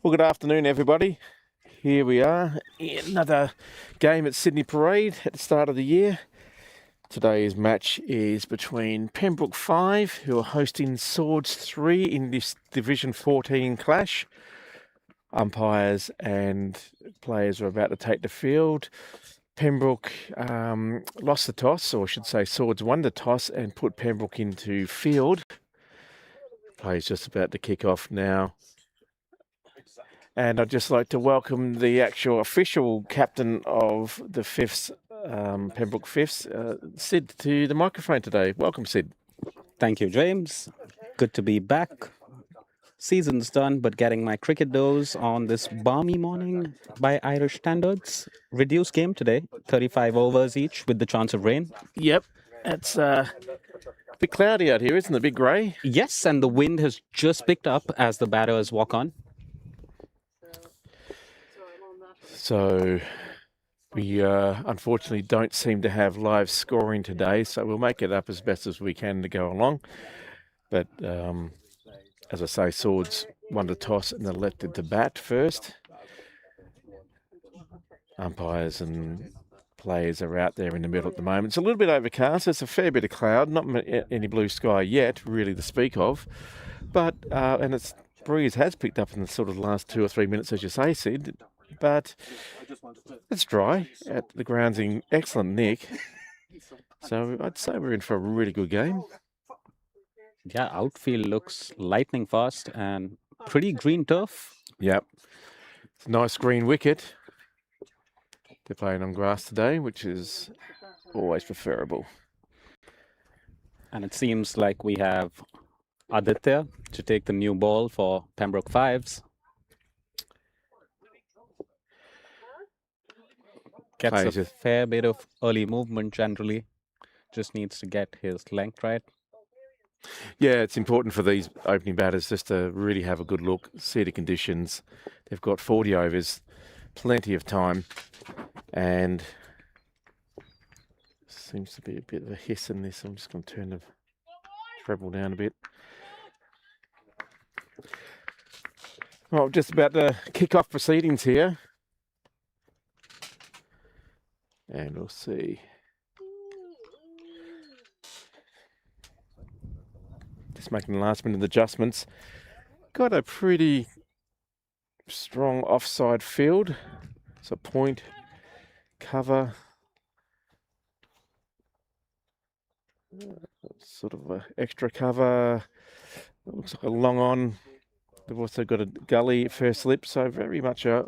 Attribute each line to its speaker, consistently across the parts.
Speaker 1: Well, good afternoon, everybody. Here we are in another game at Sydney Parade at the start of the year. Today's match is between Pembroke 5, who are hosting Swords 3 in this Division 14 clash. Umpires and players are about to take the field. Pembroke lost the toss, or I should say Swords won the toss and put Pembroke into field. Play's just about to kick off now. And I'd just like to welcome the actual official captain of the Fifths, Pembroke Fifths, Sid, to the microphone today. Welcome, Sid.
Speaker 2: Thank you, James. Good to be back. Season's done, but getting my cricket dose on this balmy morning by Irish standards. Reduced game today, 35 overs each with the chance of rain.
Speaker 1: Yep, it's a bit cloudy out here, isn't it? A bit grey.
Speaker 2: Yes, and the wind has just picked up as the batters walk on.
Speaker 1: So we unfortunately don't seem to have live scoring today, so we'll make it up as best as we can to go along. But as I say, Swords won the toss and elected to bat first. Umpires and players are out there in the middle at the moment. It's a little bit overcast. There's a fair bit of cloud, not any blue sky yet, really to speak of. But and its breeze has picked up in the sort of last 2 or 3 minutes, as you say, Sid. But it's dry. The ground's in excellent nick. So I'd say we're in for a really good game.
Speaker 2: Yeah, outfield looks lightning fast and pretty green turf.
Speaker 1: Yep. It's a nice green wicket. They're playing on grass today, which is always preferable.
Speaker 2: And it seems like we have Aditya to take the new ball for Pembroke Fives. Gets a fair bit of early movement generally. Just needs to get his length right.
Speaker 1: Yeah, it's important for these opening batters just to really have a good look, see the conditions. They've got 40 overs, plenty of time, and seems to be a bit of a hiss in this. I'm just going to turn the treble down a bit. Well, just about to kick off proceedings here. And we'll see. Just making the last minute adjustments. Got a pretty strong offside field. So point, cover. Sort of an extra cover. It looks like a long on. They've also got a gully first slip, so very much a...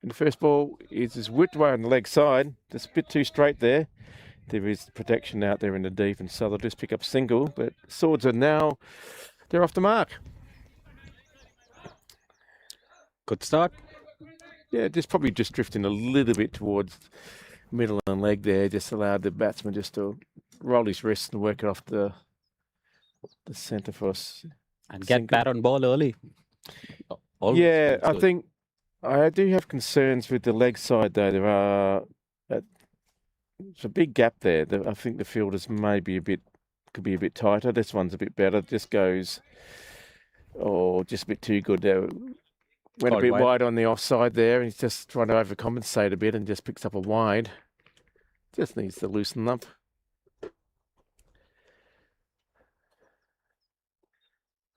Speaker 1: And the first ball is whipped away on the leg side, just a bit too straight there. There is protection out there in the deep, and so they'll just pick up single. But Swords are now, they're off the mark.
Speaker 2: Good start.
Speaker 1: Yeah, probably just drifting a little bit towards middle and leg there, just allowed the batsman just to roll his wrist and work it off the centre for us.
Speaker 2: And get bat on ball early.
Speaker 1: Always yeah, I think I do have concerns with the leg side, though. There are it's a big gap there. I think the fielders could be a bit tighter. This one's a bit better. Just goes, just a bit too good there. Went a bit wide on the offside there. He's just trying to overcompensate a bit and just picks up a wide. Just needs to loosen up. I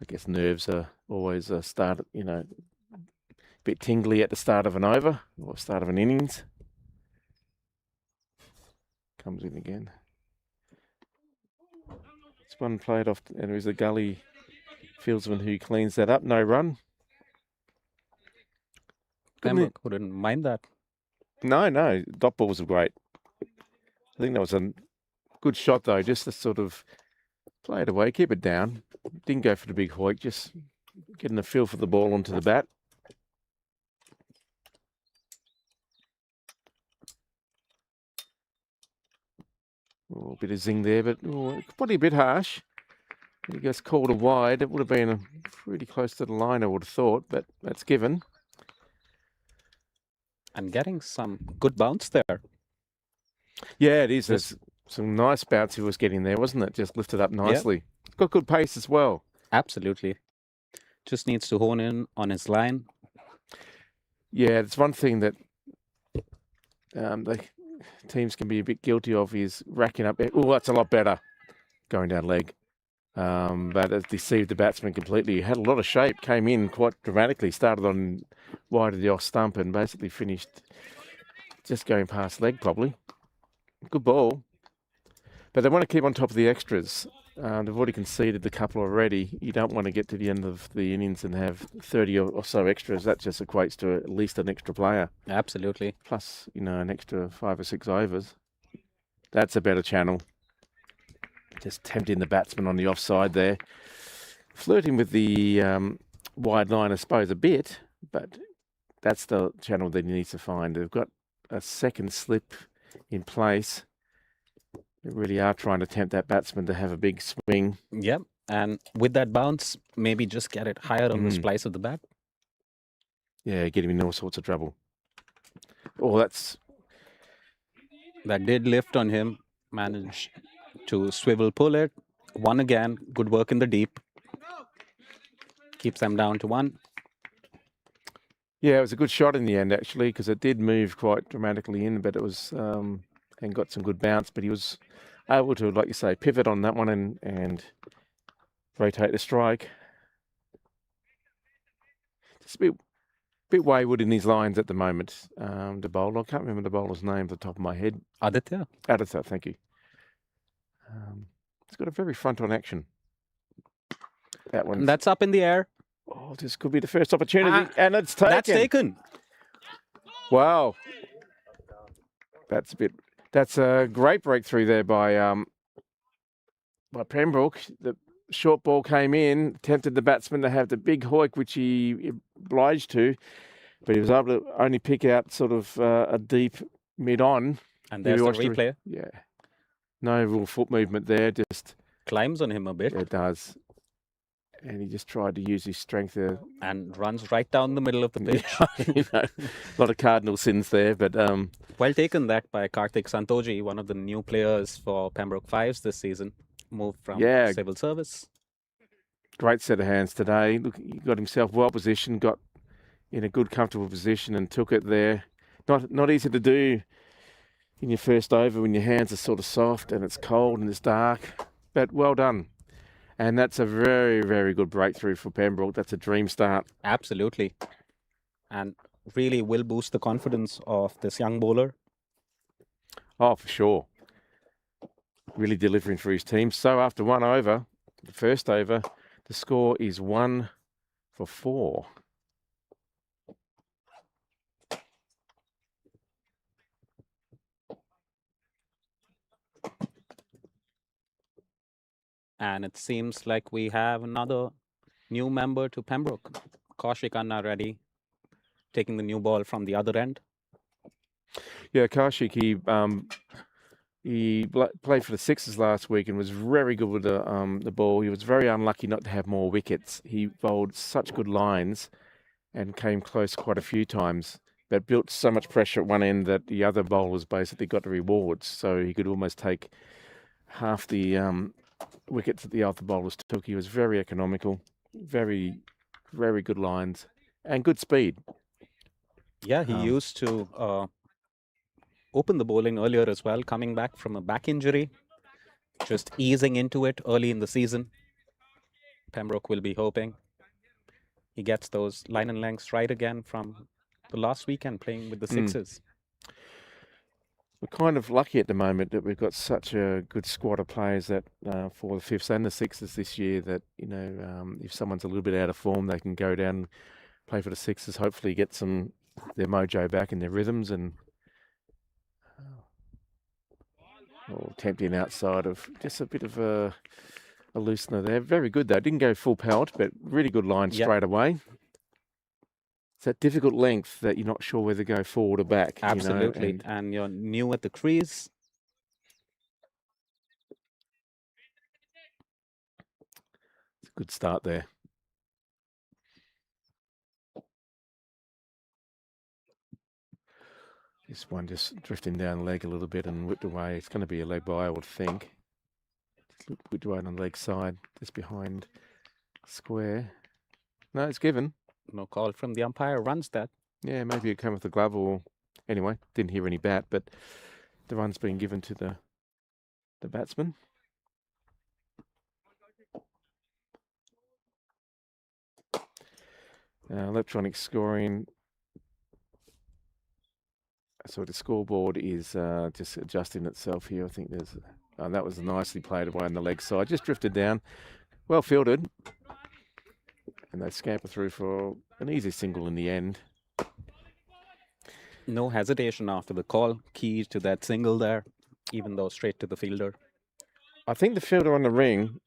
Speaker 1: guess nerves are always a bit tingly at the start of an over or start of an innings. Comes in again. This one played off, and there is a gully fieldsman who cleans that up. No run.
Speaker 2: Pembroke wouldn't mind that.
Speaker 1: No. Dot balls are great. I think that was a good shot, though, just to sort of play it away, keep it down. Didn't go for the big hoik, just getting a feel for the ball onto the bat. A bit of zing there, but probably a bit harsh. He gets called a wide. It would have been pretty close to the line, I would have thought, but that's given.
Speaker 2: And getting some good bounce there.
Speaker 1: Yeah, it is. There's some nice bounce he was getting there, wasn't it? Just lifted up nicely. Yep. Got good pace as well.
Speaker 2: Absolutely. Just needs to hone in on his line.
Speaker 1: Yeah, it's one thing that the teams can be a bit guilty of is racking up. Oh, that's a lot better going down leg. But it deceived the batsman completely. He had a lot of shape, came in quite dramatically, started on wide of the off stump and basically finished just going past leg probably. Good ball. But they want to keep on top of the extras. They've already conceded a couple already. You don't want to get to the end of the innings and have 30 or so extras. That just equates to at least an extra player.
Speaker 2: Absolutely.
Speaker 1: Plus, an extra 5 or 6 overs. That's a better channel. Just tempting the batsman on the offside there. Flirting with the wide line, I suppose, a bit, but that's the channel that he needs to find. They've got a second slip in place. They really are trying to tempt that batsman to have a big swing.
Speaker 2: Yep. And with that bounce, maybe just get it higher on the splice of the bat.
Speaker 1: Yeah, get him in all sorts of trouble. Oh,
Speaker 2: that did lift on him. Managed to swivel pull it. One again. Good work in the deep. Keeps them down to 1.
Speaker 1: Yeah, it was a good shot in the end, actually, because it did move quite dramatically in, but it was, and got some good bounce, but he was able to, like you say, pivot on that one and rotate the strike. Just a bit wayward in his lines at the moment, the bowler. I can't remember the bowler's name off the top of my head.
Speaker 2: Aditya,
Speaker 1: thank you. It's got a very front-on action. That one.
Speaker 2: That's up in the air.
Speaker 1: Oh, this could be the first opportunity, and it's taken.
Speaker 2: That's taken.
Speaker 1: Wow. That's a great breakthrough there by Pembroke. The short ball came in, tempted the batsman to have the big hoik, which he obliged to, but he was able to only pick out sort of a deep mid-on.
Speaker 2: And there's the replay.
Speaker 1: Yeah. No real foot movement there, just
Speaker 2: climbs on him a bit.
Speaker 1: It does. And he just tried to use his strength there.
Speaker 2: And runs right down the middle of the pitch.
Speaker 1: A lot of cardinal sins there, but
Speaker 2: well taken that by Karthik Santoji, one of the new players for Pembroke Fives this season. Moved from civil service.
Speaker 1: Great set of hands today. Look, he got himself well positioned, got in a good, comfortable position and took it there. Not easy to do in your first over when your hands are sort of soft and it's cold and it's dark, but well done. And that's a very, very good breakthrough for Pembroke. That's a dream start.
Speaker 2: Absolutely. And really will boost the confidence of this young bowler.
Speaker 1: Oh, for sure. Really delivering for his team. So after 1 over, the first over, the score is 1 for 4.
Speaker 2: And it seems like we have another new member to Pembroke. Kaushik Anna ready, taking the new ball from the other end.
Speaker 1: Yeah, Kaushik, he played for the Sixers last week and was very good with the ball. He was very unlucky not to have more wickets. He bowled such good lines and came close quite a few times, but built so much pressure at one end that the other bowlers basically got the rewards. So he could almost take half the wickets that the other bowlers took. He was very economical, very, very good lines and good speed.
Speaker 2: Yeah, he used to open the bowling earlier as well, coming back from a back injury, just easing into it early in the season. Pembroke will be hoping he gets those line and lengths right again from the last weekend playing with the Sixers.
Speaker 1: We're kind of lucky at the moment that we've got such a good squad of players that for the Fifths and the Sixers this year that, if someone's a little bit out of form, they can go down, play for the Sixers, hopefully get their mojo back in their rhythms and tempting outside of just a bit of a loosener there. Very good though. Didn't go full pelt, but really good line straight away. It's that difficult length that you're not sure whether to go forward or back.
Speaker 2: Absolutely. And you're new at the crease.
Speaker 1: It's a good start there. This one just drifting down the leg a little bit and whipped away. It's going to be a leg by, I would think. Just whipped away on the leg side, just behind square. No, it's given.
Speaker 2: No call from the umpire, runs that.
Speaker 1: Yeah, maybe it came with the glove or... Anyway, didn't hear any bat, but the run's been given to the batsman. Electronic scoring. So the scoreboard is just adjusting itself here. I think there's... that was nicely played away on the leg side. Just drifted down. Well fielded. And they scamper through for an easy single in the end.
Speaker 2: No hesitation after the call. Key to that single there, even though straight to the fielder.
Speaker 1: I think the fielder on the ring...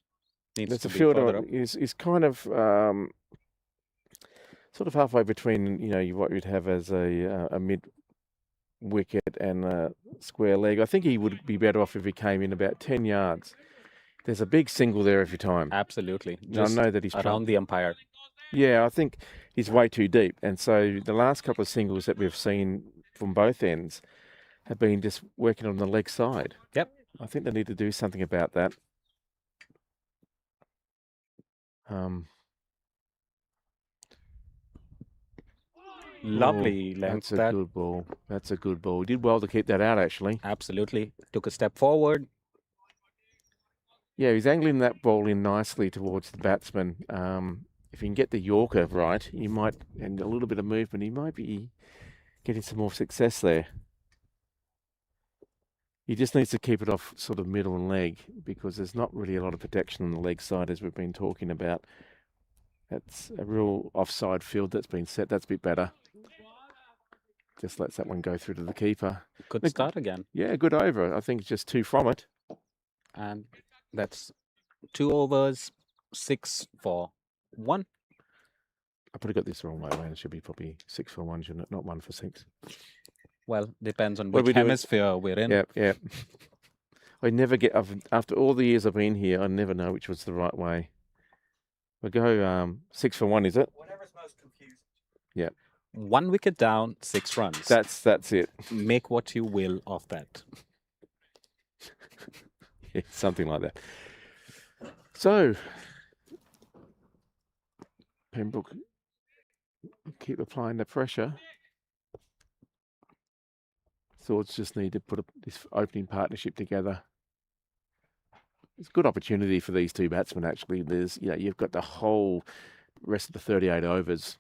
Speaker 2: Needs to
Speaker 1: a
Speaker 2: be
Speaker 1: fielder
Speaker 2: further up.
Speaker 1: is kind of sort of halfway between, you know, what you'd have as a mid wicket and a square leg. I think he would be better off if he came in about 10 yards. There's a big single there every time.
Speaker 2: Absolutely.
Speaker 1: Just I know that he's
Speaker 2: around the umpire.
Speaker 1: Yeah, I think he's way too deep. And so the last couple of singles that we've seen from both ends have been just working on the leg side.
Speaker 2: Yep.
Speaker 1: I think they need to do something about that.
Speaker 2: Lovely length.
Speaker 1: That's a good ball. That's a good ball. He did well to keep that out, actually.
Speaker 2: Absolutely. Took a step forward.
Speaker 1: Yeah, he's angling that ball in nicely towards the batsman. If he can get the Yorker right, he might, and a little bit of movement, he might be getting some more success there. He just needs to keep it off sort of middle and leg, because there's not really a lot of protection on the leg side, as we've been talking about. That's a real offside field that's been set. That's a bit better. Just lets that one go through to the keeper.
Speaker 2: Good start again.
Speaker 1: Yeah, good over. I think it's just 2 from it.
Speaker 2: And that's 2 overs, 6 for 1.
Speaker 1: I probably got this the wrong way around. It should be probably 6 for 1, shouldn't it? Not 1 for 6.
Speaker 2: Well, depends on which hemisphere we're in.
Speaker 1: Yeah. I never get, after all the years I've been here, I never know which was the right way. We'll go 6 for 1, is it?
Speaker 3: Whatever's most confusing.
Speaker 1: Yeah.
Speaker 2: 1 wicket down, 6 runs.
Speaker 1: That's it.
Speaker 2: Make what you will of that.
Speaker 1: Yeah, something like that. So, Pembroke keep applying the pressure. Swords just need to put this opening partnership together. It's a good opportunity for these two batsmen, actually. There's, you know, you've got the whole rest of the 38 overs.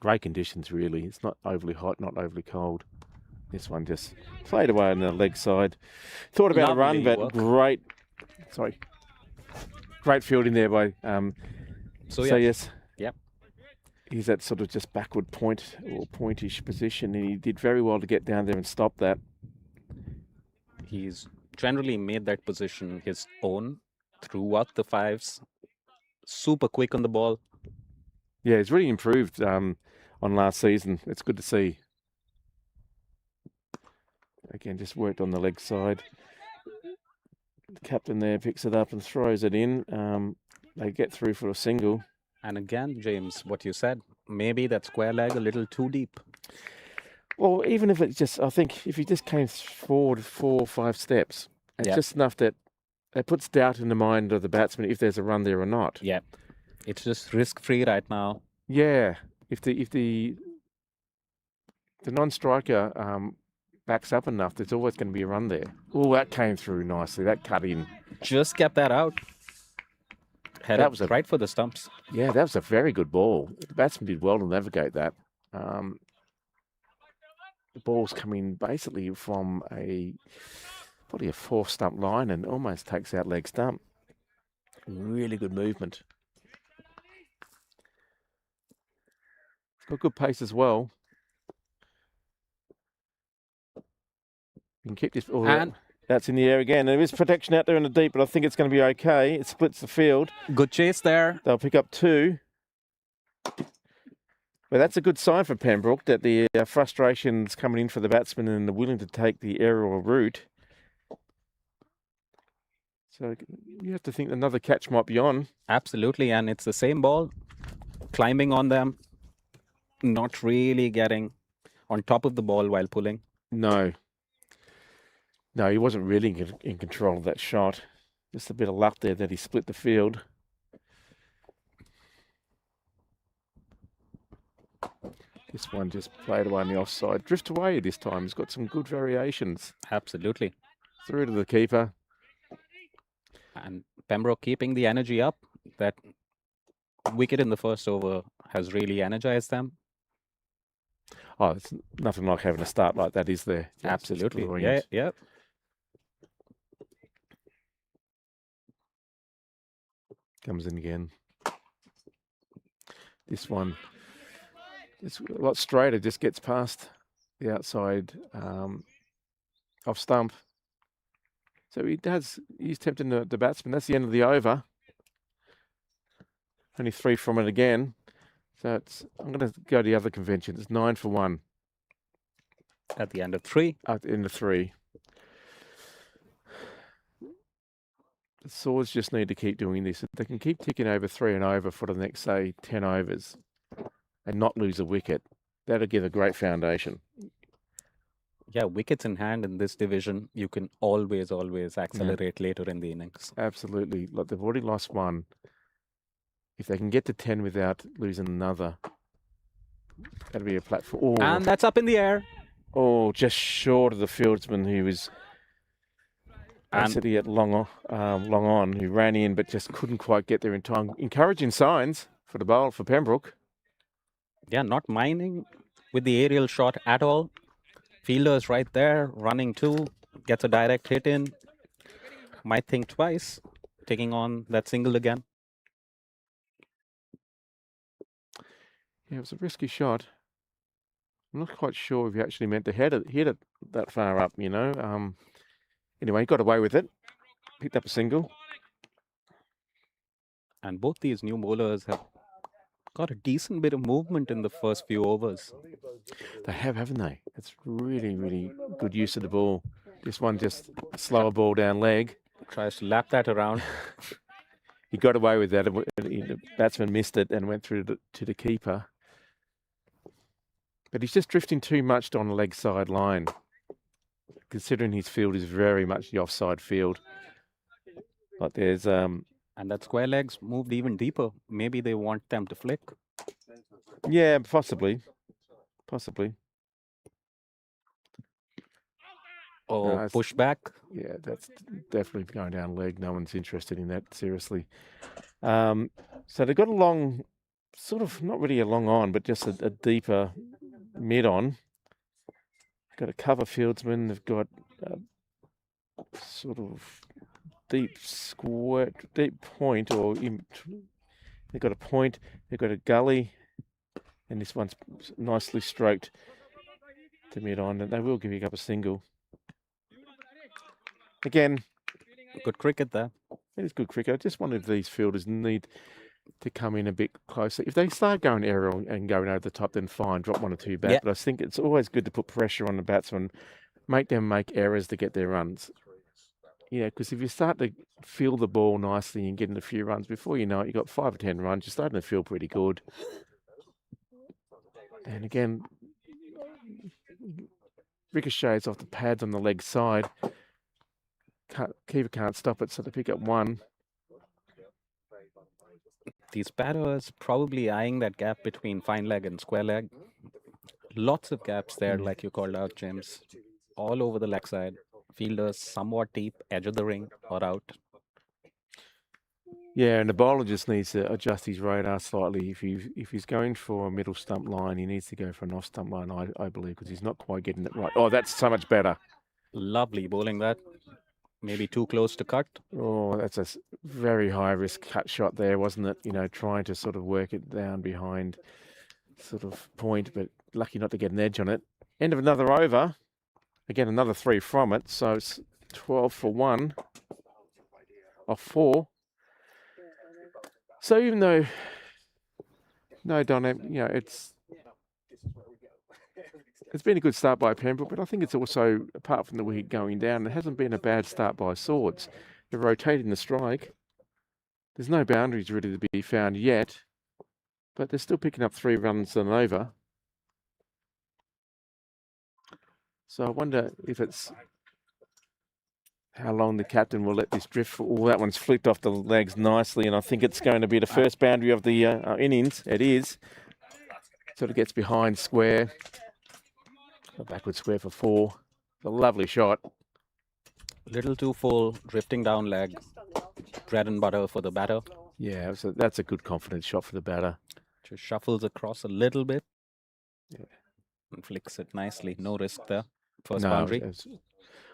Speaker 1: Great conditions, really. It's not overly hot, not overly cold. This one just played away on the leg side. Thought about a run, but great fielding there by so yes.
Speaker 2: Yep.
Speaker 1: He's at sort of just backward point or pointish position, and he did very well to get down there and stop that.
Speaker 2: He's generally made that position his own throughout the 5s. Super quick on the ball.
Speaker 1: Yeah, he's really improved on last season. It's good to see. Again, just worked on the leg side. The captain there picks it up and throws it in. They get through for a single.
Speaker 2: And again, James, what you said, maybe that square leg a little too deep.
Speaker 1: Well, even if it's just, I think if he just came forward 4 or 5 steps, it's just enough that it puts doubt in the mind of the batsman if there's a run there or not.
Speaker 2: Yeah, it's just risk-free right now.
Speaker 1: Yeah, if the non-striker backs up enough, there's always going to be a run there. Oh, that came through nicely. That cut in.
Speaker 2: Just get that out. That was right for the stumps.
Speaker 1: Yeah, that was a very good ball. The batsman did well to navigate that. The ball's coming basically from probably a 4th stump line and almost takes out leg stump. Really good movement. It's got good pace as well. You can keep this. Oh, and that's in the air again. There is protection out there in the deep, but I think it's going to be okay. It splits the field.
Speaker 2: Good chase there.
Speaker 1: They'll pick up 2. But that's a good sign for Pembroke, that the frustration's coming in for the batsman and they're willing to take the aerial route. So you have to think another catch might be on.
Speaker 2: Absolutely, and it's the same ball. Climbing on them. Not really getting on top of the ball while pulling.
Speaker 1: No, he wasn't really in control of that shot. Just a bit of luck there that he split the field. This one just played away on the offside. Drift away this time. He's got some good variations.
Speaker 2: Absolutely.
Speaker 1: Through to the keeper.
Speaker 2: And Pembroke keeping the energy up. That wicket in the first over has really energized them.
Speaker 1: Oh, it's nothing like having a start like that, is there?
Speaker 2: Absolutely.
Speaker 1: Brilliant.
Speaker 2: Yeah.
Speaker 1: Comes in again. This one, it's a lot straighter, just gets past the outside off stump. So he's tempting the batsman. That's the end of the over. Only 3 from it again. So I'm going to go to the other convention. It's 9 for 1.
Speaker 2: At the end of 3.
Speaker 1: At the end of 3. The Swords just need to keep doing this. If they can keep ticking over 3 and over for the next, say, 10 overs and not lose a wicket, that'll give a great foundation.
Speaker 2: Yeah, wickets in hand in this division, you can always accelerate later in the innings.
Speaker 1: Absolutely. Like they've already lost 1. If they can get to 10 without losing another, that'll be a platform. Oh.
Speaker 2: And that's up in the air.
Speaker 1: Oh, just short of the fieldsman who was basically at long on, who ran in but just couldn't quite get there in time. Encouraging signs for the bowl for Pembroke.
Speaker 2: Yeah, not minding with the aerial shot at all. Fielder's right there, running too, gets a direct hit in. Might think twice, taking on that single again.
Speaker 1: Yeah, it was a risky shot. I'm not quite sure if he actually meant to hit it that far up, you know. Anyway, he got away with it. Picked up a single.
Speaker 2: And both these new bowlers have got a decent bit of movement in the first few overs.
Speaker 1: They have, haven't they? It's really, really good use of the ball. This one just a slower ball down leg.
Speaker 2: Tries to lap that around.
Speaker 1: He got away with that. The batsman missed it and went through to the keeper. But he's just drifting too much on the leg side line, considering his field is very much the offside field. Like there's
Speaker 2: and that square legs moved even deeper. Maybe they want them to flick.
Speaker 1: Yeah, possibly.
Speaker 2: Or push back.
Speaker 1: Yeah, that's definitely going down leg. No one's interested in that, seriously. So they've got a long, sort of, not really a long on, but just a deeper mid on. Got a cover fieldsman. They've got sort of deep point, or they've got a point. They've got a gully, and this one's nicely stroked to mid on, and they will give you up a single. Again,
Speaker 2: good cricket there.
Speaker 1: It is good cricket. I just wonder if these fielders need to come in a bit closer. If they start going aerial and going over the top, then fine, drop 1 or 2 back. Yeah. But I think it's always good to put pressure on the batsman, make them make errors to get their runs. Yeah, because if you start to feel the ball nicely and getting a few runs, before you know it, you've got 5 or 10 runs, you're starting to feel pretty good. And again, ricochets off the pads on the leg side. Keeper can't stop it, so they pick up 1.
Speaker 2: These batters probably eyeing that gap between fine leg and square leg. Lots of gaps there, like you called out, James. All over the leg side. Fielders somewhat deep, edge of the ring or out.
Speaker 1: Yeah, and the bowler just needs to adjust his radar slightly. If he's going for a middle stump line, he needs to go for an off stump line, I believe, because he's not quite getting it right. Oh, that's so much better.
Speaker 2: Lovely bowling that. Maybe too close to cut.
Speaker 1: Oh, that's a very high-risk cut shot there, wasn't it? You know, trying to sort of work it down behind sort of point, but lucky not to get an edge on it. End of another over. Again, another 3 from it. So it's 12 for 1 off 4. So even though no dynamic, you know, it's been a good start by Pembroke, but I think it's also, apart from the wicket going down, it hasn't been a bad start by Swords. They're rotating the strike. There's no boundaries really to be found yet, but they're still picking up 3 runs and over. So I wonder if it's how long the captain will let this drift. Oh, that one's flicked off the legs nicely, and I think it's going to be the first boundary of the innings. It is. Sort of gets behind square. A backward square for 4. A lovely shot.
Speaker 2: Little too full, drifting down leg. Bread and butter for the batter.
Speaker 1: Yeah, that's a good confidence shot for the batter.
Speaker 2: Just shuffles across a little bit.
Speaker 1: Yeah.
Speaker 2: And flicks it nicely. No risk there. First
Speaker 1: No,
Speaker 2: boundary.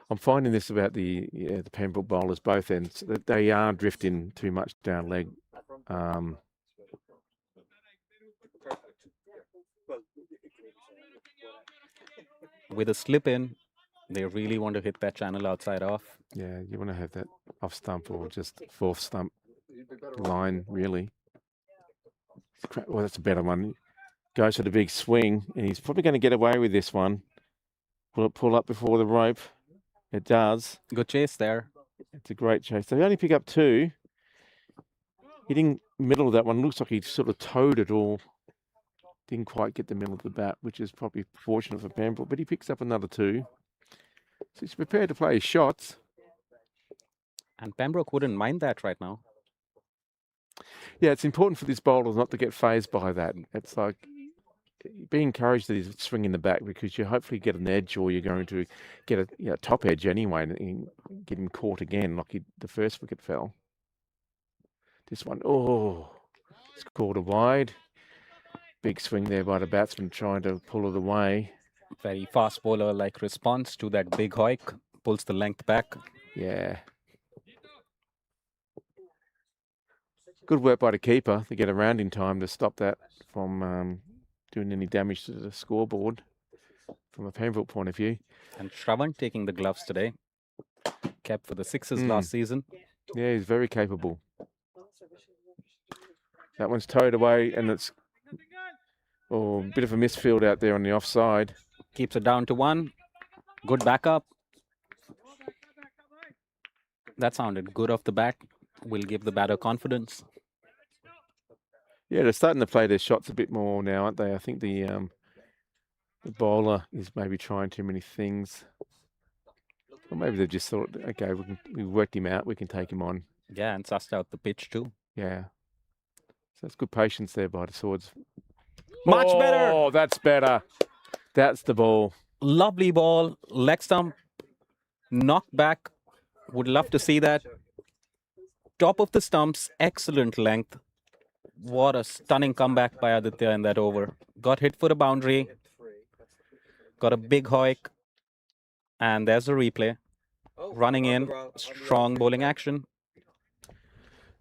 Speaker 1: I'm finding this about the Pembroke bowlers, both ends. They are drifting too much down leg.
Speaker 2: With a slip in, they really want to hit that channel outside off.
Speaker 1: Yeah, you want to have that off stump or just fourth stump line, really. Well, that's a better one. Goes for the big swing, and he's probably going to get away with this one. Will it pull up before the rope? It does.
Speaker 2: Good chase there.
Speaker 1: It's a great chase. They only pick up 2. Hitting middle of that one. Looks like he sort of towed it or didn't quite get the middle of the bat, which is probably fortunate for Pembroke, but he picks up another 2. So he's prepared to play his shots.
Speaker 2: And Pembroke wouldn't mind that right now.
Speaker 1: Yeah, it's important for this bowler not to get phased by that. It's like be encouraged that he's swinging the back because you hopefully get an edge or you're going to get a top edge anyway and get him caught again like the first wicket fell. This one, it's caught a wide. Big swing there by the batsman trying to pull it away.
Speaker 2: Very fast bowler-like response to that big hoik. Pulls the length back.
Speaker 1: Yeah. Good work by the keeper to get around in time to stop that from doing any damage to the scoreboard from a Pembroke point of view.
Speaker 2: And Shravan taking the gloves today. Kept for the 6s last season.
Speaker 1: Yeah, he's very capable. That one's towed away and it's a bit of a misfield out there on the offside.
Speaker 2: Keeps it down to 1. Good backup. That sounded good off the bat. Will give the batter confidence.
Speaker 1: Yeah, they're starting to play their shots a bit more now, aren't they? I think the bowler is maybe trying too many things. Or maybe they've just thought, okay, we worked him out, we can take him on.
Speaker 2: Yeah, and sussed out the pitch too.
Speaker 1: Yeah. So it's good patience there by the Swords.
Speaker 2: Much better.
Speaker 1: Oh, that's better. That's the ball.
Speaker 2: Lovely ball. Leg stump. Knocked back. Would love to see that. Top of the stumps. Excellent length. What a stunning comeback by Aditya in that over. Got hit for a boundary. Got a big hoik. And there's a replay. Running in. Strong bowling action.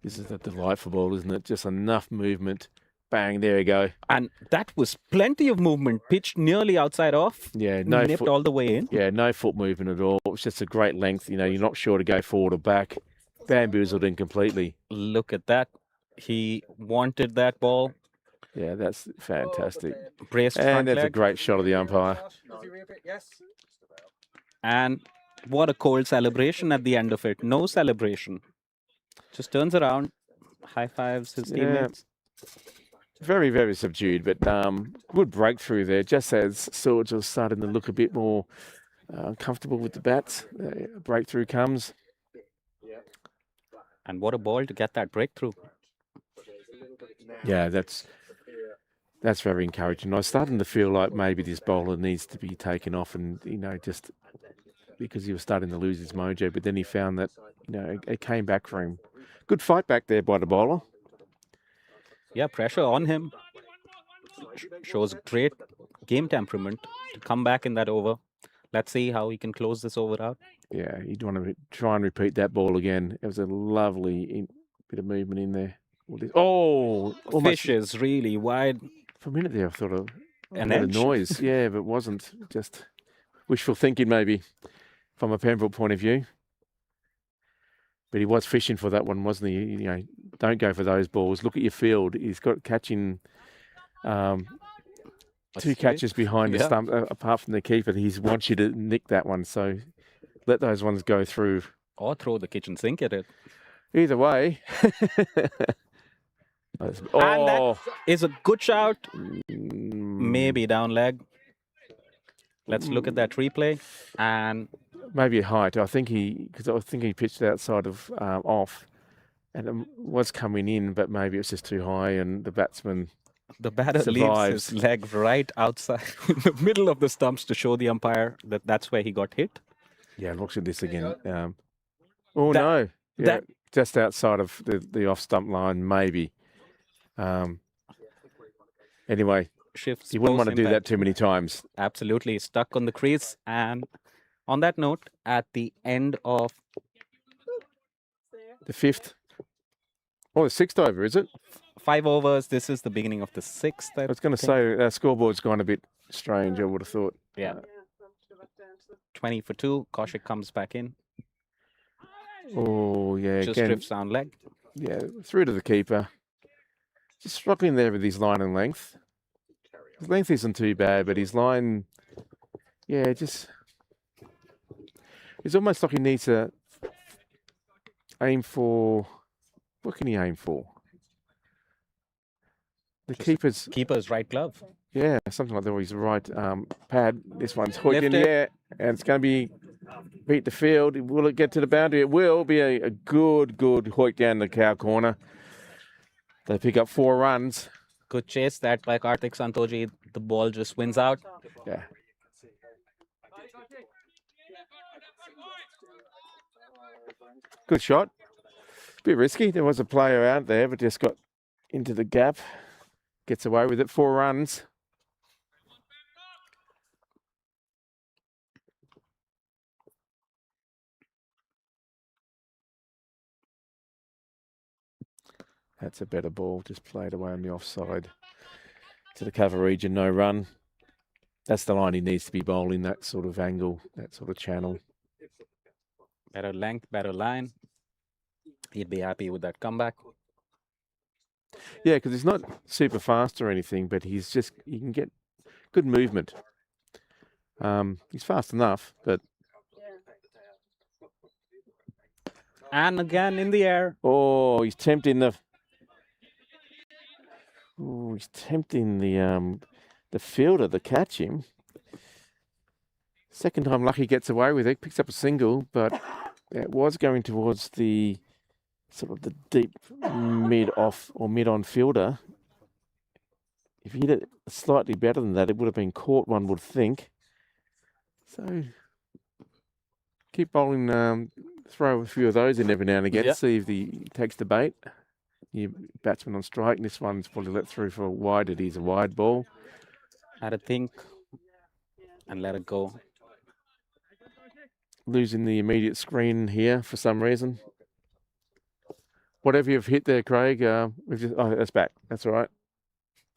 Speaker 1: This is a delightful ball, isn't it? Just enough movement. Bang, there you go.
Speaker 2: And that was plenty of movement. Pitched nearly outside off.
Speaker 1: Yeah, no
Speaker 2: nipped all the way in.
Speaker 1: Yeah, no foot movement at all. It was just a great length. You know, you're not sure to go forward or back. Bamboozled in completely.
Speaker 2: Look at that. He wanted that ball.
Speaker 1: Yeah, that's fantastic.
Speaker 2: Braced
Speaker 1: and
Speaker 2: front
Speaker 1: that's
Speaker 2: leg.
Speaker 1: a great shot of the umpire.
Speaker 2: And what a cold celebration at the end of it. No celebration. Just turns around. High fives his teammates.
Speaker 1: Very, very subdued, but good breakthrough there. Just as Swords was starting to look a bit more comfortable with the bats, breakthrough comes.
Speaker 2: And what a ball to get that breakthrough.
Speaker 1: Yeah, that's very encouraging. I was starting to feel like maybe this bowler needs to be taken off, and just because he was starting to lose his mojo. But then he found that it came back for him. Good fight back there by the bowler.
Speaker 2: Yeah, pressure on him. Shows great game temperament to come back in that over. Let's see how he can close this over out.
Speaker 1: Yeah, you'd want to try and repeat that ball again. It was a lovely bit of movement in there. Oh,
Speaker 2: Fish is really wide.
Speaker 1: For a minute there, I thought of
Speaker 2: a
Speaker 1: noise. Yeah, but it wasn't. Just wishful thinking, maybe, from a Pembroke point of view. But he was fishing for that one, wasn't he? Don't go for those balls. Look at your field. He's got catching 2 catches behind the stump, apart from the keeper. He wants you to nick that one. So let those ones go through.
Speaker 2: Or throw the kitchen sink at it.
Speaker 1: Either way.
Speaker 2: And that is a good shout. Maybe down leg. Let's look at that replay. And
Speaker 1: maybe a height. I think he pitched outside of off, and it was coming in, but maybe it was just too high, and the batsman
Speaker 2: The batter leaves his
Speaker 1: survives.
Speaker 2: leg right outside in the middle of the stumps to show the umpire that that's where he got hit.
Speaker 1: Yeah, looks at this again. Oh,
Speaker 2: That-
Speaker 1: no. Yeah,
Speaker 2: that-
Speaker 1: just outside of the off-stump line, maybe. Anyway,
Speaker 2: Shifts
Speaker 1: you wouldn't want to
Speaker 2: post
Speaker 1: do that
Speaker 2: impact.
Speaker 1: too many times.
Speaker 2: Absolutely stuck on the crease. And on that note, at the end of
Speaker 1: The 5th. Oh, the 6th over, is it?
Speaker 2: 5 overs, this is the beginning of the 6th.
Speaker 1: I was going to say, our scoreboard's gone a bit strange, I would have thought.
Speaker 2: Yeah. 20 for 2. Kaushik comes back in.
Speaker 1: Oh, yeah,
Speaker 2: Just
Speaker 1: again.
Speaker 2: drifts down leg.
Speaker 1: Yeah, through to the keeper. Just struggling there with his line and length. His length isn't too bad, but his line, yeah, just... It's almost like he needs to aim for... What can he aim for? The
Speaker 2: Keeper's right glove.
Speaker 1: Yeah, something like that. He's right pad. This one's hooked in
Speaker 2: Lifted.
Speaker 1: the air, and it's going to be beat the field. Will it get to the boundary? It will be a good hook down the cow corner. They pick up 4 runs.
Speaker 2: Good chase that by Karthik Santoji. The ball just wins out.
Speaker 1: Yeah. Good shot. Bit risky. There was a player out there, but just got into the gap. Gets away with it. 4 runs. That's a better ball. Just played away on the offside. To the cover region, no run. That's the line he needs to be bowling, that sort of angle, that sort of channel.
Speaker 2: Better length, better line. He'd be happy with that comeback.
Speaker 1: Yeah, because he's not super fast or anything, but he can get good movement. He's fast enough, but...
Speaker 2: And again in the air.
Speaker 1: Oh, he's tempting the fielder to catch him. Second time lucky gets away with it, picks up a single, but it was going towards the sort of the deep mid-off or mid-on fielder. If he hit it slightly better than that, it would have been caught, one would think. So keep bowling, throw a few of those in every now and again,
Speaker 2: Yep.
Speaker 1: see if he takes the bait. Your batsman on strike, and this one's probably let through for a wide. It is a wide ball.
Speaker 2: Had a think and let it go.
Speaker 1: Losing the immediate screen here for some reason. Whatever you've hit there, Craig, that's back. That's all right.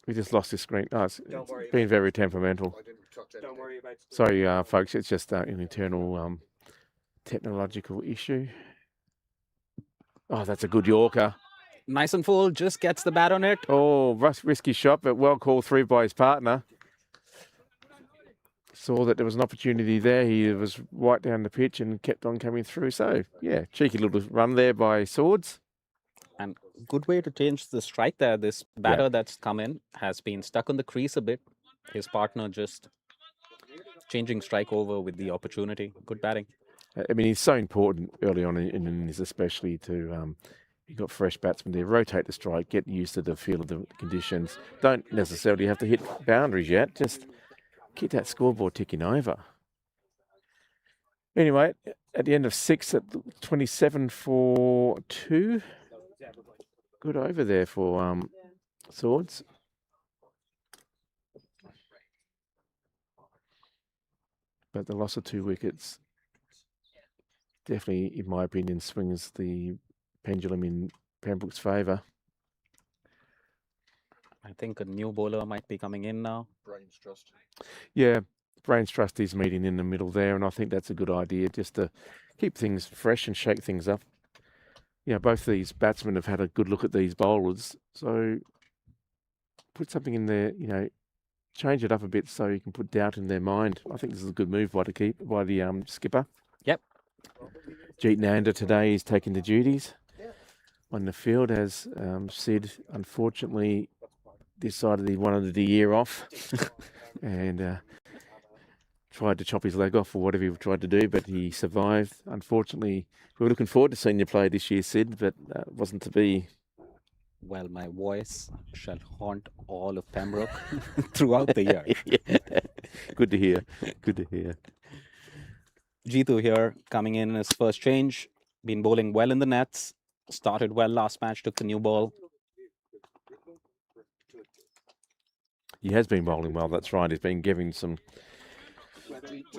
Speaker 1: We just lost this screen. Oh, it's been very temperamental.
Speaker 3: Don't worry about it.
Speaker 1: Sorry, folks. It's just an internal technological issue. Oh, that's a good Yorker.
Speaker 2: Nice and full, just gets the bat on it.
Speaker 1: Oh, risky shot, but well called through by his partner. Saw that there was an opportunity there. He was right down the pitch and kept on coming through. So, yeah, cheeky little run there by Swords.
Speaker 2: And good way to change the strike there. This batter that's come in has been stuck on the crease a bit. His partner just changing strike over with the opportunity. Good batting.
Speaker 1: I mean, he's so important early on in innings, especially to... You've got fresh batsmen there. Rotate the strike, get used to the feel of the conditions. Don't necessarily have to hit boundaries yet. Just keep that scoreboard ticking over. Anyway, at the end of 6 at 27 for 2. Good over there for Swords. But the loss of 2 wickets definitely, in my opinion, swings the pendulum in Pembroke's favour.
Speaker 2: I think a new bowler might be coming in now.
Speaker 3: Brains trust.
Speaker 1: Yeah, Brains Trust is meeting in the middle there, and I think that's a good idea, just to keep things fresh and shake things up. Yeah, both these batsmen have had a good look at these bowlers, so put something in there, change it up a bit so you can put doubt in their mind. I think this is a good move by the skipper.
Speaker 2: Yep.
Speaker 1: Jeet Nanda today is taking the duties on the field, as Sid unfortunately decided he wanted the year off and tried to chop his leg off or whatever he tried to do, but he survived. Unfortunately, we were looking forward to seeing you play this year, Sid, but it wasn't to be.
Speaker 2: Well, my voice shall haunt all of Pembroke throughout the year.
Speaker 1: Yeah. Good to hear. Good to hear.
Speaker 2: Jitu here, coming in his first change, been bowling well in the nets, started well last match, took the new ball.
Speaker 1: He has been bowling well, that's right. He's been giving some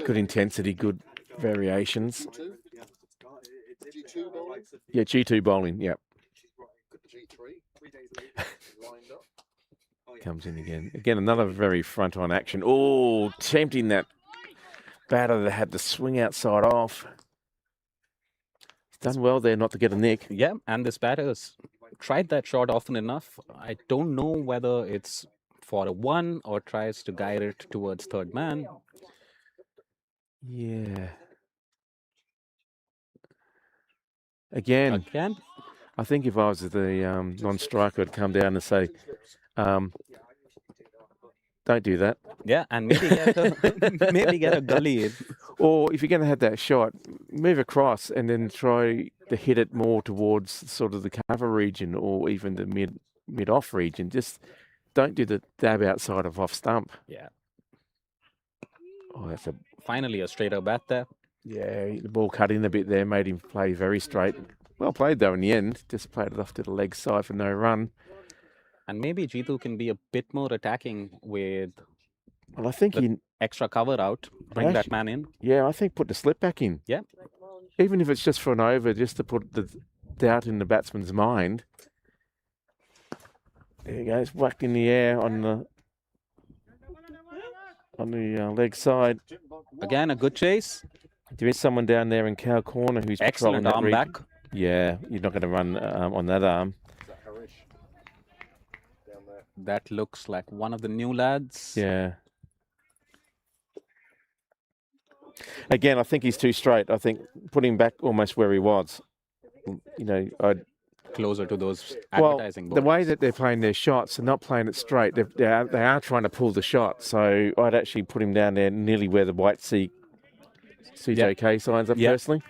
Speaker 1: good intensity, good variations. Yeah, G2 bowling, yep. Comes in again. Again, another very front-on action. Oh, tempting that batter that had to swing outside off. He's done well there not to get a nick.
Speaker 2: Yeah, and this batter has tried that shot often enough. I don't know whether it's for a one or tries to guide it towards third man.
Speaker 1: Yeah. Again, I think if I was the non-striker, I'd come down and say, don't do that.
Speaker 2: Yeah, and maybe get a gully in.
Speaker 1: Or if you're going to have that shot, move across and then try to hit it more towards sort of the cover region or even the mid-off region. Just don't do the dab outside of off stump.
Speaker 2: Yeah.
Speaker 1: Oh, that's
Speaker 2: finally a straighter bat there.
Speaker 1: Yeah, the ball cut in a bit there, made him play very straight. Well played though in the end. Just played it off to the leg side for no run.
Speaker 2: And maybe Jitu can be a bit more attacking with
Speaker 1: I think
Speaker 2: extra cover out, bring that man in.
Speaker 1: Yeah, I think put the slip back in.
Speaker 2: Yeah.
Speaker 1: Even if it's just for an over, just to put the doubt in the batsman's mind. There you go, it's whacked in the air on the leg side.
Speaker 2: Again, a good chase.
Speaker 1: There is someone down there in cow corner who's
Speaker 2: excellent arm back.
Speaker 1: Yeah, you're not going to run on that arm.
Speaker 2: That looks like one of the new lads.
Speaker 1: Yeah. Again, I think he's too straight. I think put him back almost where he was. You know, I'd
Speaker 2: closer to those advertising
Speaker 1: balls. The way that they're playing their shots, they're not playing it straight. They are trying to pull the shot. So I'd actually put him down there nearly where the white CJK signs up personally.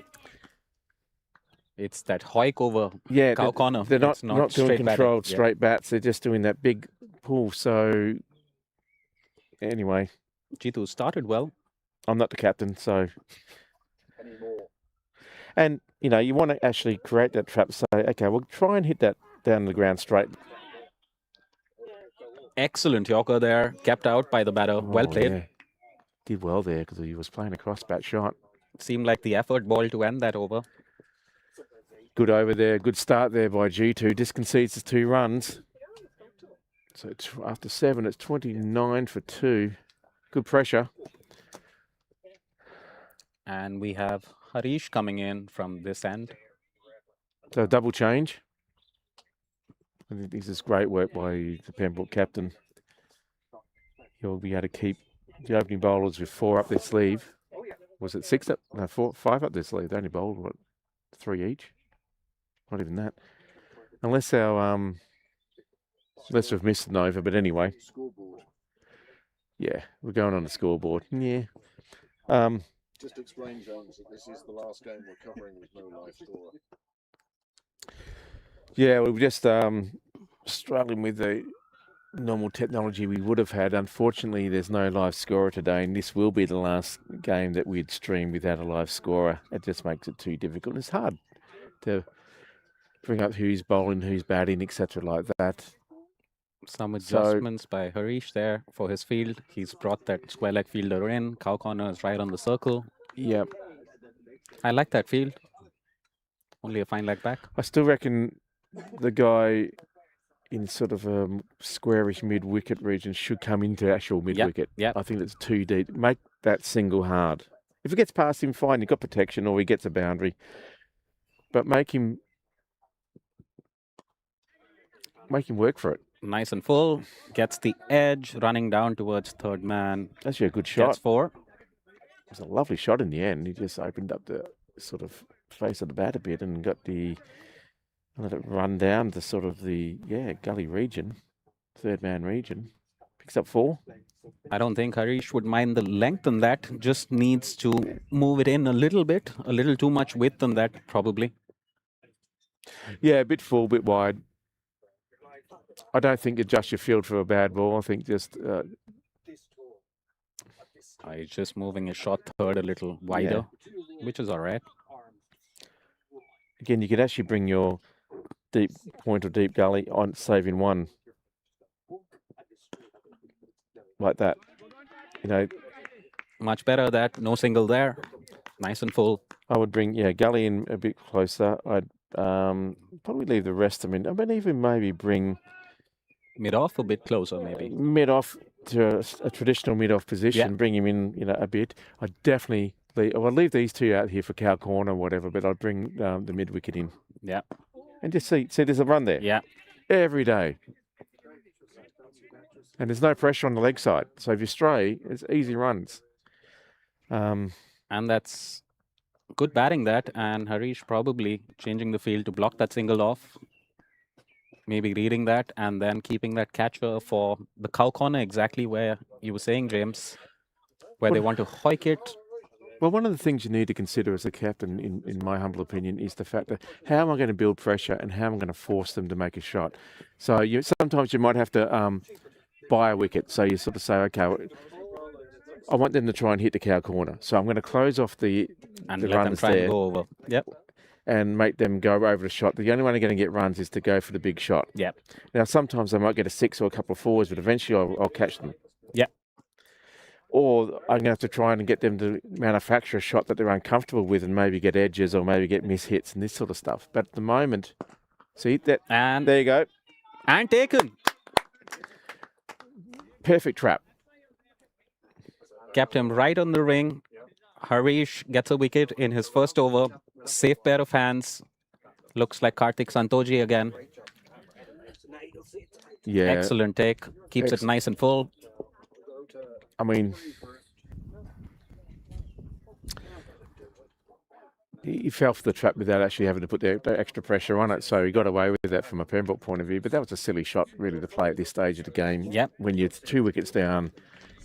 Speaker 2: It's that hike over cow corner.
Speaker 1: They're not doing controlled straight bats. They're just doing that big pull. So anyway.
Speaker 2: Jitu started well.
Speaker 1: I'm not the captain, so. And, you know, you want to actually create that trap. Say, okay, we'll try and hit that down the ground straight.
Speaker 2: Excellent Yorker there. Kept out by the batter. Well played.
Speaker 1: Yeah. Did well there because he was playing a cross bat shot.
Speaker 2: Seemed like the effort ball to end that over.
Speaker 1: Good over there. Good start there by G2. Just concedes his 2 runs. So after 7, it's 29 for 2. Good pressure.
Speaker 2: And we have Harish coming in from this end.
Speaker 1: So double change. I think this is great work by the Pembroke captain. He'll be able to keep the opening bowlers with 4 up their sleeve. Was it 6 up? No, 5 up their sleeve. They only bowled, what, 3 each? Not even that. Unless unless we've missed an over, but anyway. Yeah, we're going on the scoreboard. Yeah.
Speaker 3: Just explain, James, that this is the last game we're covering with no live scorer.
Speaker 1: Yeah, we were just struggling with the normal technology we would have had. Unfortunately, there's no live scorer today, and this will be the last game that we'd stream without a live scorer. It just makes it too difficult. It's hard to bring up who's bowling, who's batting, etc. like that.
Speaker 2: Some adjustments by Harish there for his field. He's brought that square leg fielder in. Cow corner is right on the circle.
Speaker 1: Yep.
Speaker 2: I like that field. Only a fine leg back.
Speaker 1: I still reckon the guy in sort of a squarish mid-wicket region should come into actual mid-wicket.
Speaker 2: Yep.
Speaker 1: I think it's too deep. Make that single hard. If it gets past him, fine. You've got protection or he gets a boundary. But make him work for it.
Speaker 2: Nice and full. Gets the edge, running down towards third man.
Speaker 1: That's a good shot.
Speaker 2: Gets 4.
Speaker 1: It was a lovely shot in the end. He just opened up the sort of face of the bat a bit and got let it run down to sort of the, gully region, third man region. Picks up 4.
Speaker 2: I don't think Harish would mind the length on that. Just needs to move it in a little bit. A little too much width on that, probably.
Speaker 1: Yeah, a bit full, bit wide. I don't think adjust your field for a bad ball. I think just
Speaker 2: He's just moving his shot third a little wider, which is all right.
Speaker 1: again, you could actually bring your deep point or deep gully on saving one like that. You know,
Speaker 2: Much better that no single there. Nice and full.
Speaker 1: I would bring gully in a bit closer. I'd probably leave the rest of them in. I mean, even maybe bring
Speaker 2: Mid off a bit closer, maybe.
Speaker 1: mid off to a traditional mid off position.
Speaker 2: Yeah.
Speaker 1: Bring him in, a bit. I'd definitely leave these two out here for cow corner or whatever, but I'd bring the mid wicket in.
Speaker 2: Yeah.
Speaker 1: And just see there's a run there.
Speaker 2: Yeah.
Speaker 1: Every day. And there's no pressure on the leg side. So if you stray, it's easy runs.
Speaker 2: And that's good batting that. And Harish probably changing the field to block that single off. Maybe reading that and then keeping that catcher for the cow corner, exactly where you were saying, James, where they want to hoik it.
Speaker 1: Well, one of the things you need to consider as a captain, in my humble opinion, is the fact that how am I going to build pressure and how am I going to force them to make a shot? So sometimes you might have to buy a wicket. So you sort of say, okay, I want them to try and hit the cow corner. So I'm going to close off the
Speaker 2: And
Speaker 1: the
Speaker 2: let them
Speaker 1: runners
Speaker 2: try
Speaker 1: there
Speaker 2: and go over. Yep.
Speaker 1: and make them go over the shot. The only way they're going to get runs is to go for the big shot.
Speaker 2: Yep.
Speaker 1: Now, sometimes I might get a 6 or a couple of 4s, but eventually I'll catch them.
Speaker 2: Yep.
Speaker 1: Or I'm going to have to try and get them to manufacture a shot that they're uncomfortable with and maybe get edges or maybe get mishits and this sort of stuff. But at the moment, see that?
Speaker 2: And
Speaker 1: There you go.
Speaker 2: And taken.
Speaker 1: Perfect trap.
Speaker 2: Kept him right on the ring. Harish gets a wicket in his first over. Safe pair of hands. Looks like Karthik Santoji again.
Speaker 1: Yeah.
Speaker 2: Excellent take. Keeps it nice and full.
Speaker 1: I mean, he fell for the trap without actually having to put the extra pressure on it. So he got away with that from a Pembroke point of view. But that was a silly shot, really, to play at this stage of the game.
Speaker 2: Yep.
Speaker 1: When you're 2 wickets down,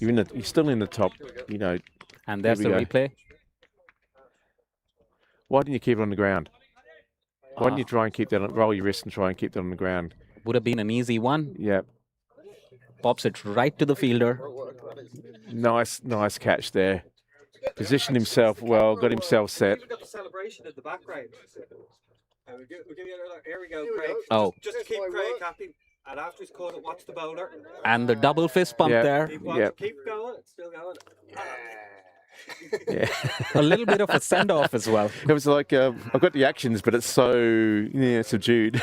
Speaker 1: you're still in the top,
Speaker 2: And there's the
Speaker 1: There we go.
Speaker 2: replay.
Speaker 1: Why didn't you keep it on the ground? Why didn't you try and keep that, roll your wrist and try and keep that on the ground?
Speaker 2: Would have been an easy one.
Speaker 1: Yeah.
Speaker 2: Pops it right to the fielder.
Speaker 1: Nice catch there. Positioned himself well, got himself set.
Speaker 4: We've got the celebration in the background. We'll give you another. Here we go, Craig.
Speaker 2: Oh.
Speaker 4: Just to keep Craig happy. And after he's caught it, watch the bowler.
Speaker 2: And the double fist pump
Speaker 1: Yeah.
Speaker 2: there.
Speaker 4: Keep watching.
Speaker 1: Yep.
Speaker 4: Keep going. It's still going.
Speaker 1: Yeah.
Speaker 2: A little bit of a send-off as well.
Speaker 1: It was like, I've got the actions, but it's so subdued.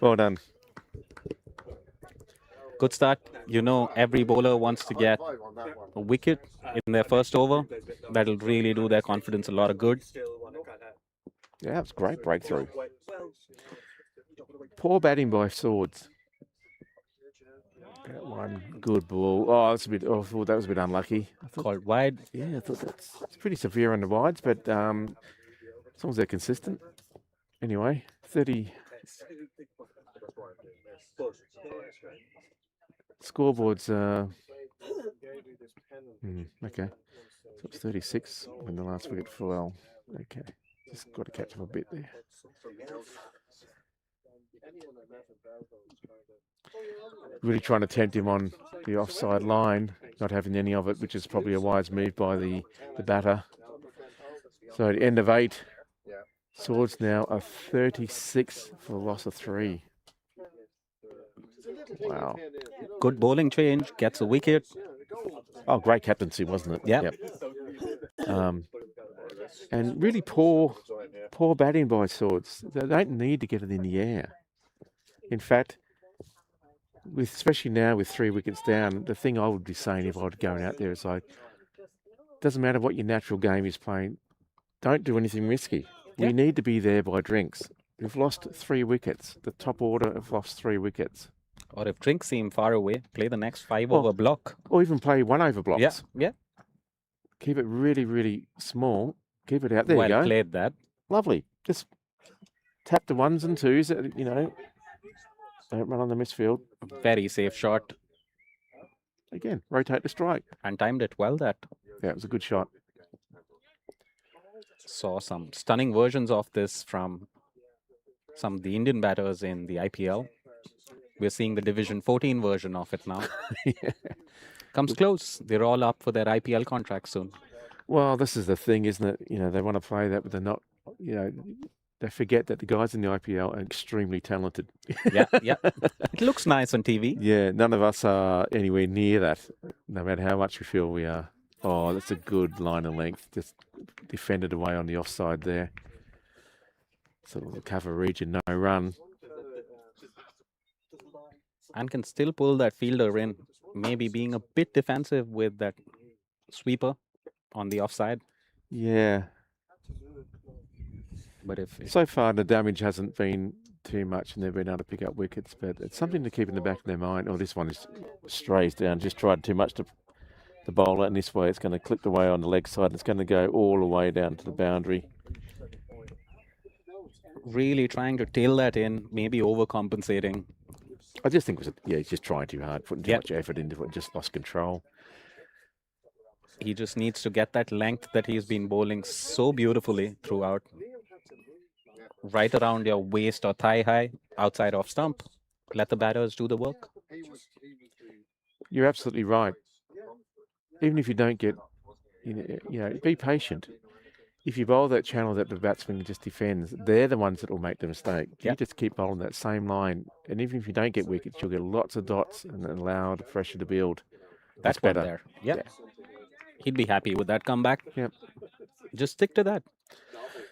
Speaker 1: Well done.
Speaker 2: Good start. You know, every bowler wants to get a wicket in their first over. That'll really do their confidence a lot of good.
Speaker 4: Still want to kind of.
Speaker 1: Yeah, it was a great breakthrough. Poor batting by Swords. That one good ball. Oh, that's a bit. Oh, I thought that was a bit unlucky.
Speaker 2: Called wide.
Speaker 1: Yeah, I thought it's pretty severe on the wides, but as long as they're consistent. Anyway, 30. Scoreboard's okay. So it's 36 when the last wicket fell. Okay, just got to catch up a bit there. Really trying to tempt him on the offside line, not having any of it, which is probably a wise move by the batter. So at the end of 8, Swords now a 36 for a loss of 3. Wow.
Speaker 2: Good bowling change. Gets a wicket.
Speaker 1: Oh, great captaincy, wasn't it?
Speaker 2: Yep.
Speaker 1: And really poor batting by Swords. They don't need to get it in the air. In fact, especially now with 3 wickets down, the thing I would be saying if I were going out there is like, doesn't matter what your natural game is playing, don't do anything risky. We need to be there by drinks. We've lost 3 wickets. The top order have lost 3 wickets.
Speaker 2: Or if drinks seem far away, play the next 5 over block.
Speaker 1: Or even play 1 over blocks.
Speaker 2: Yeah, yeah.
Speaker 1: Keep it really, really small. Keep it out. There
Speaker 2: Well
Speaker 1: you go.
Speaker 2: played that.
Speaker 1: Lovely. Just tap the 1s and 2s, Don't run on the misfield.
Speaker 2: Very safe shot.
Speaker 1: Again, rotate the strike.
Speaker 2: And timed it well that.
Speaker 1: Yeah, it was a good shot.
Speaker 2: Saw some stunning versions of this from some of the Indian batters in the IPL. We're seeing the Division 14 version of it now. Comes close. They're all up for their IPL contracts soon.
Speaker 1: Well, this is the thing, isn't it? You know, they want to play that, but they're not, you know, they forget that the guys in the IPL are extremely talented.
Speaker 2: Yeah. It looks nice on TV.
Speaker 1: Yeah, none of us are anywhere near that, no matter how much we feel we are. Oh, that's a good line of length. Just defended away on the offside there. Sort of the cover region, no run.
Speaker 2: And can still pull that fielder in, maybe being a bit defensive with that sweeper on the offside.
Speaker 1: Yeah.
Speaker 2: But if
Speaker 1: So far, the damage hasn't been too much, and they've been able to pick up wickets. But it's something to keep in the back of their mind. Oh, this one is strays down. Just tried too much to the bowler, and this way it's going to clip away on the leg side. And it's going to go all the way down to the boundary.
Speaker 2: really trying to tail that in, maybe overcompensating.
Speaker 1: I just think it was, he's just trying too hard, putting too
Speaker 2: Yep.
Speaker 1: much effort into it, just lost control.
Speaker 2: He just needs to get that length that he's been bowling so beautifully throughout. Right around your waist or thigh high, outside off stump. Let the batters do the work.
Speaker 1: You're absolutely right. Even if you don't get, be patient. If you bowl that channel that the batsman just defends, they're the ones that will make the mistake. You
Speaker 2: Yep.
Speaker 1: just keep bowling that same line, and even if you don't get wickets, you'll get lots of dots and allow the pressure to build.
Speaker 2: That's
Speaker 1: better.
Speaker 2: there. Yep. He'd be happy with that comeback.
Speaker 1: Yep.
Speaker 2: Just stick to that.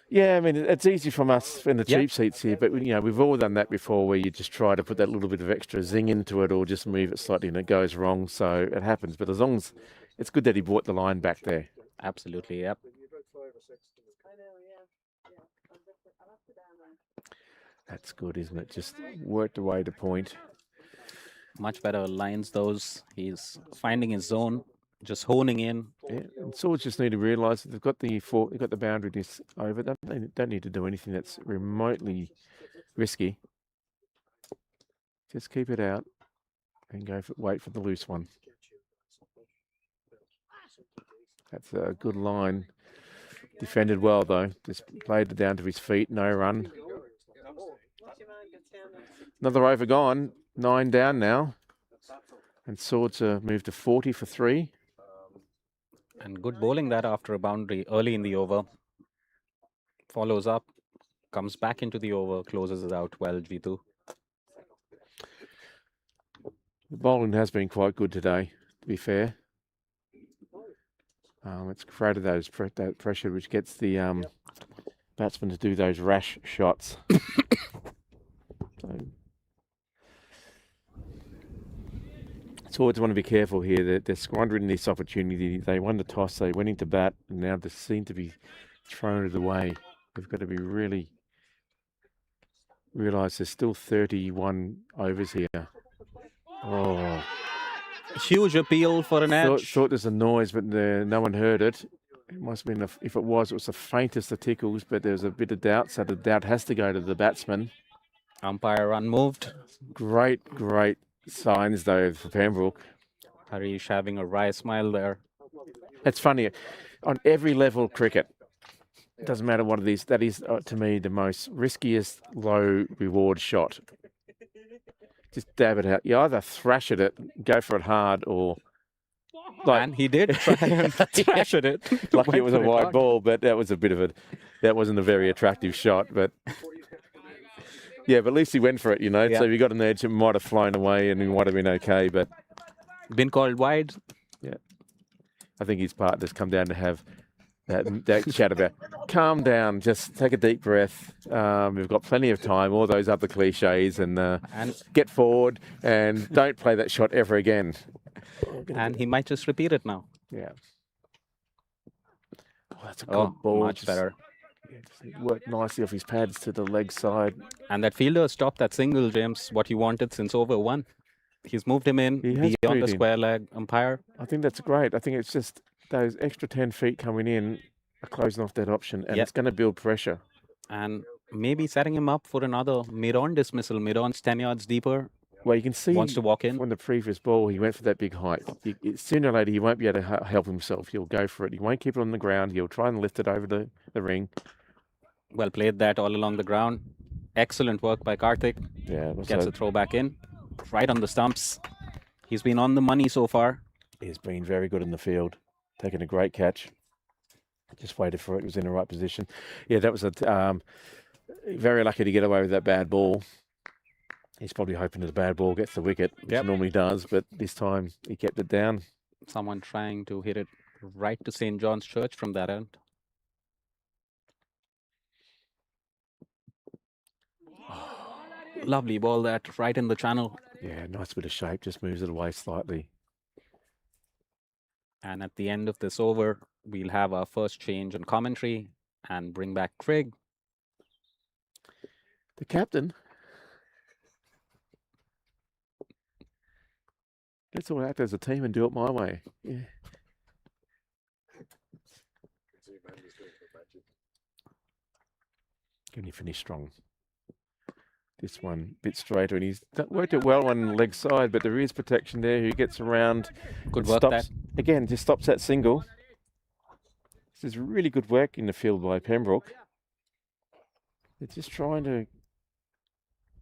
Speaker 1: Yeah, I mean, it's easy from us in the
Speaker 2: Yep.
Speaker 1: cheap seats here, but we've all done that before, where you just try to put that little bit of extra zing into it, or just move it slightly, and it goes wrong. So it happens. But as long as it's good that he brought the line back there.
Speaker 2: Absolutely, yep.
Speaker 1: That's good, isn't it? Just worked away to point.
Speaker 2: Much better lines those. He's finding his zone, just honing in.
Speaker 1: Yeah, and Swords just need to realise that they've got the boundary this over. They don't need to do anything that's remotely risky. Just keep it out and wait for the loose one. That's a good line. Defended well though. Just played it down to his feet. No run. Another over gone. 9 down now. And Swords moved to 40 for 3.
Speaker 2: And good bowling that after a boundary early in the over. Follows up, comes back into the over, closes it out well, Jitu.
Speaker 1: The bowling has been quite good today, to be fair. It's created that pressure which gets the batsman to do those rash shots. Swords want to be careful here. They're squandering this opportunity. They won the toss, they went into bat, and now they seem to be thrown it away. They've got to be really realise there's still 31 overs here. Oh,
Speaker 2: Huge appeal for an edge.
Speaker 1: thought there's a noise, but no one heard it. It must have been, if it was the faintest of tickles, but there's a bit of doubt, so the doubt has to go to the batsman.
Speaker 2: Umpire unmoved.
Speaker 1: Great signs though for Pembroke.
Speaker 2: Harish having a wry smile there.
Speaker 1: It's funny, on every level of cricket, it doesn't matter what it is, that is to me the most riskiest low reward shot. Just dab it out. You either thrash at it, go for it hard, or
Speaker 2: And he did try and thrash at it.
Speaker 1: lucky it was a
Speaker 2: Went for
Speaker 1: wide
Speaker 2: hard.
Speaker 1: ball, but that wasn't a very attractive shot. But yeah, but at least he went for it,
Speaker 2: Yeah.
Speaker 1: So if he got an edge, it might have flown away and he might have been okay. But
Speaker 2: Been called wide.
Speaker 1: I think his partner's come down to have that chat about calm down, just take a deep breath. We've got plenty of time, all those other cliches, and get forward and don't play that shot ever again.
Speaker 2: And he might just repeat it now.
Speaker 1: Yeah. Oh, that's a good
Speaker 2: Oh,
Speaker 1: ball.
Speaker 2: much better.
Speaker 1: Just worked nicely off his pads to the leg side.
Speaker 2: And that fielder stopped that single, James, what he wanted since over 1. He's moved him in
Speaker 1: He has
Speaker 2: beyond the
Speaker 1: moved in.
Speaker 2: square leg umpire.
Speaker 1: I think that's great. I think it's just those extra 10 feet coming in are closing off that option, and
Speaker 2: Yep.
Speaker 1: it's going to build pressure.
Speaker 2: And maybe setting him up for another mid-on dismissal. Mid-on's 10 yards deeper.
Speaker 1: Well, you can see
Speaker 2: Wants to walk in.
Speaker 1: from the previous ball, he went for that big height. Sooner or later, he won't be able to help himself. He'll go for it. He won't keep it on the ground. He'll try and lift it over the ring.
Speaker 2: Well played that all along the ground. Excellent work by Karthik.
Speaker 1: Yeah, it was
Speaker 2: Gets a throw back in. Right on the stumps. He's been on the money so far.
Speaker 1: he's been very good in the field, taking a great catch. Just waited for it. It was in the right position. Yeah, that was very lucky to get away with that bad ball. He's probably hoping that the bad ball gets the wicket, which
Speaker 2: Yep.
Speaker 1: it normally does, but this time he kept it down.
Speaker 2: Someone trying to hit it right to St. John's Church from that end. Lovely ball that right in the channel.
Speaker 1: Yeah, nice bit of shape, just moves it away slightly.
Speaker 2: And at the end of this over, we'll have our first change in commentary and bring back Craig.
Speaker 1: The captain. Let's all act as a team and do it my way. Yeah. Can he finish strong? This one a bit straighter, and he's worked it well on leg side, but there is protection there. He gets around.
Speaker 2: Good
Speaker 1: and
Speaker 2: work
Speaker 1: stops,
Speaker 2: that.
Speaker 1: again, just stops that single. This is really good work in the field by Pembroke. They're just trying to,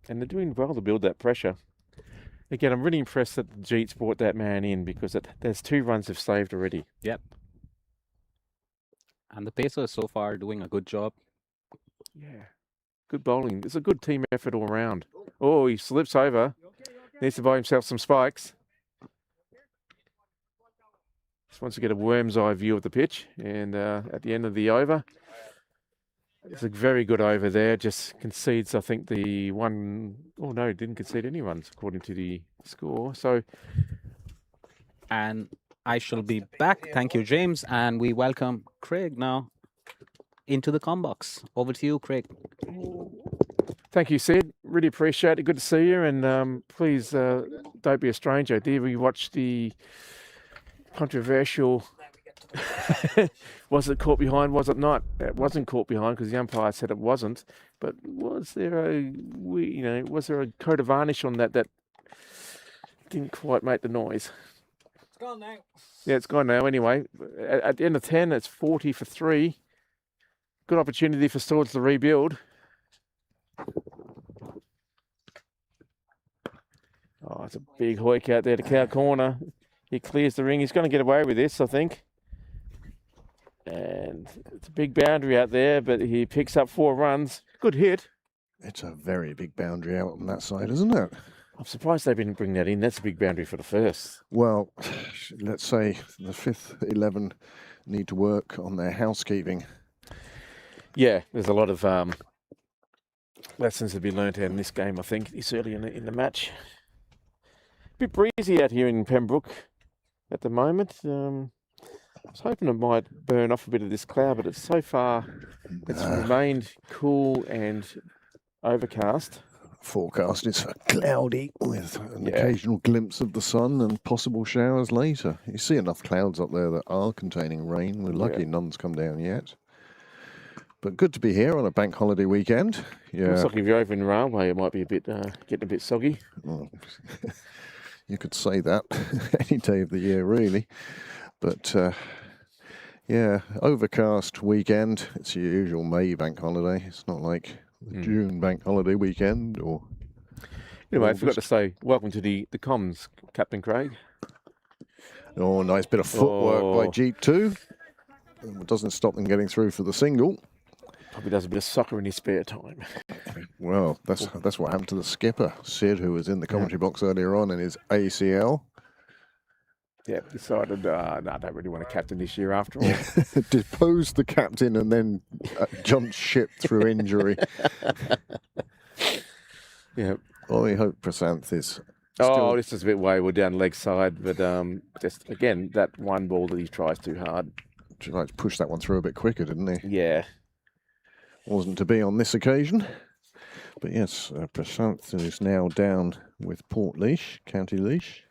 Speaker 1: and they're doing well to build that pressure. Again, I'm really impressed that the Jeets brought that man in because there's 2 runs they've saved already.
Speaker 2: Yep. And the Pacers so far doing a good job.
Speaker 1: Yeah. Good bowling. It's a good team effort all round. Oh, he slips over. Needs to buy himself some spikes. Just wants to get a worm's eye view of the pitch. And at the end of the over, it's a very good over there. Just concedes, I think, the one. Oh, no, didn't concede any runs according to the score. So,
Speaker 2: And I shall be back. Thank you, James. And we welcome Craig now into the comm box. Over to you, Craig.
Speaker 1: thank you, Sid. Really appreciate it. Good to see you. And please don't be a stranger. Did we watch the controversial? Was it caught behind? Was it not? It wasn't caught behind because the umpire said it wasn't. But was there was there a coat of varnish on that didn't quite make the noise?
Speaker 4: It's gone now.
Speaker 1: Yeah, it's gone now. Anyway, at the end of 10, it's 40 for 3. Good opportunity for Swords to rebuild. Oh, it's a big hoik out there to cow corner. He clears the ring. He's going to get away with this, I think. And it's a big boundary out there, but he picks up 4 runs. Good hit.
Speaker 3: It's a very big boundary out on that side, isn't it?
Speaker 1: I'm surprised they didn't bring that in. That's a big boundary for the first.
Speaker 3: Well, let's say the 5th 11 need to work on their housekeeping.
Speaker 1: Yeah, there's a lot of lessons to be learnt out in this game, I think, this early in the match. A bit breezy out here in Pembroke at the moment. I was hoping it might burn off a bit of this cloud, but it's so far, it's remained cool and overcast.
Speaker 3: Forecast is cloudy with an occasional glimpse of the sun and possible showers later. You see enough clouds up there that are containing rain. We're lucky none's come down yet. But good to be here on a bank holiday weekend. Yeah.
Speaker 1: Looks like if you're over in Railway, it might be a bit getting a bit soggy.
Speaker 3: Well, you could say that any day of the year, really. But yeah, overcast weekend. It's your usual May bank holiday. It's not like the June bank holiday weekend or.
Speaker 1: Anyway, I forgot to say, welcome to the comms, Captain Craig.
Speaker 3: Oh, nice bit of footwork by Jeep too. It doesn't stop them getting through for the single.
Speaker 1: Probably does a bit of soccer in his spare time.
Speaker 3: Well, that's what happened to the skipper, Sid, who was in the commentary box earlier on in his ACL.
Speaker 1: Yeah, decided, no, I don't really want to captain this year after all.
Speaker 3: Deposed the captain and then jumped ship through injury.
Speaker 1: Yeah.
Speaker 3: Well, we hope Prasanth is.
Speaker 1: Oh, this is a bit wayward down leg side, but just again that one ball that he tries too hard.
Speaker 3: Tried to push that one through a bit quicker, didn't he?
Speaker 1: Yeah.
Speaker 3: Wasn't to be on this occasion. But yes, Prasanth is now down with Portlaoise, County Laois.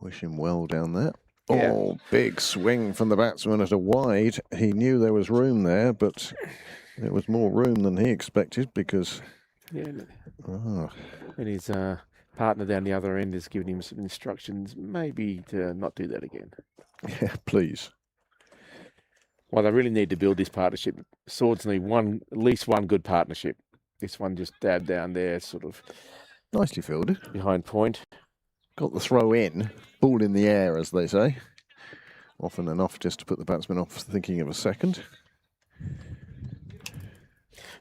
Speaker 3: Wish him well down there.
Speaker 1: Yeah.
Speaker 3: Oh, big swing from the batsman at a wide. He knew there was room there, but there was more room than he expected because.
Speaker 1: Yeah.
Speaker 3: Oh.
Speaker 1: And his partner down the other end is giving him some instructions, maybe to not do that again.
Speaker 3: Yeah, please.
Speaker 1: Well, they really need to build this partnership. Swords need at least one good partnership. This one just dabbed down there, sort of
Speaker 3: Nicely fielded.
Speaker 1: behind point.
Speaker 3: Got the throw in, ball in the air, as they say. Often enough just to put the batsman off thinking of a second.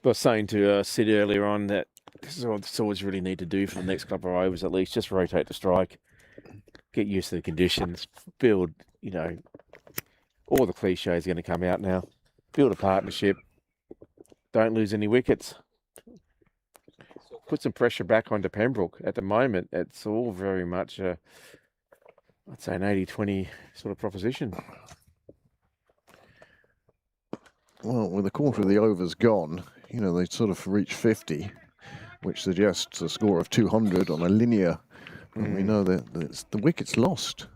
Speaker 1: I was saying to Sid earlier on that this is what the Swords really need to do for the next couple of overs at least. Just rotate the strike, get used to the conditions, build, all the cliches are going to come out now. Build a partnership. Don't lose any wickets. Put some pressure back onto Pembroke. At the moment, it's all very much, I'd say, an 80-20 sort of proposition.
Speaker 3: Well, with a quarter of the overs gone, they sort of reach 50, which suggests a score of 200 on a linear. And we know that the wicket's lost.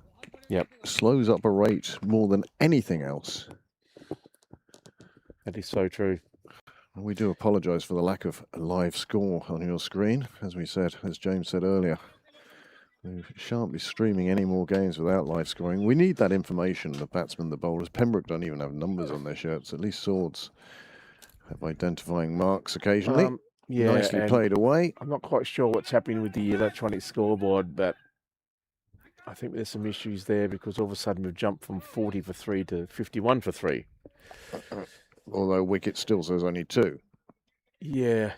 Speaker 1: Yep.
Speaker 3: Slows up a rate more than anything else.
Speaker 1: That is so true.
Speaker 3: We do apologise for the lack of a live score on your screen, as James said earlier. We shan't be streaming any more games without live scoring. We need that information, the batsmen, the bowlers. Pembroke don't even have numbers on their shirts. At least Swords have identifying marks occasionally.
Speaker 1: Yeah,
Speaker 3: nicely played away.
Speaker 1: I'm not quite sure what's happening with the electronic scoreboard, but I think there's some issues there because all of a sudden we've jumped from 40 for 3 to 51 for 3.
Speaker 3: Although wicket still says only 2.
Speaker 1: Yeah.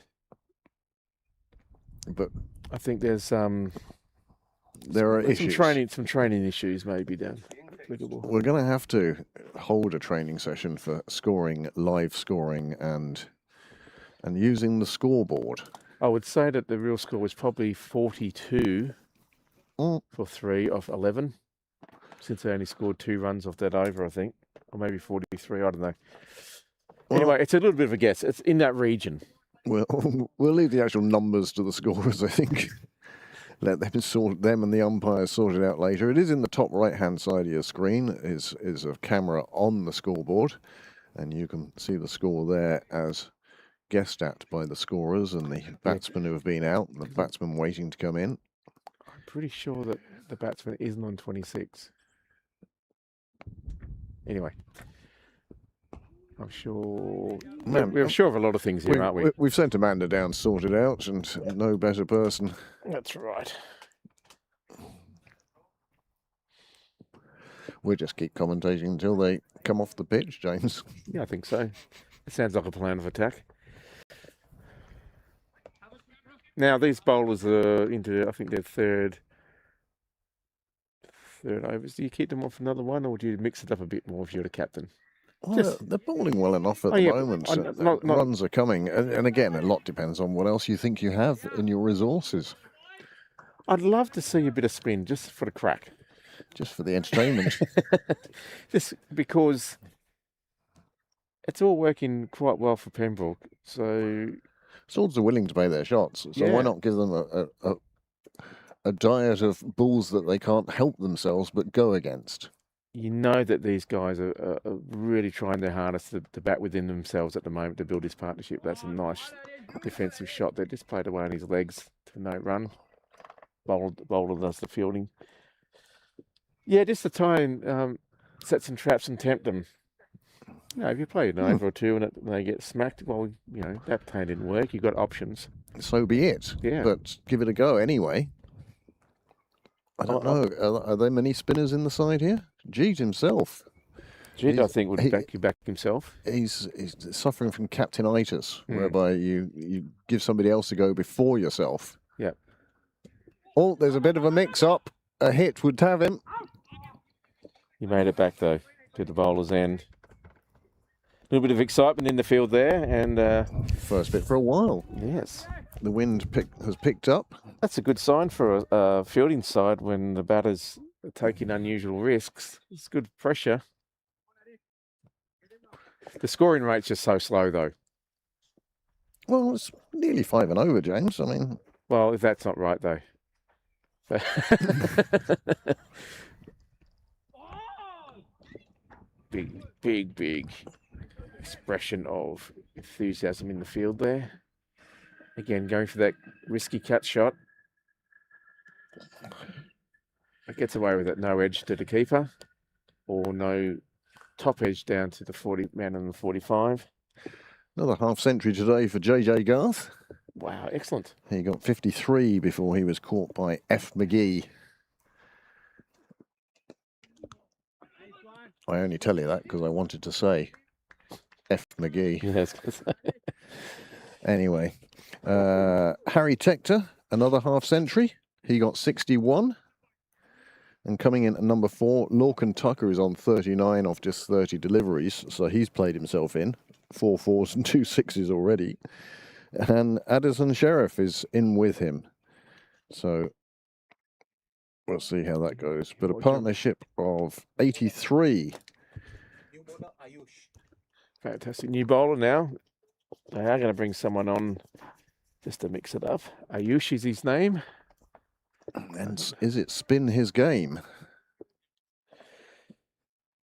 Speaker 3: But
Speaker 1: I think there's
Speaker 3: there are issues.
Speaker 1: Some training issues maybe down. Applicable.
Speaker 3: We're going to have to hold a training session for scoring, live scoring, and using the scoreboard.
Speaker 1: I would say that the real score was probably 42 for 3 off 11, since they only scored 2 runs off that over, I think, or maybe 43. I don't know. Well, anyway, it's a little bit of a guess. It's in that region.
Speaker 3: We'll leave the actual numbers to the scorers, I think. Let them and the umpires sort it out later. It is in the top right-hand side of your screen. Is a camera on the scoreboard, and you can see the score there as guessed at by the scorers and the batsmen who have been out, and the batsmen waiting to come in.
Speaker 1: I'm pretty sure that the batsman isn't on 26. Anyway. I'm sure. We're sure of a lot of things here, aren't we?
Speaker 3: We've sent Amanda down, sorted out, and no better person.
Speaker 1: That's right.
Speaker 3: We'll just keep commentating until they come off the pitch, James.
Speaker 1: Yeah, I think so. It sounds like a plan of attack. Now, these bowlers are into, I think, their third overs. Do you keep them off another one, or do you mix it up a bit more if you're the captain?
Speaker 3: Well, they're bowling well enough at the moment. Runs are coming. And again, a lot depends on what else you think you have in your resources.
Speaker 1: I'd love to see a bit of spin just for the crack.
Speaker 3: Just for the entertainment.
Speaker 1: Just because it's all working quite well for Pembroke. So
Speaker 3: Swords are willing to pay their shots. So why not give them a diet of balls that they can't help themselves but go against?
Speaker 1: You know that these guys are really trying their hardest to bat within themselves at the moment to build this partnership. That's a nice defensive shot that just played away on his legs to no run. Bowler does the fielding. Yeah, just to try and set some traps and tempt them. If you play an over or two and they get smacked, well, that plan didn't work. You've got options.
Speaker 3: So be it.
Speaker 1: Yeah.
Speaker 3: But give it a go anyway. I don't know. Are there many spinners in the side here? Jeet himself.
Speaker 1: Jeet, I think, would back himself.
Speaker 3: He's suffering from captainitis, whereby you give somebody else a go before yourself.
Speaker 1: Yeah.
Speaker 3: Oh, there's a bit of a mix-up. A hit would have him.
Speaker 1: He made it back, though, to the bowler's end. A little bit of excitement in the field there, and
Speaker 3: first bit for a while.
Speaker 1: Yes.
Speaker 3: The wind has picked up.
Speaker 1: That's a good sign for a fielding side when the batters are taking unusual risks. It's good pressure. The scoring rate's just so slow, though.
Speaker 3: Well, it's nearly 5 and over, James. I mean,
Speaker 1: well, if that's not right, though. Big expression of enthusiasm in the field there. Again, going for that risky cut shot. It gets away with it. No edge to the keeper, or no top edge down to the 40 man on the 45.
Speaker 3: Another half century today for JJ Garth.
Speaker 1: Wow, excellent.
Speaker 3: He got 53 before he was caught by F. McGee. I only tell you that because I wanted to say F. McGee.
Speaker 1: Yes.
Speaker 3: Anyway, Harry Tector, another half century. He got 61. And coming in at number 4, Lorcan Tucker is on 39 off just 30 deliveries. So he's played himself in. 4 4s and 2 6s already. And Addison Sheriff is in with him. So we'll see how that goes. But a partnership of 83.
Speaker 1: Fantastic. New bowler now. They are going to bring someone on just to mix it up. Ayush is his name.
Speaker 3: And is it spin his game?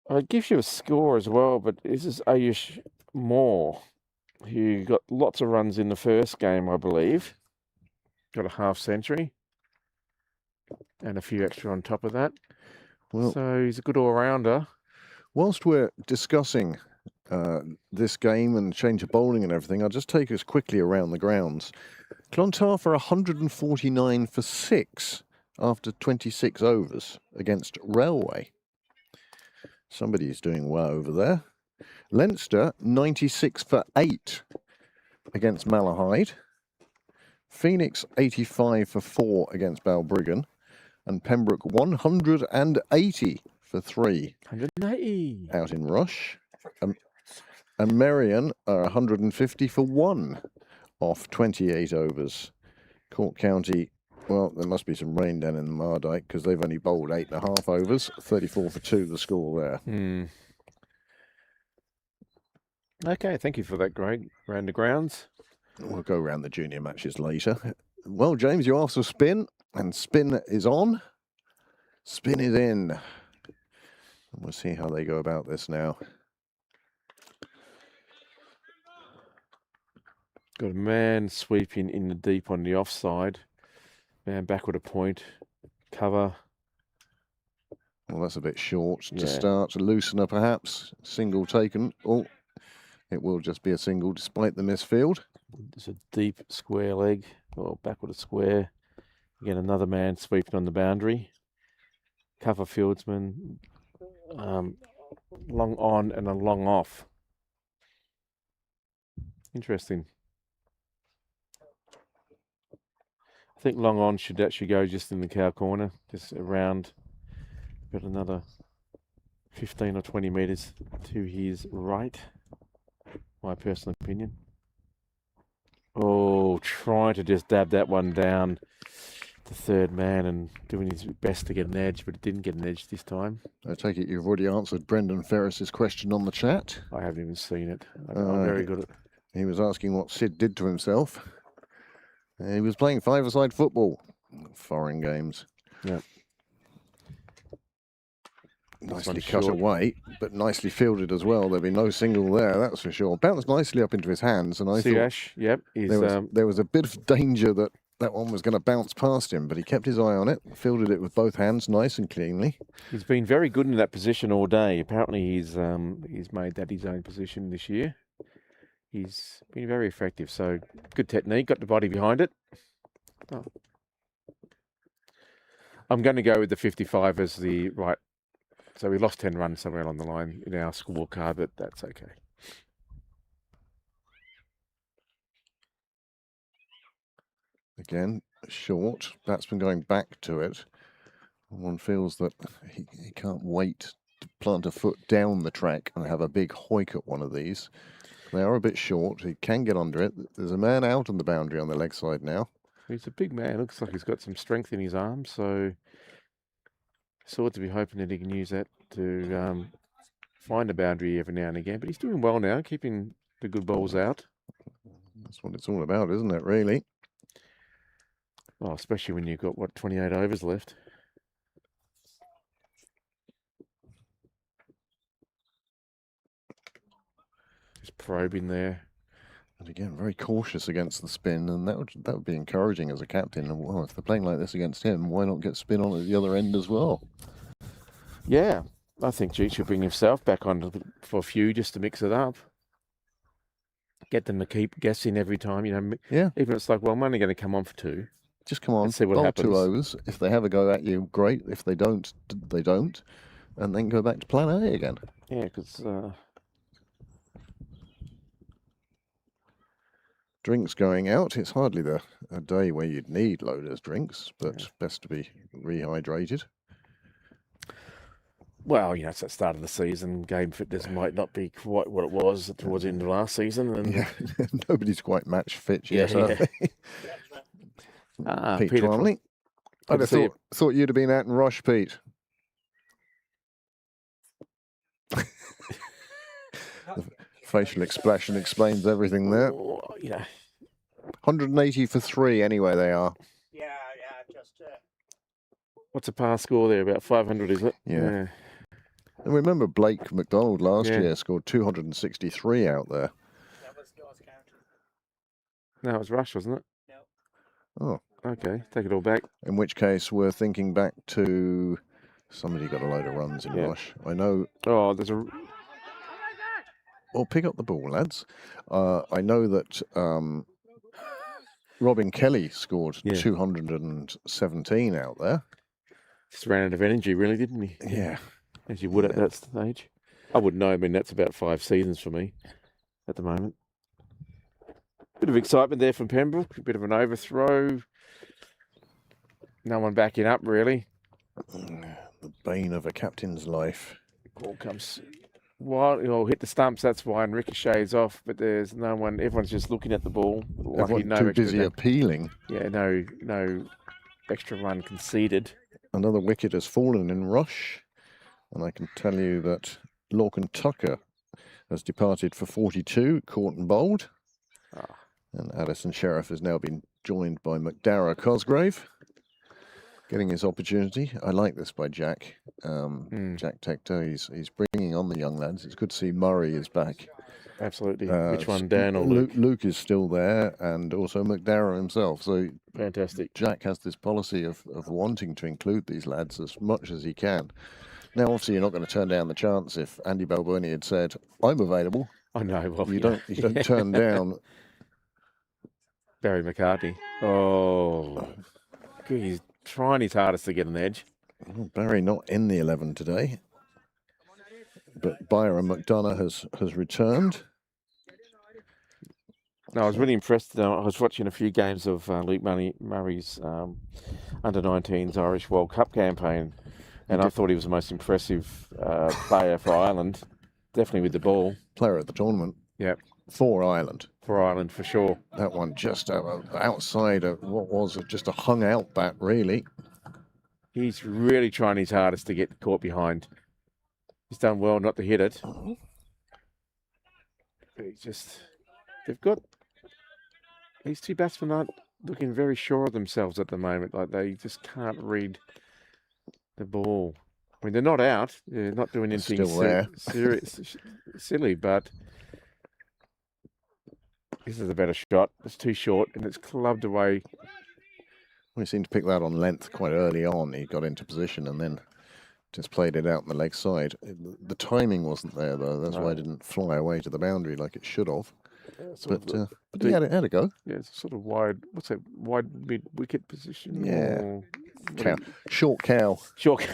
Speaker 1: It gives you a score as well, but this is Ayush Moore, who got lots of runs in the first game, I believe. Got a half century and a few extra on top of that.
Speaker 3: Well,
Speaker 1: so he's a good all-rounder.
Speaker 3: Whilst we're discussing this game and change of bowling and everything, I'll just take us quickly around the grounds. Clontarf 149 for 6 after 26 overs against Railway. Somebody's doing well over there. Leinster 96 for 8 against Malahide. Phoenix 85 for 4 against Balbriggan. And Pembroke 180 for 3
Speaker 1: 180
Speaker 3: out in Rush. And Merion are 150 for 1 off 28 overs. Cork County, well, there must be some rain down in the Mardyke because they've only bowled 8.5 overs. 34 for 2 the score there.
Speaker 1: Okay, thank you for that, Greg. Round the grounds.
Speaker 3: We'll go around the junior matches later. Well, James, you asked for spin, and spin is on. Spin is in. And we'll see how they go about this now.
Speaker 1: Got a man sweeping in the deep on the offside. Man backward a point. Cover.
Speaker 3: Well, that's a bit short to start. Loosener, perhaps. Single taken. Oh, it will just be a single despite the misfield.
Speaker 1: It's a deep square leg, or backward a square. Again, another man sweeping on the boundary. Cover fieldsman. Long on and a long off. Interesting. I think long on should actually go just in the cow corner, just around, got another 15 or 20 metres to his right, my personal opinion. Oh, trying to just dab that one down, the third man, and doing his best to get an edge, but it didn't get an edge this time.
Speaker 3: I take it you've already answered Brendan Ferris's question on the chat.
Speaker 1: I haven't even seen it. I'm very good at it.
Speaker 3: He was asking what Sid did to himself. He was playing five-a-side football. Foreign games.
Speaker 1: Yeah.
Speaker 3: Nicely cut away, but nicely fielded as well. There'll be no single there, that's for sure. Bounced nicely up into his hands, and I thought
Speaker 1: yep,
Speaker 3: there was a bit of danger that that one was going to bounce past him, but he kept his eye on it, fielded it with both hands nice and cleanly.
Speaker 1: He's been very good in that position all day. Apparently he's made that his own position this year. He's been very effective, so good technique, got the body behind it. Oh. I'm going to go with the 55 as the right. So we lost 10 runs somewhere along the line in our scorecard, but that's okay.
Speaker 3: Again, short. Batsman going back to it. One feels that he can't wait to plant a foot down the track and have a big hoik at one of these. They are a bit short. He can get under it. There's a man out on the boundary on the leg side now.
Speaker 1: He's a big man. Looks like he's got some strength in his arm. So sort to be hoping that he can use that to find a boundary every now and again. But he's doing well now, keeping the good balls out.
Speaker 3: That's what it's all about, isn't it, really?
Speaker 1: Oh, especially when you've got, 28 overs left. Just probing there.
Speaker 3: And again, very cautious against the spin, and that would be encouraging as a captain. And well, if they're playing like this against him, why not get spin on at the other end as well?
Speaker 1: Yeah, I think G should bring himself back on for a few just to mix it up. Get them to keep guessing every time,
Speaker 3: Yeah.
Speaker 1: Even if it's like, well, I'm only going to come on for 2.
Speaker 3: Just come on,
Speaker 1: Let's see what
Speaker 3: bowl
Speaker 1: happens.
Speaker 3: 2 overs. If they have a go at you, great. If they don't, they don't. And then go back to plan A again.
Speaker 1: Yeah, because...
Speaker 3: Drinks going out. It's hardly a day where you'd need loaders drinks, but best to be rehydrated.
Speaker 1: Well, it's the start of the season. Game fitness might not be quite what it was towards the end of last season. And
Speaker 3: Yeah, nobody's quite match fit yet,
Speaker 1: Yeah,
Speaker 3: are they? Pete
Speaker 1: Peter
Speaker 3: Twomley.
Speaker 1: Good
Speaker 3: I'd
Speaker 1: to
Speaker 3: have
Speaker 1: see you.
Speaker 3: thought you'd have been out in Rush, Pete. The facial expression explains everything there.
Speaker 1: Oh,
Speaker 3: 180 for 3 anyway, they are.
Speaker 4: Yeah, just
Speaker 1: What's a par score there? About 500, is it?
Speaker 3: Yeah. And remember Blake McDonald last
Speaker 1: Yeah.
Speaker 3: year scored 263 out there.
Speaker 4: that was North County.
Speaker 1: No, it was Rush, wasn't it?
Speaker 3: Oh,
Speaker 1: Okay, take it all back.
Speaker 3: in which case we're thinking back to somebody got a load of runs in
Speaker 1: Yeah.
Speaker 3: Rush. I know.
Speaker 1: Oh, there's a...
Speaker 3: Well, pick up the ball, lads. I know that Robin Kelly scored
Speaker 1: Yeah.
Speaker 3: 217 out there.
Speaker 1: Just ran out of energy, really, didn't he?
Speaker 3: Yeah.
Speaker 1: As you would at that stage. I wouldn't know. I mean, that's about 5 seasons for me at the moment. Bit of excitement there from Pembroke. A bit of an overthrow. No one backing up, really.
Speaker 3: The bane of a captain's life.
Speaker 1: Ball comes wide. Hit the stumps. That's why, and ricochets off. But there's no one. Everyone's just looking at the ball. Lucky
Speaker 3: Everyone
Speaker 1: no
Speaker 3: too
Speaker 1: extra
Speaker 3: busy
Speaker 1: run.
Speaker 3: appealing.
Speaker 1: Yeah, no extra run conceded.
Speaker 3: Another wicket has fallen in Rush. And I can tell you that Lorcan Tucker has departed for 42, caught and bowled.
Speaker 1: Ah.
Speaker 3: And Addison Sheriff has now been joined by McDara Cosgrave, getting his opportunity. I like this by Jack. Jack Tector, he's bringing on the young lads. It's good to see Murray is back.
Speaker 1: Absolutely. Which one, Dan or Luke?
Speaker 3: Luke is still there, and also McDara himself. So
Speaker 1: Fantastic.
Speaker 3: Jack has this policy of wanting to include these lads as much as he can. Now, obviously, you're not going to turn down the chance if Andy Balboni had said, "I'm available."
Speaker 1: I know. Well,
Speaker 3: You don't turn down.
Speaker 1: Barry McCartney. Oh, he's trying his hardest to get an edge.
Speaker 3: Well, Barry not in the 11 today, but Byron McDonough has returned.
Speaker 1: No, I was really impressed. I was watching a few games of Luke Murray's under-19s Irish World Cup campaign, and I thought he was the most impressive player for Ireland. Definitely with the ball.
Speaker 3: Player at the tournament.
Speaker 1: Yep.
Speaker 3: For Ireland.
Speaker 1: For Ireland, for sure.
Speaker 3: That one just outside of what was just a hung out bat, really.
Speaker 1: He's really trying his hardest to get caught behind. He's done well not to hit it. But these two batsmen aren't looking very sure of themselves at the moment. Like they just can't read the ball. I mean, they're not out. They're not doing anything silly, but this is a better shot. It's too short and it's clubbed away.
Speaker 3: We seemed to pick that on length quite early on. He got into position and then just played it out on the leg side. The timing wasn't there, though. That's why it didn't fly away to the boundary like it should have. But he had a go.
Speaker 1: Yeah, it's a sort of wide, what's that, wide mid-wicket position?
Speaker 3: Yeah. Short cow.
Speaker 1: Short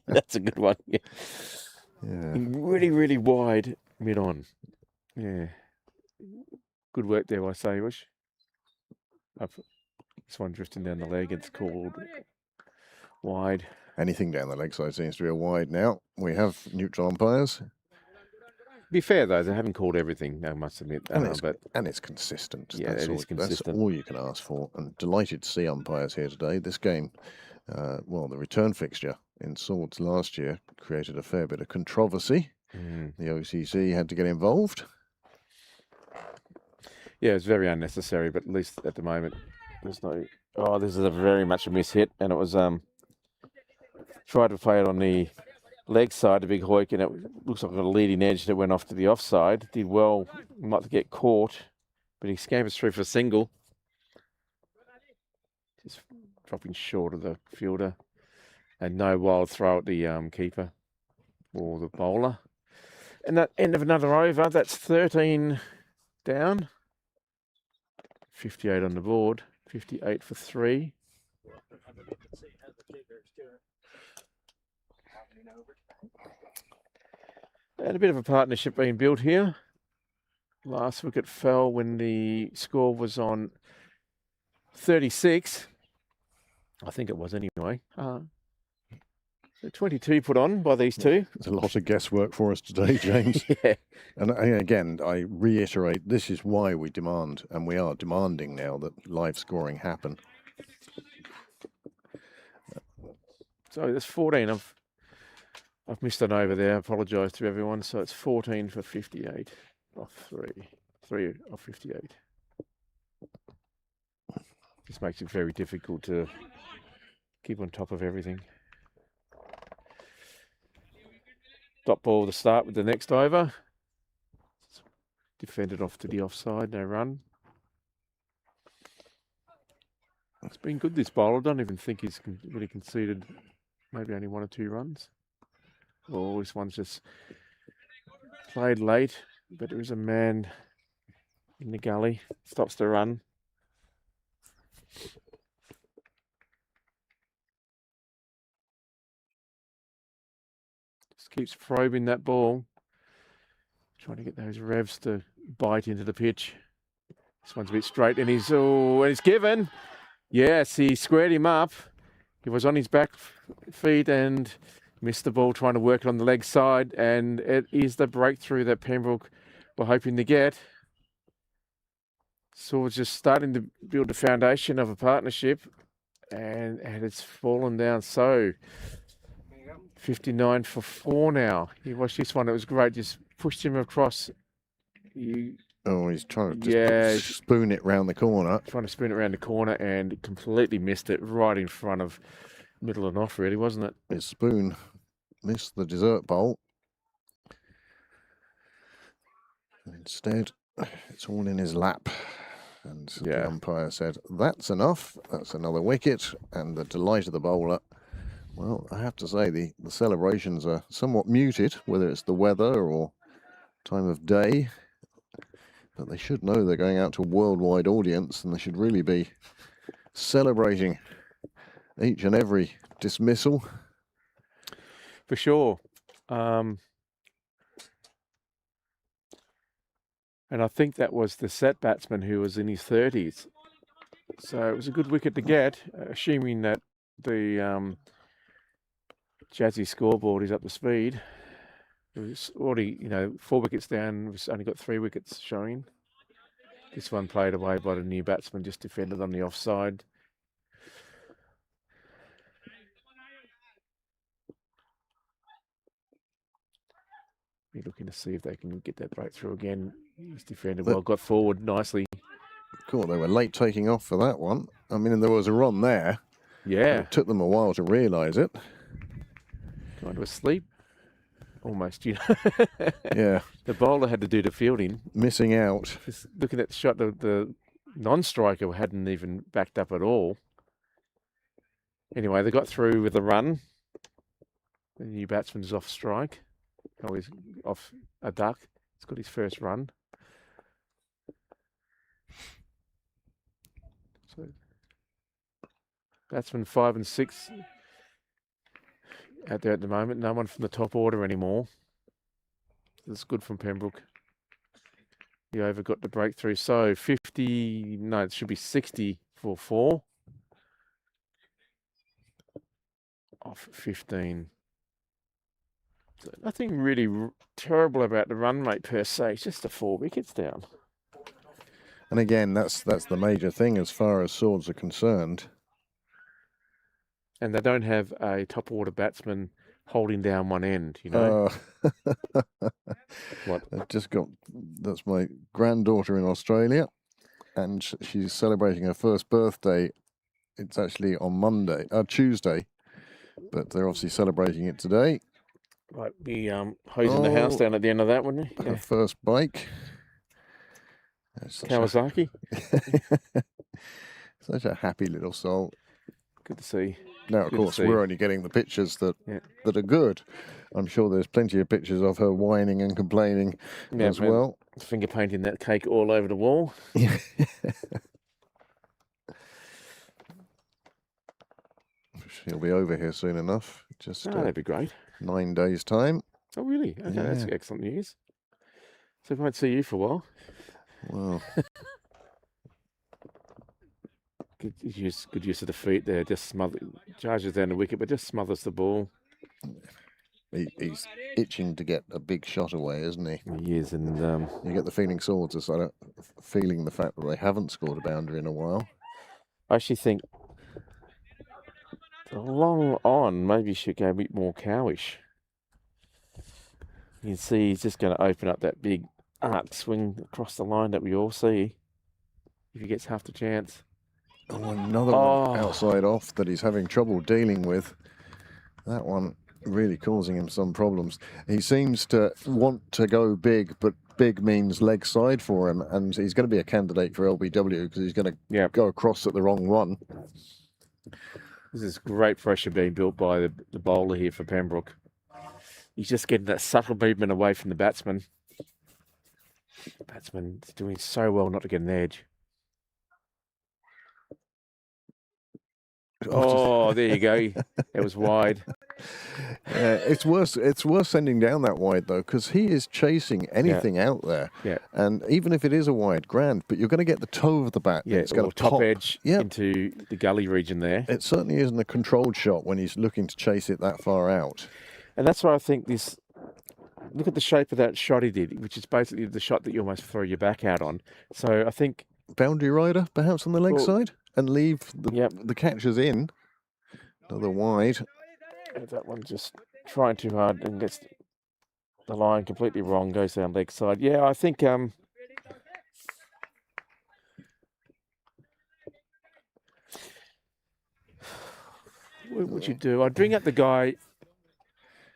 Speaker 1: That's a good one. Yeah. Really, really wide mid-on. Yeah. Good work there, I say, Wish. This one drifting down the leg, it's called wide.
Speaker 3: Anything down the leg side seems to be a wide now. We have neutral umpires.
Speaker 1: Be fair, though, they haven't called everything, I must admit.
Speaker 3: And it's consistent.
Speaker 1: Yeah, it is consistent.
Speaker 3: That's all you can ask for. And delighted to see umpires here today. This game, the return fixture in Swords last year created a fair bit of controversy. The OCC had to get involved.
Speaker 1: Yeah, it's very unnecessary, but at least at the moment, there's no... Oh, this is a very much a miss hit, and it was... tried to play it on the leg side, the big hoik, and it looks like a leading edge that went off to the offside. Did well not to get caught, but he scampers through for a single. Just dropping short of the fielder. and no wild throw at the keeper or the bowler. And that end of another over, that's 13 down. 58 on the board, 58 for 3. And a bit of a partnership being built here. Last wicket fell when the score was on 36. I think it was anyway. 22 put on by these two.
Speaker 3: There's a lot of guesswork for us today, James.
Speaker 1: Yeah.
Speaker 3: And again, I reiterate, this is why we demand, and we are demanding now, that live scoring happen.
Speaker 1: So there's 14. I've missed an over there. I apologise to everyone. So it's 14 for 58 off 3. 3 off 58. This makes it very difficult to keep on top of everything. Dot ball to start with the next over. Defended off to the offside, no run. It's been good, this bowler. I don't even think he's really conceded maybe only 1 or 2 runs. Oh, this one's just played late, but there is a man in the gully. Stops the run. Just keeps probing that ball. Trying to get those revs to bite into the pitch. This one's a bit straight, and he's given. Yes, he squared him up. He was on his back feet and missed the ball, trying to work it on the leg side, and it is the breakthrough that Pembroke were hoping to get. So it's just starting to build a foundation of a partnership, and it's fallen down. So 59 for 4 now. You watch this one, it was great. Just pushed him across.
Speaker 3: He's trying to just spoon it round the corner.
Speaker 1: Trying to spin it around the corner and completely missed it right in front of middle and off, really, wasn't it?
Speaker 3: His spoon missed the dessert bowl. Instead, it's all in his lap. And the umpire said, that's enough. That's another wicket. And the delight of the bowler. Well, I have to say, the celebrations are somewhat muted, whether it's the weather or time of day. But they should know they're going out to a worldwide audience, and they should really be celebrating each and every dismissal.
Speaker 1: For sure. And I think that was the set batsman who was in his 30s. So it was a good wicket to get, assuming that the Jazzy scoreboard is up to speed. It was already, 4 wickets down. We've only got 3 wickets showing. This one played away by the new batsman, just defended on the offside. Be looking to see if they can get that breakthrough again. He's defended well, got forward nicely.
Speaker 3: Cool, they were late taking off for that one. I mean, there was a run there.
Speaker 1: Yeah.
Speaker 3: It took them a while to realise it.
Speaker 1: Going to sleep. Almost, Yeah. The bowler had to do the fielding.
Speaker 3: Missing out.
Speaker 1: Just looking at the shot, the non-striker hadn't even backed up at all. Anyway, they got through with a run. The new batsman's off strike. Oh, he's off a duck. He's got his first run. So, batsman 5 and 6 out there at the moment. No one from the top order anymore. That's good from Pembroke. The over got the breakthrough. So 50, no, it should be 60 for 4. Off 15. So nothing really terrible about the run rate per se. It's just the 4 wickets down.
Speaker 3: And again, that's the major thing as far as swords are concerned.
Speaker 1: And they don't have a top order batsman holding down one end, What?
Speaker 3: I've just got, that's my granddaughter in Australia, and she's celebrating her first birthday. It's actually on Tuesday, but they're obviously celebrating it today.
Speaker 1: Right, be hosing the house down at the end of that, wouldn't he?
Speaker 3: Her first bike.
Speaker 1: Kawasaki.
Speaker 3: Such a happy little soul.
Speaker 1: Good to see.
Speaker 3: Now, of
Speaker 1: Good to
Speaker 3: course,
Speaker 1: see.
Speaker 3: we're only getting the pictures that
Speaker 1: Yeah.
Speaker 3: that are good. I'm sure there's plenty of pictures of her whining and complaining as
Speaker 1: man,
Speaker 3: well.
Speaker 1: Finger painting that cake all over the wall.
Speaker 3: She'll be over here soon enough. Just
Speaker 1: That'd be great.
Speaker 3: 9 days' time.
Speaker 1: Oh, really? Okay, that's
Speaker 3: Yeah.
Speaker 1: excellent news. So we won't see you for a while.
Speaker 3: Well,
Speaker 1: Good use of the feet there. Just charges down the wicket, but just smothers the ball.
Speaker 3: he's itching to get a big shot away, isn't he?
Speaker 1: He is, and
Speaker 3: You get the feeling Swords are sort of feeling the fact that they haven't scored a boundary in a while.
Speaker 1: I actually think long on maybe should go a bit more cowish. You can see he's just going to open up that big arc swing across the line that we all see if he gets half the chance.
Speaker 3: Oh, another one outside off that he's having trouble dealing with. That one really causing him some problems. He seems to want to go big, but big means leg side for him, and he's going to be a candidate for LBW because he's going to go across at the wrong one.
Speaker 1: This is great pressure being built by the bowler here for Pembroke. He's just getting that subtle movement away from the batsman. The batsman's doing so well not to get an edge. Oh, there you go. It was wide.
Speaker 3: It's worth sending down that wide though, because he is chasing anything out there.
Speaker 1: Yeah.
Speaker 3: And even if it is a wide, grand, but you're going to get the toe of the bat.
Speaker 1: Yeah,
Speaker 3: it's going to
Speaker 1: top
Speaker 3: pop
Speaker 1: edge into the gully region there.
Speaker 3: It certainly isn't a controlled shot when he's looking to chase it that far out.
Speaker 1: And that's why I think this. Look at the shape of that shot he did, which is basically the shot that you almost throw your back out on. So I think
Speaker 3: boundary rider, perhaps on the leg side, and leave the catchers in. Another wide.
Speaker 1: That one just trying too hard and gets the line completely wrong. Goes down leg side. Yeah, I think what would you do? I'd bring up the guy.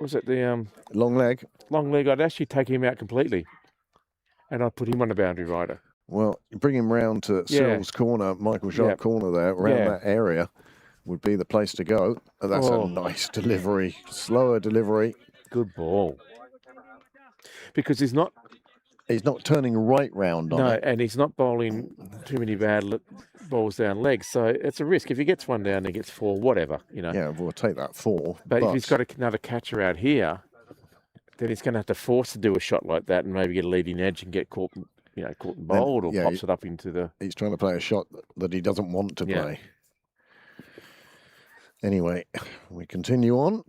Speaker 1: Was it the
Speaker 3: long leg?
Speaker 1: Long leg. I'd actually take him out completely, and I'd put him on a boundary rider.
Speaker 3: Well, you bring him round to Cyril's corner, Michael Sharp corner there, around that area would be the place to go. And that's a nice delivery, slower delivery.
Speaker 1: Good ball. Because he's not
Speaker 3: turning right round on it.
Speaker 1: No, and he's not bowling too many bad balls down legs. So it's a risk. If he gets one down, he gets four, whatever, you know.
Speaker 3: Yeah, we'll take that 4.
Speaker 1: But if he's got another catcher out here, then he's going to have to force to do a shot like that and maybe get a leading edge and get caught and bowled, or pops it up into the...
Speaker 3: He's trying to play a shot that he doesn't want to play. Anyway, we continue on.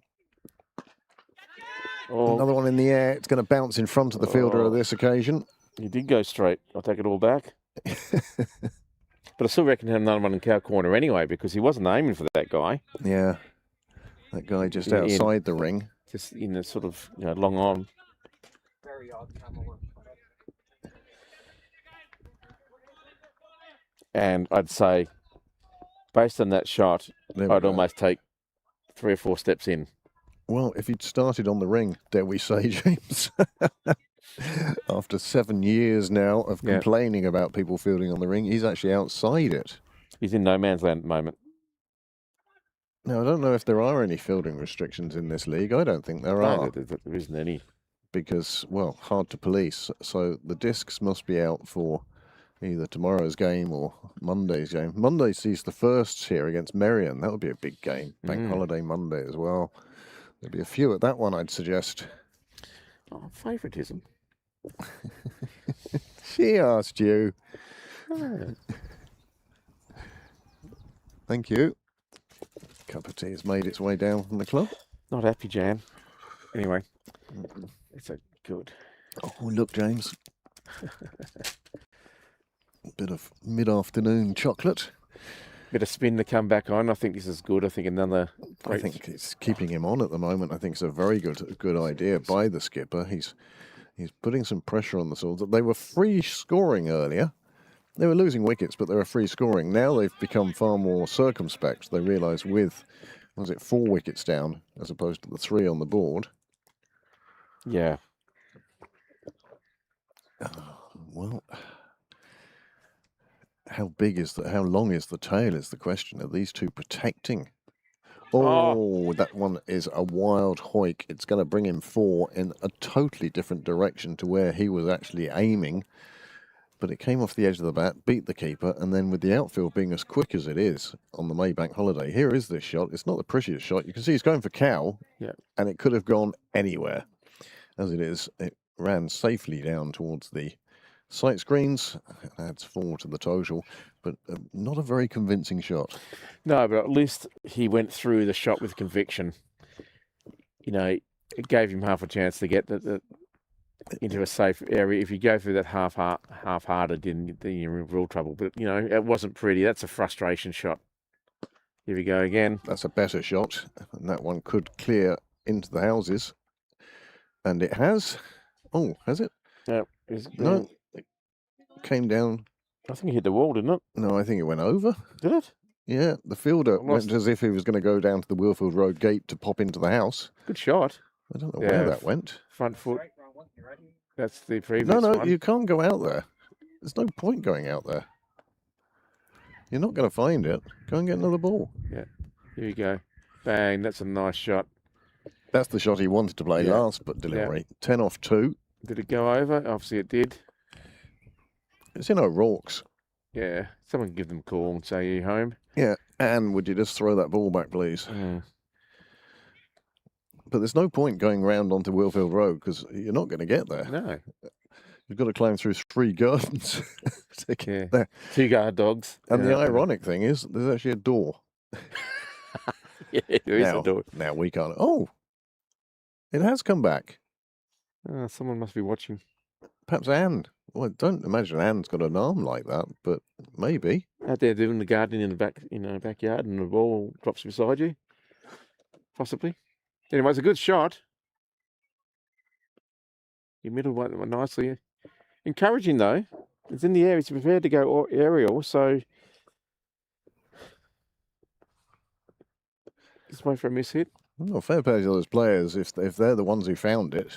Speaker 3: Another one in the air. It's going to bounce in front of the fielder on this occasion.
Speaker 1: He did go straight. I'll take it all back. But I still reckon he had another one in cow corner anyway, because he wasn't aiming for that guy.
Speaker 3: Yeah. That guy just outside the ring.
Speaker 1: Just in a sort of, long on.
Speaker 4: Very odd camera work.
Speaker 1: And I'd say, based on that shot, I'd almost take 3 or 4 steps in.
Speaker 3: Well, if he'd started on the ring, dare we say, James, after 7 years now of complaining about people fielding on the ring, he's actually outside it.
Speaker 1: He's in no man's land at the moment.
Speaker 3: Now, I don't know if there are any fielding restrictions in this league. I don't think there are.
Speaker 1: No, there isn't any.
Speaker 3: Because, well, hard to police. So the discs must be out for either tomorrow's game or Monday's game. Monday sees the firsts here against Merion. That would be a big game. Bank holiday Monday as well. There'll be a few at that one, I'd suggest.
Speaker 1: Oh, favouritism.
Speaker 3: She asked you. Oh. Thank you. Cup of tea has made its way down from the club.
Speaker 1: Not happy, Jan. Anyway, it's a good.
Speaker 3: Oh, look, James. A bit of mid-afternoon chocolate.
Speaker 1: Bit of spin to come back on. I think this is good. I think another.
Speaker 3: I think it's keeping him on at the moment. I think it's a very good idea by the skipper. He's putting some pressure on the Swords. They were free scoring earlier. They were losing wickets, but they were free scoring. Now they've become far more circumspect. They realise with, 4 wickets down as opposed to the 3 on the board.
Speaker 1: Yeah.
Speaker 3: Well, How long is the tail is the question. Are these two protecting?
Speaker 1: Oh.
Speaker 3: Oh, that one is a wild hoik. It's going to bring him 4 in a totally different direction to where he was actually aiming. But it came off the edge of the bat, beat the keeper, and then with the outfield being as quick as it is on the Maybank holiday, here is this shot. It's not the prettiest shot. You can see he's going for cow, and it could have gone anywhere. As it is, it ran safely down towards the sight screens. It adds 4 to the total, but not a very convincing shot.
Speaker 1: No, but at least he went through the shot with conviction. You know, it gave him half a chance to get into a safe area. If you go through that half-hearted, then you're in real trouble. But, you know, it wasn't pretty. That's a frustration shot. Here we go again.
Speaker 3: That's a better shot, and that one could clear into the houses. And it has. Oh, has it?
Speaker 1: No,
Speaker 3: no. It came down.
Speaker 1: I think it hit the wall, didn't it?
Speaker 3: No, I think it went over.
Speaker 1: Did it?
Speaker 3: Yeah, the fielder went as if he was going to go down to the Wheelfield Road gate to pop into the house.
Speaker 1: Good shot.
Speaker 3: I don't know where that went.
Speaker 1: Front foot. That's the previous
Speaker 3: one.
Speaker 1: one.
Speaker 3: You can't go out there. There's no point going out there. You're not going to find it. Go and get another ball.
Speaker 1: Yeah. Here you go. Bang. That's a nice shot.
Speaker 3: That's the shot he wanted to play last, but delivery. 10 off 2.
Speaker 1: Did it go over? Obviously it did.
Speaker 3: It's in O'Rourke's.
Speaker 1: Yeah. Someone give them a call and say, are you home?
Speaker 3: Yeah. And would you just throw that ball back, please? But there's no point going round onto Wheelfield Road because you're not going to get there.
Speaker 1: No.
Speaker 3: You've got to climb through 3 gardens to get there.
Speaker 1: 2 guard dogs.
Speaker 3: And the ironic thing is there's actually a door.
Speaker 1: Yeah, there is a door.
Speaker 3: Now we can't. Oh, it has come back.
Speaker 1: Someone must be watching.
Speaker 3: Perhaps Anne. Well, I don't imagine Anne's got an arm like that, but maybe.
Speaker 1: Out there doing the gardening in the backyard and the ball drops beside you. Possibly. Anyway, it's a good shot. Your middle went nicely. Encouraging, though. It's in the air. He's prepared to go aerial, so just wait for a miss hit.
Speaker 3: Well, fair play to those players if they're the ones who found it.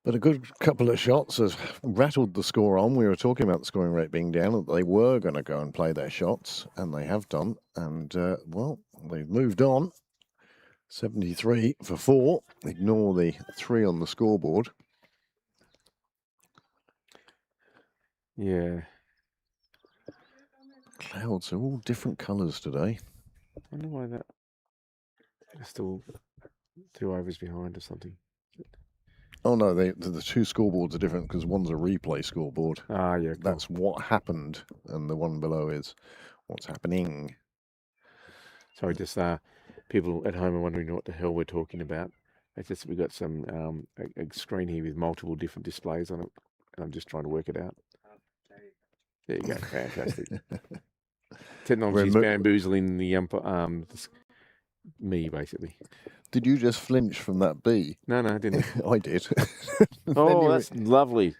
Speaker 3: But a good couple of shots has rattled the score on. We were talking about the scoring rate being down, that they were going to go and play their shots, and they have done. And, well, they've moved on. 73 for 4. Ignore the 3 on the scoreboard.
Speaker 1: Yeah.
Speaker 3: Clouds are all different colours today.
Speaker 1: I wonder why that. There's still 2 overs behind or something.
Speaker 3: Oh no, the 2 scoreboards are different because one's a replay scoreboard.
Speaker 1: Ah, yeah. Cool.
Speaker 3: That's what happened, and the one below is what's happening.
Speaker 1: Sorry, just people at home are wondering what the hell we're talking about. It's just we've got some a screen here with multiple different displays on it, and I'm just trying to work it out. There you go, fantastic. Technology's bamboozling the me basically.
Speaker 3: Did you just flinch from that bee?
Speaker 1: No, I didn't.
Speaker 3: I did.
Speaker 1: Oh, that's lovely.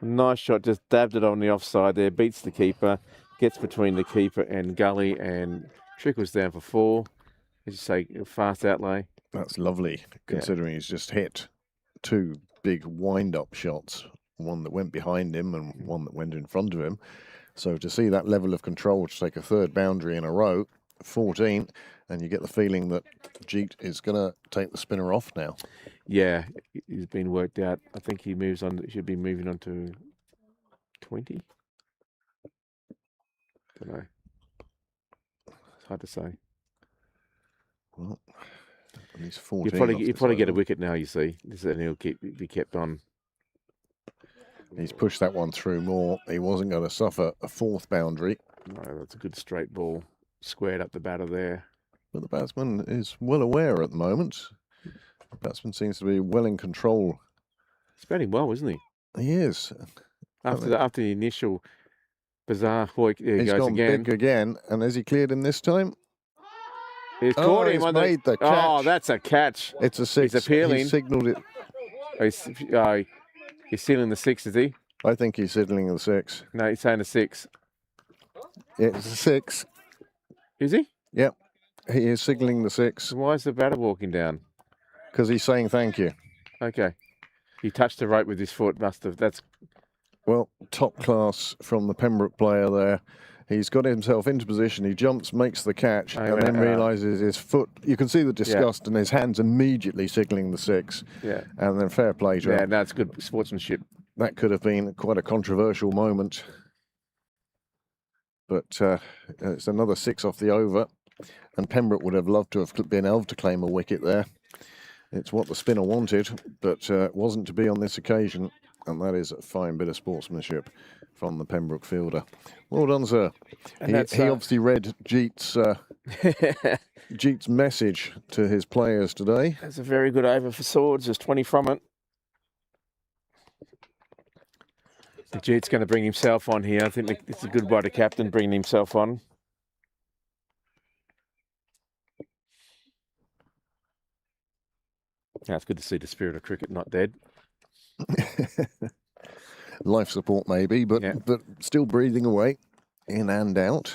Speaker 1: Nice shot. Just dabbed it on the offside there. Beats the keeper. Gets between the keeper and gully and trickles down for 4. As you say, fast outlay.
Speaker 3: That's lovely, considering he's just hit 2 big wind-up shots. One that went behind him and one that went in front of him. So to see that level of control to take a 3rd boundary in a row, 14, and you get the feeling that Jeet is going to take the spinner off now. Yeah,
Speaker 1: he's been worked out. I think he moves on. Should be moving on to 20. Don't know. It's hard to say.
Speaker 3: Well, at least 14.
Speaker 1: He'll probably get a wicket now. You see, and he'll be kept on.
Speaker 3: He's pushed that one through more. He wasn't going to suffer a 4th boundary.
Speaker 1: No, that's a good straight ball, squared up the batter there.
Speaker 3: But the batsman is well aware at the moment. The batsman seems to be well in control.
Speaker 1: He's batting well, isn't he?
Speaker 3: He is.
Speaker 1: After the initial bizarre hoik, there he goes
Speaker 3: gone
Speaker 1: again.
Speaker 3: Big again, and has he cleared him this time?
Speaker 1: He's caught him.
Speaker 3: He's made the catch.
Speaker 1: Oh, that's a catch.
Speaker 3: It's a 6.
Speaker 1: He's appealing.
Speaker 3: He signalled it.
Speaker 1: He's sealing the 6, is he?
Speaker 3: I think he's signaling the 6.
Speaker 1: No, he's saying the 6.
Speaker 3: It's a 6.
Speaker 1: Is he?
Speaker 3: Yep. He is signalling the 6.
Speaker 1: Why is the batter walking down?
Speaker 3: Because he's saying thank you.
Speaker 1: Okay. He touched the rope with his foot, must have.
Speaker 3: Well, top class from the Pembroke player there. He's got himself into position. He jumps, makes the catch, and then realises his foot. You can see the disgust, and his hands immediately signalling the 6.
Speaker 1: Yeah.
Speaker 3: And then fair play to him.
Speaker 1: Yeah, that's good sportsmanship.
Speaker 3: That could have been quite a controversial moment. But it's another 6 off the over. And Pembroke would have loved to have been able to claim a wicket there. It's what the spinner wanted, but wasn't to be on this occasion. And that is a fine bit of sportsmanship from the Pembroke fielder. Well done, sir. He obviously read Jeet's message to his players today.
Speaker 1: That's a very good over for Swords. There's 20 from it. Jeet's going to bring himself on here. I think it's a good way to captain, bringing himself on. Yeah, it's good to see the spirit of cricket not dead.
Speaker 3: Life support maybe, but still breathing away, in and out.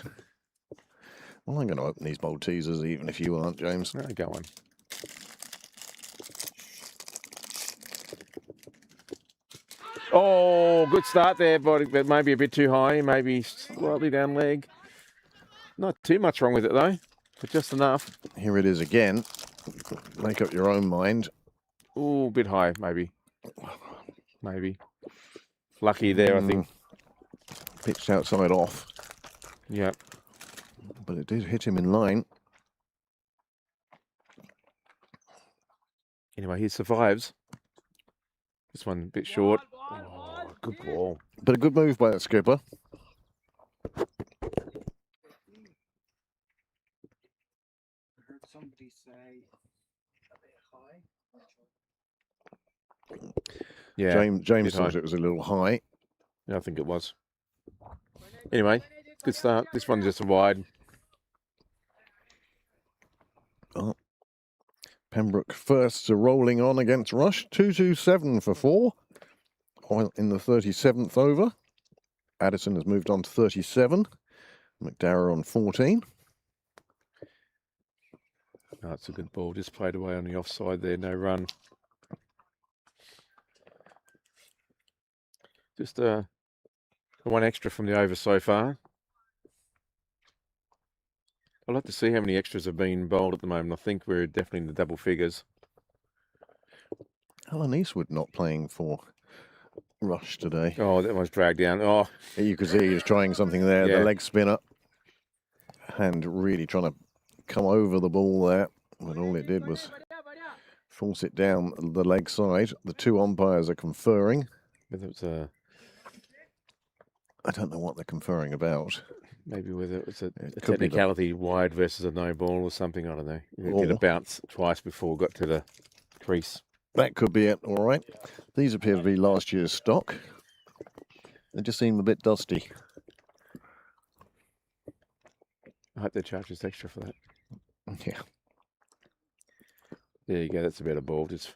Speaker 3: Well, I'm going to open these bold teasers even if you aren't, James.
Speaker 1: No, go on. Oh, good start there, but maybe a bit too high, maybe slightly down leg. Not too much wrong with it though, but just enough.
Speaker 3: Here it is again. Make up your own mind.
Speaker 1: Oh, a bit high, maybe. Maybe. Lucky there, I think.
Speaker 3: Pitched outside off.
Speaker 1: Yeah.
Speaker 3: But it did hit him in line.
Speaker 1: Anyway, he survives. This one a bit short. Oh, good ball.
Speaker 3: But a good move by that skipper.
Speaker 4: I heard somebody say a bit high.
Speaker 3: Yeah, James thought it was a little high.
Speaker 1: Yeah, I think it was. Anyway, good start. This one's just a wide.
Speaker 3: Oh. Pembroke first rolling on against Rush. 227 for 4. In the 37th over. Addison has moved on to 37. McDarrah on 14.
Speaker 1: Oh, that's a good ball. Just played away on the offside there. No run. Just one extra from the over so far. I'd like to see how many extras have been bowled at the moment. I think we're definitely in the double figures.
Speaker 3: Alan Eastwood not playing for Rush today.
Speaker 1: Oh, that one's dragged down. Oh,
Speaker 3: you could see he was trying something there.
Speaker 1: Yeah.
Speaker 3: The leg spinner. And really trying to come over the ball there. But all it did was force it down the leg side. The two umpires are conferring.
Speaker 1: whether it's a...
Speaker 3: I don't know what they're conferring about.
Speaker 1: Maybe whether it's a technicality wide versus a no ball or something. I don't know. You did a bounce twice before we got to the crease.
Speaker 3: That could be it, all right. These appear to be last year's stock. They just seem a bit dusty.
Speaker 1: I hope they charge us extra for that.
Speaker 3: Yeah.
Speaker 1: There you go. That's a better ball. Just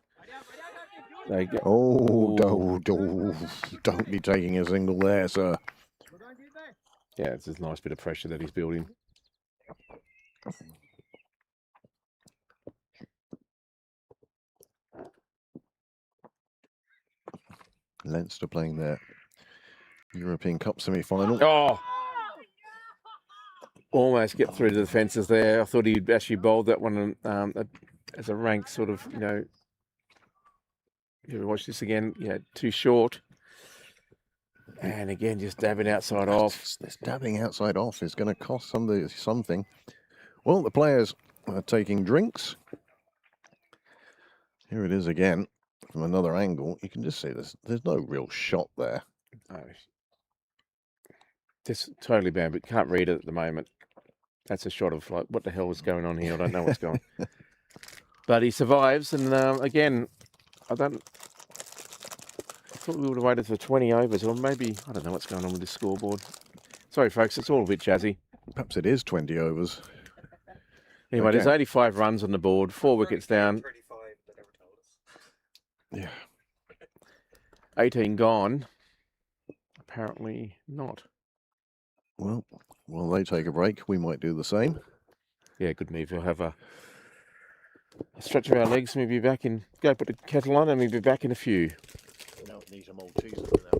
Speaker 1: there you go.
Speaker 3: Oh, don't be taking a single there, sir.
Speaker 1: Yeah, it's a nice bit of pressure that he's building.
Speaker 3: Leinster playing their European Cup semi-final.
Speaker 1: Oh! Almost get through to the fences there. I thought he'd actually bowled that one as a rank sort of, you know. Here we watch this again. Yeah, too short. And again, just dabbing outside off.
Speaker 3: This dabbing outside off is going to cost somebody something. Well, the players are taking drinks. Here it is again from another angle. You can just see there's no real shot there.
Speaker 1: Oh, just totally bad, but can't read it at the moment. That's a shot of like, what the hell is going on here? I don't know what's going on. But he survives, and again, I thought we would have waited for 20 overs, or maybe, I don't know what's going on with this scoreboard. Sorry, folks, it's all a bit jazzy.
Speaker 3: Perhaps it is 20 overs.
Speaker 1: Anyway, there's 85 runs on the board, 4 wickets down.
Speaker 4: 35, they never told us.
Speaker 3: Yeah.
Speaker 1: 18 gone. Apparently not.
Speaker 3: Well, while they take a break, we might do the same.
Speaker 1: Yeah, good move. We'll have a stretch of our legs, and we'll be back in, go put the kettle on, and we'll be back in a few.
Speaker 3: We don't need some old teasers now.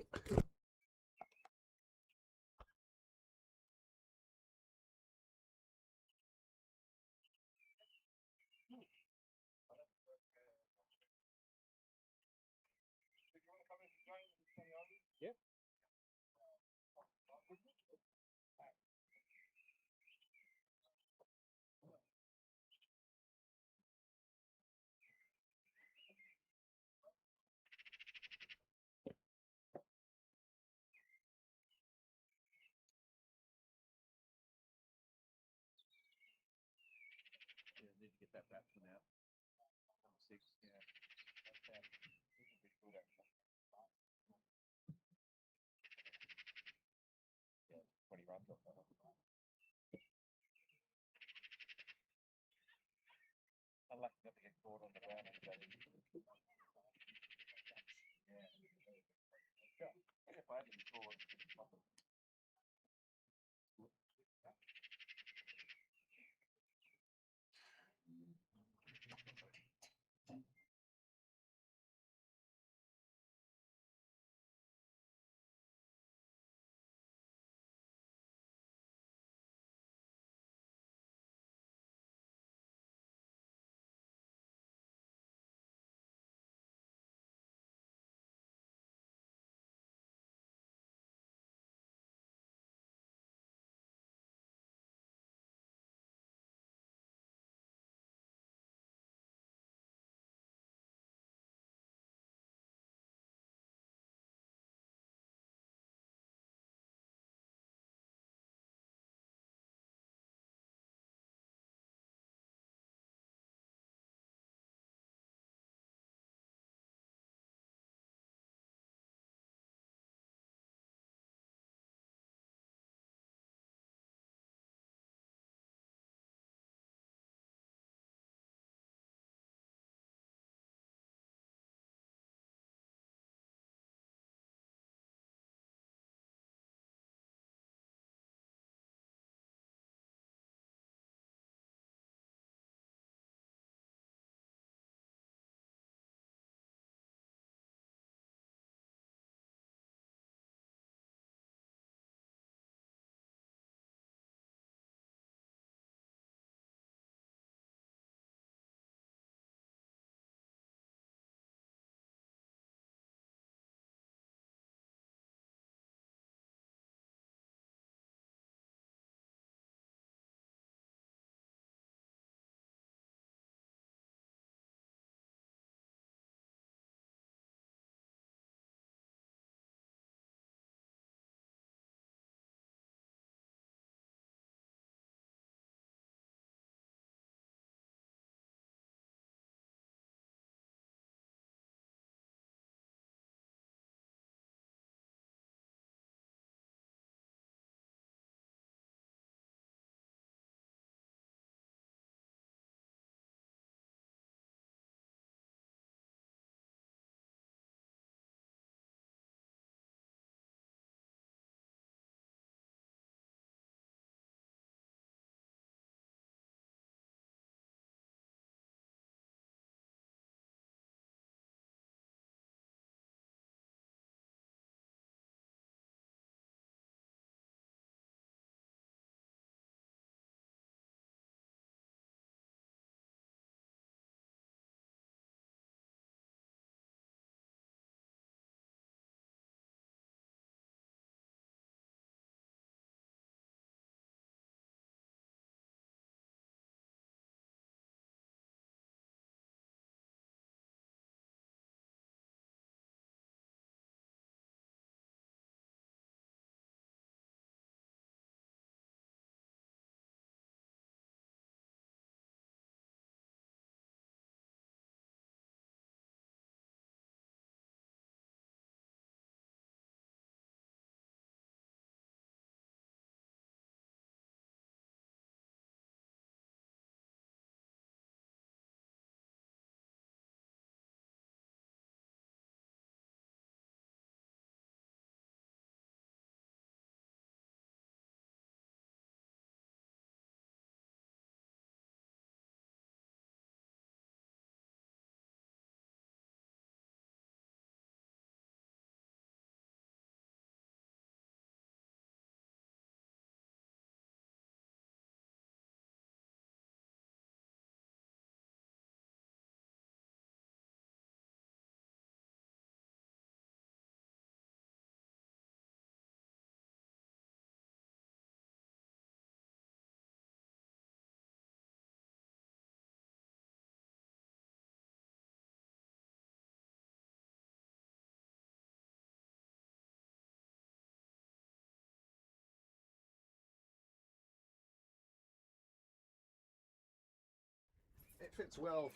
Speaker 3: It fits well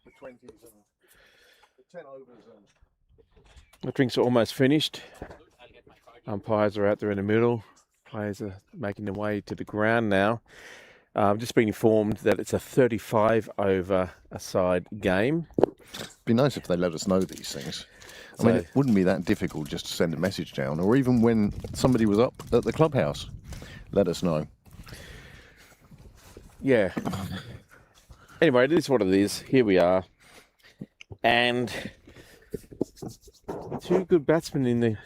Speaker 3: the 20s and the 10 overs. And
Speaker 1: The drinks are almost finished. Umpires are out there in the middle. Players are making their way to the ground now. I've just been informed that it's a 35 over a side game.
Speaker 3: be nice if they let us know these things. I
Speaker 1: So-
Speaker 3: mean, it wouldn't be that difficult just to send a message down, or even when somebody was up at the clubhouse, let us know.
Speaker 1: Yeah. Anyway, it is what it is. Here we are. And two good batsmen in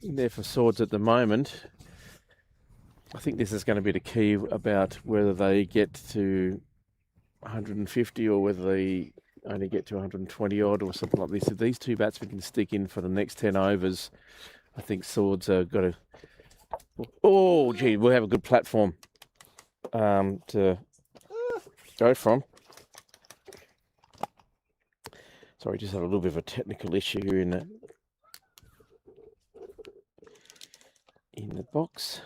Speaker 1: there for Swords at the moment. I think this is going to be the key about whether they get to 150 or whether they only get to 120 odd or something like this. If these two batsmen can stick in for the next 10 overs, I think Swords are got to... Oh, gee, we'll have a good platform to go from. Sorry, just had a little bit of a technical issue here in the box.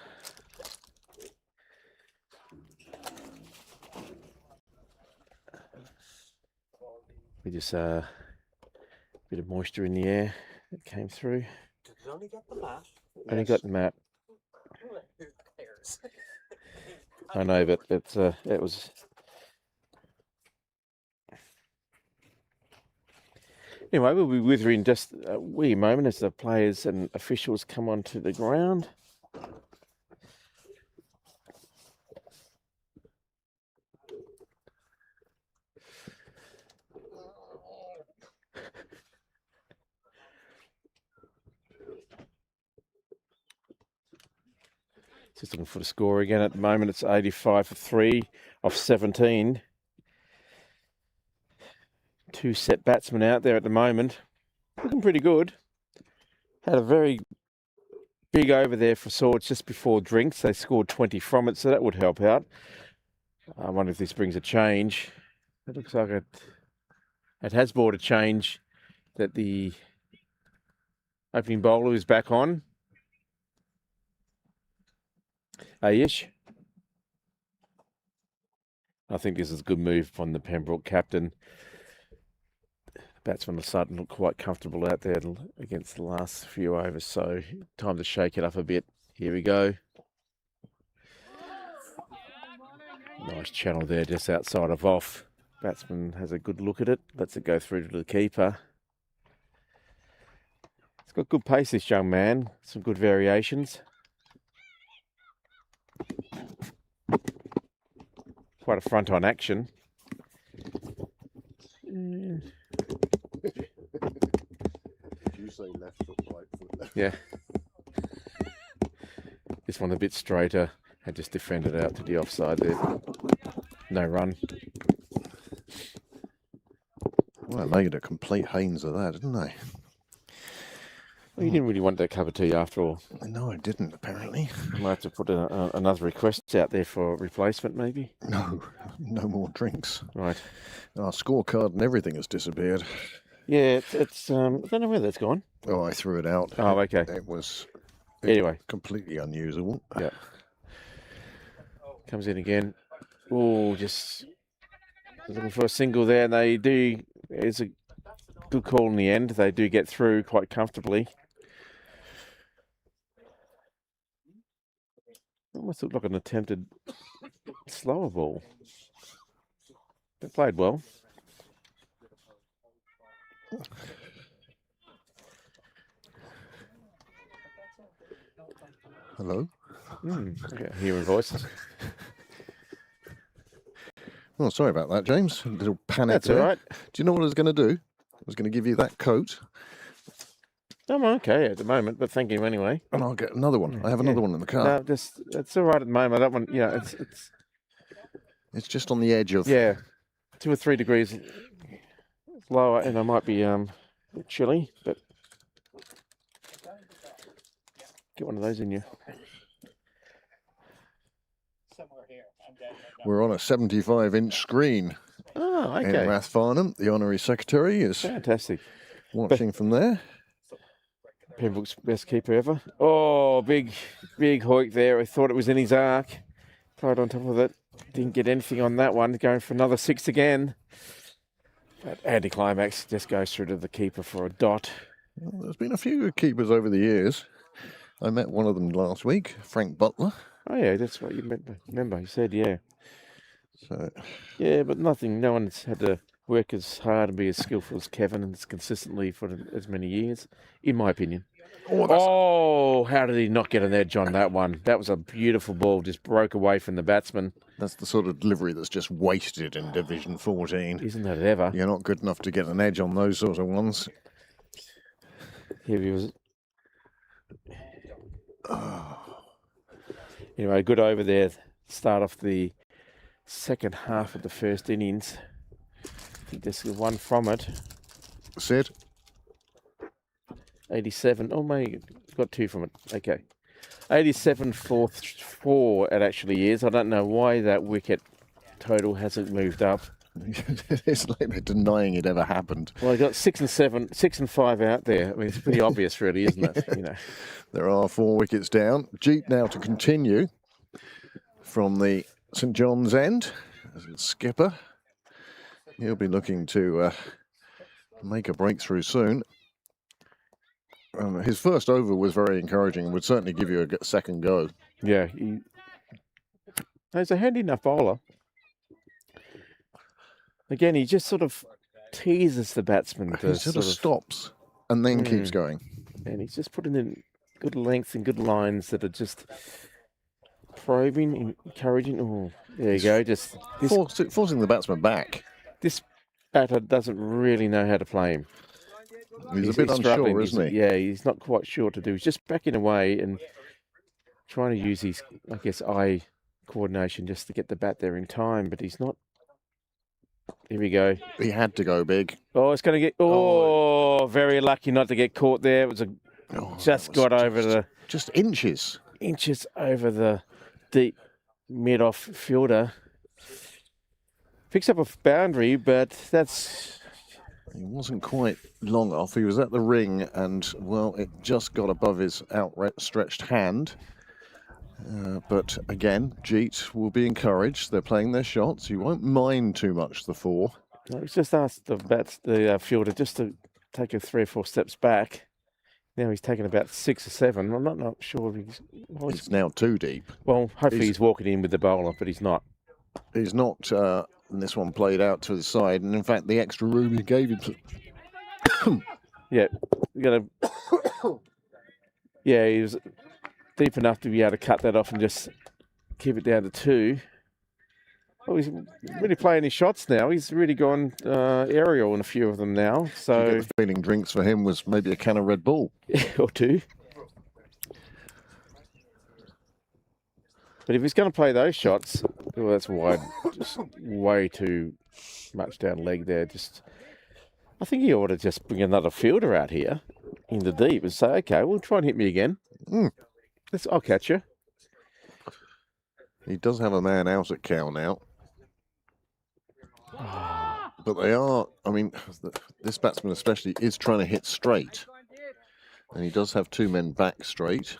Speaker 1: We just a bit of moisture in the air that came through.
Speaker 4: Did it only get the mat?
Speaker 1: Only got the mat.
Speaker 4: Who cares?
Speaker 1: I know, but it was. Anyway, we'll be with you in just a wee moment as the players and officials come onto the ground. Just looking for the score again. At the moment, it's 85 for 3 off 17. Two set batsmen out there at the moment. Looking pretty good. Had a very big over there for Swords just before drinks. They scored 20 from it, so that would help out. I wonder if this brings a change. It looks like it has brought a change that the opening bowler is back on. Ayish. I think this is a good move from the Pembroke captain. Batsmen are starting to look quite comfortable out there against the last few overs, so time to shake it up a bit. Here we go. Nice channel there just outside of off. Batsman has a good look at it, lets it go through to the keeper. It's got good pace, this young man. Some good variations. Quite a front on action.
Speaker 3: Did you say left foot, right foot?
Speaker 1: Yeah. This one a bit straighter. Had just defended out to the offside there. No run.
Speaker 3: Well, they made a complete Haynes of that, didn't they?
Speaker 1: Well, you didn't really want that cup of tea after all.
Speaker 3: No, I didn't, apparently.
Speaker 1: I might have to put another request out there for replacement, maybe.
Speaker 3: No, no more drinks.
Speaker 1: Right.
Speaker 3: Our scorecard and everything has disappeared.
Speaker 1: Yeah, it's I don't know where that's gone.
Speaker 3: Oh, I threw it out.
Speaker 1: Oh, okay.
Speaker 3: It was
Speaker 1: Anyway.
Speaker 3: completely unusable.
Speaker 1: Yeah. Comes in again. Oh, just looking for a single there, and they do. It's a good call in the end. They do get through quite comfortably. Almost looked like an attempted slower ball. They played well.
Speaker 3: Hello?
Speaker 1: Yeah, hearing voices.
Speaker 3: Oh, sorry about that, James. A little panic
Speaker 1: That's
Speaker 3: there.
Speaker 1: all right.
Speaker 3: Do you know what I was going to do? I was going to give you that coat,
Speaker 1: I'm okay at the moment, but thank you anyway.
Speaker 3: and I'll get another one. I have another one in the car.
Speaker 1: No, just it's all right at the moment. I don't want, it's
Speaker 3: It's just on the edge of...
Speaker 1: yeah, 2 or 3 degrees lower, and I might be chilly, but get one of those in you.
Speaker 3: We're on a 75-inch screen.
Speaker 1: Oh,
Speaker 3: And
Speaker 1: okay,
Speaker 3: Rath Farnham, the honorary secretary, is
Speaker 1: fantastic.
Speaker 3: watching from there.
Speaker 1: Pembroke's best keeper ever. Oh, big hoik there. I thought it was in his arc. Played on top of it. Didn't get anything on that one. Going for another 6 again. That anticlimax just goes through to the keeper for a dot.
Speaker 3: Well, there's been a few good keepers over the years. I met one of them last week, Frank Butler.
Speaker 1: Oh, yeah, that's what you remember. You said, yeah.
Speaker 3: So,
Speaker 1: yeah, but nothing. No one's had to work as hard and be as skillful as Kevin and as consistently for as many years, in my opinion. Oh, how did he not get an edge on that one? That was a beautiful ball, just broke away from the batsman.
Speaker 3: that's the sort of delivery that's just wasted in Division 14.
Speaker 1: Isn't that ever?
Speaker 3: You're not good enough to get an edge on those sort of ones.
Speaker 1: Here he was. Anyway, good over there. Start off the second half of the first innings. I think this is one from it.
Speaker 3: Sid?
Speaker 1: 87. Oh, mate, got two from it. Okay. 87 for 4 it actually is. I don't know why that wicket total hasn't moved up.
Speaker 3: It's like they're denying it ever happened.
Speaker 1: Well, I got 6 and 5 out there. I mean, it's pretty obvious, really, isn't it? You know.
Speaker 3: There are 4 wickets down. Jeet now to continue from the St John's end as a skipper. He'll be looking to make a breakthrough soon. His first over was very encouraging and would certainly give you a second go.
Speaker 1: Yeah. He's a handy enough bowler. Again, he just sort of teases the batsman.
Speaker 3: He sort of stops and then keeps going.
Speaker 1: And he's just putting in good length and good lines that are just probing, encouraging. Oh, there you go. Just
Speaker 3: Forcing the batsman back.
Speaker 1: This batter doesn't really know how to play him.
Speaker 3: He's a bit unsure, isn't he?
Speaker 1: Yeah, he's not quite sure what to do. He's just backing away and trying to use his, I guess, eye coordination just to get the bat there in time, but he's not. Here we go.
Speaker 3: He had to go big.
Speaker 1: Oh, it's going to get. Oh, very lucky not to get caught there. It was
Speaker 3: just inches
Speaker 1: over the deep mid-off fielder. Picks up a boundary, but that's.
Speaker 3: He wasn't quite long off. He was at the ring, and well, it just got above his outstretched hand. But again, Jeet will be encouraged. They're playing their shots. He won't mind too much the 4.
Speaker 1: No, he's just asked the fielder just to take a 3 or 4 steps back. Now he's taken about 6 or 7. I'm not sure if he's. Well,
Speaker 3: it's now too deep.
Speaker 1: Well, hopefully he's walking in with the bowler, but he's not.
Speaker 3: He's not. And this one played out to the side, and in fact, the extra room he gave him.
Speaker 1: Yeah, you gotta. Yeah, he was deep enough to be able to cut that off and just keep it down to 2. Oh, he's really playing his shots now. He's really gone aerial in a few of them now. So
Speaker 3: you get the feeling drinks for him was maybe a can of Red Bull.
Speaker 1: or 2. But if he's going to play those shots, well, that's wide, just way too much down leg there. I think he ought to just bring another fielder out here in the deep and say, okay, well, try and hit me again. I'll catch you.
Speaker 3: He does have a man out at cow now. But they are, I mean, this batsman especially is trying to hit straight. And he does have 2 men back straight.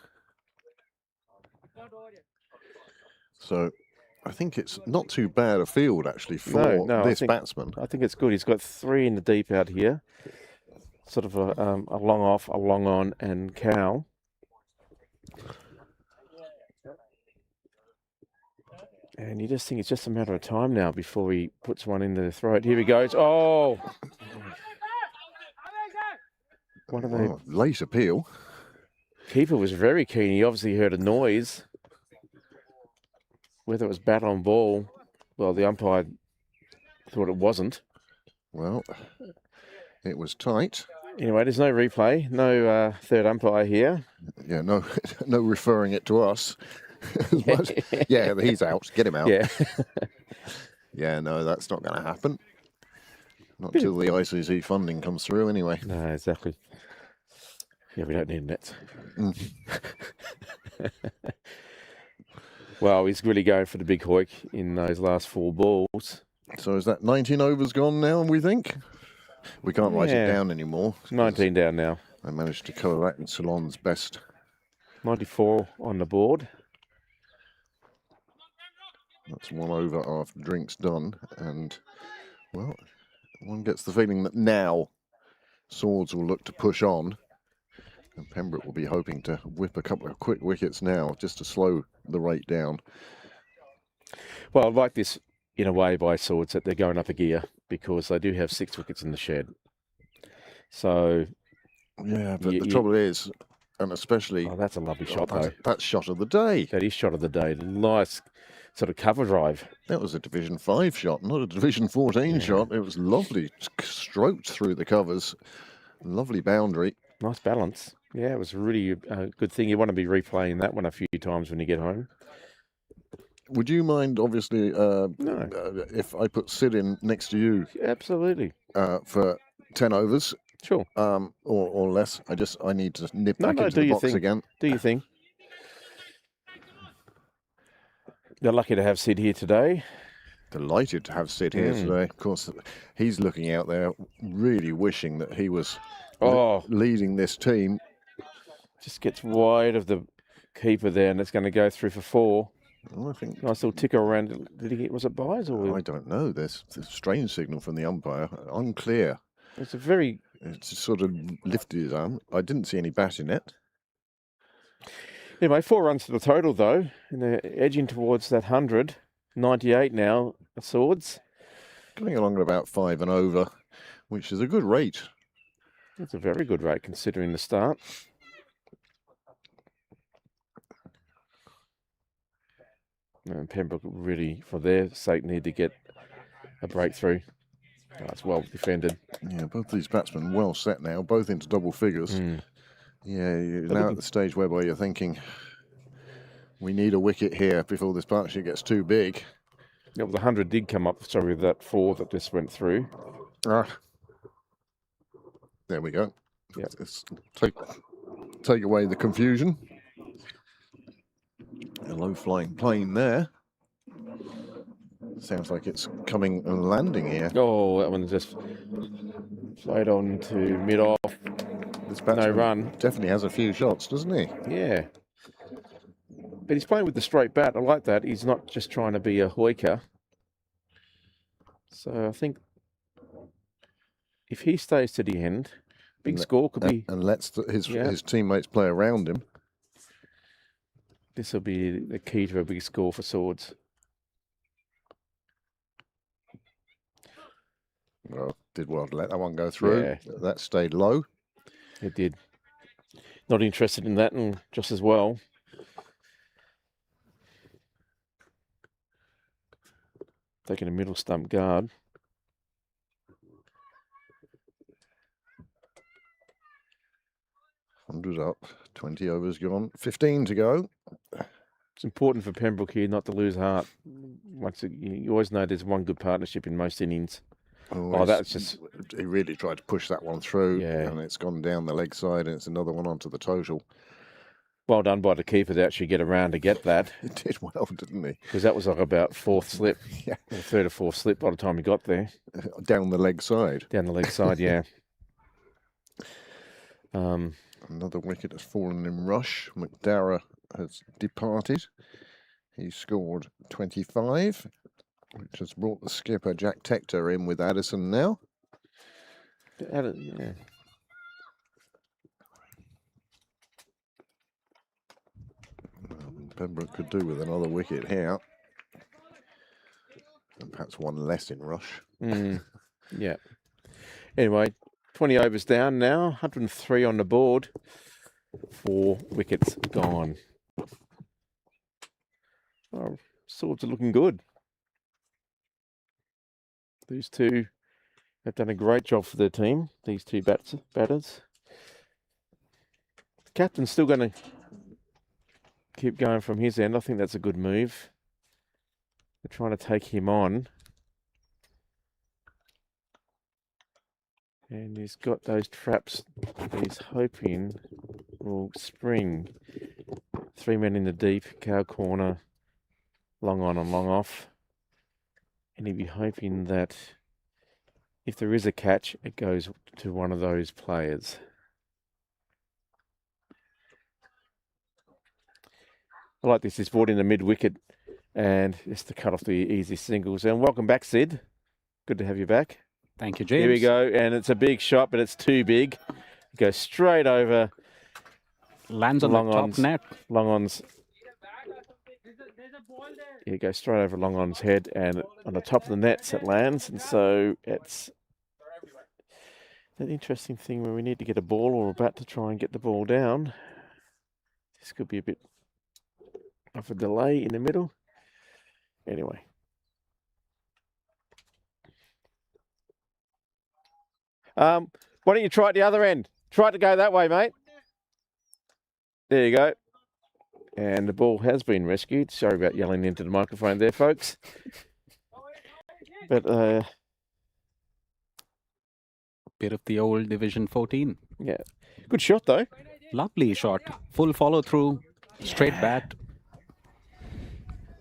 Speaker 3: So I think it's not too bad a field actually for this batsman.
Speaker 1: I think it's good. He's got 3 in the deep out here. Sort of a long off, a long on, and cow. And you just think it's just a matter of time now before he puts one in the throat. Here he goes. Oh! What are they?
Speaker 3: Late appeal.
Speaker 1: Keeper was very keen. He obviously heard a noise. Whether it was bat on ball, well, the umpire thought it wasn't.
Speaker 3: Well, it was tight.
Speaker 1: Anyway, there's no replay, no third umpire here.
Speaker 3: Yeah, no referring it to us. Yeah, he's out. Get him out.
Speaker 1: Yeah.
Speaker 3: Yeah, no, that's not going to happen. Not till the ICC funding comes through, anyway.
Speaker 1: No, exactly. Yeah, we don't need nets. Well, he's really going for the big hoik in those last 4 balls.
Speaker 3: So is that 19 overs gone now, we think? We can't write it down anymore.
Speaker 1: 19 down now.
Speaker 3: I managed to cover that in Ceylon's best.
Speaker 1: 94 on the board.
Speaker 3: That's 1 over after drink's done. And, well, One gets the feeling that now Swords will look to push on, and Pembroke will be hoping to whip a couple of quick wickets now just to slow the rate down.
Speaker 1: Well, I like this in a way by Swords that they're going up a gear because they do have 6 wickets in the shed. So,
Speaker 3: yeah, but the trouble is, and especially...
Speaker 1: Oh, that's a lovely shot, though.
Speaker 3: That's shot of the day.
Speaker 1: That is shot of the day. Nice sort of cover drive.
Speaker 3: That was a Division 5 shot, not a Division 14 shot. It was lovely, stroked through the covers. Lovely boundary.
Speaker 1: Nice balance. Yeah, it was really a good thing. You want to be replaying that one a few times when you get home.
Speaker 3: Would you mind, obviously,
Speaker 1: No.
Speaker 3: if I put Sid in next to you?
Speaker 1: Absolutely.
Speaker 3: For 10 overs?
Speaker 1: Sure.
Speaker 3: Or less. I need to nip back into the box again.
Speaker 1: Do your thing. You're lucky to have Sid here today.
Speaker 3: Delighted to have Sid here today. Of course, he's looking out there, really wishing that he was leading this team.
Speaker 1: Just gets wide of the keeper there, and it's going to go through for 4.
Speaker 3: Well, I think
Speaker 1: nice little ticker around. Did he get? Was it buys or?
Speaker 3: I don't know. There's a strange signal from the umpire. Unclear.
Speaker 1: It's a very.
Speaker 3: It's sort of lifted his arm. I didn't see any bat in it.
Speaker 1: Anyway, 4 runs to the total though, and they're edging towards that 100. 98 now. Swords.
Speaker 3: Going along at about 5 and over, which is a good rate.
Speaker 1: That's a very good rate considering the start. And Pembroke really, for their sake, need to get a breakthrough. Oh, it's well defended.
Speaker 3: Yeah, both these batsmen well set now, both into double figures. Yeah, you're now at the stage whereby you're thinking, we need a wicket here before this partnership gets too big.
Speaker 1: Yeah, well, the 100 did come up, sorry, with that 4 that just went through.
Speaker 3: There we go.
Speaker 1: Yep.
Speaker 3: Let's take away the confusion. A low-flying plane there. Sounds like it's coming and landing here.
Speaker 1: Oh, that one just played on to mid-off.
Speaker 3: This batsman
Speaker 1: no run.
Speaker 3: Definitely has a few shots, doesn't he?
Speaker 1: Yeah. But he's playing with the straight bat. I like that. He's not just trying to be a hoiker. So I think if he stays to the end, big score could be...
Speaker 3: And lets his teammates play around him.
Speaker 1: This will be the key to a big score for Swords.
Speaker 3: Well, did well to let that one go through.
Speaker 1: Yeah.
Speaker 3: That stayed low.
Speaker 1: It did. Not interested in that, and just as well. Taking a middle stump guard.
Speaker 3: $100 up, 20 overs gone, 15 to go.
Speaker 1: It's important for Pembroke here not to lose heart. You always know there's one good partnership in most innings. Oh, that's just...
Speaker 3: He really tried to push that one through,
Speaker 1: yeah.
Speaker 3: And it's gone down the leg side, and it's another one onto the total.
Speaker 1: Well done by the keeper to actually get around to get that.
Speaker 3: He did well, didn't he?
Speaker 1: Because that was like about 4th slip.
Speaker 3: Yeah.
Speaker 1: Or 3rd or 4th slip by the time he got there.
Speaker 3: Down the leg side.
Speaker 1: Down the leg side, yeah.
Speaker 3: Another wicket has fallen in rush. McDarrah has departed. He scored 25, which has brought the skipper Jack Tector in with Addison now.
Speaker 1: Yeah.
Speaker 3: Pembroke could do with another wicket here. And perhaps one less in rush.
Speaker 1: Yeah. Anyway, 20 overs down now, 103 on the board. 4 wickets gone. Oh, Swords are looking good. These two have done a great job for their team, these two batters. The captain's still going to keep going from his end. I think that's a good move. They're trying to take him on. And he's got those traps that he's hoping will spring. 3 men in the deep, cow corner, long on and long off. And he'd be hoping that if there is a catch, it goes to one of those players. I like this. He's brought in the mid-wicket and just to cut off the easy singles. And welcome back, Sid. Good to have you back.
Speaker 2: Thank you, James.
Speaker 1: Here we go, and it's a big shot, but it's too big. It goes straight over.
Speaker 2: Lands on the top net.
Speaker 1: Long on's. Yeah, it goes straight over Long on's head, and on the top of the nets it lands, and so it's an interesting thing where we need to get a ball or a bat to try and get the ball down. This could be a bit of a delay in the middle. Anyway. Why don't you try it the other end? Try to go that way, mate. There you go. And the ball has been rescued. Sorry about yelling into the microphone there, folks. But
Speaker 2: bit of the old Division 14.
Speaker 1: Yeah. Good shot, though.
Speaker 2: Lovely shot. Full follow through. Straight bat.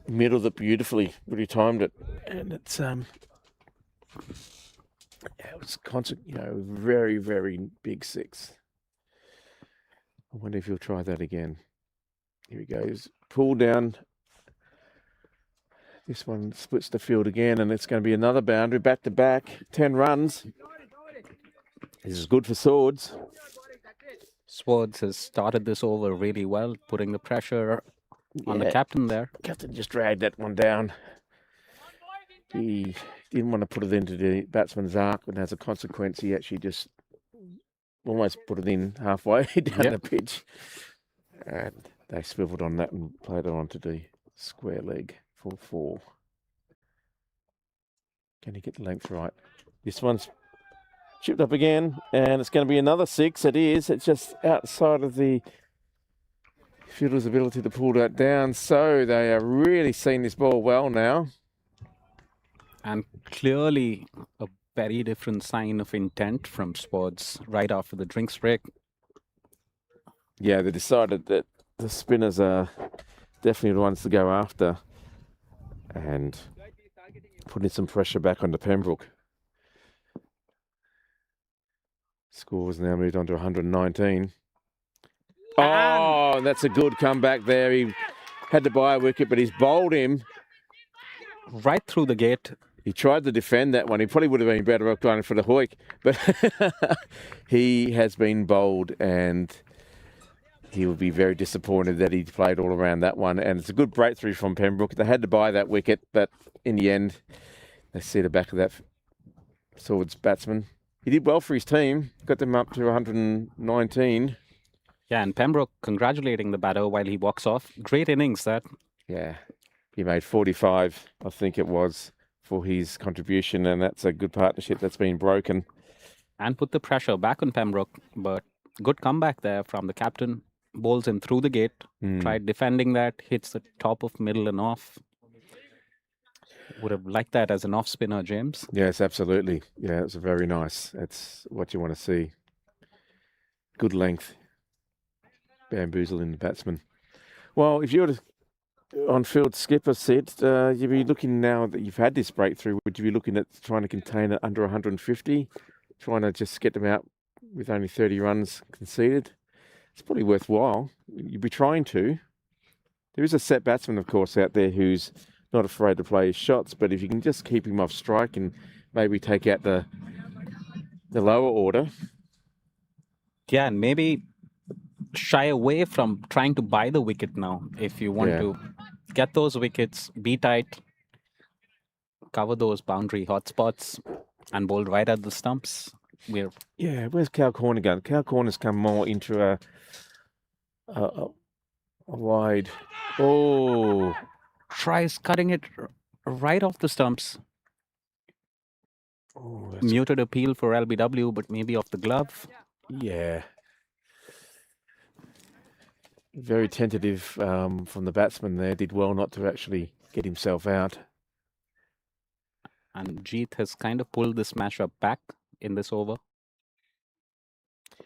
Speaker 1: Middled it beautifully. Really timed it. And it's it was constant, very, very big six. I wonder if he'll try that again. Here he goes. Pull down. This one splits the field again, and it's going to be another boundary, back to back. 10 runs. This is good for Swords.
Speaker 2: Swords has started this over really well, putting the pressure on the captain there.
Speaker 1: Captain just dragged that one down. He didn't want to put it into the batsman's arc, and as a consequence, he actually just almost put it in halfway down the pitch. And they swiveled on that and played it onto the square leg for 4. Can he get the length right? This one's chipped up again, and it's going to be another 6. It is. It's just outside of the fielder's ability to pull that down. So they are really seeing this ball well now.
Speaker 2: And clearly a very different sign of intent from Swords right after the drinks break.
Speaker 1: Yeah, they decided that the spinners are definitely the ones to go after and putting some pressure back onto Pembroke. Scores now moved on to 119. Oh, that's a good comeback there. He had to buy a wicket, but he's bowled him.
Speaker 2: Right through the gate.
Speaker 1: He tried to defend that one. He probably would have been better off going for the hoik, but he has been bowled, and he will be very disappointed that he played all around that one. And it's a good breakthrough from Pembroke. They had to buy that wicket, but in the end, they see the back of that Swords batsman. He did well for his team, got them up to 119.
Speaker 2: Yeah, and Pembroke congratulating the batter while he walks off. Great innings, that.
Speaker 1: Yeah, he made 45, I think it was, for his contribution, and that's a good partnership that's been broken.
Speaker 2: And put the pressure back on Pembroke, but good comeback there from the captain. Bowls him through the gate, tried defending that, hits the top of middle and off. Would have liked that as an off spinner, James.
Speaker 1: Yes, absolutely. Yeah, it's very nice. That's what you want to see. Good length. Bamboozling the batsman. Well, if you were on field skipper sit, you'd be looking now that you've had this breakthrough, would you be looking at trying to contain it under 150? Trying to just get them out with only 30 runs conceded? It's probably worthwhile. You'd be trying to. There is a set batsman, of course, out there who's not afraid to play his shots, but if you can just keep him off strike and maybe take out the lower order.
Speaker 2: Yeah, and maybe shy away from trying to buy the wicket now. If you want to get those wickets, be tight, cover those boundary hotspots, and bowl right at the stumps.
Speaker 1: Where's Cal Corner going? Cal Corner's come more into a wide. Oh,
Speaker 2: tries cutting it right off the stumps.
Speaker 1: Oh,
Speaker 2: muted appeal for LBW, but maybe off the glove.
Speaker 1: Yeah. Very tentative from the batsman there. Did well not to actually get himself out.
Speaker 2: And Jeet has kind of pulled this matchup back in this over.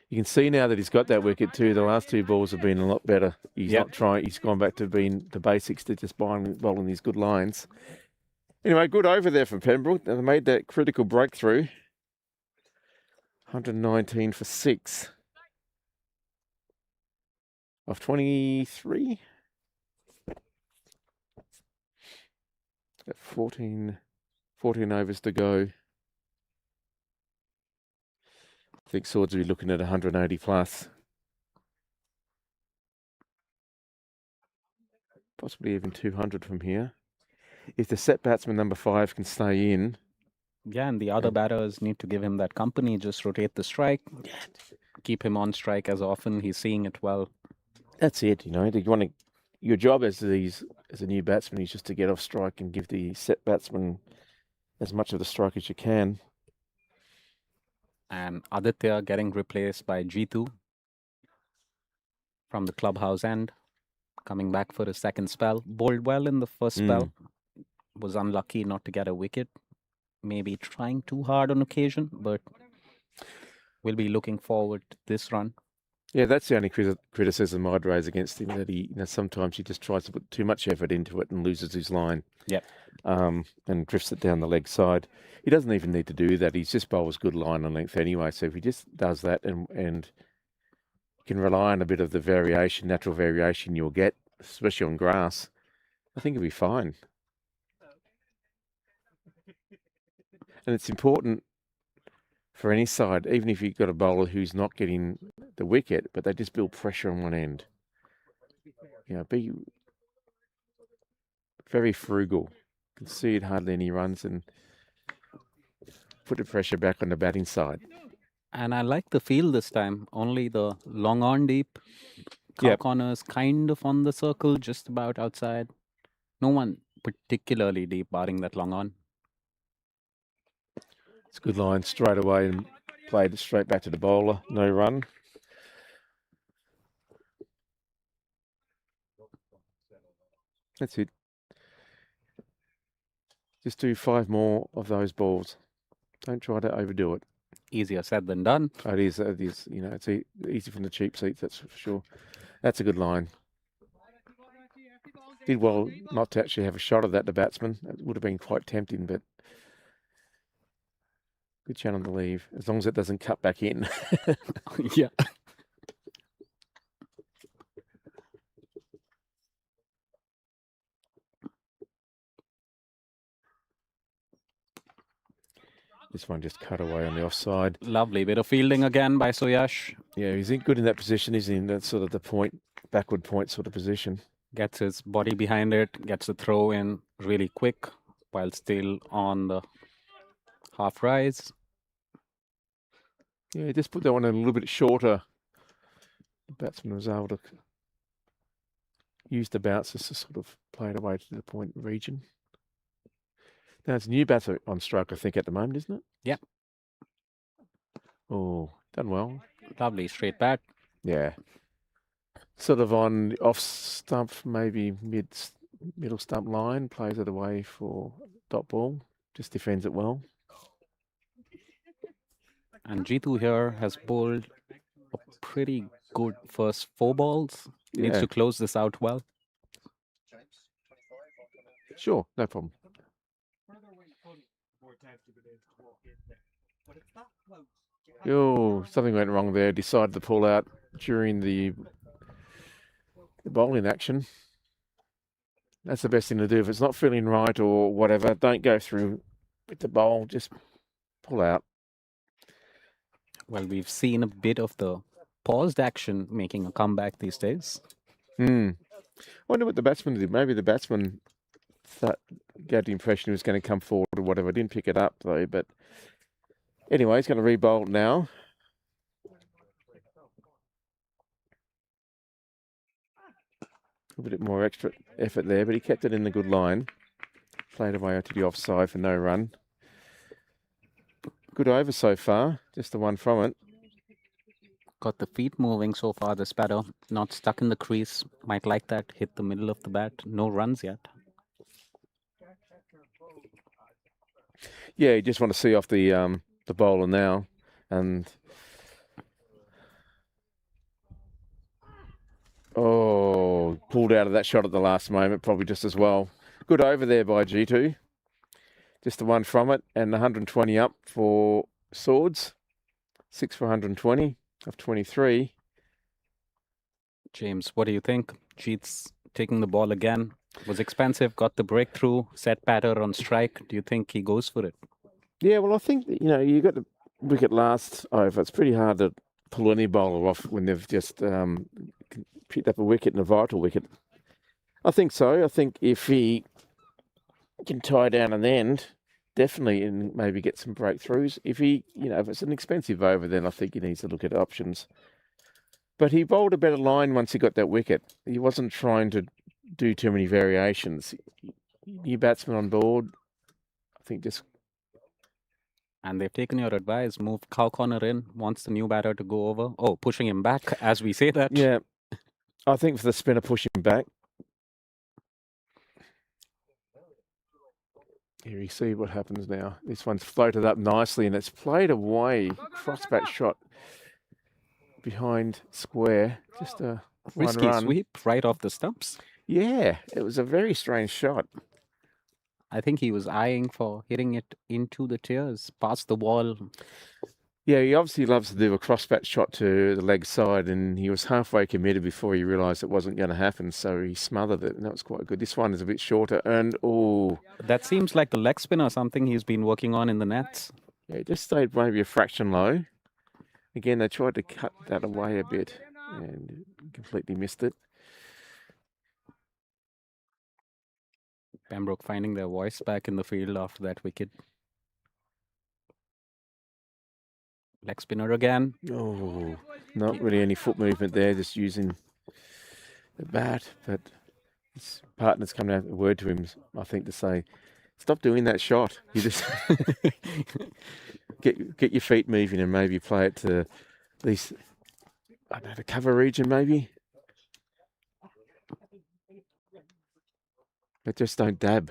Speaker 1: You can see now that he's got that wicket too. The last 2 balls have been a lot better. He's not trying. He's gone back to being the basics, to just bowling these good lines. Anyway, good over there from Pembroke. They made that critical breakthrough. 119 for 6 of 23. Got 14 overs to go. think Swords will be looking at 180 plus. Possibly even 200 from here. If the set batsman number 5 can stay in.
Speaker 2: Yeah, and the other batters need to give him that company. Just rotate the strike. Keep him on strike as often. He's seeing it well.
Speaker 1: That's it, you know. You want to, your job as a new batsman is just to get off strike and give the set batsman as much of the strike as you can.
Speaker 2: And Aditya getting replaced by Jitu from the clubhouse end. Coming back for his second spell. Bowled well in the first spell. Was unlucky not to get a wicket. Maybe trying too hard on occasion, but we'll be looking forward to this run.
Speaker 1: Yeah, that's the only criticism I'd raise against him, that he, sometimes he just tries to put too much effort into it and loses his line.
Speaker 2: Yep.
Speaker 1: And drifts it down the leg side. He doesn't even need to do that. He's just bowls good line and length anyway. So if he just does that and can rely on a bit of the variation, natural variation you'll get, especially on grass, I think he'll be fine. And it's important for any side, even if you've got a bowler who's not getting the wicket, but they just build pressure on one end. You know, be very frugal, concede hardly any runs and put the pressure back on the batting side.
Speaker 2: And I like the field this time. Only the long on deep.
Speaker 1: Yep.
Speaker 2: Corners kind of on the circle, just about outside. No one particularly deep, barring that long on.
Speaker 1: It's a good line straight away and played it straight back to the bowler. No run. That's it. Just do 5 more of those balls. Don't try to overdo it.
Speaker 2: Easier said than done.
Speaker 1: It is, you know, it's easy from the cheap seats, that's for sure. That's a good line. Did well not to actually have a shot of that, the batsman. It would have been quite tempting, but good channel to leave, as long as it doesn't cut back in.
Speaker 2: Yeah.
Speaker 1: This one just cut away on the offside.
Speaker 2: Lovely bit of fielding again by Suyash.
Speaker 1: Yeah, he's good in that position. He's in that sort of the backward point sort of position.
Speaker 2: Gets his body behind it, gets the throw in really quick while still on the half rise.
Speaker 1: Yeah, just put that one a little bit shorter. The batsman was able to use the bounces to sort of play it away to the point region. Now, it's a new batter on stroke, I think, at the moment, isn't it?
Speaker 2: Yep.
Speaker 1: Oh, done well.
Speaker 2: Lovely straight bat.
Speaker 1: Yeah. Sort of on off stump, maybe middle stump line, plays it away for dot ball. Just defends it well.
Speaker 2: And Jitu here has bowled a pretty good first 4 balls. Needs to close this out well.
Speaker 1: Sure, no problem. Oh, something went wrong there. Decided to pull out during the bowling action. That's the best thing to do. If it's not feeling right or whatever, don't go through with the bowl. Just pull out.
Speaker 2: Well, we've seen a bit of the paused action making a comeback these days.
Speaker 1: I wonder what the batsman did. Maybe the batsman got the impression he was going to come forward or whatever. Didn't pick it up though. But anyway, he's going to re-bowl now. A bit more extra effort there, but he kept it in the good line. Played away to the offside for no run. Good over so far, just the one from it.
Speaker 2: Got the feet moving so far, this batter. Not stuck in the crease. Might like that. Hit the middle of the bat. No runs yet.
Speaker 1: Yeah, you just want to see off the bowler now. And oh, pulled out of that shot at the last moment, probably just as well. Good over there by G2. Just the one from it, and 120 up for Swords. 6 for 120 of 23.
Speaker 2: James, what do you think? Jeet's taking the ball again. Was expensive, got the breakthrough, set batter on strike. Do you think he goes for it?
Speaker 1: Yeah, well, I think that, you got to wicket last over. It's pretty hard to pull any bowler off when they've just picked up a wicket and a vital wicket. I think so. I think if he can tie down an end, definitely, and maybe get some breakthroughs. If he, if it's an expensive over, then I think he needs to look at options. But he bowled a better line once he got that wicket. He wasn't trying to do too many variations. New batsman on board, I think just...
Speaker 2: And they've taken your advice, move cow corner in, wants the new batter to go over. Oh, pushing him back as we say that.
Speaker 1: Yeah, I think for the spinner, push him back. Here you see what happens now. This one's floated up nicely and it's played away. Crossbat shot behind square. Just a
Speaker 2: Risky
Speaker 1: one run.
Speaker 2: sweep right off the stumps.
Speaker 1: Yeah, it was a very strange shot.
Speaker 2: I think he was eyeing for hitting it into the tiers, past the wall.
Speaker 1: Yeah, he obviously loves to do a crossbat shot to the leg side, and he was halfway committed before he realised it wasn't going to happen, so he smothered it, and that was quite good. This one is a bit shorter, and
Speaker 2: that seems like the leg spin or something he's been working on in the nets.
Speaker 1: Yeah, it just stayed maybe a fraction low. Again, they tried to cut that away a bit and completely missed it.
Speaker 2: Pembroke finding their voice back in the field after that wicket. Leg spinner again.
Speaker 1: Oh, not really any foot movement there, just using the bat. But his partner's coming out with a word to him, I think, to say, stop doing that shot. You just get your feet moving and maybe play it to at least, I don't know, the cover region maybe. But just don't dab.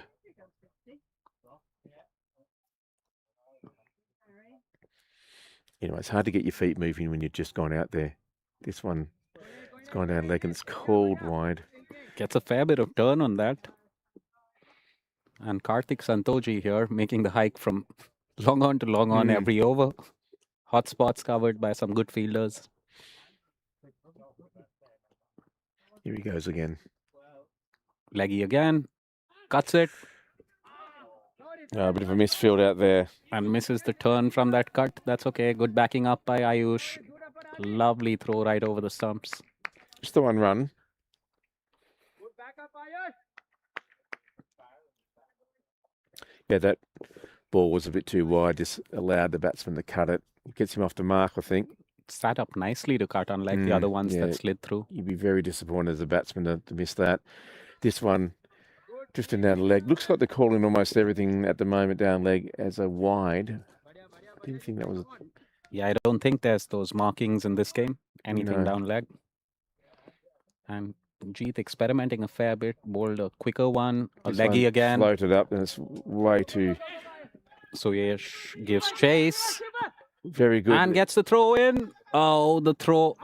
Speaker 1: Anyway, it's hard to get your feet moving when you've just gone out there. This one, it's gone down leg and it's called wide.
Speaker 2: Gets a fair bit of turn on that. And Karthik Santoji here making the hike from long on to long on every over. Hot spots covered by some good fielders.
Speaker 1: Here he goes again.
Speaker 2: Leggy again. Cuts it.
Speaker 1: A bit of a misfield out there.
Speaker 2: And misses the turn from that cut. That's okay. Good backing up by Ayush. Lovely throw right over the stumps.
Speaker 1: Just the one run. Yeah, that ball was a bit too wide. Just allowed the batsman to cut it. Gets him off the mark, I think.
Speaker 2: Sat up nicely to cut, unlike the other ones that slid through.
Speaker 1: You'd be very disappointed as a batsman to miss that. This one, drifting down the leg. Looks like they're calling almost everything at the moment down leg as a wide. I didn't think that was...
Speaker 2: Yeah, I don't think there's those markings in this game. Anything down leg. And Jeet experimenting a fair bit. Bowled a quicker one. A leggy again.
Speaker 1: Floated up and it's way too...
Speaker 2: Suyesh gives chase.
Speaker 1: Very good.
Speaker 2: And gets the throw in. Oh, the throw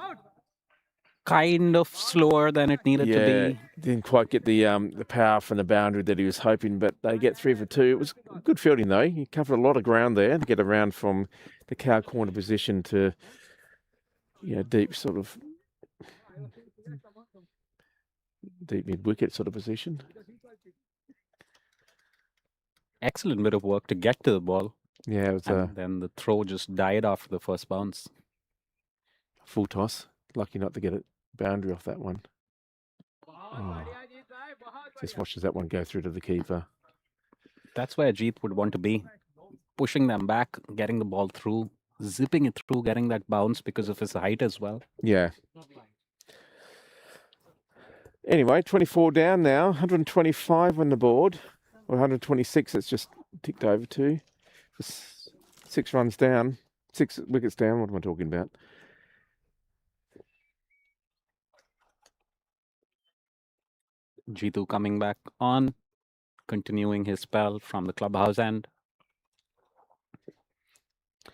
Speaker 2: kind of slower than it needed to be.
Speaker 1: Didn't quite get the power from the boundary that he was hoping, but they get 3 for 2. It was good fielding though. He covered a lot of ground there to get around from the cow corner position to deep sort of deep mid wicket sort of position.
Speaker 2: Excellent bit of work to get to the ball.
Speaker 1: Yeah, it was
Speaker 2: and then the throw just died after the first bounce.
Speaker 1: Full toss. Lucky not to get a boundary off that one. Oh. Just watches that one go through to the keeper.
Speaker 2: That's where Jeet would want to be. Pushing them back, getting the ball through, zipping it through, getting that bounce because of his height as well.
Speaker 1: Yeah. Anyway, 24 down now, 125 on the board. Or 126, it's just ticked over to. 6 runs down, 6 wickets down. What am I talking about?
Speaker 2: Jitu coming back on, continuing his spell from the clubhouse end.
Speaker 1: I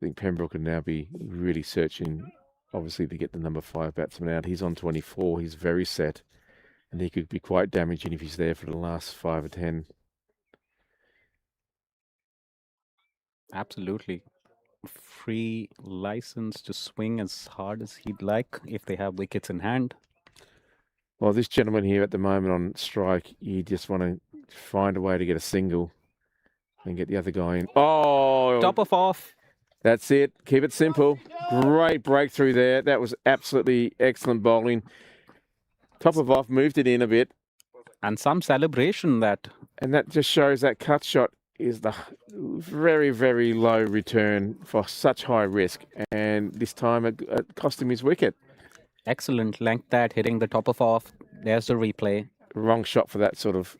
Speaker 1: think Pembroke can now be really searching, obviously, to get the number 5 batsman out. He's on 24. He's very set. And he could be quite damaging if he's there for the last 5 or 10.
Speaker 2: Absolutely. Free license to swing as hard as he'd like if they have wickets in hand.
Speaker 1: Well, this gentleman here at the moment on strike, you just want to find a way to get a single and get the other guy in. Oh!
Speaker 2: Top of off.
Speaker 1: That's it. Keep it simple. Great breakthrough there. That was absolutely excellent bowling. Top of off, moved it in a bit.
Speaker 2: And some celebration that.
Speaker 1: And that just shows that cut shot is the very, very low return for such high risk. And this time it cost him his wicket.
Speaker 2: Excellent length that, hitting the top of off. There's the replay.
Speaker 1: Wrong shot for that sort of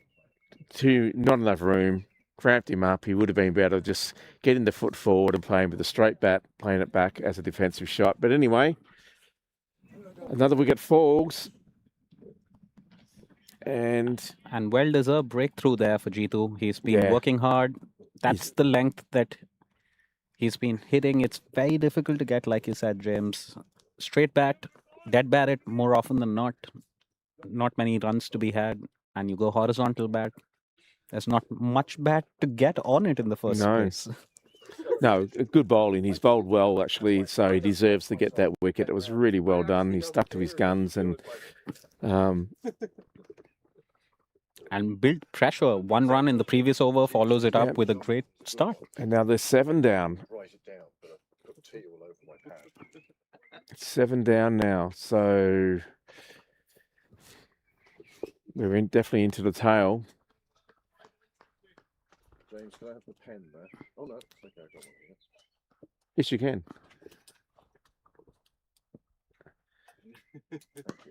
Speaker 1: not enough room. Cramped him up. He would have been better to just getting the foot forward and playing with a straight bat, playing it back as a defensive shot. But anyway, another wicket falls. And
Speaker 2: well-deserved breakthrough there for Jitu. He's been working hard. That's the length that he's been hitting. It's very difficult to get, like you said, James. Straight bat, dead bat it more often than not. Not many runs to be had. And you go horizontal bat. There's not much bat to get on it in the first place.
Speaker 1: No, good bowling. He's bowled well, actually, so he deserves to get that wicket. It was really well done. He stuck to his guns and
Speaker 2: built pressure. 1 run in the previous over, follows it up with a great start.
Speaker 1: And now there's 7 down. 7 down now. So we're definitely into the tail.
Speaker 3: James, can I have the pen there? Oh, no. Okay, I got one.
Speaker 1: Yes, you can.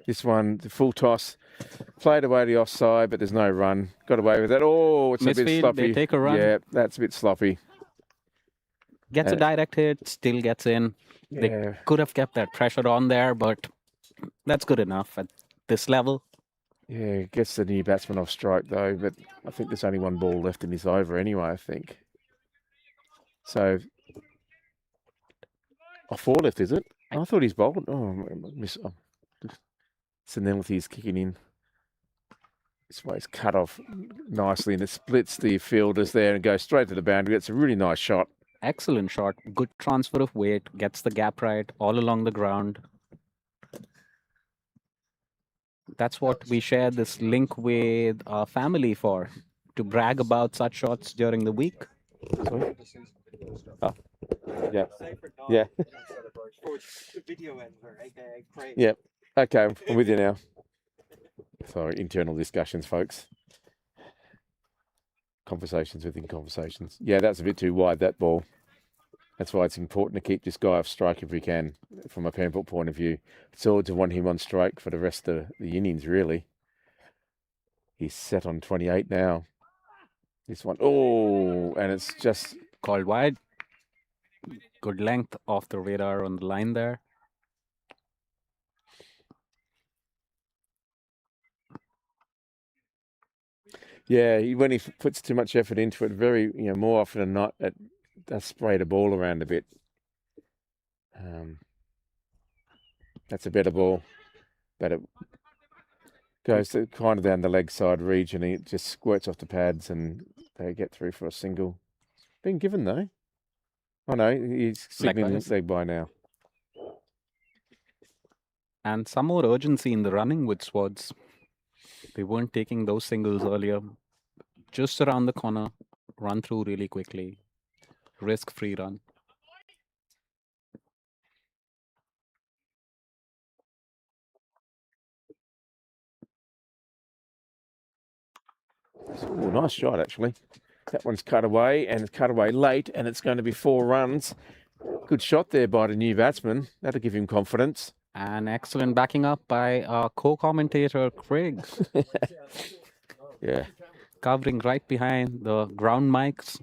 Speaker 1: This one, the full toss, played away the offside, but there's no run. Got away with it. Oh, it's
Speaker 2: Misfield,
Speaker 1: a bit sloppy.
Speaker 2: They take a run.
Speaker 1: Yeah, that's a bit sloppy.
Speaker 2: Gets a direct hit, still gets in. They could have kept that pressure on there, but that's good enough at this level.
Speaker 1: Yeah, gets the new batsman off strike though, but I think there's only 1 ball left in his over anyway, I think. So, 4 left, is it? I thought he's bowled. Senility is kicking in. This way it's cut off nicely and it splits the fielders there and goes straight to the boundary. It's a really nice shot.
Speaker 2: Excellent shot. Good transfer of weight. Gets the gap right all along the ground. That's what we share this link with our family for, to brag about such shots during the week.
Speaker 1: Oh, yeah. Yeah. Yeah. Okay, I'm with you now. Sorry, internal discussions, folks. Conversations within conversations. Yeah, that's a bit too wide, that ball. That's why it's important to keep this guy off strike if we can, from a Pembroke point of view. It's all to want him on strike for the rest of the innings, really. He's set on 28 now. This one, oh, and it's just
Speaker 2: called wide. Good length off the radar on the line there.
Speaker 1: Yeah, when he puts too much effort into it, more often than not, it does spray the ball around a bit. That's a better ball, but it goes to kind of down the leg side region. It just squirts off the pads and they get through for a single. Been given though. Oh no, he's signaling his leg by now.
Speaker 2: And some more urgency in the running with Swords. They weren't taking those singles earlier. Just around the corner, run through really quickly. Risk-free run.
Speaker 1: Oh, nice shot, actually. That one's cut away, and it's cut away late, and it's going to be 4 runs. Good shot there by the new batsman. That'll give him confidence.
Speaker 2: And excellent backing up by our co-commentator, Craig.
Speaker 1: Yeah.
Speaker 2: Covering right behind the ground mics.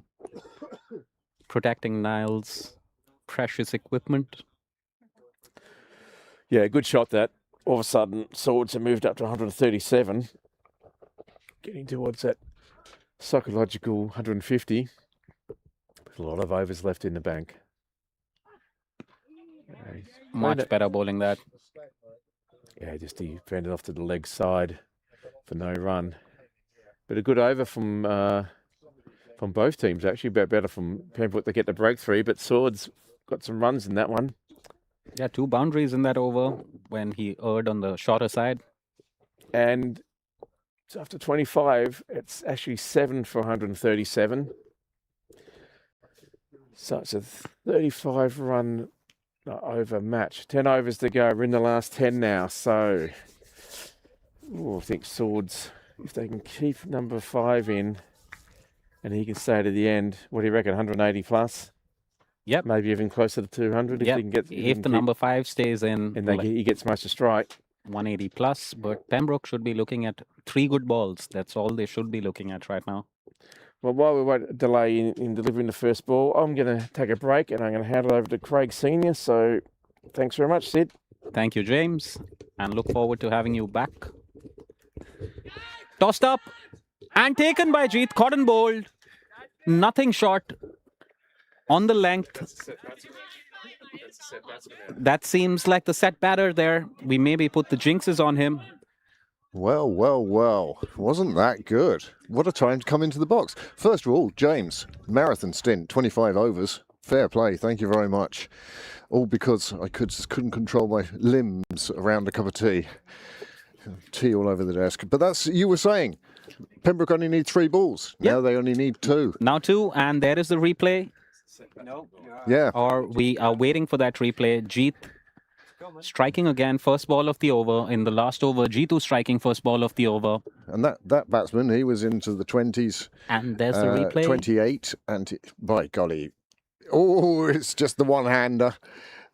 Speaker 2: Protecting Niall's precious equipment.
Speaker 1: Yeah, good shot that. All of a sudden, Swords have moved up to 137. Getting towards that psychological 150. There's a lot of overs left in the bank.
Speaker 2: Much better bowling that.
Speaker 1: Yeah, just he fended off to the leg side for no run. But a good over from both teams, actually. Better from Pembroke to get the breakthrough, but Swords got some runs in that one.
Speaker 2: Yeah, 2 boundaries in that over when he erred on the shorter side.
Speaker 1: And so after 25, it's actually 7 for 137. So it's a 35 run over match. 10 overs to go. We're in the last 10 now. So I think Swords, if they can keep number 5 in and he can stay to the end, what do you reckon, 180 plus?
Speaker 2: Yep.
Speaker 1: Maybe even closer to 200 if
Speaker 2: Yep.
Speaker 1: they can get.
Speaker 2: If the number 5 stays in,
Speaker 1: and he gets most of strike.
Speaker 2: 180 plus, but Pembroke should be looking at 3 good balls. That's all they should be looking at right now.
Speaker 1: Well, while we won't delay in delivering the first ball, I'm going to take a break and I'm going to hand it over to Craig Senior. So thanks very much, Sid.
Speaker 2: Thank you, James, and look forward to having you back. Tossed up and taken by Jeet, caught and bowled. Nothing short on the length. That seems like the set batter there. We maybe put the jinxes on him.
Speaker 3: Well, well, well. Wasn't that good? What a time to come into the box. First of all, James, marathon stint, 25 overs. Fair play, thank you very much. All because I couldn't control my limbs around a cup of tea. Tea all over the desk. But that's, you were saying, Pembroke only need 3 balls. Now they only need 2.
Speaker 2: Now 2, and there is the replay.
Speaker 3: Yeah.
Speaker 2: Or we are waiting for that replay. Jeet striking again, first ball of the over. In the last over, Jeetu striking first ball of the over.
Speaker 3: And that batsman, he was into the 20s.
Speaker 2: And there's the replay.
Speaker 3: 28, and by golly. Oh, it's just the one-hander.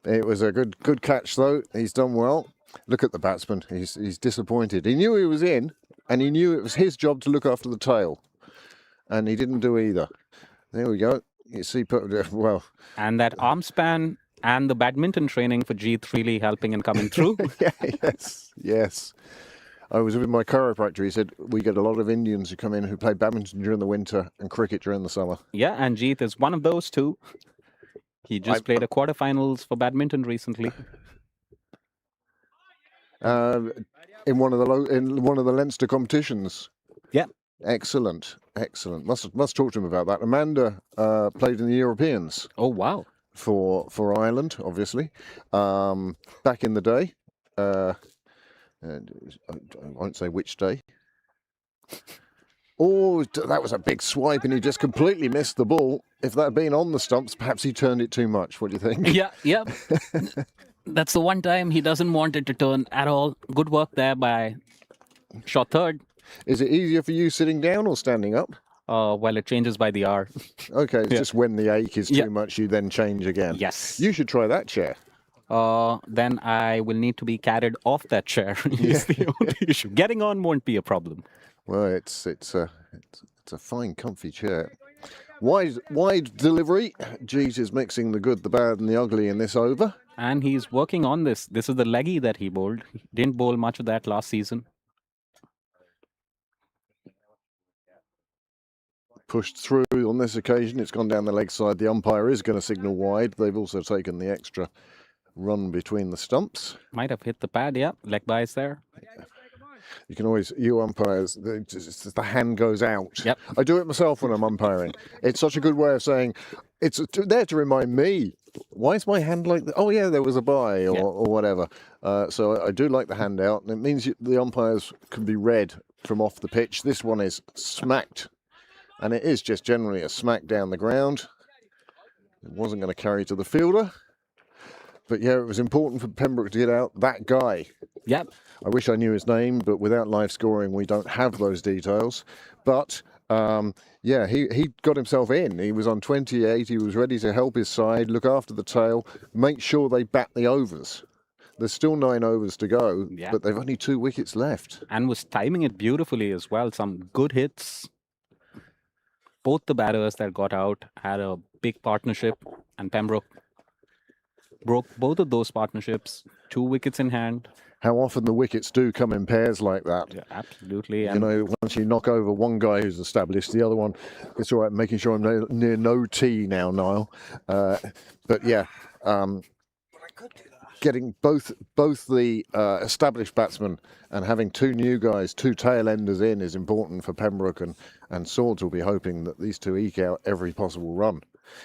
Speaker 3: It was a good catch, though. He's done well. Look at the batsman. He's disappointed. He knew he was in, and he knew it was his job to look after the tail. And he didn't do either. There we go. You see, well.
Speaker 2: And that arm span and the badminton training for Jeet really helping and coming through.
Speaker 3: Yes. I was with my chiropractor. He said, we get a lot of Indians who come in who play badminton during the winter and cricket during the summer.
Speaker 2: Yeah, and Jeet is one of those 2. He just played a quarterfinals for badminton recently.
Speaker 3: In one of the Leinster competitions.
Speaker 2: Yeah.
Speaker 3: Excellent. Must talk to him about that. Amanda played in the Europeans.
Speaker 2: Oh wow.
Speaker 3: For Ireland, obviously. Back in the day. I won't say which day. Oh, that was a big swipe, and he just completely missed the ball. If that had been on the stumps, perhaps he turned it too much. What do you think?
Speaker 2: Yeah. That's the one time he doesn't want it to turn at all. Good work there by shot third.
Speaker 3: Is it easier for you sitting down or standing up?
Speaker 2: Well, it changes by the hour.
Speaker 3: Okay, it's just when the ache is too much, you then change again.
Speaker 2: Yes.
Speaker 3: You should try that chair.
Speaker 2: Then I will need to be carried off that chair. Is the only issue. Getting on won't be a problem.
Speaker 3: Well, it's a fine, comfy chair. Wide delivery. Jeet is mixing the good, the bad, and the ugly in this over.
Speaker 2: And he's working on this. This is the leggy that he bowled. He didn't bowl much of that last season.
Speaker 3: Pushed through on this occasion. It's gone down the leg side. The umpire is going to signal wide. They've also taken the extra run between the stumps.
Speaker 2: Might have hit the pad, yeah. Leg by's there.
Speaker 3: You can always, you umpires, the hand goes out.
Speaker 2: Yep.
Speaker 3: I do it myself when I'm umpiring. It's such a good way of saying, it's there to remind me, why is my hand like that? Oh yeah, there was a bye or whatever. So I do like the hand out, and it means the umpires can be read from off the pitch. This one is smacked, and it is just generally a smack down the ground. It wasn't going to carry to the fielder. But yeah, it was important for Pembroke to get out that guy.
Speaker 2: Yep.
Speaker 3: I wish I knew his name, but without live scoring, we don't have those details. But yeah, he got himself in. He was on 28. He was ready to help his side, look after the tail, make sure they bat the overs. There's still 9 overs to go, but they've only 2 wickets left.
Speaker 2: And was timing it beautifully as well. Some good hits. Both the batters that got out had a big partnership, and Pembroke broke both of those partnerships. 2 wickets in hand.
Speaker 3: How often the wickets do come in pairs like that.
Speaker 2: Yeah, absolutely.
Speaker 3: You know, once you knock over one guy who's established, the other one, it's all right, making sure I'm near no tee now, Niall. But yeah, getting both the established batsmen and having 2 new guys, 2 tail enders in is important for Pembroke, and Swords will be hoping that these 2 eke out every possible run.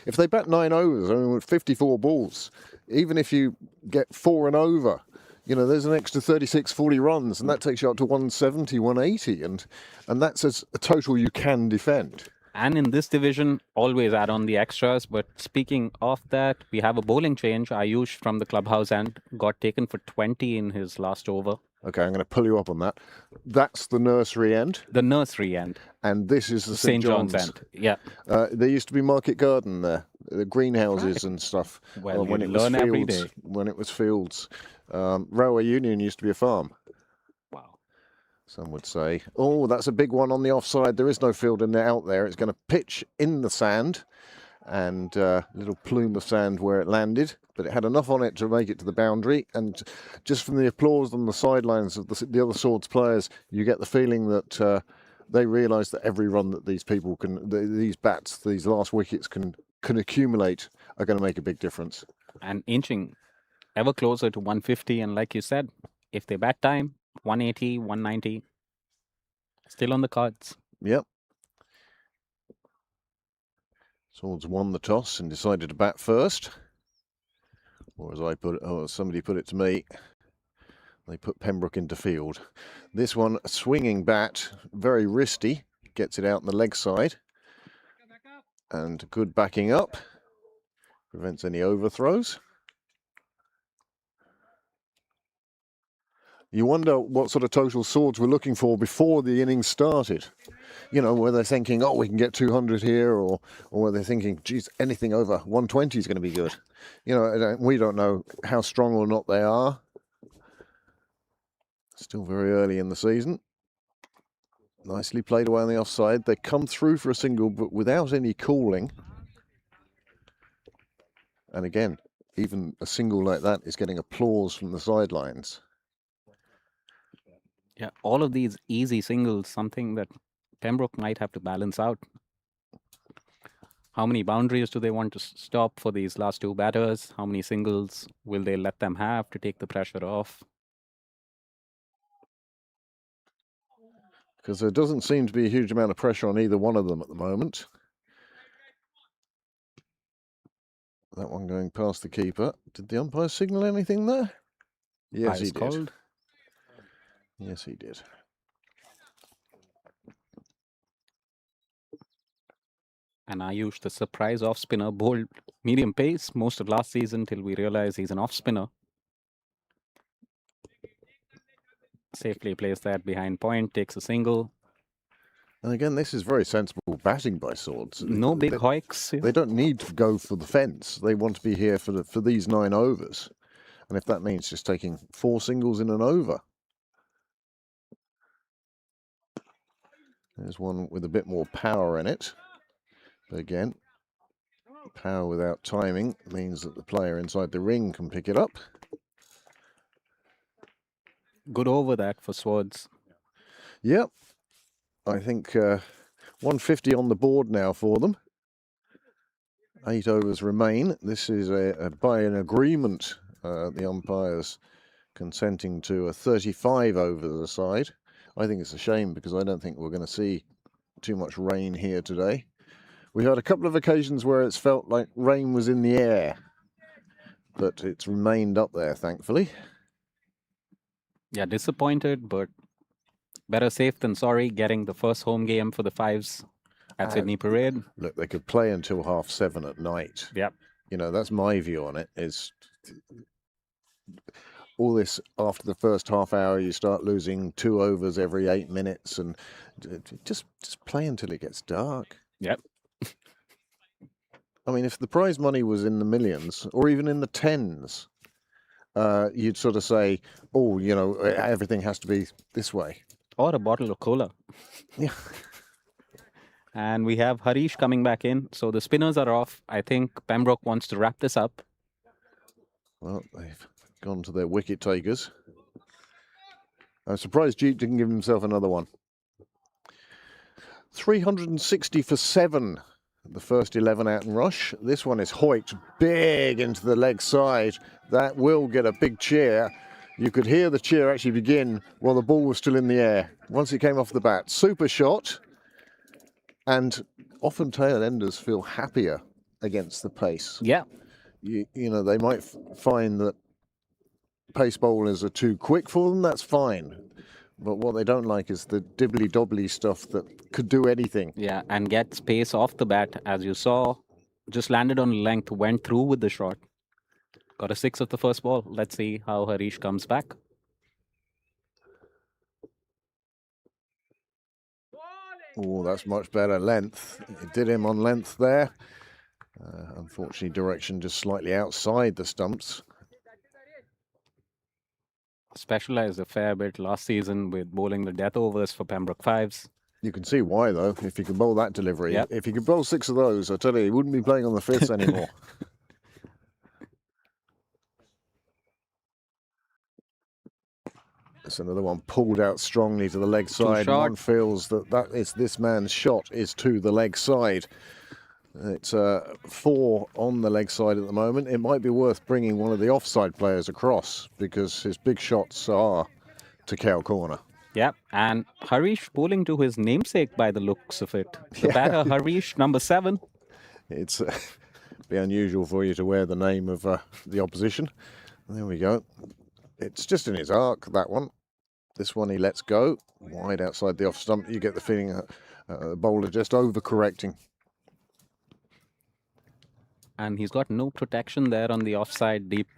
Speaker 3: If they bat 9 overs, I mean, with 54 balls, even if you get 4 and over, you know, there's an extra 36, 40 runs, and that takes you up to 170, 180, and that's a total you can defend.
Speaker 2: And in this division, always add on the extras. But speaking of that, we have a bowling change. Ayush from the clubhouse end got taken for 20 in his last over.
Speaker 3: Okay, I'm going to pull you up on that. That's the nursery end,
Speaker 2: The nursery end,
Speaker 3: and this is the
Speaker 2: St. John's end. Yeah.
Speaker 3: There used to be Market Garden there, the greenhouses and stuff.
Speaker 2: Well,
Speaker 3: when
Speaker 2: you
Speaker 3: it was
Speaker 2: learn every
Speaker 3: fields.
Speaker 2: day.
Speaker 3: When it was fields, Railway Union used to be a farm.
Speaker 2: Wow.
Speaker 3: Some would say, oh, that's a big one on the offside. There is no field in there out there. It's going to pitch in the sand, and a little plume of sand where it landed, but it had enough on it to make it to the boundary. And just from the applause on the sidelines of the other Swords players, you get the feeling that they realise that every run that these people can, these bats, these last wickets can accumulate, are going to make a big difference.
Speaker 2: And inching ever closer to 150. And like you said, if they bat time, 180, 190, still on the cards.
Speaker 3: Yep. Swords won the toss and decided to bat first. Or as I put it, or as somebody put it to me, they put Pembroke into field. This one, a swinging bat, very wristy, gets it out on the leg side. And good backing up, prevents any overthrows. You wonder what sort of total Swords were looking for before the innings started. You know, were they thinking, oh, we can get 200 here, or were they thinking, geez, anything over 120 is going to be good. You know, we don't know how strong or not they are. Still very early in the season. Nicely played away on the offside. They come through for a single, but without any calling. And again, even a single like that is getting applause from the sidelines.
Speaker 2: Yeah, all of these easy singles, something that Pembroke might have to balance out. How many boundaries do they want to stop for these last two batters? How many singles will they let them have to take the pressure off?
Speaker 3: Because there doesn't seem to be a huge amount of pressure on either one of them at the moment. That one going past the keeper. Did the umpire signal anything there? Yes, he did.
Speaker 2: Called.
Speaker 3: Yes, he did.
Speaker 2: And Ayush, the surprise off spinner, bowled medium pace most of last season till we realize he's an off spinner. Safely plays that behind point, takes a single.
Speaker 3: And again, this is very sensible batting by Swords.
Speaker 2: No big hoiks.
Speaker 3: They don't need to go for the fence. They want to be here for these 9 overs. And if that means just taking 4 singles in an over. There's one with a bit more power in it. But again, power without timing means that the player inside the ring can pick it up.
Speaker 2: Good over that for Swords.
Speaker 3: Yep. I think 150 on the board now for them. 8 overs remain. This is by an agreement, the umpires consenting to a 35 overs aside. I think it's a shame because I don't think we're going to see too much rain here today. We've had a couple of occasions where it's felt like rain was in the air, but it's remained up there, thankfully.
Speaker 2: Yeah, disappointed, but better safe than sorry, getting the first home game for the Fives at Sydney Parade.
Speaker 3: Look, they could play until 7:30 at night.
Speaker 2: Yep.
Speaker 3: You know, that's my view on it, is all this after the first half hour, you start losing 2 overs every 8 minutes, and just play until it gets dark.
Speaker 2: Yep.
Speaker 3: I mean, if the prize money was in the millions or even in the tens, you'd sort of say, oh, you know, everything has to be this way.
Speaker 2: Or a bottle of cola.
Speaker 3: Yeah.
Speaker 2: And we have Harish coming back in. So the spinners are off. I think Pembroke wants to wrap this up.
Speaker 3: Well, they've gone to their wicket takers. I'm surprised Jeep didn't give himself another one. 360 for 7. The first 11 out and rush. This one is hoiked big into the leg side. That will get a big cheer. You could hear the cheer actually begin while the ball was still in the air. Once it came off the bat. Super shot. And often tail enders feel happier against the pace.
Speaker 2: Yeah.
Speaker 3: You know, they might find that pace bowlers are too quick for them. That's fine. But what they don't like is the dibbly-dobbly stuff that could do anything.
Speaker 2: Yeah, and gets pace off the bat, as you saw. Just landed on length, went through with the shot. Got a 6 of the first ball. Let's see how Harish comes back.
Speaker 3: Oh, that's much better length. It did him on length there. Unfortunately, direction just slightly outside the stumps.
Speaker 2: Specialized a fair bit last season with bowling the death overs for Pembroke fives.
Speaker 3: You can see why, though, if he could bowl that delivery.
Speaker 2: Yep.
Speaker 3: If he could bowl 6 of those, I tell you, he wouldn't be playing on the fifths anymore. That's another one pulled out strongly to the leg side. One feels that this man's shot is to the leg side. It's 4 on the leg side at the moment. It might be worth bringing one of the offside players across because his big shots are to cow corner.
Speaker 2: Yep, and Harish bowling to his namesake by the looks of it. The batter, Harish, number 7.
Speaker 3: It's be unusual for you to wear the name of the opposition. There we go. It's just in his arc, that one. This one he lets go. Wide outside the off stump. You get the feeling the bowler just overcorrecting.
Speaker 2: And he's got no protection there on the offside deep.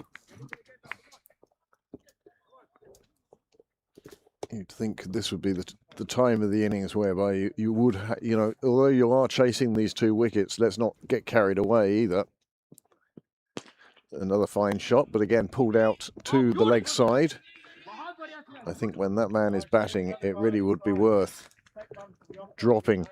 Speaker 3: You'd think this would be the time of the innings whereby you would, although you are chasing these 2 wickets, let's not get carried away either. Another fine shot, but again pulled out to the leg side. I think when that man is batting, it really would be worth dropping.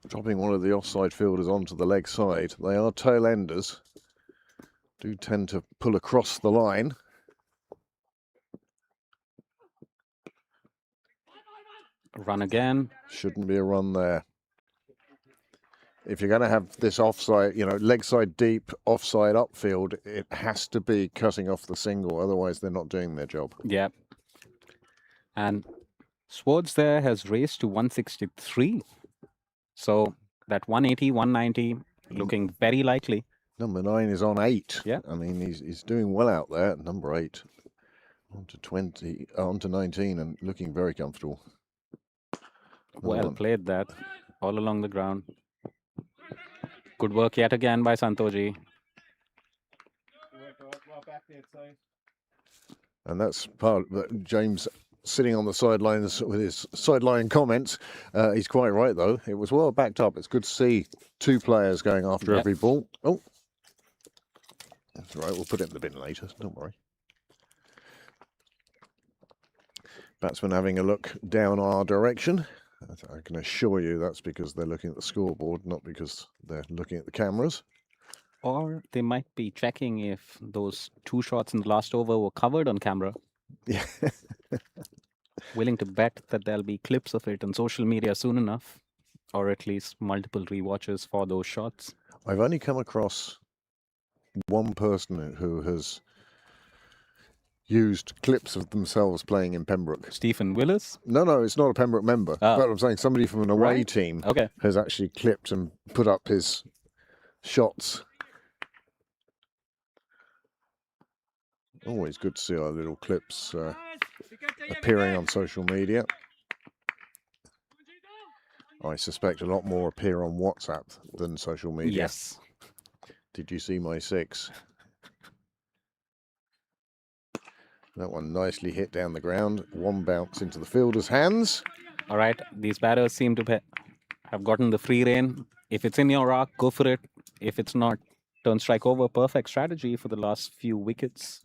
Speaker 3: Dropping one of the offside fielders onto the leg side. They are tail enders. Do tend to pull across the line.
Speaker 2: Run again.
Speaker 3: Shouldn't be a run there. If you're going to have this offside, leg side deep, offside upfield, it has to be cutting off the single. Otherwise, they're not doing their job.
Speaker 2: Yep. And Swords there has raised to 163. So that 180, 190 looking very likely.
Speaker 3: Number 9 is on 8.
Speaker 2: Yeah.
Speaker 3: I mean, he's doing well out there. Number 8 on to 19 and looking very comfortable.
Speaker 2: Well played that. All along the ground. Good work yet again by Santoji.
Speaker 3: And that's part of James sitting on the sidelines with his sideline comments. He's quite right, though. It was well backed up. It's good to see 2 players going after every ball. Oh, that's right. We'll put it in the bin later. Don't worry. Batsman having a look down our direction. I can assure you that's because they're looking at the scoreboard, not because they're looking at the cameras.
Speaker 2: Or they might be checking if those 2 shots in the last over were covered on camera.
Speaker 3: Yeah.
Speaker 2: Willing to bet that there'll be clips of it on social media soon enough, or at least multiple rewatches for those shots.
Speaker 3: I've only come across one person who has used clips of themselves playing in Pembroke.
Speaker 2: Stephen Willis?
Speaker 3: No, it's not a Pembroke member.
Speaker 2: Oh.
Speaker 3: But I'm saying somebody from an away team has actually clipped and put up his shots. Always good to see our little clips appearing on social media. I suspect a lot more appear on WhatsApp than social media.
Speaker 2: Yes.
Speaker 3: Did you see my 6? That one nicely hit down the ground. One bounce into the fielder's hands.
Speaker 2: All right. These batters seem to have gotten the free rein. If it's in your arc, go for it. If it's not, turn strike over. Perfect strategy for the last few wickets.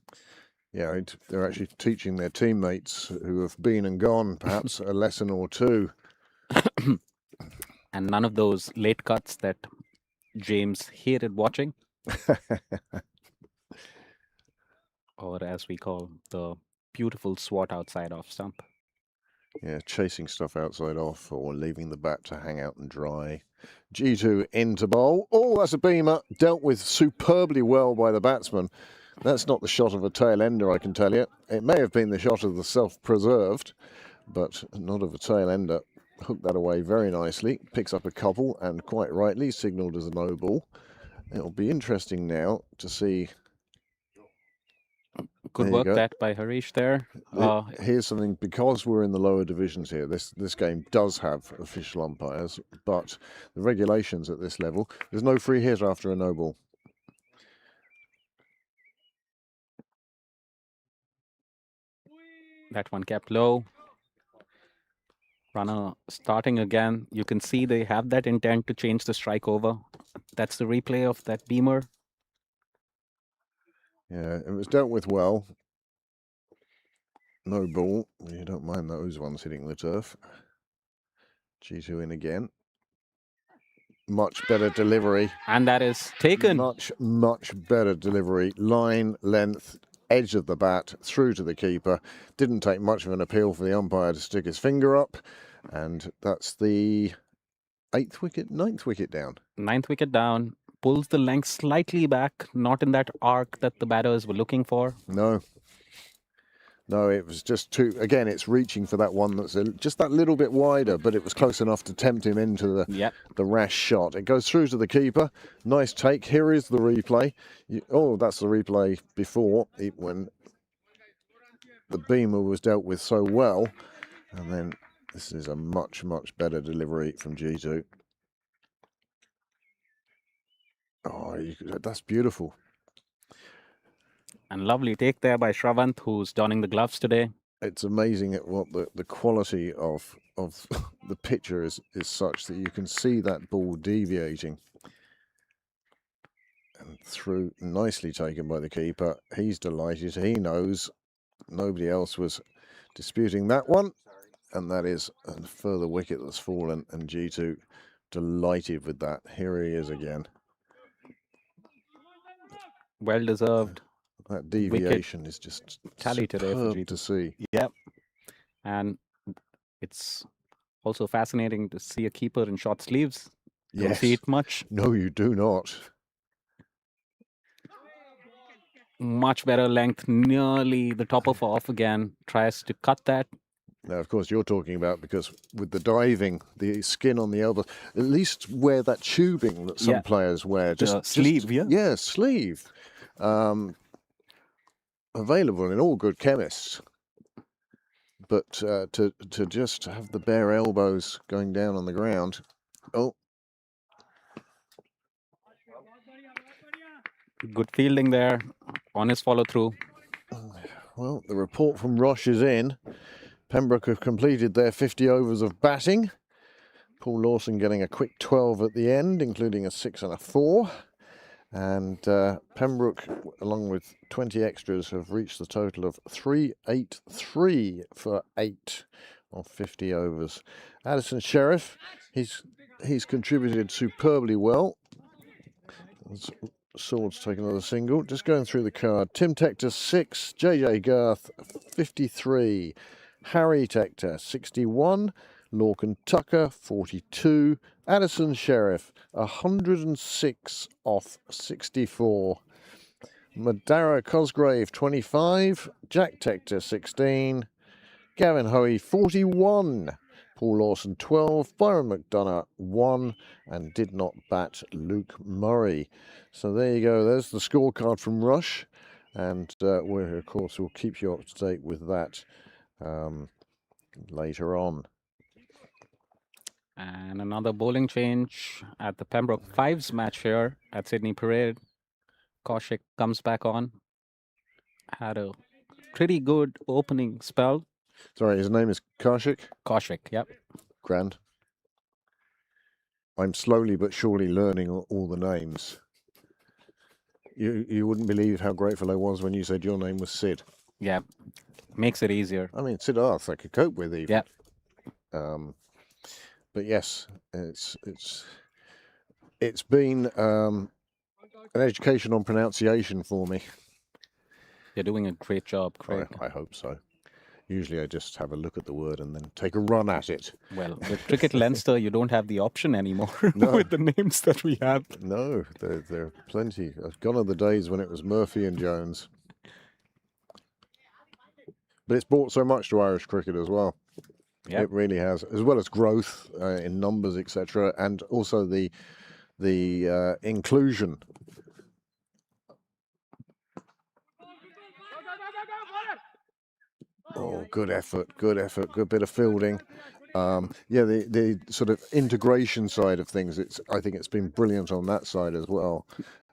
Speaker 3: Yeah, they're actually teaching their teammates who have been and gone perhaps a lesson or 2.
Speaker 2: And none of those late cuts that James hated watching. Or as we call the beautiful swat outside off stump.
Speaker 3: Yeah, chasing stuff outside off or leaving the bat to hang out and dry. G2 into bowl. Oh, that's a beamer. Dealt with superbly well by the batsman. That's not the shot of a tail ender, I can tell you. It may have been the shot of the self-preserved, but not of a tail ender. Hooked that away very nicely. Picks up a couple and quite rightly signalled as a no ball. It'll be interesting now to see.
Speaker 2: Good
Speaker 3: There you
Speaker 2: work
Speaker 3: go.
Speaker 2: that by Harish there.
Speaker 3: Here's something, because we're in the lower divisions here, this game does have official umpires, but the regulations at this level, there's no free hit after a no ball.
Speaker 2: That one kept low. Runner starting again. You can see they have that intent to change the strike over. That's the replay of that beamer.
Speaker 3: Yeah, it was dealt with well. No ball. You don't mind those ones hitting the turf. G2 in again. Much better delivery.
Speaker 2: And that is taken.
Speaker 3: Much better delivery. Line, length, edge of the bat, through to the keeper. Didn't take much of an appeal for the umpire to stick his finger up. And that's the 8th wicket, 9th wicket down.
Speaker 2: 9th wicket down. Pulls the length slightly back, not in that arc that the batters were looking for.
Speaker 3: No, it was just too. Again, it's reaching for that one that's just that little bit wider, but it was close enough to tempt him into the rash shot. It goes through to the keeper. Nice take. Here is the replay. That's the replay before when the beamer was dealt with so well, and then this is a much better delivery from G2. Oh, that's beautiful.
Speaker 2: And lovely take there by Shravant, who's donning the gloves today.
Speaker 3: It's amazing at what the quality of the picture is such that you can see that ball deviating. And through, nicely taken by the keeper. He's delighted. He knows nobody else was disputing that one. And that is a further wicket that's fallen. And G2 delighted with that. Here he is again.
Speaker 2: Well deserved.
Speaker 3: That deviation is just
Speaker 2: tally today for G2
Speaker 3: to see.
Speaker 2: Yep. And it's also fascinating to see a keeper in short sleeves. You don't see it much.
Speaker 3: No, you do not.
Speaker 2: Much better length, nearly the top of off again. Tries to cut that.
Speaker 3: Now, of course, you're talking about because with the diving, the skin on the elbow, at least wear that tubing that some players wear.
Speaker 2: Sleeve.
Speaker 3: Yeah, sleeve. Available in all good chemists. But to just have the bare elbows going down on the ground. Oh.
Speaker 2: Good fielding there on his follow through.
Speaker 3: Well, the report from Roche is in. Pembroke have completed their 50 overs of batting. Paul Lawson getting a quick 12 at the end, including a 6 and a 4. And Pembroke, along with 20 extras, have reached the total of 383 for 8 of 50 overs. Addison Sheriff, he's contributed superbly well. Swords take another single. Just going through the card. Tim Tector 6, JJ Garth 53, Harry Tector 61, Lorcan Tucker 42, Addison Sheriff 106 off 64, Madara Cosgrave 25, Jack Tector 16, Gavin Hoey 41, Paul Lawson 12, Byron McDonough 1, and did not bat Luke Murray. So there you go. There's the scorecard from Rush, and we of course will keep you up to date with that later on.
Speaker 2: And another bowling change at the Pembroke Fives match here at Sydney Parade. Kaushik comes back on. Had a pretty good opening spell.
Speaker 3: Sorry, his name is Kaushik?
Speaker 2: Kaushik, yep.
Speaker 3: Grand. I'm slowly but surely learning all the names. You wouldn't believe how grateful I was when you said your name was Sid.
Speaker 2: Yeah, makes it easier.
Speaker 3: I mean, Siddharth I could cope with even.
Speaker 2: Yeah.
Speaker 3: But yes, it's been an education on pronunciation for me.
Speaker 2: You're doing a great job, Craig.
Speaker 3: I hope so. Usually I just have a look at the word and then take a run at it.
Speaker 2: Well, with Cricket Leinster, you don't have the option anymore with the names that we have.
Speaker 3: No, there are plenty. Gone are the days when it was Murphy and Jones. But it's brought so much to Irish cricket as well. Yep. It really has, as well as growth in numbers, etc., and also the the inclusion. Oh, good effort, good bit of fielding. Yeah, the sort of integration side of things, I think it's been brilliant on that side as well.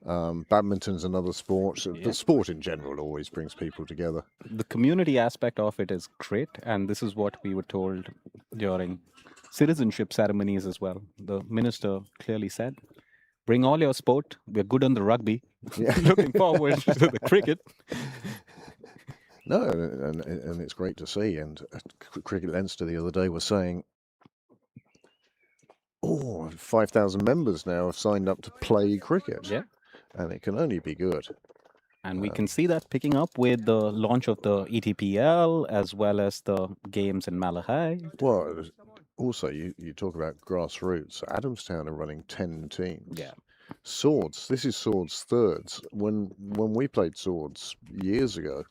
Speaker 3: Badminton's another sport, but sport in general always brings people together.
Speaker 2: The community aspect of it is great, and this is what we were told during citizenship ceremonies as well. The minister clearly said, bring all your sport. We're good on the rugby.
Speaker 3: Yeah.
Speaker 2: Looking forward to the cricket.
Speaker 3: No, and it's great to see. And Cricket Leinster the other day was saying, 5,000 members now have signed up to play cricket.
Speaker 2: Yeah.
Speaker 3: And it can only be good.
Speaker 2: And we can see that picking up with the launch of the ETPL as well as the games in Malahide.
Speaker 3: Well, also, you talk about grassroots. Adamstown are running 10 teams.
Speaker 2: Yeah.
Speaker 3: Swords, this is Swords thirds. When we played Swords years ago,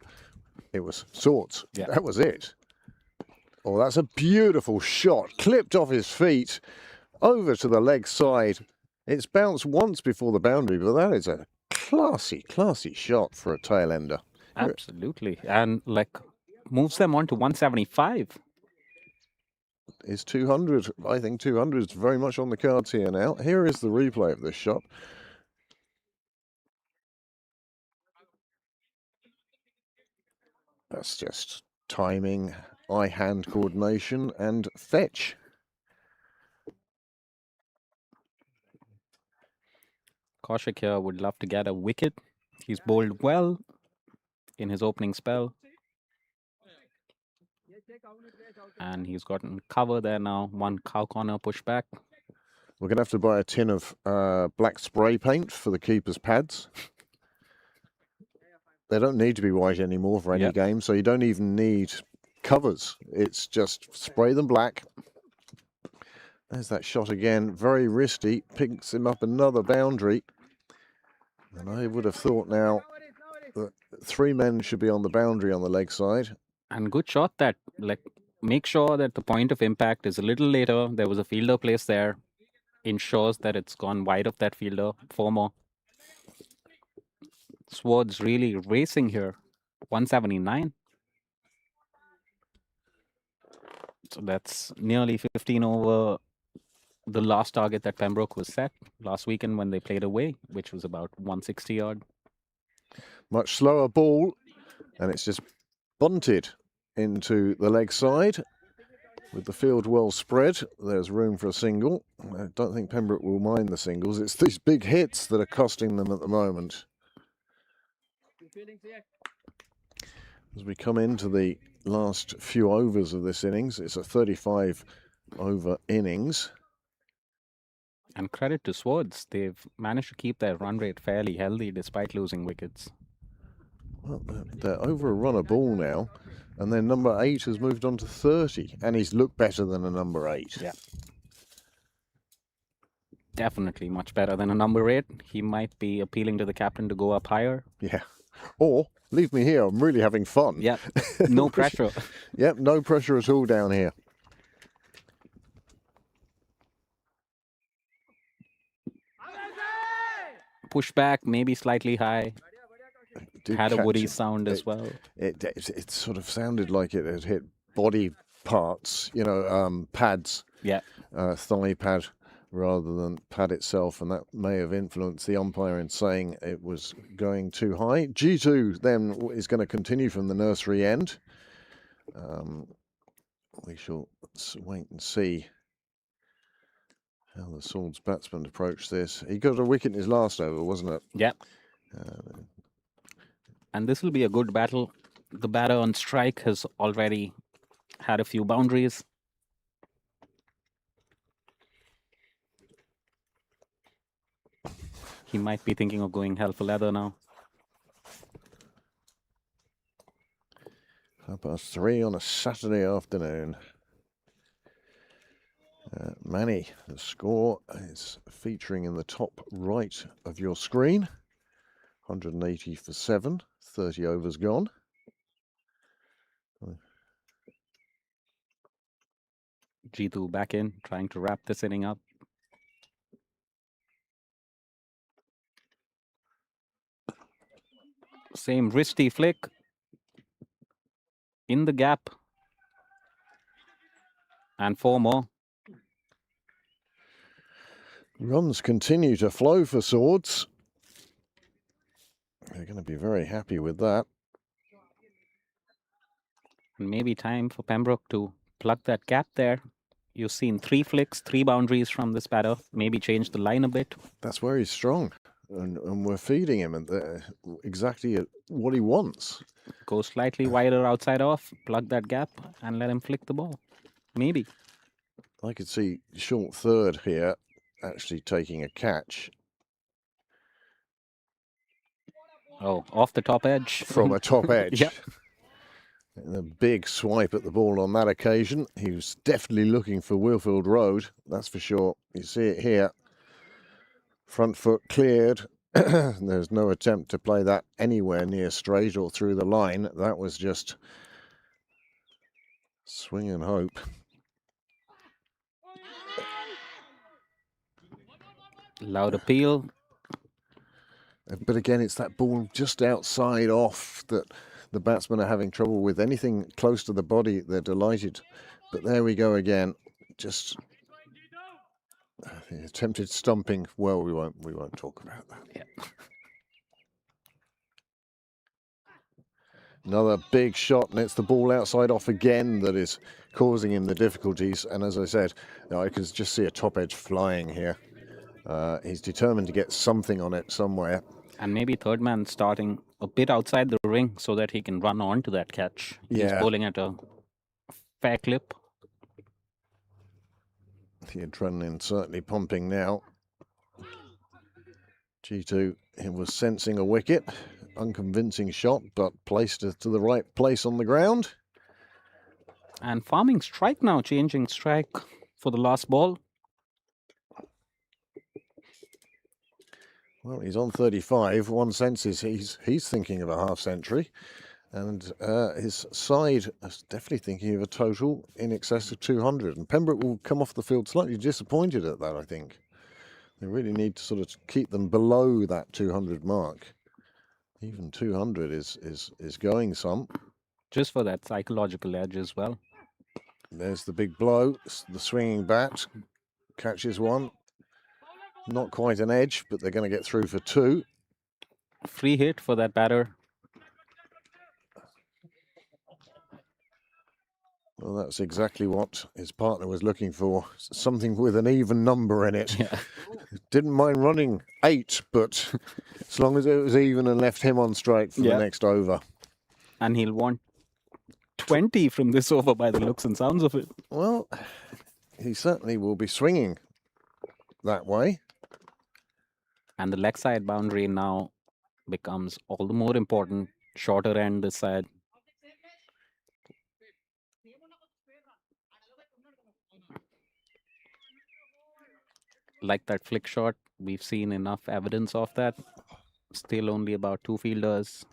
Speaker 3: it was Swords.
Speaker 2: Yeah.
Speaker 3: That was it. Oh, that's a beautiful shot. Clipped off his feet, over to the leg side. It's bounced once before the boundary, but that is a classy shot for a tail ender.
Speaker 2: Absolutely. And moves them on to 175.
Speaker 3: Is 200. I think 200 is very much on the cards here now. Here is the replay of this shot. That's just timing, eye-hand coordination, and fetch.
Speaker 2: Kaushik here would love to get a wicket. He's bowled well in his opening spell. And he's gotten cover there now. One cow corner pushback.
Speaker 3: We're going to have to buy a tin of black spray paint for the keeper's pads. They don't need to be white anymore for any game, so you don't even need covers. It's just spray them black. There's that shot again. Very wristy. Picks him up another boundary. And I would have thought now that 3 men should be on the boundary on the leg side.
Speaker 2: And good shot that, make sure that the point of impact is a little later. There was a fielder placed there. Ensures that it's gone wide of that fielder. 4 more. Swords really racing here. 179. So that's nearly 15 over the last target that Pembroke was set last weekend when they played away, which was about 160 odd.
Speaker 3: Much slower ball, and it's just bunted into the leg side. With the field well spread, there's room for a single. I don't think Pembroke will mind the singles. It's these big hits that are costing them at the moment. As we come into the last few overs of this innings, it's a 35 over innings.
Speaker 2: And credit to Swords, they've managed to keep their run rate fairly healthy despite losing wickets.
Speaker 3: Well, they're over a run a ball now, and then number 8 has moved on to 30, and he's looked better than a number 8.
Speaker 2: Yeah. Definitely much better than a number 8. He might be appealing to the captain to go up higher.
Speaker 3: Yeah. Or leave me here. I'm really having fun.
Speaker 2: Yeah. No pressure.
Speaker 3: Yep. No pressure at all down here.
Speaker 2: Pushback, maybe slightly high. Had a woody sound as well.
Speaker 3: It sort of sounded like it had hit body parts, pads.
Speaker 2: Yeah.
Speaker 3: Thigh pad rather than pad itself, and that may have influenced the umpire in saying it was going too high. G2 then is going to continue from the nursery end. We shall wait and see how the Swords batsman approached this. He got a wicket in his last over, wasn't it?
Speaker 2: Yeah. And this will be a good battle. The batter on strike has already had a few boundaries. He might be thinking of going hell for leather now.
Speaker 3: 3:30 on a Saturday afternoon. Manny, the score is featuring in the top right of your screen. 180 for 7, 30 overs gone.
Speaker 2: G2 back in, trying to wrap this inning up. Same wristy flick in the gap. And 4 more.
Speaker 3: Runs continue to flow for Swords. They're going to be very happy with that.
Speaker 2: And maybe time for Pembroke to plug that gap there. You've seen 3 flicks, 3 boundaries from this batter. Maybe change the line a bit.
Speaker 3: That's where he's strong. And we're feeding him exactly what he wants.
Speaker 2: Go slightly wider outside off, plug that gap, and let him flick the ball. Maybe.
Speaker 3: I could see short third here actually taking a catch.
Speaker 2: Oh, off the top edge.
Speaker 3: From a top edge.
Speaker 2: Yep.
Speaker 3: And a big swipe at the ball on that occasion. He was definitely looking for Wilfield Road, that's for sure. You see it here. Front foot cleared. There's no attempt to play that anywhere near straight or through the line. That was just swing and hope.
Speaker 2: Loud appeal.
Speaker 3: But again, it's that ball just outside off that the batsmen are having trouble with. Anything close to the body, they're delighted. But there we go again. Just the attempted stumping. Well, we won't talk about that.
Speaker 2: Yeah.
Speaker 3: Another big shot, and it's the ball outside off again that is causing him the difficulties. And as I said, I can just see a top edge flying here. He's determined to get something on it somewhere.
Speaker 2: And maybe third man starting a bit outside the ring so that he can run on to that catch. He's
Speaker 3: Yeah.
Speaker 2: bowling at a fair clip.
Speaker 3: The adrenaline certainly pumping now. G2, he was sensing a wicket. Unconvincing shot, but placed it to the right place on the ground.
Speaker 2: And farming strike now, changing strike for the last ball.
Speaker 3: Well, he's on 35. One sense is he's thinking of a half century, and his side is definitely thinking of a total in excess of 200. And Pembroke will come off the field slightly disappointed at that, I think. They really need to sort of keep them below that 200 mark. Even 200 is going some.
Speaker 2: Just for that psychological edge as well.
Speaker 3: There's the big blow, the swinging bat, catches one. Not quite an edge, but they're going to get through for 2.
Speaker 2: Free hit for that batter.
Speaker 3: Well, that's exactly what his partner was looking for. Something with an even number in it.
Speaker 2: Yeah.
Speaker 3: Didn't mind running 8, but as long as it was even and left him on strike for the next over.
Speaker 2: And he'll want 20 from this over by the looks and sounds of it.
Speaker 3: Well, he certainly will be swinging that way.
Speaker 2: And the leg side boundary now becomes all the more important. Shorter end this side. Like that flick shot, we've seen enough evidence of that. Still only about 2 fielders.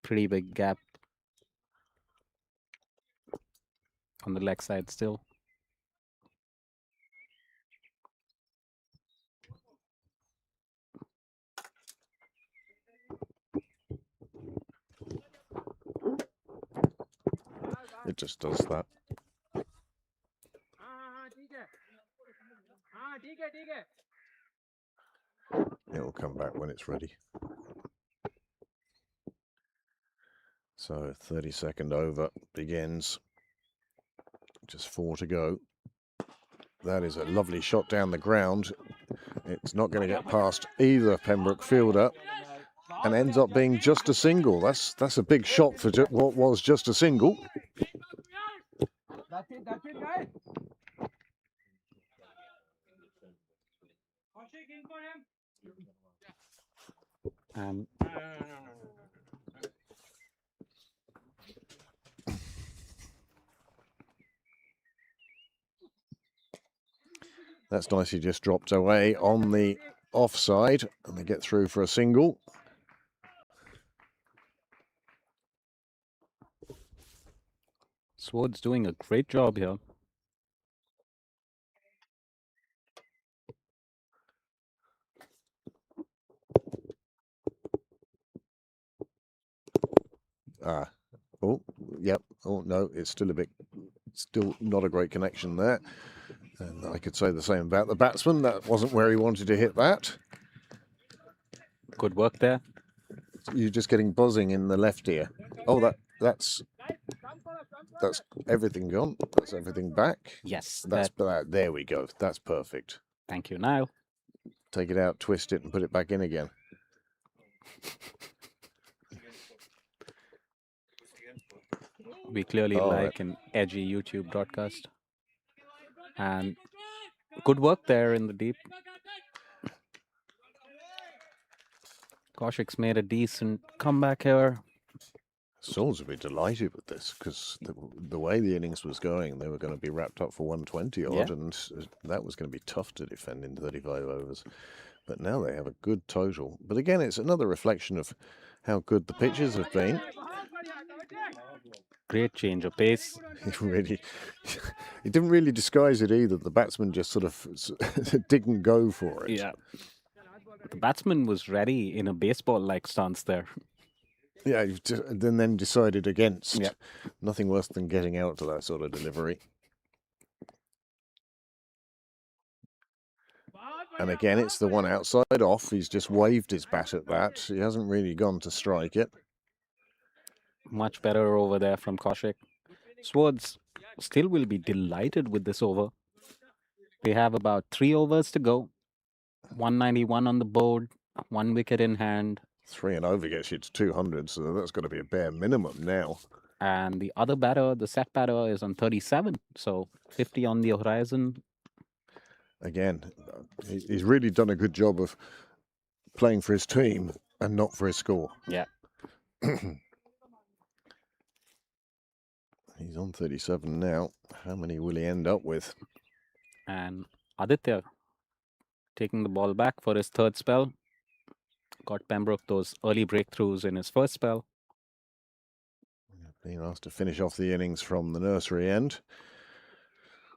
Speaker 2: Pretty big gap on the leg side still.
Speaker 3: It just does that. It'll come back when it's ready. So 32nd over begins. Just 4 to go. That is a lovely shot down the ground. It's not going to get past either Pembroke fielder and ends up being just a single. That's a big shot for what was just a single.
Speaker 4: That's it, guys.
Speaker 3: That's nicely just dropped away on the offside, and they get through for a single.
Speaker 2: Swords doing a great job here.
Speaker 3: Oh, yep. Oh, no, it's still not a great connection there. And I could say the same about the batsman. That wasn't where he wanted to hit that.
Speaker 2: Good work there.
Speaker 3: You're just getting buzzing in the left ear. Oh, that's everything gone. That's everything back.
Speaker 2: Yes,
Speaker 3: There we go. That's perfect.
Speaker 2: Thank you. Now,
Speaker 3: Take it out, twist it, and put it back in again.
Speaker 2: we clearly
Speaker 3: Oh,
Speaker 2: like an edgy YouTube broadcast. And good work there in the deep. Kaushik's made a decent comeback here.
Speaker 3: Souls would be delighted with this because the way the innings was going, they were going to be wrapped up for 120 odd, and that was going to be tough to defend in 35 overs. But now they have a good total. But again, it's another reflection of how good the pitches have been.
Speaker 2: Great change of pace.
Speaker 3: He didn't really disguise it either. The batsman just sort of didn't go for it.
Speaker 2: Yeah. The batsman was ready in a baseball-like stance there.
Speaker 3: Yeah, then decided against.
Speaker 2: Yep.
Speaker 3: Nothing worse than getting out to that sort of delivery. And again, it's the one outside off. He's just waved his bat at that. He hasn't really gone to strike it.
Speaker 2: Much better over there from Kaushik. Swords still will be delighted with this over. They have about 3 overs to go. 191 on the board, 1 wicket in hand.
Speaker 3: 3 and over gets you to 200, so that's got to be a bare minimum now.
Speaker 2: And the other batter, the set batter, is on 37, so 50 on the horizon.
Speaker 3: Again, he's really done a good job of playing for his team and not for his score.
Speaker 2: Yeah.
Speaker 3: He's on 37 now. How many will he end up with?
Speaker 2: And Aditya taking the ball back for his third spell. Got Pembroke those early breakthroughs in his first spell.
Speaker 3: Being asked to finish off the innings from the nursery end.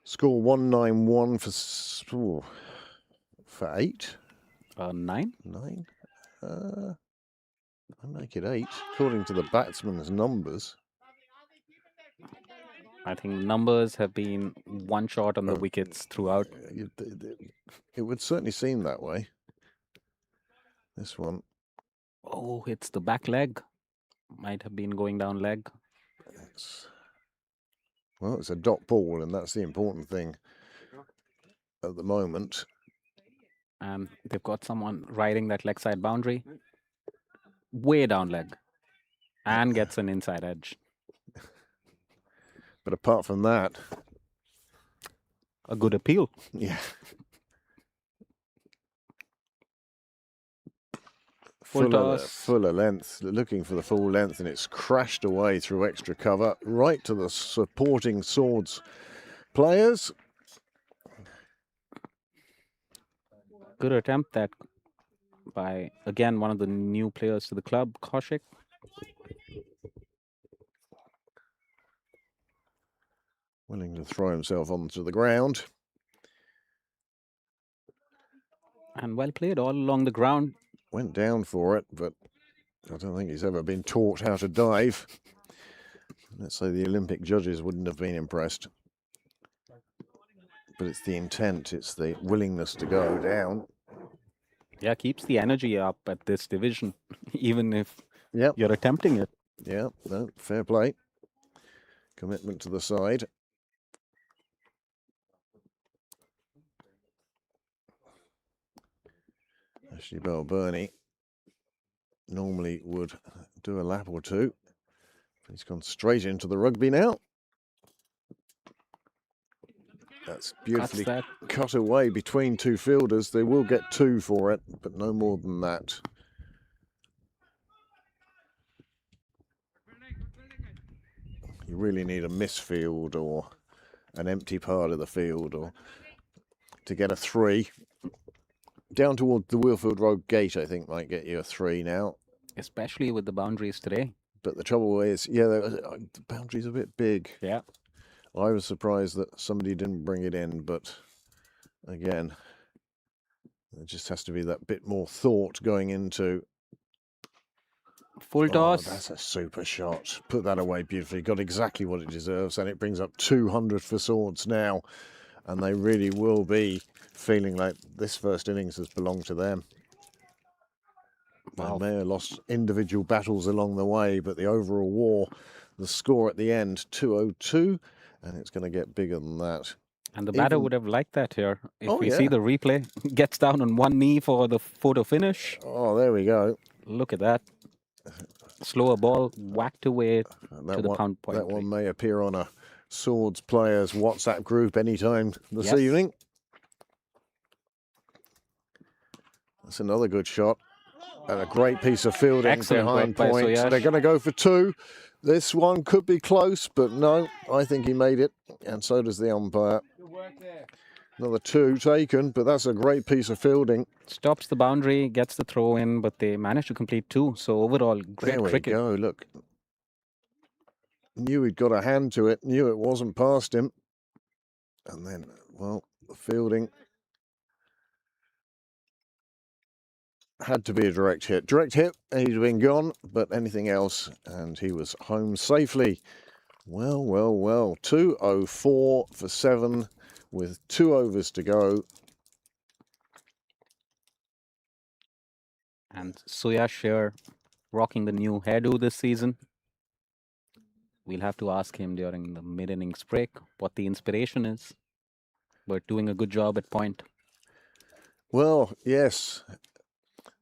Speaker 3: Score 191 for 8.
Speaker 2: 9.
Speaker 3: 9. I make it 8 according to the batsman's numbers.
Speaker 2: I think numbers have been one short on the wickets throughout.
Speaker 3: It would certainly seem that way. This one.
Speaker 2: Oh, it's the back leg. Might have been going down leg.
Speaker 3: Well, it's a dot ball, and that's the important thing at the moment.
Speaker 2: And they've got someone riding that leg side boundary. Way down leg. And gets an inside edge.
Speaker 3: But apart from that,
Speaker 2: a good appeal.
Speaker 3: Yeah. Fuller length, looking for the full length, and it's crashed away through extra cover, right to the supporting Swords players.
Speaker 2: Good attempt that by, again, one of the new players to the club, Kaushik.
Speaker 3: Willing to throw himself onto the ground.
Speaker 2: And well played all along the ground.
Speaker 3: Went down for it, but I don't think he's ever been taught how to dive. Let's say the Olympic judges wouldn't have been impressed. But it's the intent, it's the willingness to go down.
Speaker 2: Yeah, keeps the energy up at this division, even if you're attempting it.
Speaker 3: Yeah, no, fair play. Commitment to the side. Ashley Bell-Burney normally would do a lap or two. He's gone straight into the rugby now. That's beautifully cut away between 2 fielders. They will get 2 for it, but no more than that. You really need a misfield or an empty part of the field or to get a 3. Down toward the Wheelfield Road gate, I think, might get you a 3 now.
Speaker 2: Especially with the boundaries today.
Speaker 3: But the trouble is, the boundary's a bit big.
Speaker 2: Yeah.
Speaker 3: I was surprised that somebody didn't bring it in, but again, there just has to be that bit more thought going into
Speaker 2: Full
Speaker 3: Oh,
Speaker 2: toss.
Speaker 3: that's a super shot. Put that away beautifully. Got exactly what it deserves, and it brings up 200 for Swords now. And they really will be feeling like this first innings has belonged to them.
Speaker 2: Wow.
Speaker 3: They may have lost individual battles along the way, but the overall war, the score at the end, 202, and it's going to get bigger than that.
Speaker 2: And the batter
Speaker 3: Even-
Speaker 2: would have liked that here. If
Speaker 3: Oh,
Speaker 2: we
Speaker 3: yeah.
Speaker 2: see the replay, gets down on one knee for the photo finish.
Speaker 3: Oh, there we go.
Speaker 2: Look at that. Slower ball, whacked away to the pound point.
Speaker 3: That one may appear on a Swords players WhatsApp group anytime this
Speaker 2: Yes.
Speaker 3: evening. That's another good shot. And a great piece of fielding
Speaker 2: Excellent
Speaker 3: behind
Speaker 2: work by
Speaker 3: points.
Speaker 2: Suyash.
Speaker 3: They're going to go for 2. This one could be close, but no, I think he made it. And so does the umpire. Another 2 taken, but that's a great piece of fielding.
Speaker 2: Stops the boundary, gets the throw in, but they managed to complete 2. So overall, great
Speaker 3: There we
Speaker 2: cricket.
Speaker 3: go, look. Knew he'd got a hand to it, knew it wasn't past him. And then, well, the fielding had to be a direct hit. Direct hit, he'd been gone, but anything else, and he was home safely. Well, well, well. 204 for 7 with 2 overs to go.
Speaker 2: And Suyash here rocking the new hairdo this season. We'll have to ask him during the mid-innings break what the inspiration is. But doing a good job at point.
Speaker 3: Well, yes,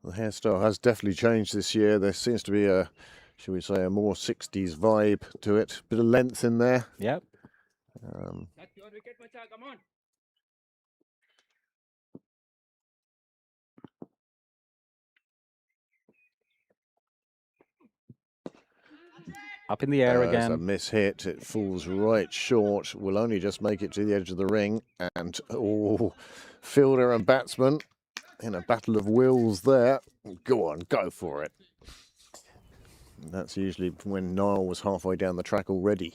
Speaker 3: the hairstyle has definitely changed this year. There seems to be a, shall we say, a more 60s vibe to it. Bit of length in there.
Speaker 2: Yep. Up in the air
Speaker 3: It's a
Speaker 2: again.
Speaker 3: miss-hit. It falls right short. Will only just make it to the edge of the ring. And, oh, fielder and batsman in a battle of wills there. Go on, go for it. And that's usually when Niall was halfway down the track already.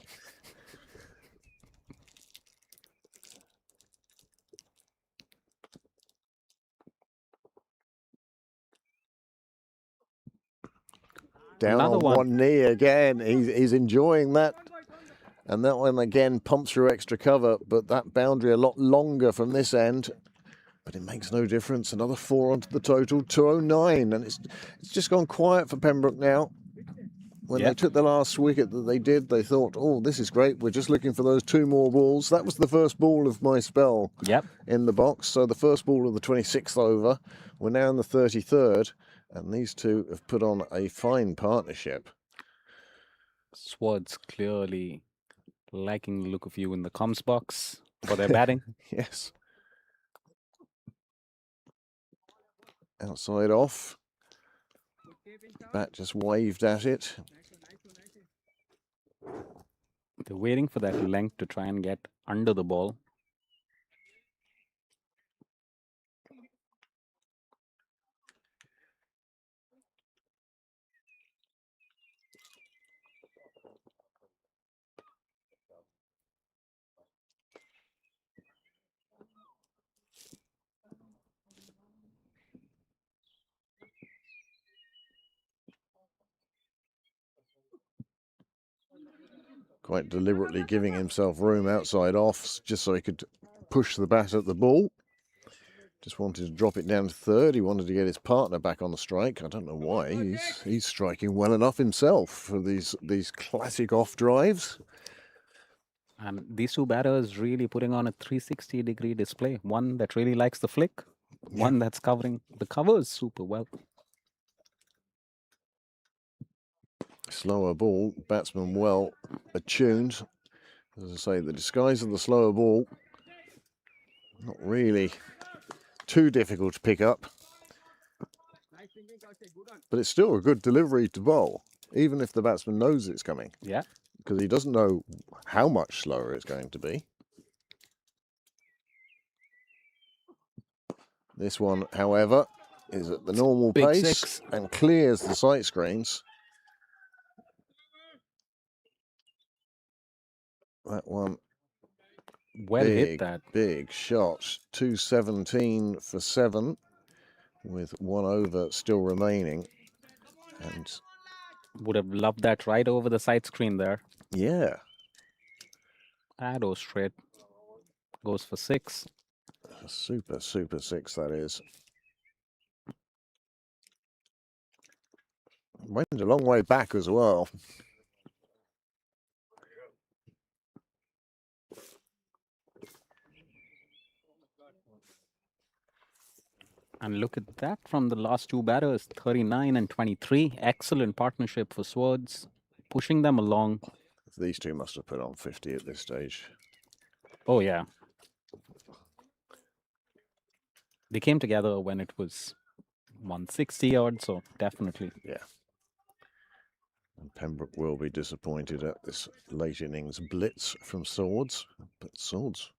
Speaker 3: Down
Speaker 2: Another
Speaker 3: on one knee again. He's enjoying that. And that one again pumps through extra cover, but that boundary a lot longer from this end. But it makes no difference. Another 4 onto the total, 209. And it's just gone quiet for Pembroke now. When they took the last wicket that they did, they thought, oh, this is great. We're just looking for those 2 more balls. That was the first ball of my spell in the box. So the first ball of the 26th over. We're now in the 33rd. And these 2 have put on a fine partnership.
Speaker 2: Swords clearly liking the look of you in the comms box for their batting.
Speaker 3: Yes. Outside off. Bat just waved at it.
Speaker 2: They're waiting for that length to try and get under the ball.
Speaker 3: Quite deliberately giving himself room outside off, just so he could push the bat at the ball. Just wanted to drop it down to 3rd. He wanted to get his partner back on the strike. I don't know why. He's striking well enough himself for these classic off drives.
Speaker 2: And these 2 batters really putting on a 360-degree display. One that really likes the flick. One that's covering the covers super well.
Speaker 3: Slower ball, batsman well attuned. As I say, the disguise of the slower ball, not really too difficult to pick up. But it's still a good delivery to bowl, even if the batsman knows it's coming.
Speaker 2: Yeah.
Speaker 3: Because he doesn't know how much slower it's going to be. This one, however, is at the normal
Speaker 2: Big
Speaker 3: pace
Speaker 2: 6.
Speaker 3: and clears the sight screens. That one,
Speaker 2: Well hit that.
Speaker 3: big shot. 217 for 7 with 1 over still remaining. And
Speaker 2: Would have loved that right over the side screen there.
Speaker 3: Yeah.
Speaker 2: Arrow straight. Goes for 6.
Speaker 3: A super, super 6, that is. Went a long way back as well.
Speaker 2: And look at that from the last two batters, 39 and 23. Excellent partnership for Swords, pushing them along.
Speaker 3: These two must have put on 50 at this stage.
Speaker 2: Oh, yeah. They came together when it was 160 odd, so definitely.
Speaker 3: Yeah. And Pembroke will be disappointed at this late innings blitz from Swords. But Swords,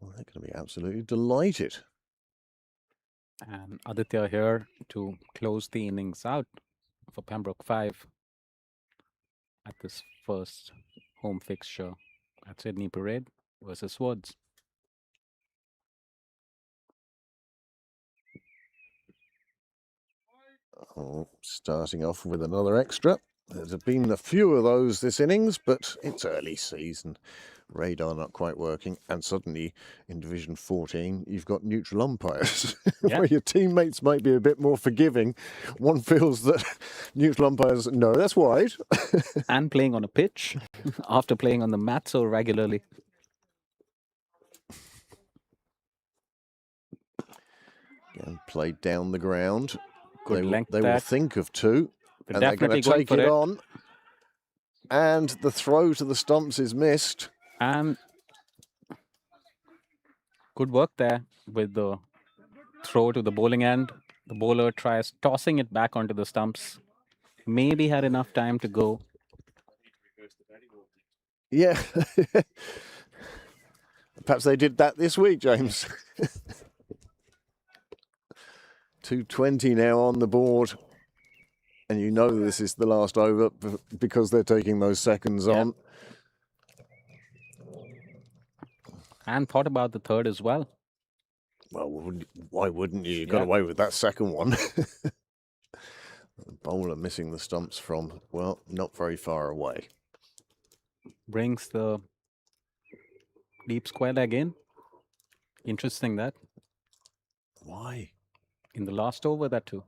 Speaker 3: well, they're going to be absolutely delighted.
Speaker 2: And Aditya here to close the innings out for Pembroke 5 at this first home fixture at Sydney Parade versus Swords.
Speaker 3: Oh, starting off with another extra. There's been a few of those this innings, but it's early season. Radar not quite working. And suddenly in Division 14, you've got neutral umpires,
Speaker 2: Yeah.
Speaker 3: where your teammates might be a bit more forgiving. One feels that neutral umpires, no, that's wide.
Speaker 2: And playing on a pitch after playing on the mat so regularly.
Speaker 3: And played down the ground.
Speaker 2: Good length
Speaker 3: they will
Speaker 2: that.
Speaker 3: think of 2.
Speaker 2: They're
Speaker 3: And they're going
Speaker 2: definitely
Speaker 3: to
Speaker 2: going
Speaker 3: take
Speaker 2: for
Speaker 3: it
Speaker 2: it.
Speaker 3: on. And the throw to the stumps is missed.
Speaker 2: And good work there with the throw to the bowling end. The bowler tries tossing it back onto the stumps. Maybe had enough time to go.
Speaker 3: Yeah. Perhaps they did that this week, James. 220 now on the board. And you know this is the last over because they're taking those seconds on.
Speaker 2: And thought about the third as well.
Speaker 3: Well, why wouldn't you? You got away with that second one. The bowler missing the stumps from, well, not very far away.
Speaker 2: Brings the deep square leg in. Interesting that.
Speaker 3: Why?
Speaker 2: In the last over, that too.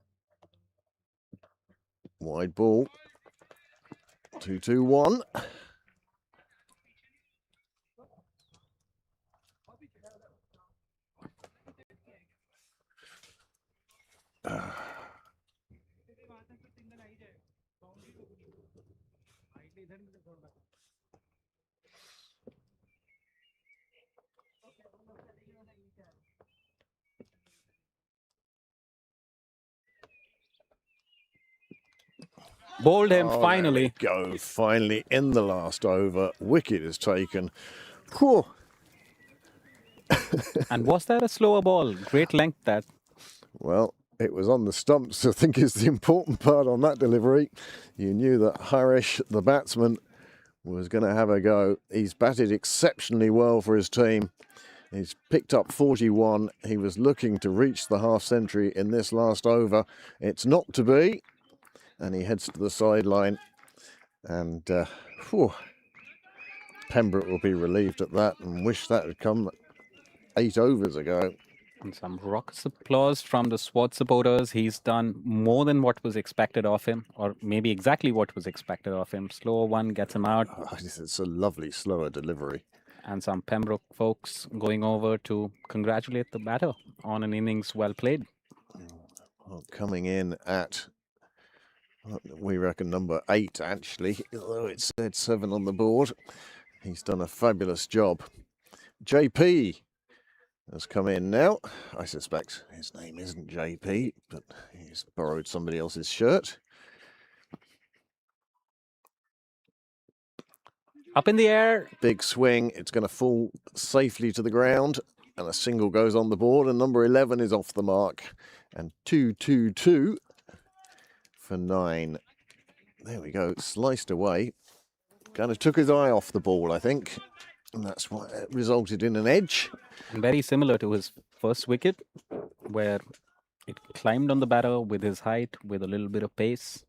Speaker 3: Wide ball. 2-2-1.
Speaker 2: Bowled him finally.
Speaker 3: There we go. Finally in the last over. Wicket is taken. Whew.
Speaker 2: And was that a slower ball? Great length that.
Speaker 3: Well, it was on the stumps, I think is the important part on that delivery. You knew that Harish, the batsman, was going to have a go. He's batted exceptionally well for his team. He's picked up 41. He was looking to reach the half century in this last over. It's not to be. And he heads to the sideline. And Pembroke will be relieved at that and wish that had come 8 overs ago.
Speaker 2: And some raucous applause from the Swords supporters. He's done more than what was expected of him, or maybe exactly what was expected of him. Slower one gets him out.
Speaker 3: Oh, it's a lovely, slower delivery.
Speaker 2: And some Pembroke folks going over to congratulate the batter on an innings well played.
Speaker 3: Well, coming in at, we reckon, number 8, actually, although it said 7 on the board. He's done a fabulous job. JP has come in now. I suspect his name isn't JP, but he's borrowed somebody else's shirt.
Speaker 2: Up in the air.
Speaker 3: Big swing. It's going to fall safely to the ground. And a single goes on the board. And number 11 is off the mark. And 2-2-2 for 9. There we go. Sliced away. Kind of took his eye off the ball, I think. And that's what resulted in an edge.
Speaker 2: Very similar to his first wicket, where it climbed on the batter with his height, with a little bit of pace.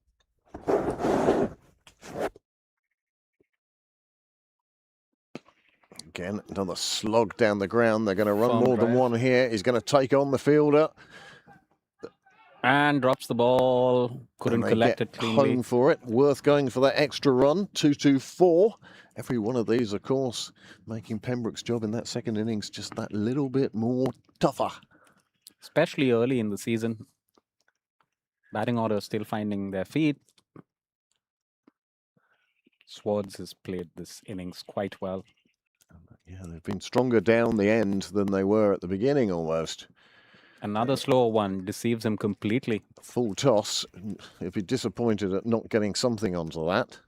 Speaker 3: Again, another slog down the ground. They're going to run
Speaker 2: Firm
Speaker 3: more than
Speaker 2: drive.
Speaker 3: one here. He's going to take on the fielder.
Speaker 2: And drops the ball. Couldn't
Speaker 3: And they
Speaker 2: collect
Speaker 3: get
Speaker 2: it cleanly.
Speaker 3: home for it. Worth going for that extra run. 2-2-4. Every one of these, of course, making Pembroke's job in that second innings just that little bit more tougher.
Speaker 2: Especially early in the season. Batting order still finding their feet. Swords has played this innings quite well.
Speaker 3: Yeah, they've been stronger down the end than they were at the beginning almost.
Speaker 2: Another slower one deceives him completely.
Speaker 3: Full toss. He'd be disappointed at not getting something onto that.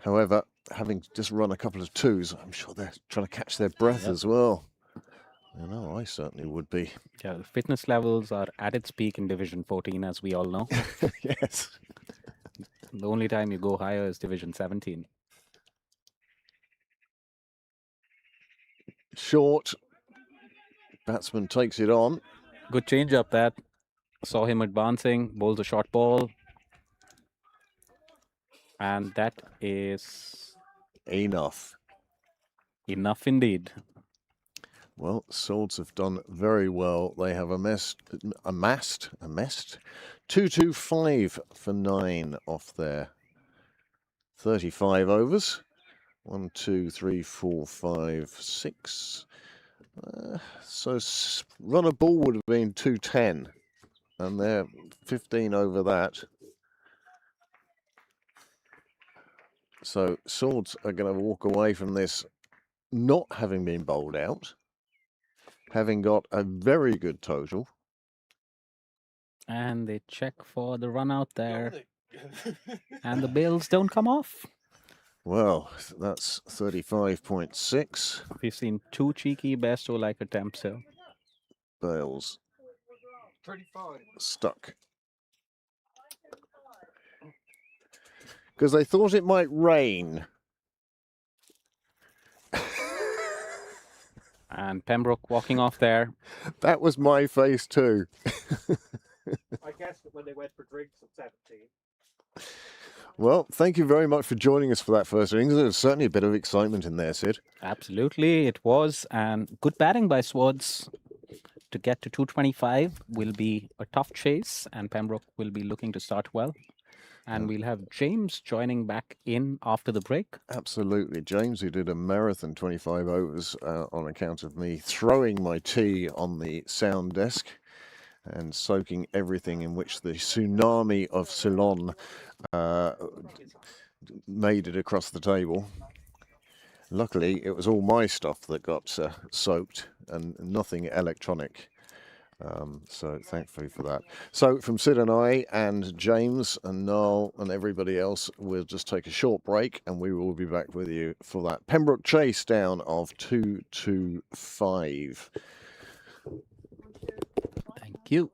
Speaker 3: However, having just run a couple of twos, I'm sure they're trying to catch their breath as well. I know, I certainly would be.
Speaker 2: Yeah, the fitness levels are at its peak in Division 14, as we all know.
Speaker 3: Yes.
Speaker 2: The only time you go higher is Division 17.
Speaker 3: Short. Batsman takes it on.
Speaker 2: Good change up that. Saw him advancing, bowls a short ball. And that is
Speaker 3: Enough.
Speaker 2: enough indeed.
Speaker 3: Well, Swords have done very well. They have amassed 225 for 9 off their 35 overs. 1, 2, 3, 4, 5, 6. So run a ball would have been 210, and they're 15 over that. So Swords are going to walk away from this not having been bowled out, having got a very good total.
Speaker 2: And they check for the run out there. And the bails don't come off.
Speaker 3: Well, that's 35.6.
Speaker 2: We've seen 2 cheeky Bairstow-like attempts here.
Speaker 3: Bales
Speaker 4: 35.
Speaker 3: stuck. Because they thought it might rain.
Speaker 2: And Pembroke walking off there.
Speaker 3: That was my face too.
Speaker 4: I guess that when they went for drinks at 17.
Speaker 3: Well, thank you very much for joining us for that first innings. There was certainly a bit of excitement in there, Sid.
Speaker 2: Absolutely, it was. And good batting by Swords. To get to 225 will be a tough chase, and Pembroke will be looking to start well. And we'll have James joining back in after the break.
Speaker 3: Absolutely. James, who did a marathon 25 overs on account of me throwing my tea on the sound desk and soaking everything in which the tsunami of Ceylon made it across the table. Luckily, it was all my stuff that got soaked and nothing electronic. So thankfully for that. So from Sid and I and James and Noel and everybody else, we'll just take a short break and we will be back with you for that Pembroke chase down of 2-5.
Speaker 2: Thank you.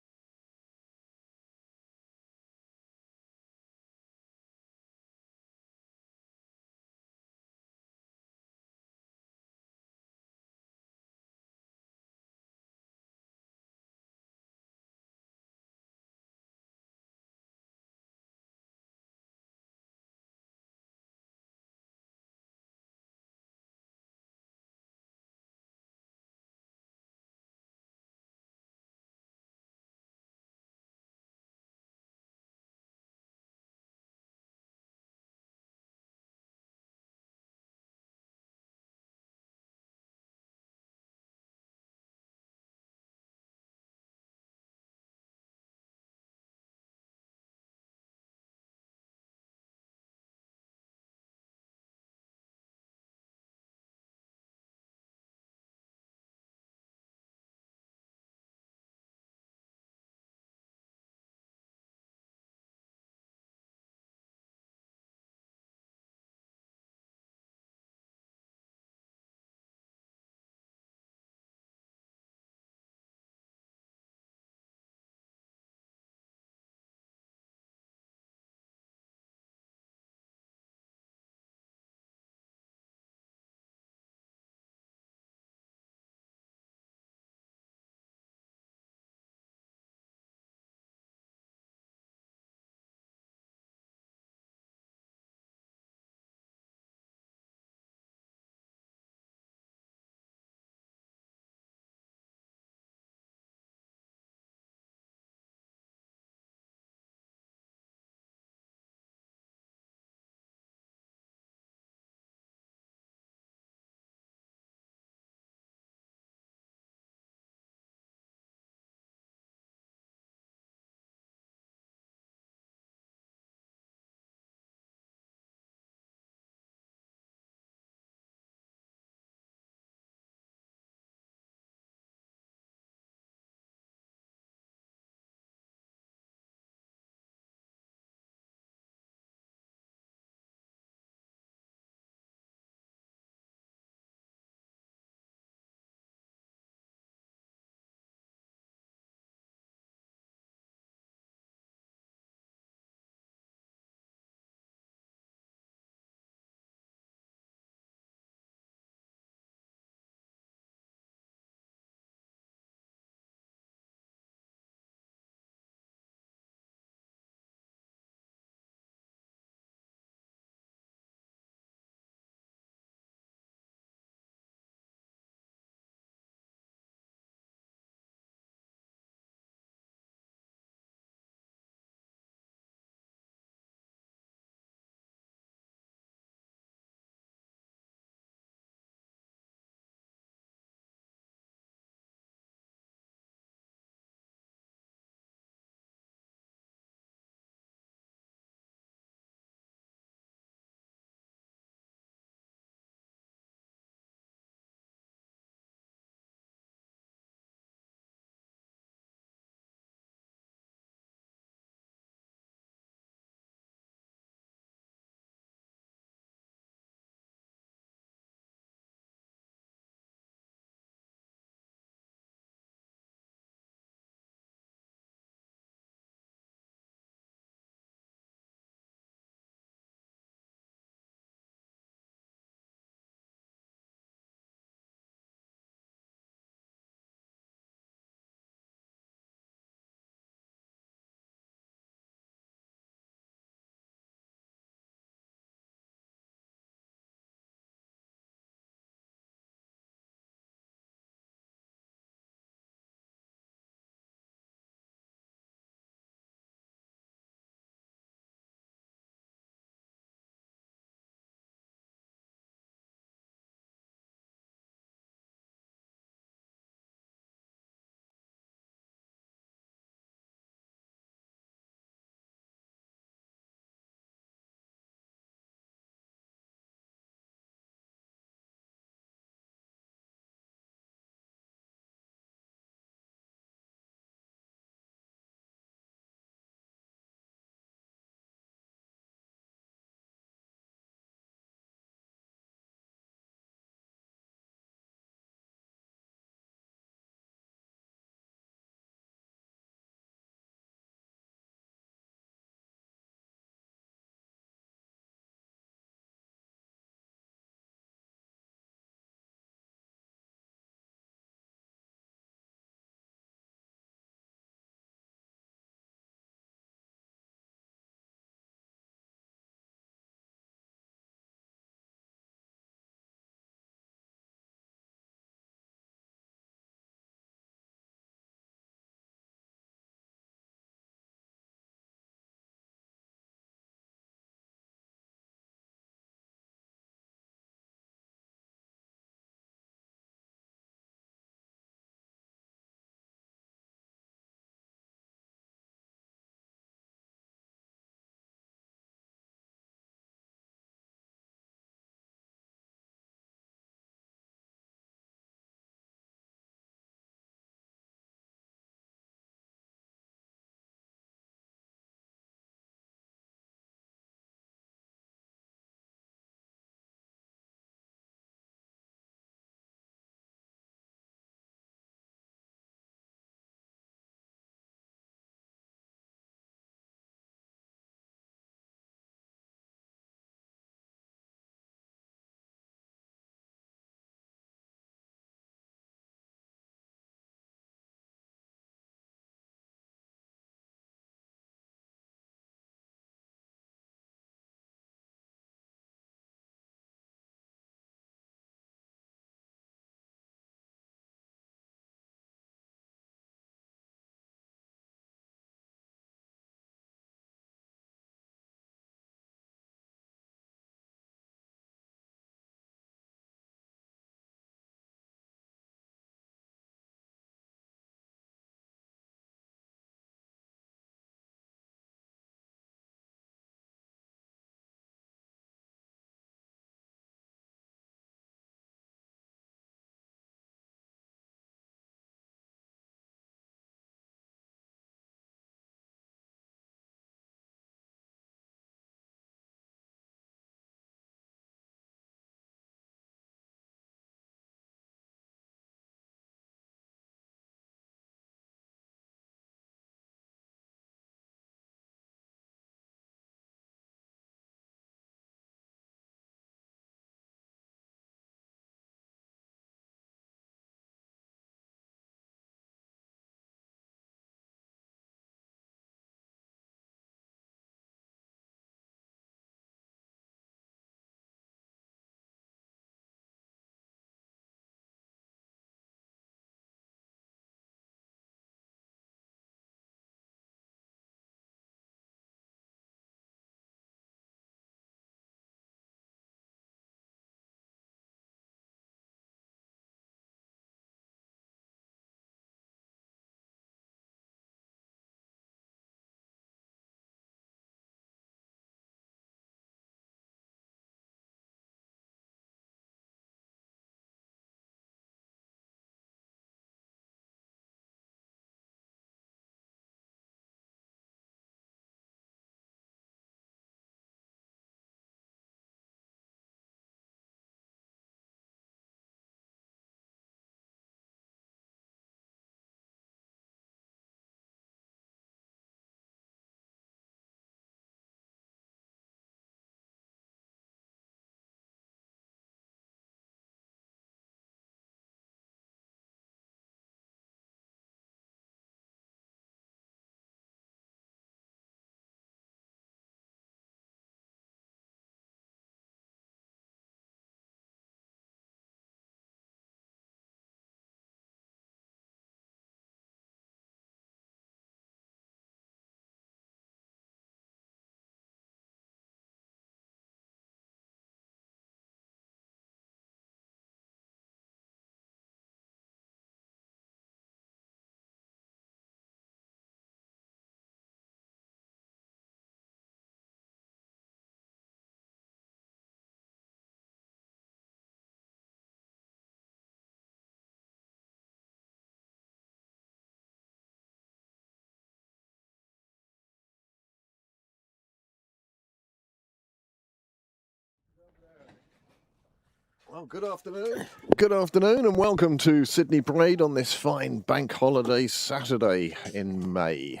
Speaker 3: Well, good afternoon. Good afternoon and welcome to Sydney Parade on this fine bank holiday Saturday in May.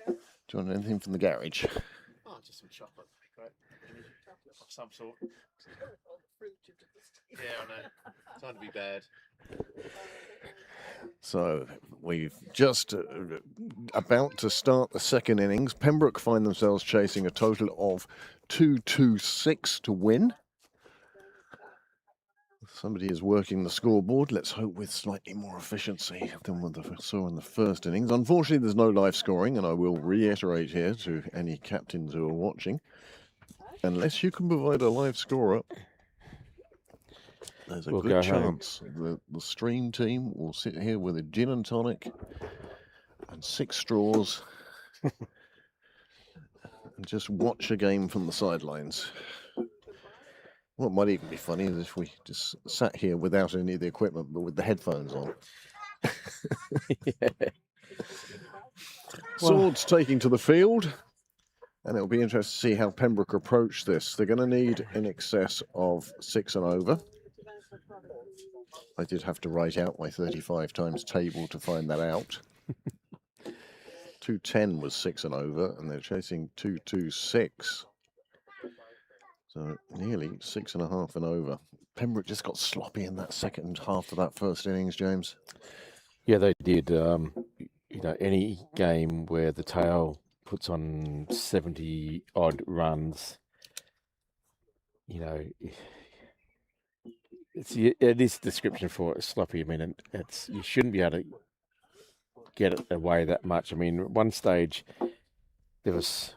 Speaker 3: Do you want anything from the garage?
Speaker 1: Oh, just some chocolate. Great. Of some sort. Yeah, I know. Trying to be bad.
Speaker 3: So we've just about to start the second innings. Pembroke find themselves chasing a total of 226 to win. Somebody is working the scoreboard. Let's hope with slightly more efficiency than what we saw in the first innings. Unfortunately, there's no live scoring, and I will reiterate here to any captains who are watching, unless you can provide a live scorer, there's a good chance the stream team will sit here with a gin and tonic and 6 straws and just watch a game from the sidelines. What might even be funny is if we just sat here without any of the equipment, but with the headphones on.
Speaker 1: Yeah.
Speaker 3: Swords taking to the field, and it'll be interesting to see how Pembroke approach this. They're going to need in excess of 6 and over. I did have to write out my 35 times table to find that out. 210 was 6 and over, and they're chasing 226. So nearly 6.5 and over. Pembroke just got sloppy in that second half of that first innings, James.
Speaker 1: Yeah, they did. You know, any game where the tail puts on 70 odd runs, you know, it is description for it, sloppy. I mean, it's you shouldn't be able to get it away that much. I mean, at one stage we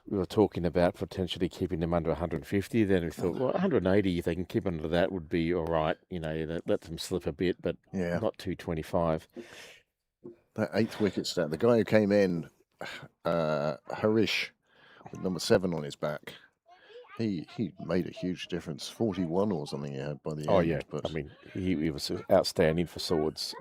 Speaker 1: were talking about potentially keeping them under 150. Then we thought, well, 180, if they can keep under that, would be all right. You know, let them slip a bit, but not 225.
Speaker 3: That 8th wicket stat, the guy who came in, Harish, with number 7 on his back, he made a huge difference. 41 or something he had by the end.
Speaker 1: Oh yeah,
Speaker 3: but
Speaker 1: I mean, he was outstanding for Swords.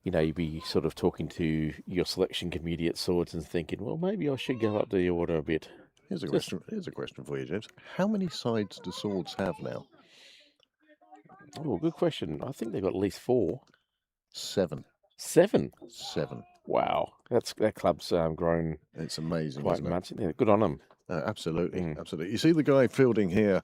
Speaker 1: You know, you'd be sort of talking to your selection committee at Swords and thinking, well, maybe I should go up the order a bit.
Speaker 3: Here's a question for you, James. How many sides do Swords have now?
Speaker 1: Oh, good question. I think they've got at least 4.
Speaker 3: 7.
Speaker 1: 7?
Speaker 3: 7.
Speaker 1: Wow, that club's grown.
Speaker 3: It's amazing,
Speaker 1: quite
Speaker 3: isn't it?
Speaker 1: much. Yeah, good on them.
Speaker 3: Absolutely, absolutely. You see the guy fielding here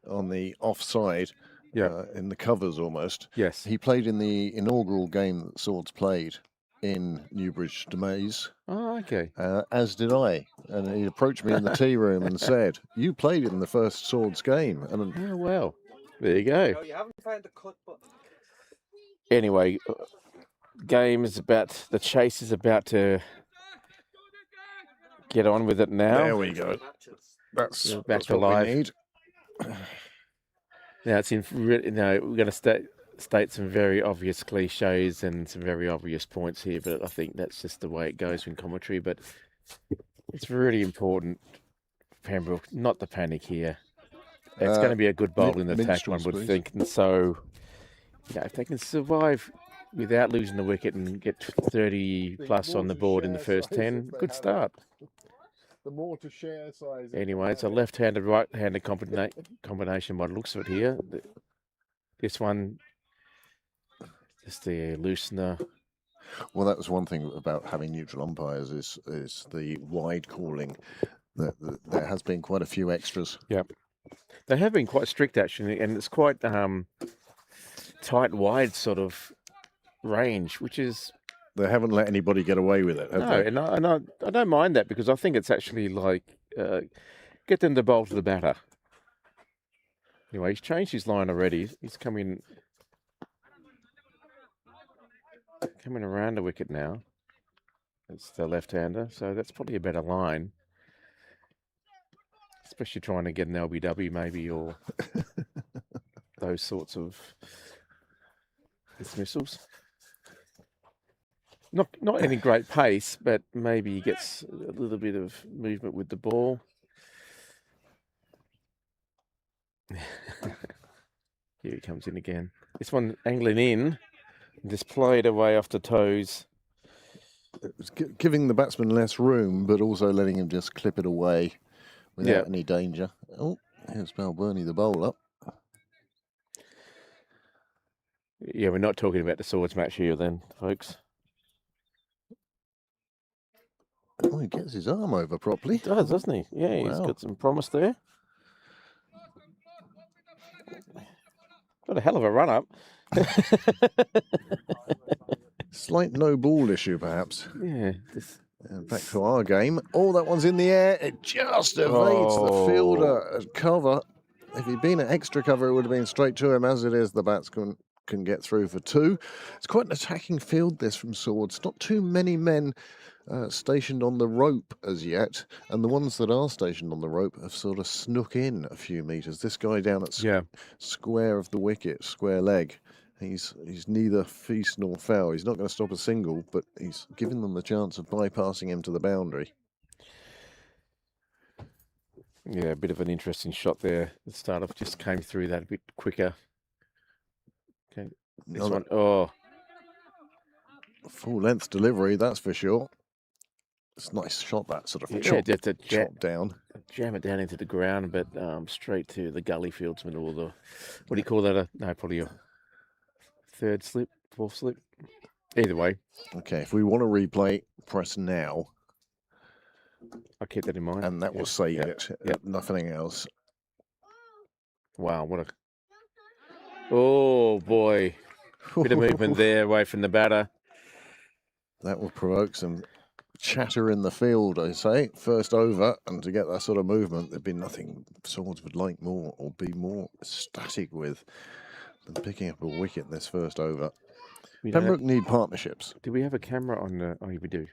Speaker 3: on the offside, in the covers almost.
Speaker 1: Yes.
Speaker 3: He played in the inaugural game that Swords played in Newbridge Demaze.
Speaker 1: Oh, okay.
Speaker 3: As did I. And he approached me in the tea room and said, "You played in the first Swords game." And
Speaker 1: oh, well, there you go.
Speaker 4: No, you haven't found the cut button.
Speaker 1: Anyway, the chase is about to get on with it now.
Speaker 3: there we go. That's
Speaker 1: to live.
Speaker 3: we need.
Speaker 1: Now it's we're going to state some very obvious cliches and some very obvious points here, but I think that's just the way it goes in commentary. But it's really important, Pembroke, not to panic here. It's going to be a good bowling attack, one would think. And so, you know, if they can survive without losing the wicket and get 30 plus on the board in the first 10, good start.
Speaker 3: The more to share size.
Speaker 1: Anyway, it's a left-handed, right-handed combination by the looks of it here. This one, just the loosener.
Speaker 3: Well, that was one thing about having neutral umpires is the wide calling. There has been quite a few extras.
Speaker 1: Yeah, they have been quite strict actually, and it's quite tight, wide sort of range, which is.
Speaker 3: They haven't let anybody get away with it, have they?
Speaker 1: And I don't mind that because I think it's actually like get them to bowl to the batter. Anyway, he's changed his line already. He's coming around the wicket now. It's the left-hander, so that's probably a better line. Especially trying to get an LBW maybe or those sorts of dismissals. Not any great pace, but maybe he gets a little bit of movement with the ball. Here he comes in again. This one angling in, just played away off the toes.
Speaker 3: It was giving the batsman less room, but also letting him just clip it away without any danger. Oh, Here's Balburney, the bowler.
Speaker 1: Yeah, we're not talking about the swords match here then, folks.
Speaker 3: Oh, he gets his arm over properly.
Speaker 1: He does, doesn't he? Yeah, he's
Speaker 3: Wow.
Speaker 1: got some promise there. Got a hell of a run up.
Speaker 3: Slight no ball issue, perhaps.
Speaker 1: Yeah.
Speaker 3: And back to our game. Oh, that one's in the air. It just evades the fielder at cover. If he'd been at extra cover, it would have been straight to him. As it is, the batsman can get through for 2. It's quite an attacking field, this, from Swords. Not too many men stationed on the rope as yet. And the ones that are stationed on the rope have sort of snuck in a few metres. This guy down at square of the wicket, square leg. He's neither feast nor foul. He's not going to stop a single, but he's giving them the chance of bypassing him to the boundary.
Speaker 1: Yeah, a bit of an interesting shot there. The start off just came through that a bit quicker. Okay, this one. Oh,
Speaker 3: full length delivery, that's for sure. It's a nice shot, that sort of chop down.
Speaker 1: Jam it down into the ground, but straight to the gully fieldsman or the, what do you call that? No, probably a third slip, fourth slip. Either way.
Speaker 3: Okay, if we want to replay, press now.
Speaker 1: I'll keep that in mind.
Speaker 3: And that will save it. Nothing else.
Speaker 1: Wow, what a... Oh, boy. Bit of movement there away from the batter.
Speaker 3: That will provoke some chatter in the field, I say. First over, and to get that sort of movement, there'd be nothing Swords would like more or be more ecstatic with than picking up a wicket this first over. Pembroke need partnerships.
Speaker 1: Do we have a camera on the... Oh, we do.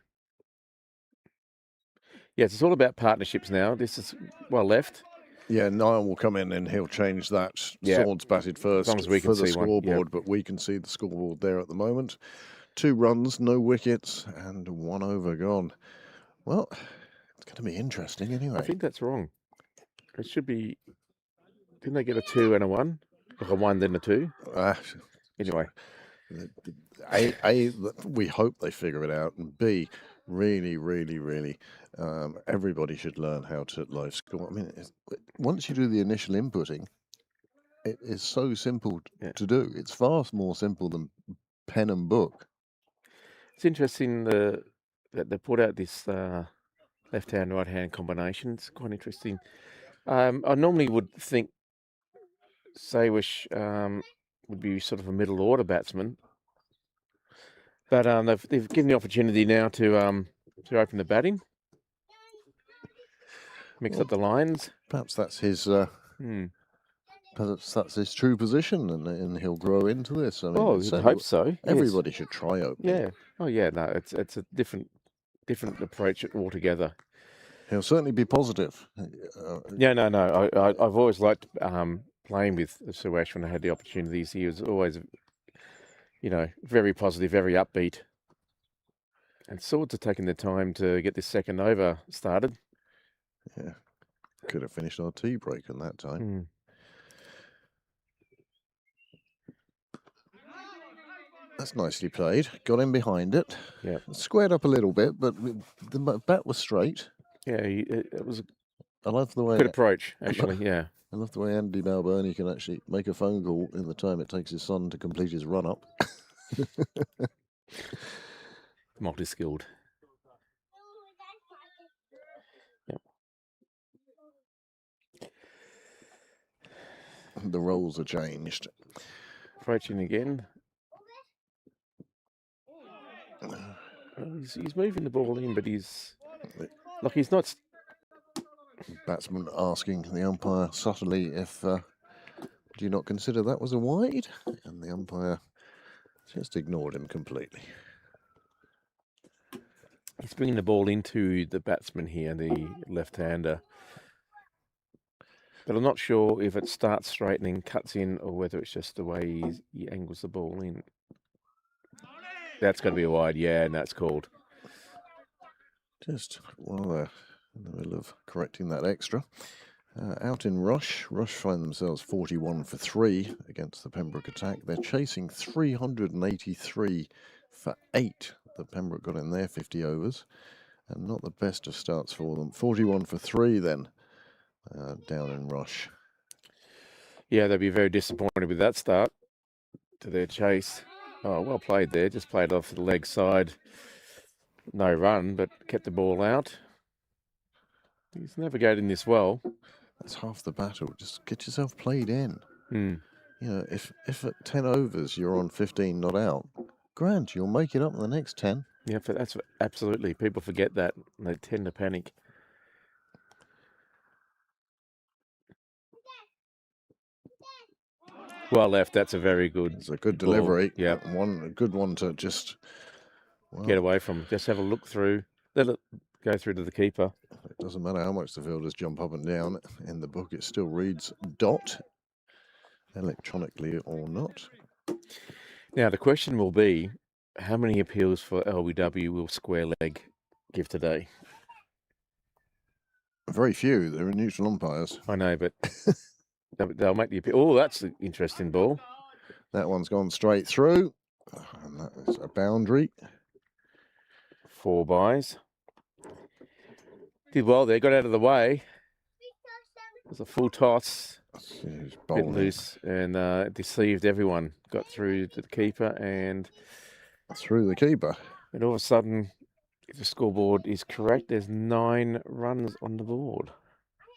Speaker 1: Yes, it's all about partnerships now. This is well left.
Speaker 3: Yeah, Niall will come in and he'll change that. Swords batted first
Speaker 1: as long as we can
Speaker 3: for the
Speaker 1: see
Speaker 3: scoreboard, but we can see the scoreboard there at the moment. 2 runs, no wickets, and 1 over gone. Well, it's going to be interesting anyway.
Speaker 1: I think that's wrong. It should be... Didn't they get a 2 and a 1? Like a 1, then a 2? Anyway.
Speaker 3: A, we hope they figure it out, and B, really, everybody should learn how to live score. I mean, once you do the initial inputting, it is so simple to do. It's far more simple than pen and book.
Speaker 1: It's interesting that they put out this left-hand, right-hand combination. It's quite interesting. I normally would think Sawish would be sort of a middle order batsman, but they've given the opportunity now to open the batting, mix up the lines.
Speaker 3: Perhaps that's his. Perhaps that's his true position, and he'll grow into this. I mean,
Speaker 1: I hope so.
Speaker 3: Everybody should try opening.
Speaker 1: Yeah. Oh, yeah. No, it's a different approach altogether.
Speaker 3: He'll certainly be positive.
Speaker 1: No. I've always liked playing with Sawish when I had the opportunities. He was always, very positive, very upbeat. And Swords are taking the time to get this second over started.
Speaker 3: Yeah. Could have finished our tea break in that time. That's nicely played. Got in behind it.
Speaker 1: Yeah.
Speaker 3: Squared up a little bit, but the bat was straight.
Speaker 1: Yeah, it was
Speaker 3: I love the way...
Speaker 1: good approach, actually, yeah.
Speaker 3: I love the way Andy Balburney can actually make a phone call in the time it takes his son to complete his run-up.
Speaker 1: Multi-skilled. Yep.
Speaker 3: The roles are changed.
Speaker 1: Approaching again. He's moving the ball in, but he's not...
Speaker 3: Batsman asking the umpire subtly if, do you not consider that was a wide? And the umpire just ignored him completely.
Speaker 1: He's bringing the ball into the batsman here, the left-hander. But I'm not sure if it starts straightening, cuts in, or whether it's just the way he angles the ball in. That's going to be a wide, yeah, and that's called.
Speaker 3: Just while they're in the middle of correcting that extra. Out in Rush. Rush find themselves 41 for 3 against the Pembroke attack. They're chasing 383 for 8 that Pembroke got in their 50 overs. And not the best of starts for them. 41 for 3 then, down in Rush.
Speaker 1: Yeah, they'd be very disappointed with that start to their chase. Oh, well played there. Just played off the leg side. No run, but kept the ball out. He's navigating this well.
Speaker 3: That's half the battle. Just get yourself played in.
Speaker 1: Hmm.
Speaker 3: You know, if at 10 overs you're on 15 not out, grand, you'll make it up in the next 10.
Speaker 1: Yeah, but that's absolutely. People forget that. And they tend to panic. Well left. That's a very good.
Speaker 3: It's a good
Speaker 1: ball.
Speaker 3: delivery.
Speaker 1: Yeah.
Speaker 3: A good one to just
Speaker 1: Get away from. Just have a look through. Let it go through to the keeper.
Speaker 3: It doesn't matter how much the fielders jump up and down. In the book, it still reads dot, electronically or not.
Speaker 1: Now, the question will be, how many appeals for LBW will square leg give today?
Speaker 3: Very few. They're neutral umpires.
Speaker 1: I know, but they'll make the appeal. Oh, that's an interesting ball.
Speaker 3: That one's gone straight through. And that is a boundary.
Speaker 1: 4 byes. Did well there, got out of the way. It was a full toss.
Speaker 3: He's
Speaker 1: Bit
Speaker 3: bowling.
Speaker 1: loose and deceived everyone. Got through to the keeper and
Speaker 3: Through the keeper.
Speaker 1: all of a sudden, if the scoreboard is correct, there's 9 runs on the board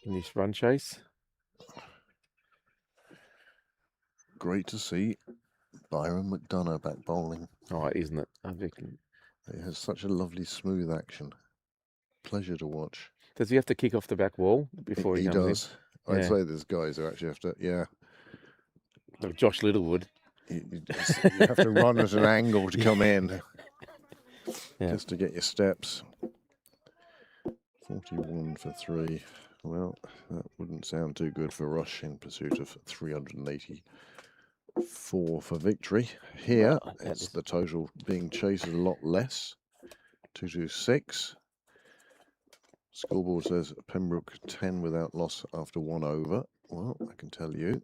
Speaker 1: in this run chase.
Speaker 3: Great to see Byron McDonough back bowling.
Speaker 1: Oh, isn't it? I think.
Speaker 3: He has such a lovely smooth action. Pleasure to watch.
Speaker 1: Does he have to kick off the back wall before he comes
Speaker 3: does.
Speaker 1: in?
Speaker 3: I'd
Speaker 1: Yeah.
Speaker 3: say there's guys who actually have to,
Speaker 1: Like Josh Littlewood.
Speaker 3: you have to run at an angle to come in.
Speaker 1: Yeah.
Speaker 3: Just to get your steps. 41 for 3. Well, that wouldn't sound too good for Rush in pursuit of 384 for victory. Here,
Speaker 1: Well,
Speaker 3: it's the total being chased is a lot less. 226. Scoreboard says Pembroke 10 without loss after 1 over. Well, I can tell you.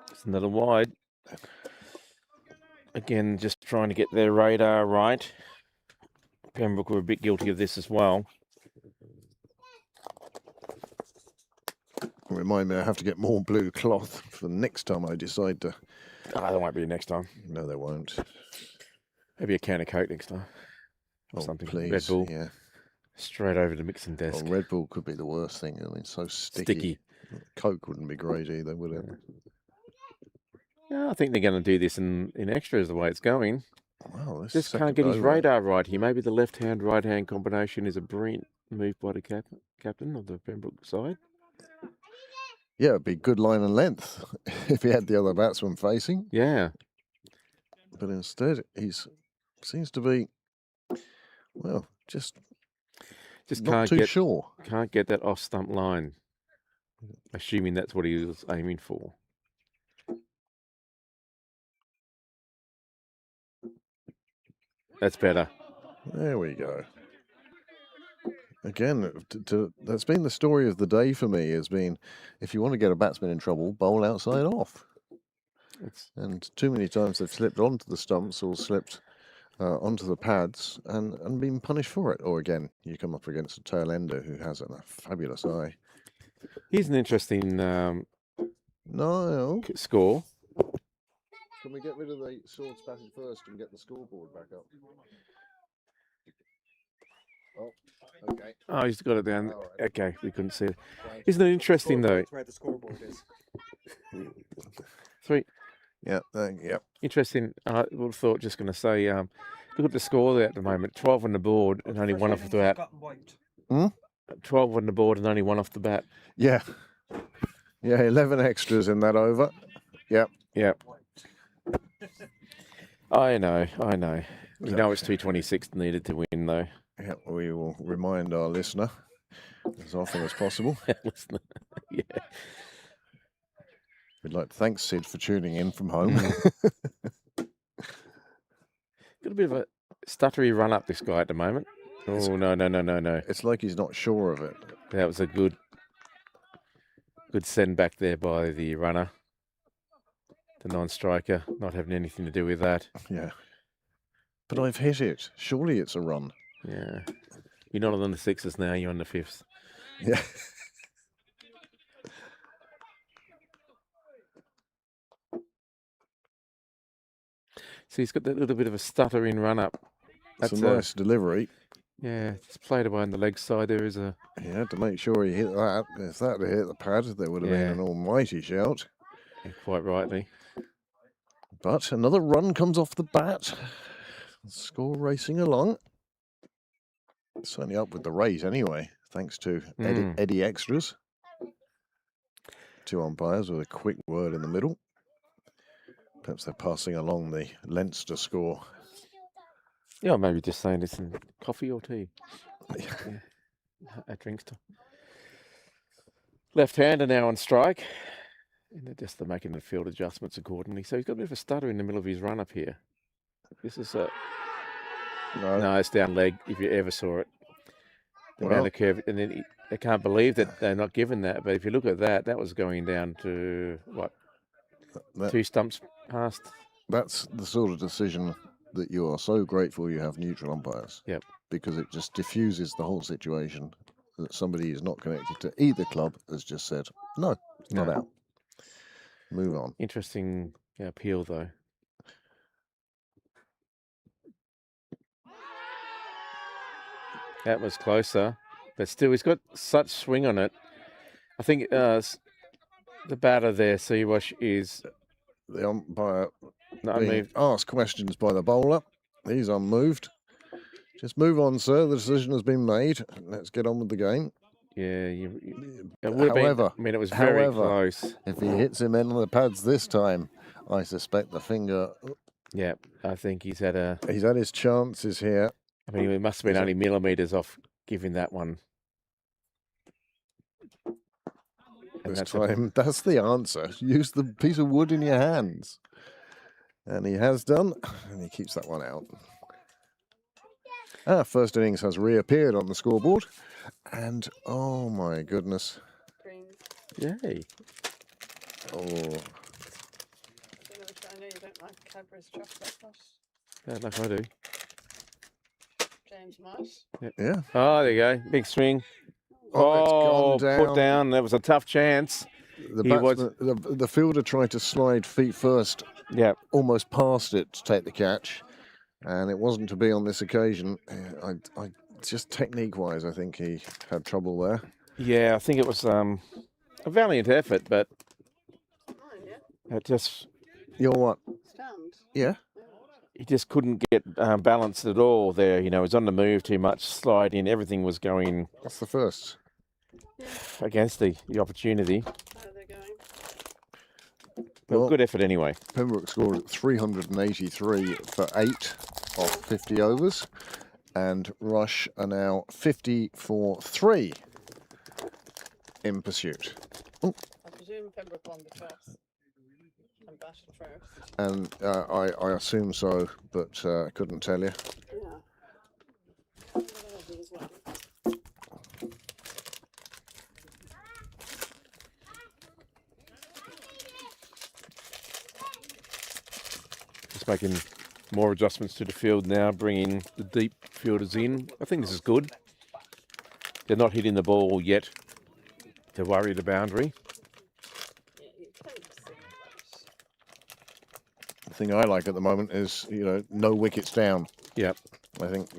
Speaker 1: It's another wide. Again, just trying to get their radar right. Pembroke were a bit guilty of this as well.
Speaker 3: Remind me, I have to get more blue cloth for the next time I decide to.
Speaker 1: Ah, there won't be next time.
Speaker 3: No, there won't.
Speaker 1: Maybe a can of Coke next time. Or something.
Speaker 3: Please.
Speaker 1: Red Bull.
Speaker 3: Yeah.
Speaker 1: Straight over the mixing desk.
Speaker 3: Well, Red Bull could be the worst thing. I mean, it's so sticky. Coke wouldn't be great either, would it?
Speaker 1: Yeah, I think they're going to do this in extras the way it's going.
Speaker 3: Wow, this
Speaker 1: Just can't
Speaker 3: second
Speaker 1: get his
Speaker 3: over.
Speaker 1: radar right here. Maybe the left-hand, right-hand combination is a brilliant move by the captain of the Pembroke side.
Speaker 3: Yeah, it'd be good line and length if he had the other batsman facing.
Speaker 1: Yeah.
Speaker 3: But instead, seems to be, well, just not
Speaker 1: can't
Speaker 3: too
Speaker 1: get
Speaker 3: sure.
Speaker 1: Can't get that off-stump line. Assuming that's what he was aiming for. That's better.
Speaker 3: There we go. Again, that's been the story of the day for me, has been if you want to get a batsman in trouble, bowl outside off. And too many times they've slipped onto the stumps or slipped onto the pads and been punished for it. Or again, you come up against a tail ender who has a fabulous eye.
Speaker 1: Here's an interesting
Speaker 3: No.
Speaker 1: score.
Speaker 3: Can we get rid of the swords passage first and get the scoreboard back up? Oh, okay.
Speaker 1: Oh, he's got it down.
Speaker 3: All right.
Speaker 1: Okay, we couldn't see it. Isn't it interesting, though?
Speaker 4: Where the scoreboard is.
Speaker 1: 3.
Speaker 3: Yeah, yep.
Speaker 1: Interesting. I would have thought, just going to say, look at the score there at the moment. 12 on the board and only 1 off the bat. 12 on the board and only 1 off the bat.
Speaker 3: Yeah. Yeah, 11 extras in that over. Yep.
Speaker 1: Yep. I know. You know it's 226 needed to win, though.
Speaker 3: Yeah, we will remind our listener as often as possible.
Speaker 1: Listener. Yeah.
Speaker 3: We'd like to thank Sid for tuning in from home.
Speaker 1: Got a bit of a stuttery run up, this guy at the moment. Oh, no.
Speaker 3: It's like he's not sure of it.
Speaker 1: That was a good send back there by the runner. The non-striker, not having anything to do with that.
Speaker 3: Yeah. But I've hit it. Surely it's a run.
Speaker 1: Yeah. You're not on the 6s now, you're on the 5s.
Speaker 3: Yeah.
Speaker 1: So he's got that little bit of a stuttering run up.
Speaker 3: That's a nice delivery.
Speaker 1: Yeah, just played away on the leg side. There is a.
Speaker 3: He had to make sure he hit that. If that had hit the pad, there would have been an almighty shout.
Speaker 1: Yeah, quite rightly.
Speaker 3: But another run comes off the bat. Score racing along. Certainly up with the rate anyway, thanks to Eddie Extras. 2 umpires with a quick word in the middle. Perhaps they're passing along the Leinster score.
Speaker 1: Yeah, maybe just saying this in coffee or tea. At drinks time. Left-hander now on strike. And they're making the field adjustments accordingly. So he's got a bit of a stutter in the middle of his run up here. This is a... No, it's down leg, if you ever saw it. Down the curve. And then they can't believe that they're not given that. But if you look at that, that was going down to, what, 2 stumps past?
Speaker 3: That's the sort of decision that you are so grateful you have neutral umpires.
Speaker 1: Yep.
Speaker 3: Because it just diffuses the whole situation that somebody is not connected to either club has just said, no, it's not out. Move on.
Speaker 1: Interesting appeal, though. That was closer, but still, he's got such swing on it. I think the batter there, Seawash, is...
Speaker 3: The umpire being asked questions by the bowler. He's unmoved. Just move on, sir. The decision has been made. Let's get on with the game.
Speaker 1: Yeah, it would have been... I mean, it was very close.
Speaker 3: If he hits him in on the pads this time, I suspect the finger...
Speaker 1: Yeah, I think he's had a...
Speaker 3: He's had his chances here.
Speaker 1: I mean, it must have been only millimetres off giving that one. And
Speaker 3: this time, that's the answer. Use the piece of wood in your hands. And he has done, and he keeps that one out. First innings has reappeared on the scoreboard. And, oh my goodness.
Speaker 1: Yay.
Speaker 3: Oh.
Speaker 5: I know you don't like Cadbury's chocolate, but...
Speaker 1: Like I do.
Speaker 5: James might.
Speaker 3: Yeah.
Speaker 1: Oh, there you go. Big swing.
Speaker 3: Oh, it's gone down.
Speaker 1: Put down. That was a tough chance.
Speaker 3: The fielder tried to slide feet first.
Speaker 1: Yeah.
Speaker 3: Almost past it to take the catch. And it wasn't to be on this occasion. I just technique-wise, I think he had trouble there.
Speaker 1: Yeah, I think it was a valiant effort, but it just...
Speaker 3: You're what?
Speaker 5: Stand.
Speaker 3: Yeah.
Speaker 1: He just couldn't get balanced at all there. You know, he was on the move too much, sliding. Everything was going...
Speaker 3: That's the first.
Speaker 1: Against the opportunity.
Speaker 5: How are they going?
Speaker 1: Well, good effort anyway.
Speaker 3: Pembroke scored 383 for 8 of 50 overs. And Rush are now 50 for 3 in pursuit.
Speaker 5: I presume Pembroke won the toss.
Speaker 3: And I assume so, but I couldn't tell you.
Speaker 5: Yeah.
Speaker 1: Just making more adjustments to the field now, bringing the deep fielders in. I think this is good. They're not hitting the ball yet to worry the boundary.
Speaker 3: The thing I like at the moment is, no wickets down.
Speaker 1: Yep.
Speaker 3: I think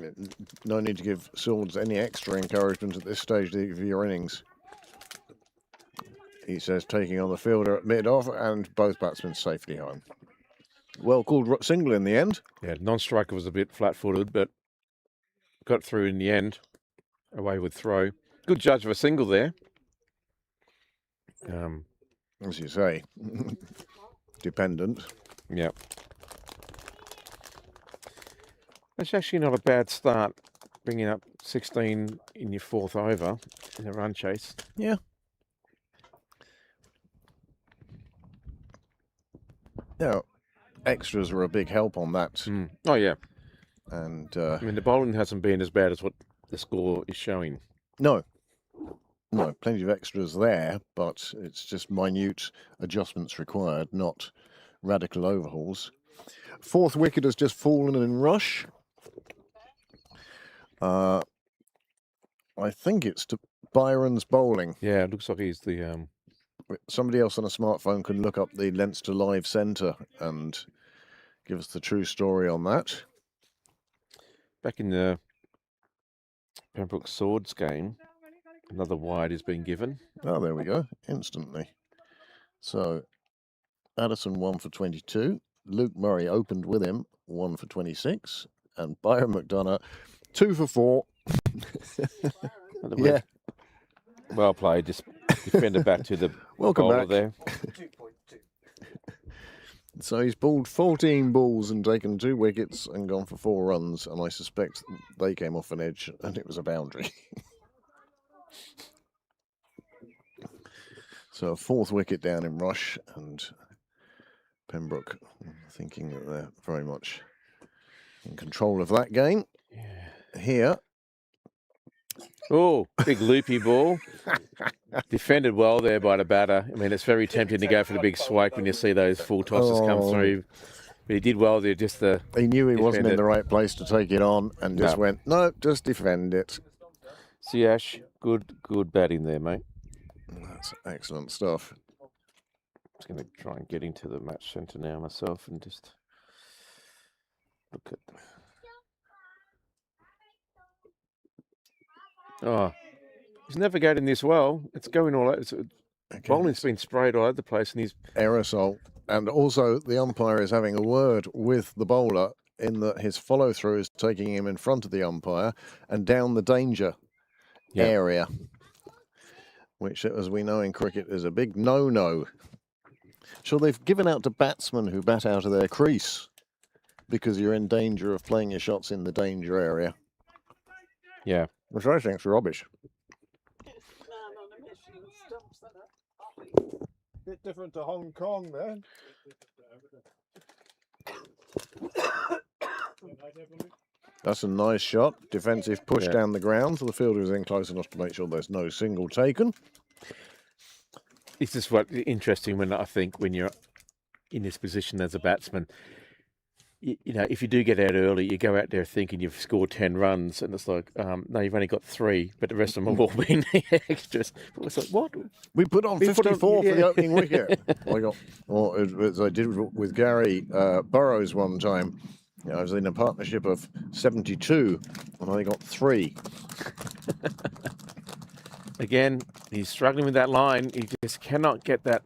Speaker 3: no need to give Swords any extra encouragement at this stage of your innings. He says taking on the fielder at mid-off and both batsmen safely home. Well called single in the end.
Speaker 1: Yeah, non-striker was a bit flat-footed, but got through in the end. Away with throw. Good judge of a single there.
Speaker 3: As you say, dependent.
Speaker 1: Yep. That's actually not a bad start, bringing up 16 in your 4th over in a run chase.
Speaker 3: Yeah. Now, extras are a big help on that.
Speaker 1: Oh, yeah.
Speaker 3: And
Speaker 1: I mean, the bowling hasn't been as bad as what the score is showing.
Speaker 3: No, plenty of extras there, but it's just minute adjustments required, not radical overhauls. 4th wicket has just fallen in Rush. I think it's to Byron's bowling.
Speaker 1: Yeah, it looks like he's the...
Speaker 3: Somebody else on a smartphone can look up the Leinster Live Centre and give us the true story on that.
Speaker 1: Back in the Pembroke Swords game, another wide has been given.
Speaker 3: Oh, there we go, instantly. So Addison 1 for 22. Luke Murray opened with him 1 for 26. And Byron McDonough 2 for 4. Yeah.
Speaker 1: Well played. Just defended back to the
Speaker 3: Welcome
Speaker 1: bowler
Speaker 3: back.
Speaker 1: there.
Speaker 4: 2.2.
Speaker 3: So he's balled 14 balls and taken 2 wickets and gone for 4 runs. And I suspect they came off an edge and it was a boundary. So a 4th wicket down in rush, and Pembroke thinking that they're very much in control of that game.
Speaker 1: Yeah.
Speaker 3: Here.
Speaker 1: Oh, big loopy ball. Defended well there by the batter. I mean, it's very tempting to go for the big swipe when you see those full tosses come through. But he did well there. Just
Speaker 3: he knew he wasn't in the right place to take it on, and just went, no, just defend it.
Speaker 1: Siash, good batting there, mate.
Speaker 3: That's excellent stuff.
Speaker 1: I'm just going to try and get into the match centre now myself and just look at. Oh, he's navigating this well. It's going all out. Bowling's been sprayed all over the place, and he's
Speaker 3: aerosol. And also, the umpire is having a word with the bowler in that his follow through is taking him in front of the umpire and down the danger area, which, as we know in cricket, is a big no-no. So they've given out to batsmen who bat out of their crease because you're in danger of playing your shots in the danger area.
Speaker 1: Yeah.
Speaker 3: Which I think's rubbish.
Speaker 5: Man on a mission stops that.
Speaker 3: Bit different to Hong Kong, then. That's a nice shot. Defensive push down the ground. So the fielder is in close enough to make sure there's no single taken.
Speaker 1: It's just what interesting when I think when you're in this position as a batsman, you know, if you do get out early, you go out there thinking you've scored 10 runs, and it's like, no, you've only got 3, but the rest of them have all been extras. It's like, what?
Speaker 3: We put on 54 for the opening wicket. As I did with Gary Burrows one time. You know, I was in a partnership of 72, and I got 3.
Speaker 1: Again, he's struggling with that line. He just cannot get that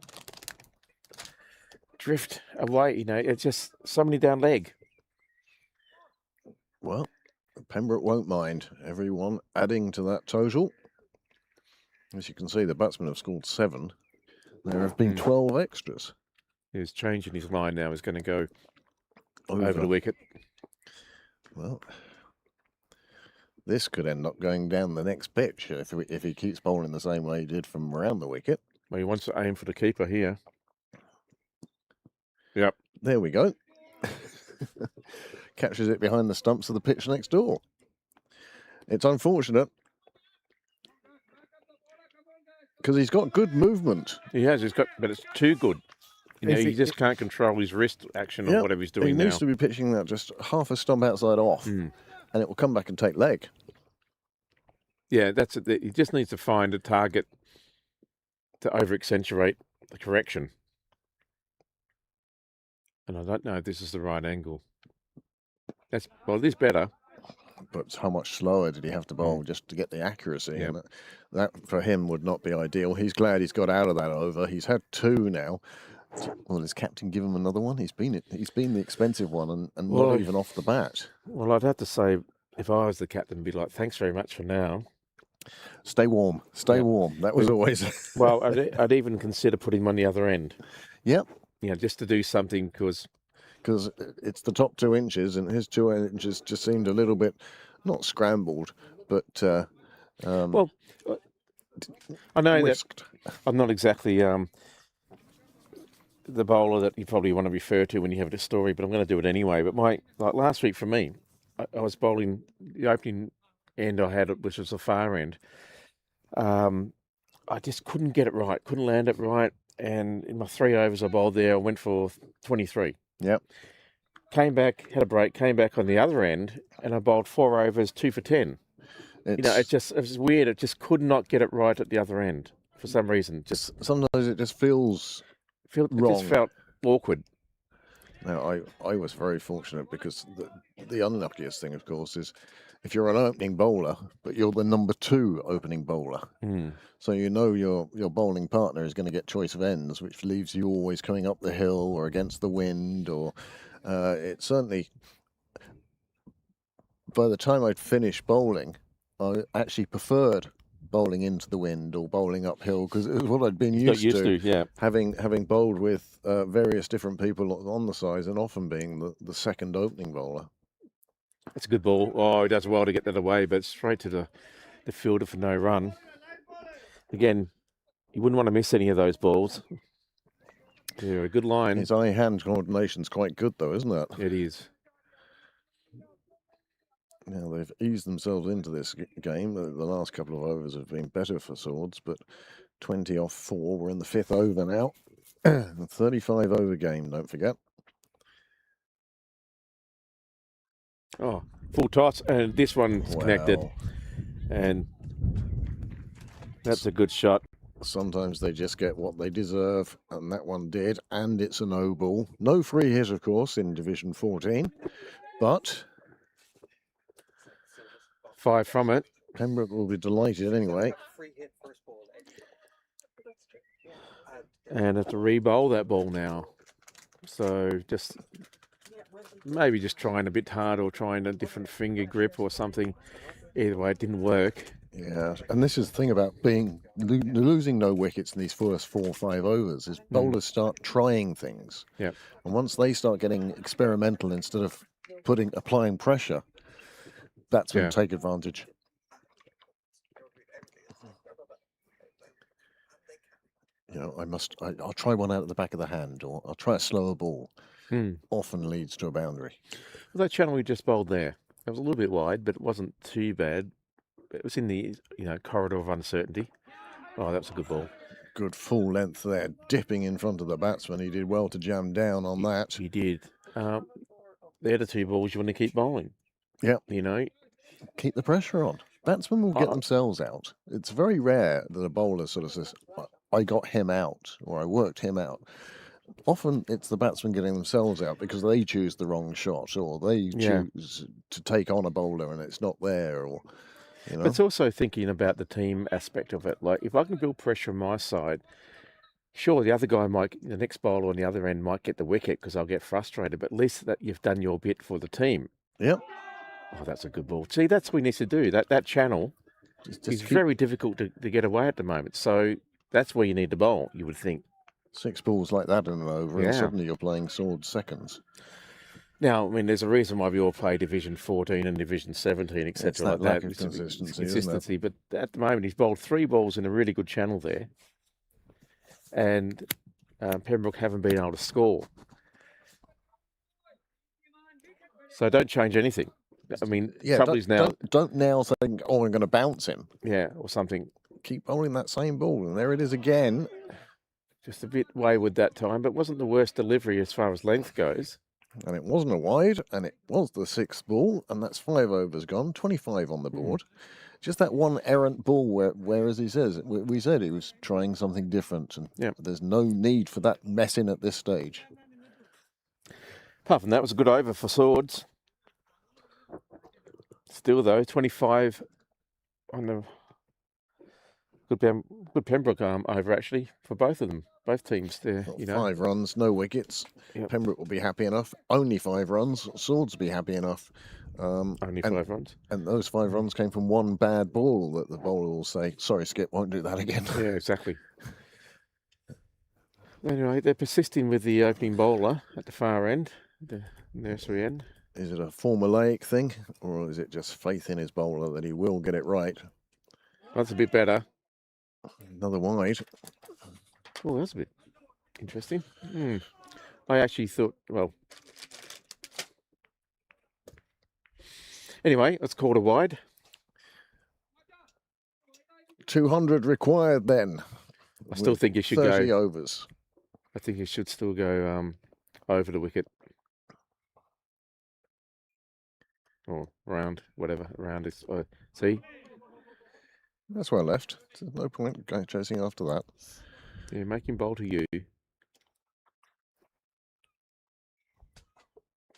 Speaker 1: drift away. You know, it's just somebody down leg.
Speaker 3: Well, Pembroke won't mind. Everyone adding to that total. As you can see, the batsmen have scored 7. There have been 12 extras.
Speaker 1: He's changing his line now. He's going to go over the wicket.
Speaker 3: Well, this could end up going down the next pitch if he keeps bowling the same way he did from around the wicket.
Speaker 1: Well, he wants to aim for the keeper here. Yep.
Speaker 3: There we go. Catches it behind the stumps of the pitch next door. It's unfortunate because he's got good movement.
Speaker 1: He has. He's got, but it's too good. You know, he just can't control his wrist action or whatever he's doing
Speaker 3: he
Speaker 1: now.
Speaker 3: He needs to be pitching that just half a stump outside off, and it will come back and take leg.
Speaker 1: Yeah, that's it. He just needs to find a target to over-accentuate the correction. And I don't know if this is the right angle. Well, it is better.
Speaker 3: But how much slower did he have to bowl just to get the accuracy? And that for him would not be ideal. He's glad he's got out of that over. He's had 2 now. Well, does captain give him another one? He's been the expensive one and not even off the bat.
Speaker 1: Well, I'd have to say, if I was the captain, I'd be like, thanks very much for now.
Speaker 3: Stay warm. Stay warm. That was always...
Speaker 1: Well, I'd even consider putting him on the other end.
Speaker 3: Yep.
Speaker 1: You know, just to do something because
Speaker 3: it's the top 2 inches, and his 2 inches just seemed a little bit, not scrambled, but...
Speaker 1: well, I know
Speaker 3: whisked.
Speaker 1: that I'm not exactly... the bowler that you probably want to refer to when you have the story, but I'm going to do it anyway. But like last week for me, I was bowling the opening end I had, which was the far end. I just couldn't get it right, couldn't land it right. And in my 3 overs I bowled there, I went for 23.
Speaker 3: Yep.
Speaker 1: Came back, had a break, came back on the other end, and I bowled 4 overs, 2 for 10. You know, it was weird. It just could not get it right at the other end for some reason. Just
Speaker 3: sometimes it just feels...
Speaker 1: It just felt awkward.
Speaker 3: Now, I was very fortunate because the unluckiest thing, of course, is if you're an opening bowler, but you're the number 2 opening bowler. So you know your bowling partner is going to get choice of ends, which leaves you always coming up the hill or against the wind, or it certainly, by the time I'd finished bowling, I actually preferred bowling into the wind or bowling uphill because it was what I'd been used to.
Speaker 1: Yeah.
Speaker 3: Having bowled with various different people on the sides and often being the second opening bowler.
Speaker 1: That's a good ball. Oh, he does well to get that away, but straight to the fielder for no run. Again, you wouldn't want to miss any of those balls. They're a good line.
Speaker 3: His eye-hand coordination's quite good, though, isn't it?
Speaker 1: It is.
Speaker 3: Now, they've eased themselves into this game. The last couple of overs have been better for Swords, but 20 off 4. We're in the 5th over now. A 35 over game, don't forget.
Speaker 1: Oh, full toss, and this one's connected.
Speaker 3: Wow.
Speaker 1: And that's a good shot.
Speaker 3: Sometimes they just get what they deserve, and that one did, and it's a no ball. No free hit, of course, in Division 14, but
Speaker 1: 5 from it.
Speaker 3: Pembroke will be delighted anyway.
Speaker 1: And have to re-bowl that ball now. So just maybe just trying a bit hard or trying a different finger grip or something. Either way, it didn't work.
Speaker 3: Yeah, and this is the thing about losing no wickets in these first 4 or 5 overs is bowlers start trying things.
Speaker 1: Yeah.
Speaker 3: And once they start getting experimental instead of applying pressure, that's when take advantage. You know, I'll try one out at the back of the hand, or I'll try a slower ball. Often leads to a boundary.
Speaker 1: Well, that channel we just bowled there, it was a little bit wide, but it wasn't too bad. It was in the corridor of uncertainty. Oh, that was a good ball.
Speaker 3: Good full length there, dipping in front of the batsman. He did well to jam down on that.
Speaker 1: He did. They're the 2 balls you want to keep bowling.
Speaker 3: Yeah.
Speaker 1: You know,
Speaker 3: keep the pressure on. Batsmen will get themselves out. It's very rare that a bowler sort of says, I got him out, or I worked him out. Often it's the batsmen getting themselves out because they choose the wrong shot, or they choose to take on a bowler and it's not there, or
Speaker 1: But it's also thinking about the team aspect of it. Like, if I can build pressure on my side, sure, the other guy the next bowler on the other end might get the wicket because I'll get frustrated, but at least that you've done your bit for the team.
Speaker 3: Yep.
Speaker 1: Oh, that's a good ball. See, that's what we need to do. That channel is very difficult to get away at the moment. So that's where you need to bowl, you would think.
Speaker 3: 6 balls like that in an over, and suddenly you're playing Swords seconds.
Speaker 1: Now, I mean, there's a reason why we all play Division 14 and Division 17, etc. like
Speaker 3: lack
Speaker 1: that.
Speaker 3: of consistency,
Speaker 1: Consistency, but at the moment he's bowled 3 balls in a really good channel there, and Pembroke haven't been able to score. So don't change anything. I mean, trouble is now.
Speaker 3: Don't now think, oh, I'm going to bounce him.
Speaker 1: Yeah, or something.
Speaker 3: Keep bowling that same ball, and there it is again.
Speaker 1: Just a bit wayward that time, but wasn't the worst delivery as far as length goes.
Speaker 3: And it wasn't a wide, and it was the 6th ball, and that's 5 overs gone, 25 on the board. Just that one errant ball where as he says, we said he was trying something different, and there's no need for that messing at this stage.
Speaker 1: Apart from that, it was a good over for Swords. Still, though, 25 on the good Pembroke over, actually, for both of them. Both teams there,
Speaker 3: 5 runs, no wickets.
Speaker 1: Yep.
Speaker 3: Pembroke will be happy enough. Only 5 runs. Swords will be happy enough.
Speaker 1: Only 5 runs.
Speaker 3: And those 5 runs came from one bad ball that the bowler will say, sorry, Skip, won't do that again.
Speaker 1: Yeah, exactly. Anyway, they're persisting with the opening bowler at the far end, the nursery end.
Speaker 3: Is it a formulaic thing, or is it just faith in his bowler that he will get it right?
Speaker 1: That's a bit better.
Speaker 3: Another wide.
Speaker 1: Oh, that's a bit interesting. I actually thought, well... Anyway, let's call it a wide.
Speaker 3: 200 required then.
Speaker 1: I still think you should
Speaker 3: 30
Speaker 1: go...
Speaker 3: overs.
Speaker 1: I think you should still go over the wicket. Or round, whatever. Round is... see?
Speaker 3: That's well left. There's no point going chasing after that.
Speaker 1: Yeah, make him bowl to you.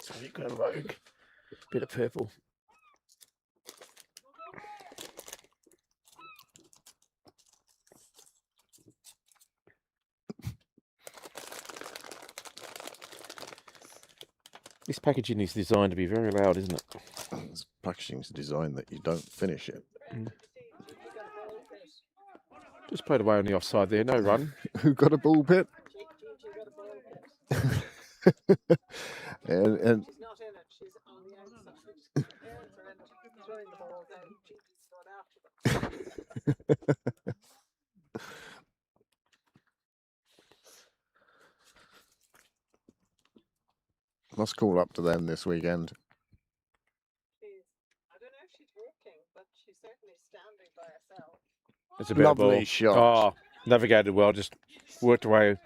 Speaker 1: So you've got a rogue, bit of purple. This packaging is designed to be very loud, isn't it?
Speaker 3: This packaging's designed that you don't finish it.
Speaker 1: Just played away on the offside there, no run.
Speaker 3: Who got a ball pit? and
Speaker 5: She's not in it, she's on the outside. Parents are in it, throwing the balls out. She's going after them.
Speaker 3: must call up to them this weekend.
Speaker 5: I don't know if she's walking, but she's certainly standing by herself.
Speaker 1: It's a better
Speaker 3: Lovely
Speaker 1: ball.
Speaker 3: shot.
Speaker 1: Oh, navigated well, just worked away.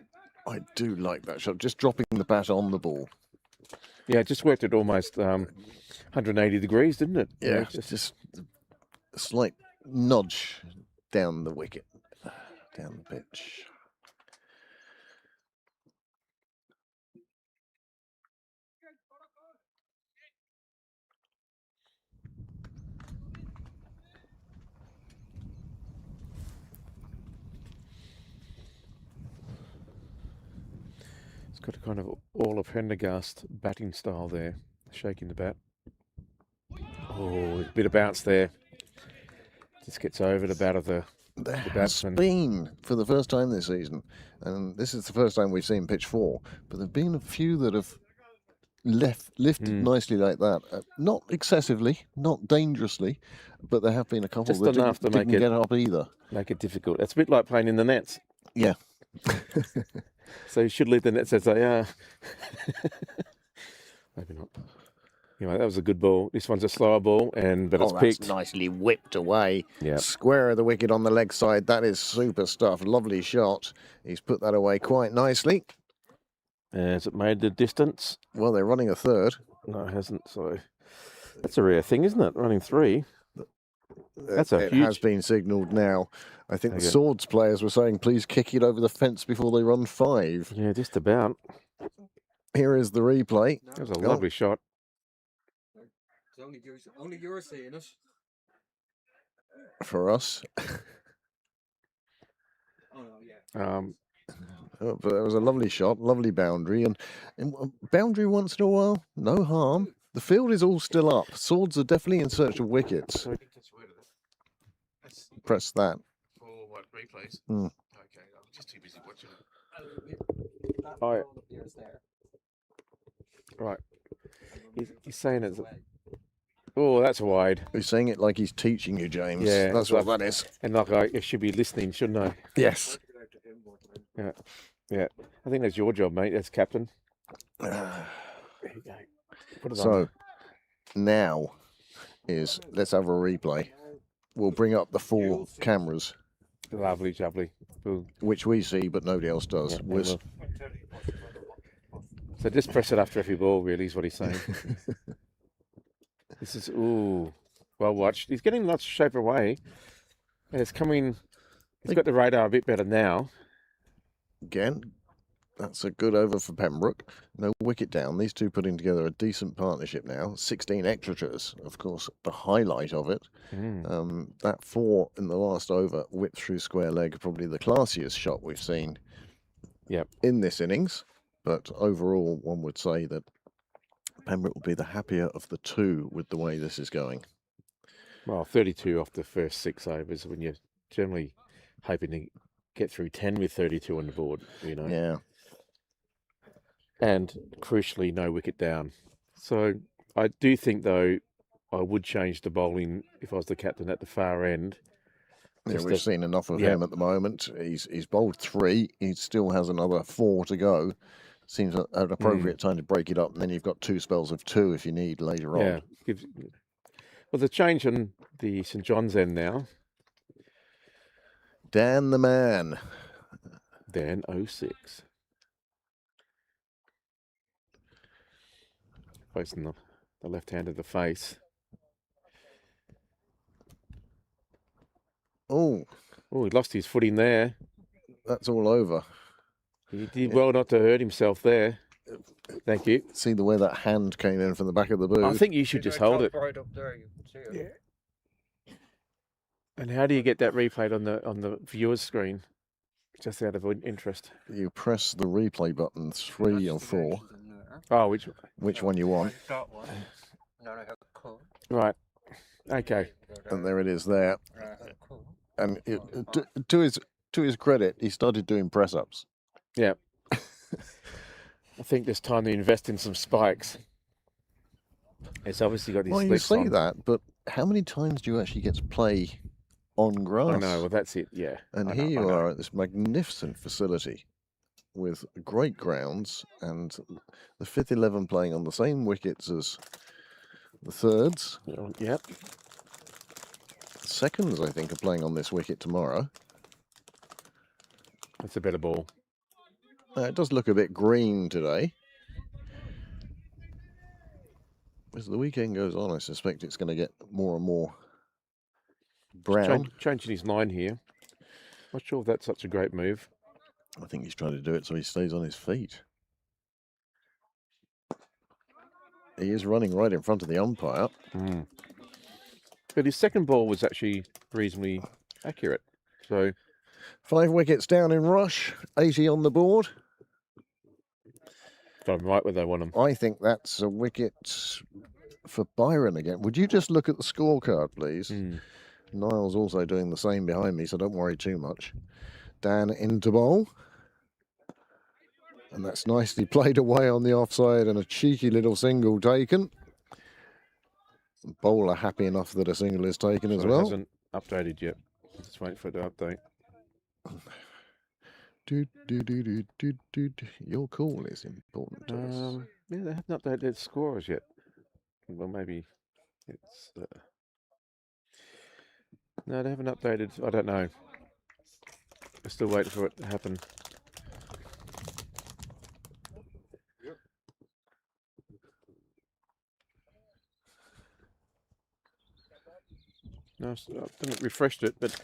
Speaker 3: I do like that shot. Just dropping the bat on the ball.
Speaker 1: Yeah, just worked at almost 180 degrees, didn't it?
Speaker 3: Yeah,
Speaker 1: Yeah,
Speaker 3: just a slight nudge down the wicket, down the pitch.
Speaker 1: It's got a kind of all of Pendergast batting style there, shaking the bat. Oh, a bit of bounce there. Just gets over the bat of the
Speaker 3: There has
Speaker 1: batsman.
Speaker 3: been, for the first time this season, and this is the first time we've seen pitch 4, but there have been a few that have lifted nicely like that. Not excessively, not dangerously, but there have been a couple
Speaker 1: Just
Speaker 3: that
Speaker 1: enough
Speaker 3: didn't
Speaker 1: to make it
Speaker 3: get up either.
Speaker 1: Make it difficult. It's a bit like playing in the nets.
Speaker 3: Yeah.
Speaker 1: So you should leave the nets as they are. Maybe not. Anyway, that was a good ball. This one's a slower ball, but it's
Speaker 3: that's
Speaker 1: picked.
Speaker 3: nicely whipped away.
Speaker 1: Yeah.
Speaker 3: Square of the wicket on the leg side. That is super stuff. Lovely shot. He's put that away quite nicely.
Speaker 1: Has it made the distance?
Speaker 3: Well, they're running a third.
Speaker 1: No, it hasn't. So that's a rare thing, isn't it? Running 3. That's a
Speaker 3: It
Speaker 1: huge.
Speaker 3: has been signalled now. I think the
Speaker 1: Okay.
Speaker 3: Swords players were saying, please kick it over the fence before they run 5.
Speaker 1: Yeah, just about.
Speaker 3: Here is the replay.
Speaker 1: That was a lovely shot.
Speaker 4: Only you're seeing it.
Speaker 3: For us.
Speaker 4: Oh no, yeah.
Speaker 3: But it was a lovely shot, lovely boundary. And boundary once in a while, no harm. The field is all still up. Swords are definitely in search of wickets. Press that.
Speaker 1: For what, replays?
Speaker 3: Hmm.
Speaker 1: Okay, I'm just too busy watching it.
Speaker 4: That
Speaker 1: Oh, yeah.
Speaker 4: ball appears there.
Speaker 1: Right. He's saying it's. Oh, that's wide.
Speaker 3: He's saying it like he's teaching you, James.
Speaker 1: Yeah,
Speaker 3: That's what that is.
Speaker 1: And like I should be listening, shouldn't I?
Speaker 3: Yes.
Speaker 1: Yeah. I think that's your job, mate. That's captain. There you go. Put it on.
Speaker 3: So now let's have a replay. We'll bring up the 4 cameras,
Speaker 1: Lovely, jubbly. Boom.
Speaker 3: which we see, but nobody else does.
Speaker 1: Yeah,
Speaker 3: Whiz.
Speaker 1: So just press it after every ball, really, is what he's saying. This is, ooh, well watched. He's getting lots of shape away. And it's coming, he's got the radar a bit better now.
Speaker 3: Again, that's a good over for Pembroke. No wicket down. These two putting together a decent partnership now. 16 extras, of course, the highlight of it. That 4 in the last over, whipped through square leg, probably the classiest shot we've seen in this innings. But overall, one would say that Pembroke will be the happier of the 2 with the way this is going.
Speaker 1: Well, 32 off the first 6 overs when you're generally hoping to get through 10 with 32 on the board, you know.
Speaker 3: Yeah.
Speaker 1: And crucially, no wicket down. So I do think, though, I would change the bowling if I was the captain at the far end.
Speaker 3: Yeah,
Speaker 1: Just
Speaker 3: we've
Speaker 1: a-
Speaker 3: seen enough of
Speaker 1: yeah.
Speaker 3: him at the moment. He's bowled 3. He still has another 4 to go. Seems an appropriate time to break it up. And then you've got 2 spells of 2 if you need later
Speaker 1: Yeah.
Speaker 3: on.
Speaker 1: Well, the change on the St John's end now,
Speaker 3: Dan the man.
Speaker 1: Dan 06. Facing the left hand of the face.
Speaker 3: Oh,
Speaker 1: Oh, he lost his footing there.
Speaker 3: that's all over.
Speaker 1: He did well not to hurt himself there. Thank you.
Speaker 3: See the way that hand came in from the back of the booth.
Speaker 1: I think you should just hold it.
Speaker 4: Right up there, you can see it.
Speaker 1: And how do you get that replayed on the viewer's screen? Just out of interest.
Speaker 3: You press the replay button 3 or 4.
Speaker 1: Oh,
Speaker 3: Which one you want?
Speaker 1: Right. Okay.
Speaker 3: And there it is there. And to his credit, he started doing press-ups.
Speaker 1: Yeah. I think there's time to invest in some spikes. It's obviously got these
Speaker 3: Well, you
Speaker 1: slicks
Speaker 3: say
Speaker 1: on.
Speaker 3: that, but how many times do you actually get to play on grass?
Speaker 1: I know, well, that's it, yeah.
Speaker 3: And here you are at this magnificent facility with great grounds and the 5th 11 playing on the same wickets as the thirds.
Speaker 1: Yep.
Speaker 3: Seconds, I think, are playing on this wicket tomorrow.
Speaker 1: That's a better ball.
Speaker 3: It does look a bit green today. As the weekend goes on, I suspect it's going to get more and more brown.
Speaker 1: Changing his line here. Not sure if that's such a great move.
Speaker 3: I think he's trying to do it so he stays on his feet. He is running right in front of the umpire.
Speaker 1: Mm. But his second ball was actually reasonably accurate. So
Speaker 3: 5 wickets down in rush, 80 on the board.
Speaker 1: if I'm right where they want him.
Speaker 3: I think that's a wicket for Byron again. Would you just look at the scorecard, please?
Speaker 1: Mm.
Speaker 3: Niall's also doing the same behind me, so don't worry too much. Dan into bowl. And that's nicely played away on the offside and a cheeky little single taken. Bowler happy enough that a single is taken as well.
Speaker 1: It hasn't updated yet. Just waiting for it to update.
Speaker 3: Your call is important to us.
Speaker 1: Yeah, they haven't updated their scores yet. Well, maybe it's... No, they haven't updated. I don't know. We're still waiting for it to happen. No, I haven't refreshed it, but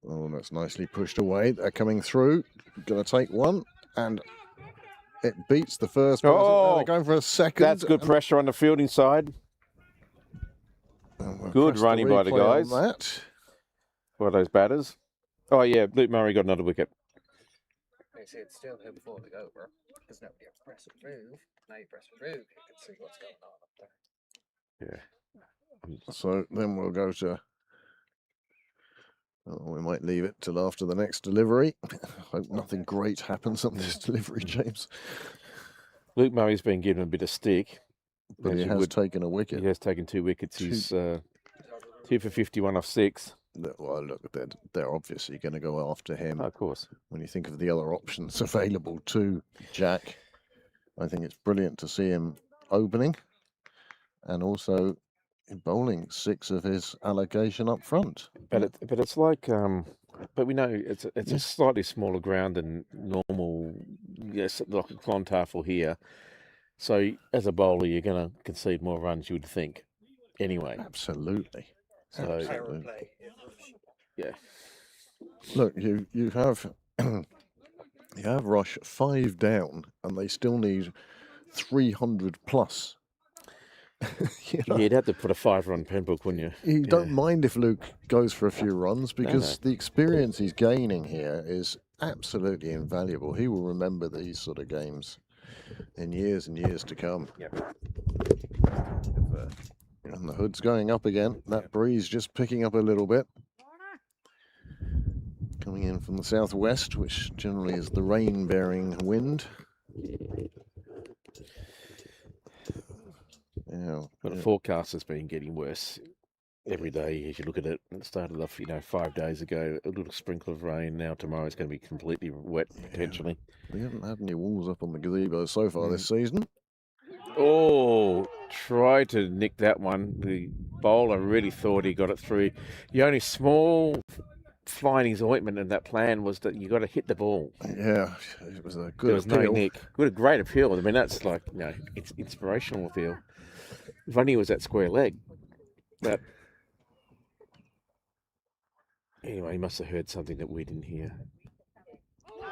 Speaker 3: oh, that's nicely pushed away. They're coming through. Going to take one, and it beats the first person.
Speaker 1: Oh,
Speaker 3: they're going for a second.
Speaker 1: That's good pressure on the fielding side.
Speaker 3: We'll
Speaker 1: Good running by the guys.
Speaker 3: That.
Speaker 1: By those batters. Oh, yeah, Luke Murray got another wicket.
Speaker 4: You see, it's still here before they go, bro. Because nobody else press remove. Now you press remove, you can see what's going on up there.
Speaker 1: Yeah.
Speaker 3: So then we'll go to... Oh, we might leave it till after the next delivery. Hope nothing great happens on this delivery, James.
Speaker 1: Luke Murray's been given a bit of stick.
Speaker 3: But he has taken a wicket.
Speaker 1: He has taken 2 wickets. He's 2 for 51 off 6.
Speaker 3: Well, look, they're obviously going to go after him.
Speaker 1: Oh, of course.
Speaker 3: When you think of the other options available to Jack, I think it's brilliant to see him opening and also bowling 6 of his allocation up front.
Speaker 1: But it's like but we know it's a slightly smaller ground than normal. Yes, like a Clontarf here. So as a bowler, you're going to concede more runs, you would think. Anyway.
Speaker 3: Absolutely.
Speaker 1: So
Speaker 3: Absolutely.
Speaker 1: yeah.
Speaker 3: Look, you have you have Rush 5 down, and they still need 300 plus.
Speaker 1: You know? You'd have to put a 5 on Pembroke, wouldn't you?
Speaker 3: You don't mind if Luke goes for a few runs because the experience he's gaining here is absolutely invaluable. He will remember these sort of games in years and years to come.
Speaker 1: Yep.
Speaker 3: And the hood's going up again. That breeze just picking up a little bit. Coming in from the southwest, which generally is the rain-bearing wind. Yeah,
Speaker 1: but the forecast has been getting worse every day as you look at it. It started off, 5 days ago, a little sprinkle of rain. Now tomorrow it's going to be completely wet, potentially.
Speaker 3: We haven't had any walls up on the gazebo so far this season.
Speaker 1: Oh, tried to nick that one. The bowler really thought he got it through. The only small fly in his ointment in that plan was that you got to hit the ball.
Speaker 3: Yeah, it was a good
Speaker 1: There was
Speaker 3: appeal.
Speaker 1: no nick. Good, a great appeal. I mean, that's like, it's inspirational appeal. If only it was that square leg. But Anyway, he must have heard something that we didn't hear.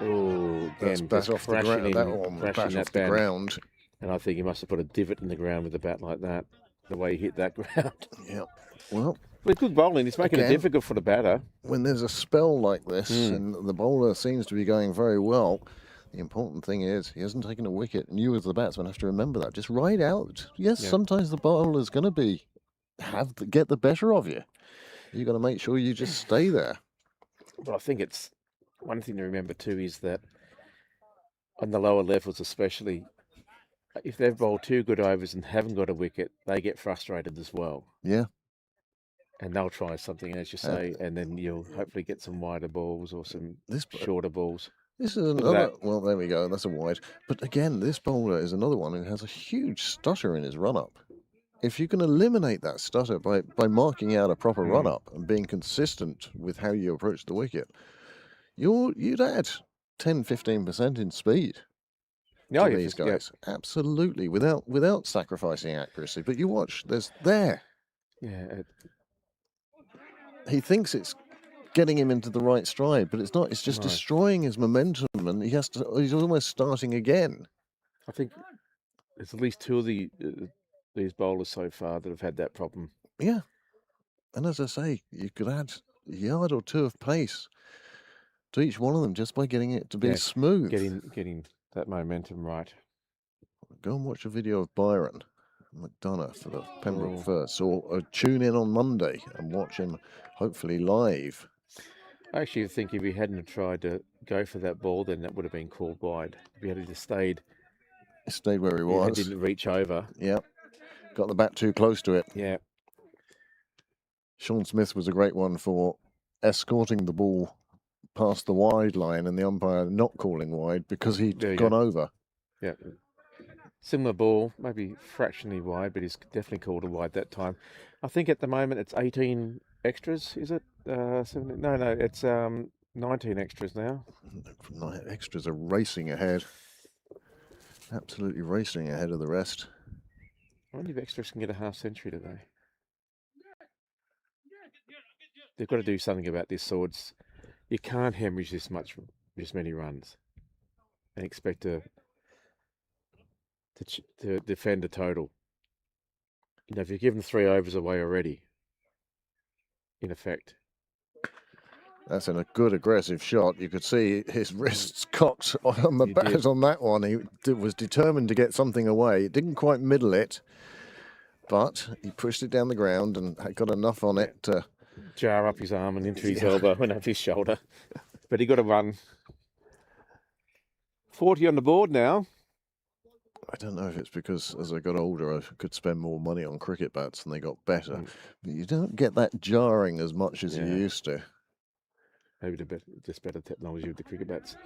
Speaker 1: Oh,
Speaker 3: That's
Speaker 1: again,
Speaker 3: bat
Speaker 1: just
Speaker 3: off the
Speaker 1: crashing
Speaker 3: ground. That
Speaker 1: in,
Speaker 3: one was
Speaker 1: crashing
Speaker 3: bat
Speaker 1: that
Speaker 3: off the
Speaker 1: bat.
Speaker 3: ground.
Speaker 1: And I think he must have put a divot in the ground with the bat like that, the way he hit that ground.
Speaker 3: Yeah. Well,
Speaker 1: But good bowling. He's making it
Speaker 3: again,
Speaker 1: difficult for the batter.
Speaker 3: when there's a spell like this and the bowler seems to be going very well, the important thing is he hasn't taken a wicket, and you as the batsman have to remember that. Just ride out. Yes,
Speaker 1: Yeah.
Speaker 3: sometimes the bowler's going to get the better of you. You've got to make sure you just stay there.
Speaker 1: But I think it's one thing to remember too is that on the lower levels especially, if they've bowled 2 good overs and haven't got a wicket, they get frustrated as well.
Speaker 3: Yeah.
Speaker 1: And they'll try something, as you say, and then you'll hopefully get some wider balls or some shorter balls.
Speaker 3: This is another. Well, there we go. That's a wide. But again, this bowler is another one who has a huge stutter in his run-up. If you can eliminate that stutter by marking out a proper run-up and being consistent with how you approach the wicket, you'd add 10-15% in speed to these guys. Absolutely, without sacrificing accuracy. But you watch, there.
Speaker 1: Yeah.
Speaker 3: He thinks it's getting him into the right stride, but it's not. It's just destroying his momentum, and he's almost starting again.
Speaker 1: I think there's at least 2 of these bowlers so far that have had that problem.
Speaker 3: Yeah, and as I say, you could add a yard or 2 of pace to each one of them just by getting it to be smooth.
Speaker 1: Getting that momentum right.
Speaker 3: Go and watch a video of Byron McDonough for the Pembroke first, or tune in on Monday and watch him hopefully live.
Speaker 1: I actually think if he hadn't tried to go for that ball, then that would have been called wide. If he had just stayed
Speaker 3: where he was.
Speaker 1: He didn't reach over.
Speaker 3: Yeah. Got the bat too close to it.
Speaker 1: Yeah.
Speaker 3: Sean Smith was a great one for escorting the ball past the wide line and the umpire not calling wide because he'd gone over.
Speaker 1: Yeah. Similar ball, maybe fractionally wide, but he's definitely called a wide that time. I think at the moment it's 18 extras, is it? 17? No, it's 19 extras now.
Speaker 3: Extras are racing ahead. Absolutely racing ahead of the rest.
Speaker 1: I wonder if extras can get a half century today. They've got to do something about this swords. You can't hemorrhage this many runs and expect to defend a total. You know, if you've given 3 overs away already, in effect.
Speaker 3: That's a good aggressive shot. You could see his wrists cocked on the bat on that one. He was determined to get something away. It didn't quite middle it, but he pushed it down the ground and got enough on it to
Speaker 1: jar up his arm and into his elbow and up his shoulder. But he got a run. 40 on the board now.
Speaker 3: I don't know if it's because as I got older, I could spend more money on cricket bats and they got better. But you don't get that jarring as much as you used to.
Speaker 1: Maybe just better technology with the cricket bats.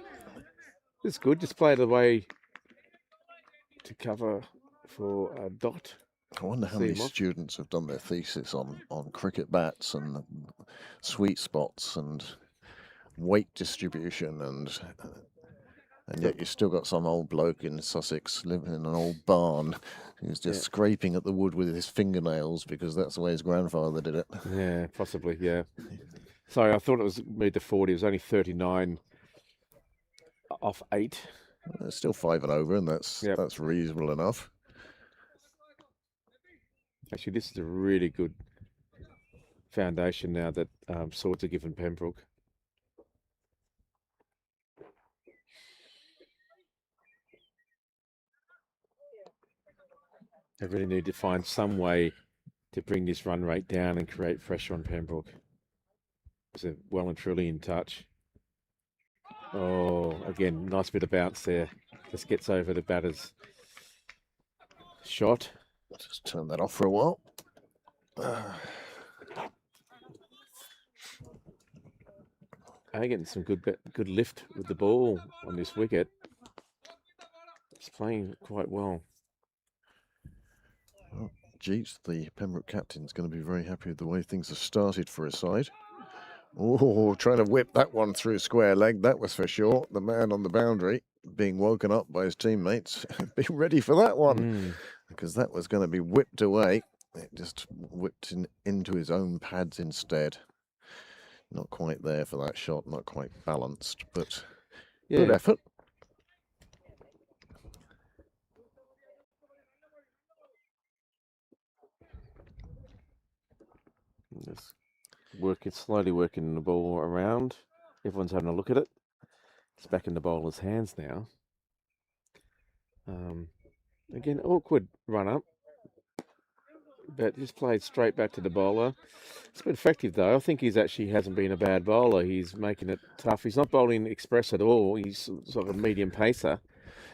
Speaker 1: It's good. Just play it away to cover for a dot.
Speaker 3: I wonder how many students have done their thesis on cricket bats and sweet spots and weight distribution and yet you've still got some old bloke in Sussex living in an old barn who's just scraping at the wood with his fingernails because that's the way his grandfather did it.
Speaker 1: Yeah, possibly, yeah. Sorry, I thought it was moved to 40. It was only 39 off 8.
Speaker 3: Well, it's still 5 and over, and that's reasonable enough.
Speaker 1: Actually, this is a really good foundation now that swords are given Pembroke. They really need to find some way to bring this run rate down and create pressure on Pembroke. They're well and truly in touch. Oh, again, nice bit of bounce there. Just gets over the batter's shot.
Speaker 3: Just turn that off for a while.
Speaker 1: I'm getting some good lift with the ball on this wicket. It's playing quite well.
Speaker 3: Well, Jeeves, the Pembroke captain, is going to be very happy with the way things have started for his side. Oh, trying to whip that one through square leg, that was for sure. The man on the boundary being woken up by his teammates. Be ready for that one, because that was going to be whipped away. It just whipped into his own pads instead. Not quite there for that shot, not quite balanced, but
Speaker 1: Yeah.
Speaker 3: good effort.
Speaker 1: Just slowly working the ball around. Everyone's having a look at it. It's back in the bowler's hands now. Again, awkward run up, but just played straight back to the bowler. It's been effective though. I think he's actually hasn't been a bad bowler. He's making it tough. He's not bowling express at all. He's sort of a medium pacer.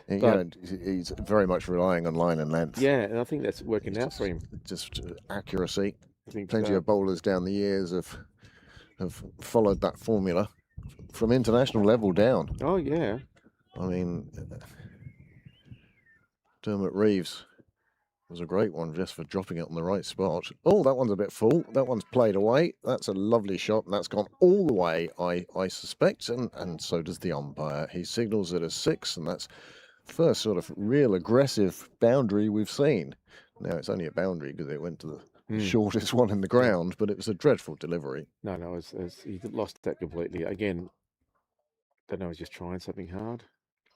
Speaker 3: Yeah, he's very much relying on line and length.
Speaker 1: Yeah, and I think that's working out for him.
Speaker 3: Just accuracy.
Speaker 1: I think
Speaker 3: Plenty of bowlers down the years have followed that formula from international level down.
Speaker 1: Oh yeah.
Speaker 3: I mean, Dermot Reeves was a great one just for dropping it on the right spot. Oh, that one's a bit full. That one's played away. That's a lovely shot, and that's gone all the way, I suspect, and so does the umpire. He signals it as 6, and that's first sort of real aggressive boundary we've seen. Now, it's only a boundary because it went to the shortest one in the ground, but it was a dreadful delivery.
Speaker 1: No, he lost that completely. Again, don't know, he's just trying something hard,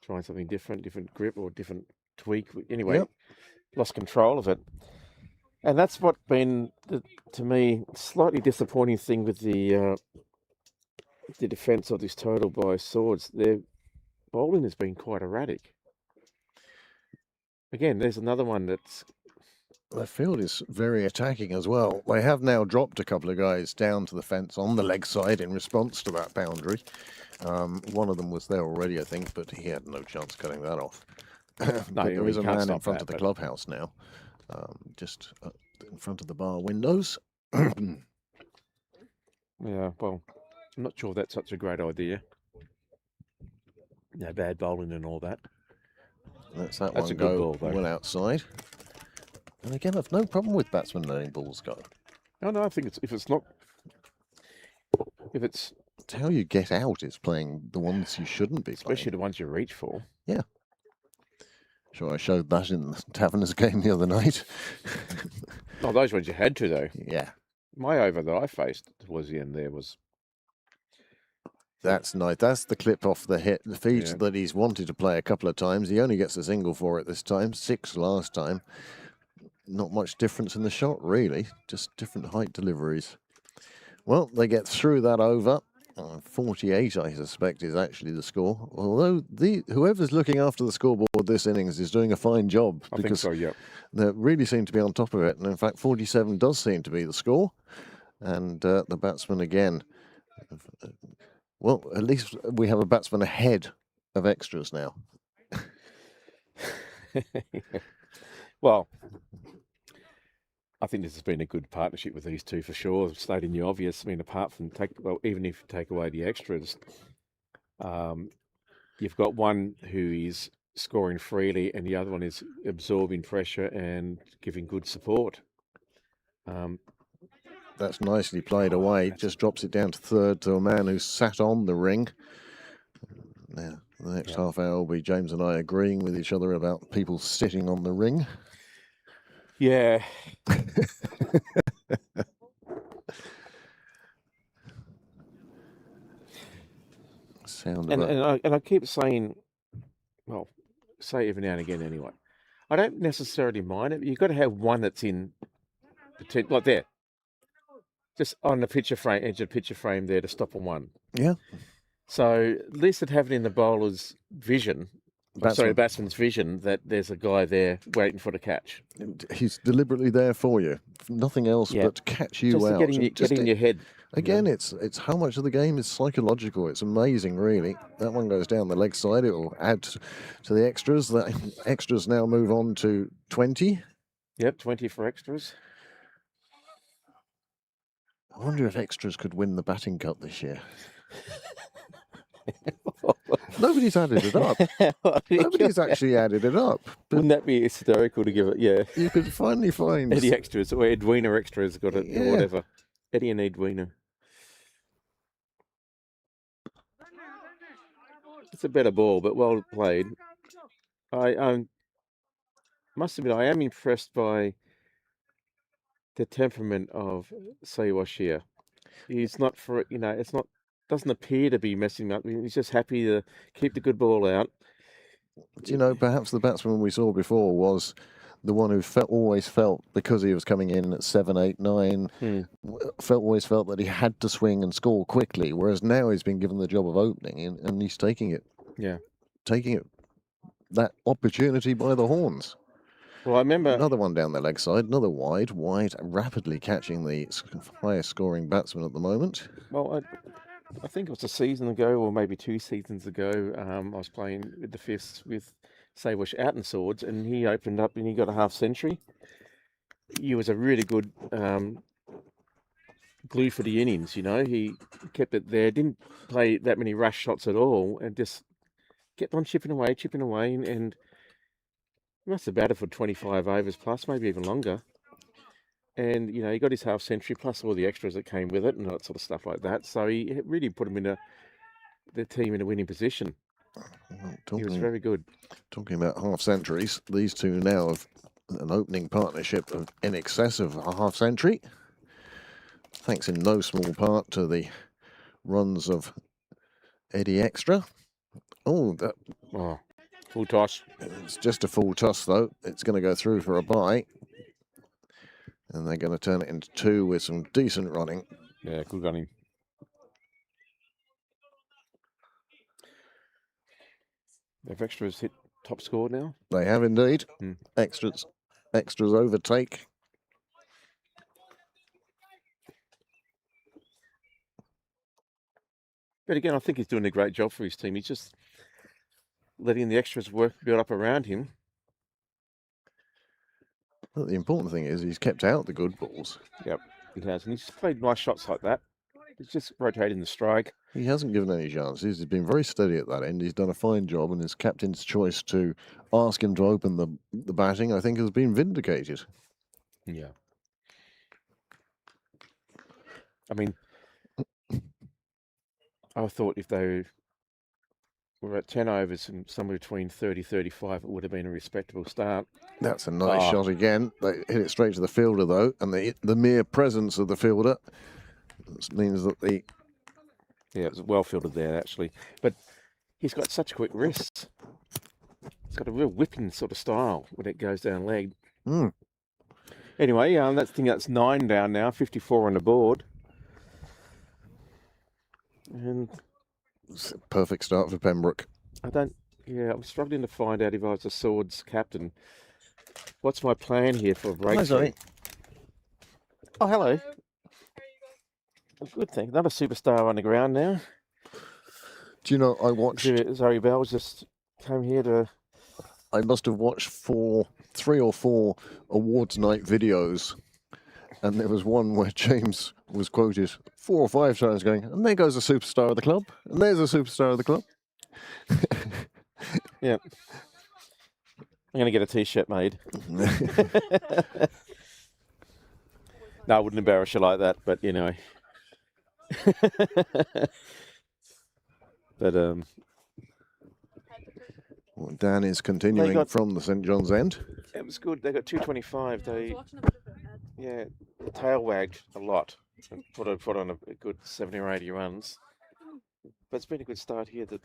Speaker 1: trying something different grip or different tweak. Anyway, lost control of it. And that's what been, to me, slightly disappointing thing with the defence of this total by Swords. Their bowling has been quite erratic. Again, there's another one that's...
Speaker 3: The field is very attacking as well. They have now dropped a couple of guys down to the fence on the leg side in response to that boundary. One of them was there already, I think, but he had no chance cutting that off.
Speaker 1: No,
Speaker 3: there is a man in front of the clubhouse now, just in front of the bar windows.
Speaker 1: Yeah, well, I'm not sure that's such a great idea. No, bad bowling and all that.
Speaker 3: That's one
Speaker 1: a good ball, though.
Speaker 3: Well outside. And again, I've no problem with batsmen letting balls go.
Speaker 1: No, I think if it's
Speaker 3: how you get out is playing the ones you shouldn't be playing.
Speaker 1: Especially the ones you reach for.
Speaker 3: Yeah. Sure, I showed that in the Taverners game the other night.
Speaker 1: Oh, those ones you had to, though.
Speaker 3: Yeah.
Speaker 1: My over that I faced towards the end there was...
Speaker 3: That's nice. That's the clip off the feet that he's wanted to play a couple of times. He only gets a single for it this time, 6 last time. Not much difference in the shot, really. Just different height deliveries. Well, they get through that over. 48, I suspect, is actually the score. Although whoever's looking after the scoreboard this innings is doing a fine job.
Speaker 1: I think so, yeah.
Speaker 3: They really seem to be on top of it. And in fact, 47 does seem to be the score. And the batsman again. Well, at least we have a batsman ahead of extras now.
Speaker 1: Well, I think this has been a good partnership with these two for sure. Stating the obvious, I mean, apart from even if you take away the extras, you've got one who is scoring freely and the other one is absorbing pressure and giving good support.
Speaker 3: That's nicely played away. Just drops it down to third to a man who's sat on the ring. Now, the next half hour will be James and I agreeing with each other about people sitting on the ring.
Speaker 1: Yeah. And I keep saying, well, say every now and again anyway, I don't necessarily mind it. You've got to have one that's in, like there, just on the picture frame, edge of the picture frame there to stop on one.
Speaker 3: Yeah.
Speaker 1: So at least it have it in the bowler's vision. The batsman's vision that there's a guy there waiting for the catch.
Speaker 3: He's deliberately there for you. Nothing else but to catch you out.
Speaker 1: Getting in your head.
Speaker 3: Again, it's how much of the game is psychological. It's amazing, really. That one goes down the leg side. It will add to the extras. The extras now move on to 20.
Speaker 1: Yep, 20 for extras.
Speaker 3: I wonder if extras could win the batting cup this year. Nobody's added it up. Nobody's actually added it up.
Speaker 1: Wouldn't that be hysterical to give it? Yeah.
Speaker 3: You could finally find
Speaker 1: Eddie extras or Edwina extras got it or whatever. Eddie and Edwina. It's a better ball, but well played. I must admit, I am impressed by the temperament of Sayawashia. he's not for it. It's not. Doesn't appear to be messing up. He's just happy to keep the good ball out.
Speaker 3: Do you know, perhaps the batsman we saw before was the one who always felt, because he was coming in at 7, 8, 9, always felt that he had to swing and score quickly, whereas now he's been given the job of opening and he's taking it.
Speaker 1: Yeah.
Speaker 3: Taking it, that opportunity by the horns.
Speaker 1: Well, I remember
Speaker 3: another one down the leg side, another wide, rapidly catching the highest scoring batsman at the moment.
Speaker 1: Well, I think it was a season ago, or maybe 2 seasons ago. I was playing with the Fifths with Sabush out in Swords, and he opened up and he got a half century. He was a really good glue for the innings. He kept it there, didn't play that many rush shots at all, and just kept on chipping away, and he must have batted for 25 overs plus, maybe even longer. And, he got his half century plus all the extras that came with it and that sort of stuff like that. So he really put him in the team in a winning position. He was very good.
Speaker 3: Talking about half centuries, these two now have an opening partnership of in excess of a half century. Thanks in no small part to the runs of Eddie Extra.
Speaker 1: Oh, full toss.
Speaker 3: It's just a full toss, though. It's going to go through for a bye. And they're going to turn it into 2 with some decent running.
Speaker 1: Yeah, good running. Have extras hit top score now?
Speaker 3: They have indeed. Extras overtake.
Speaker 1: But again, I think he's doing a great job for his team. He's just letting the extras build up around him.
Speaker 3: Well, the important thing is he's kept out the good balls.
Speaker 1: Yep, he has. And he's played nice shots like that. He's just rotating the strike.
Speaker 3: He hasn't given any chances. He's been very steady at that end. He's done a fine job, and his captain's choice to ask him to open the batting, I think, has been vindicated.
Speaker 1: Yeah. I mean, I thought if they were at 10 overs and somewhere between 30, 35, it would have been a respectable start.
Speaker 3: That's a nice shot again. They hit it straight to the fielder, though, and the mere presence of the fielder means that the...
Speaker 1: Yeah, it was well fielded there, actually. But he's got such quick wrists. He's got a real whipping sort of style when it goes down leg. Anyway, that's 9 down now, 54 on the board. And
Speaker 3: it's a perfect start for Pembroke.
Speaker 1: I'm struggling to find out if I was a Swords captain. What's my plan here for a break?
Speaker 3: Hi, Zoe.
Speaker 1: Oh, hello. Good thing. Another superstar on the ground now.
Speaker 3: Do you know, I watched...
Speaker 1: Zoe Bell just came here to...
Speaker 3: I must have watched 3 or 4 awards night videos, and there was one where James was quoted 4 or 5 times going, and there goes a superstar of the club, and there's a superstar of the club.
Speaker 1: Yeah. I'm going to get a T-shirt made. No, I wouldn't embarrass you like that, but But
Speaker 3: well, Dan is continuing from the St John's end.
Speaker 1: It was good. They got 225. The tail wagged a lot and put on a good 70 or 80 runs. But it's been a good start here. The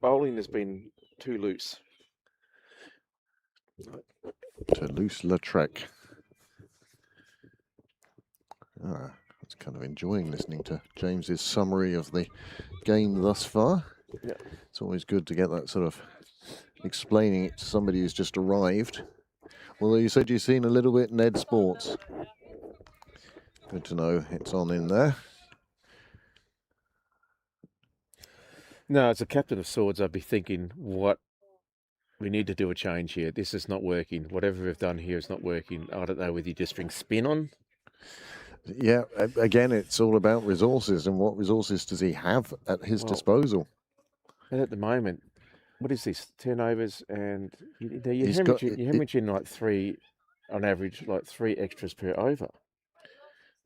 Speaker 1: bowling has been too loose.
Speaker 3: Toulouse-Lautrec. I was kind of enjoying listening to James's summary of the game thus far.
Speaker 1: Yeah.
Speaker 3: It's always good to get that sort of explaining it to somebody who's just arrived. Although you said you've seen a little bit Ned Sports. Good to know it's on in there.
Speaker 1: No, as a captain of Swords, I'd be thinking, we need to do a change here. This is not working. Whatever we've done here is not working. I don't know whether you just bring spin on.
Speaker 3: Yeah, again, it's all about resources, and what resources does he have at his disposal?
Speaker 1: And at the moment, what is this? 10 overs, and you're hemorrhaging like 3, on average, like 3 extras per over.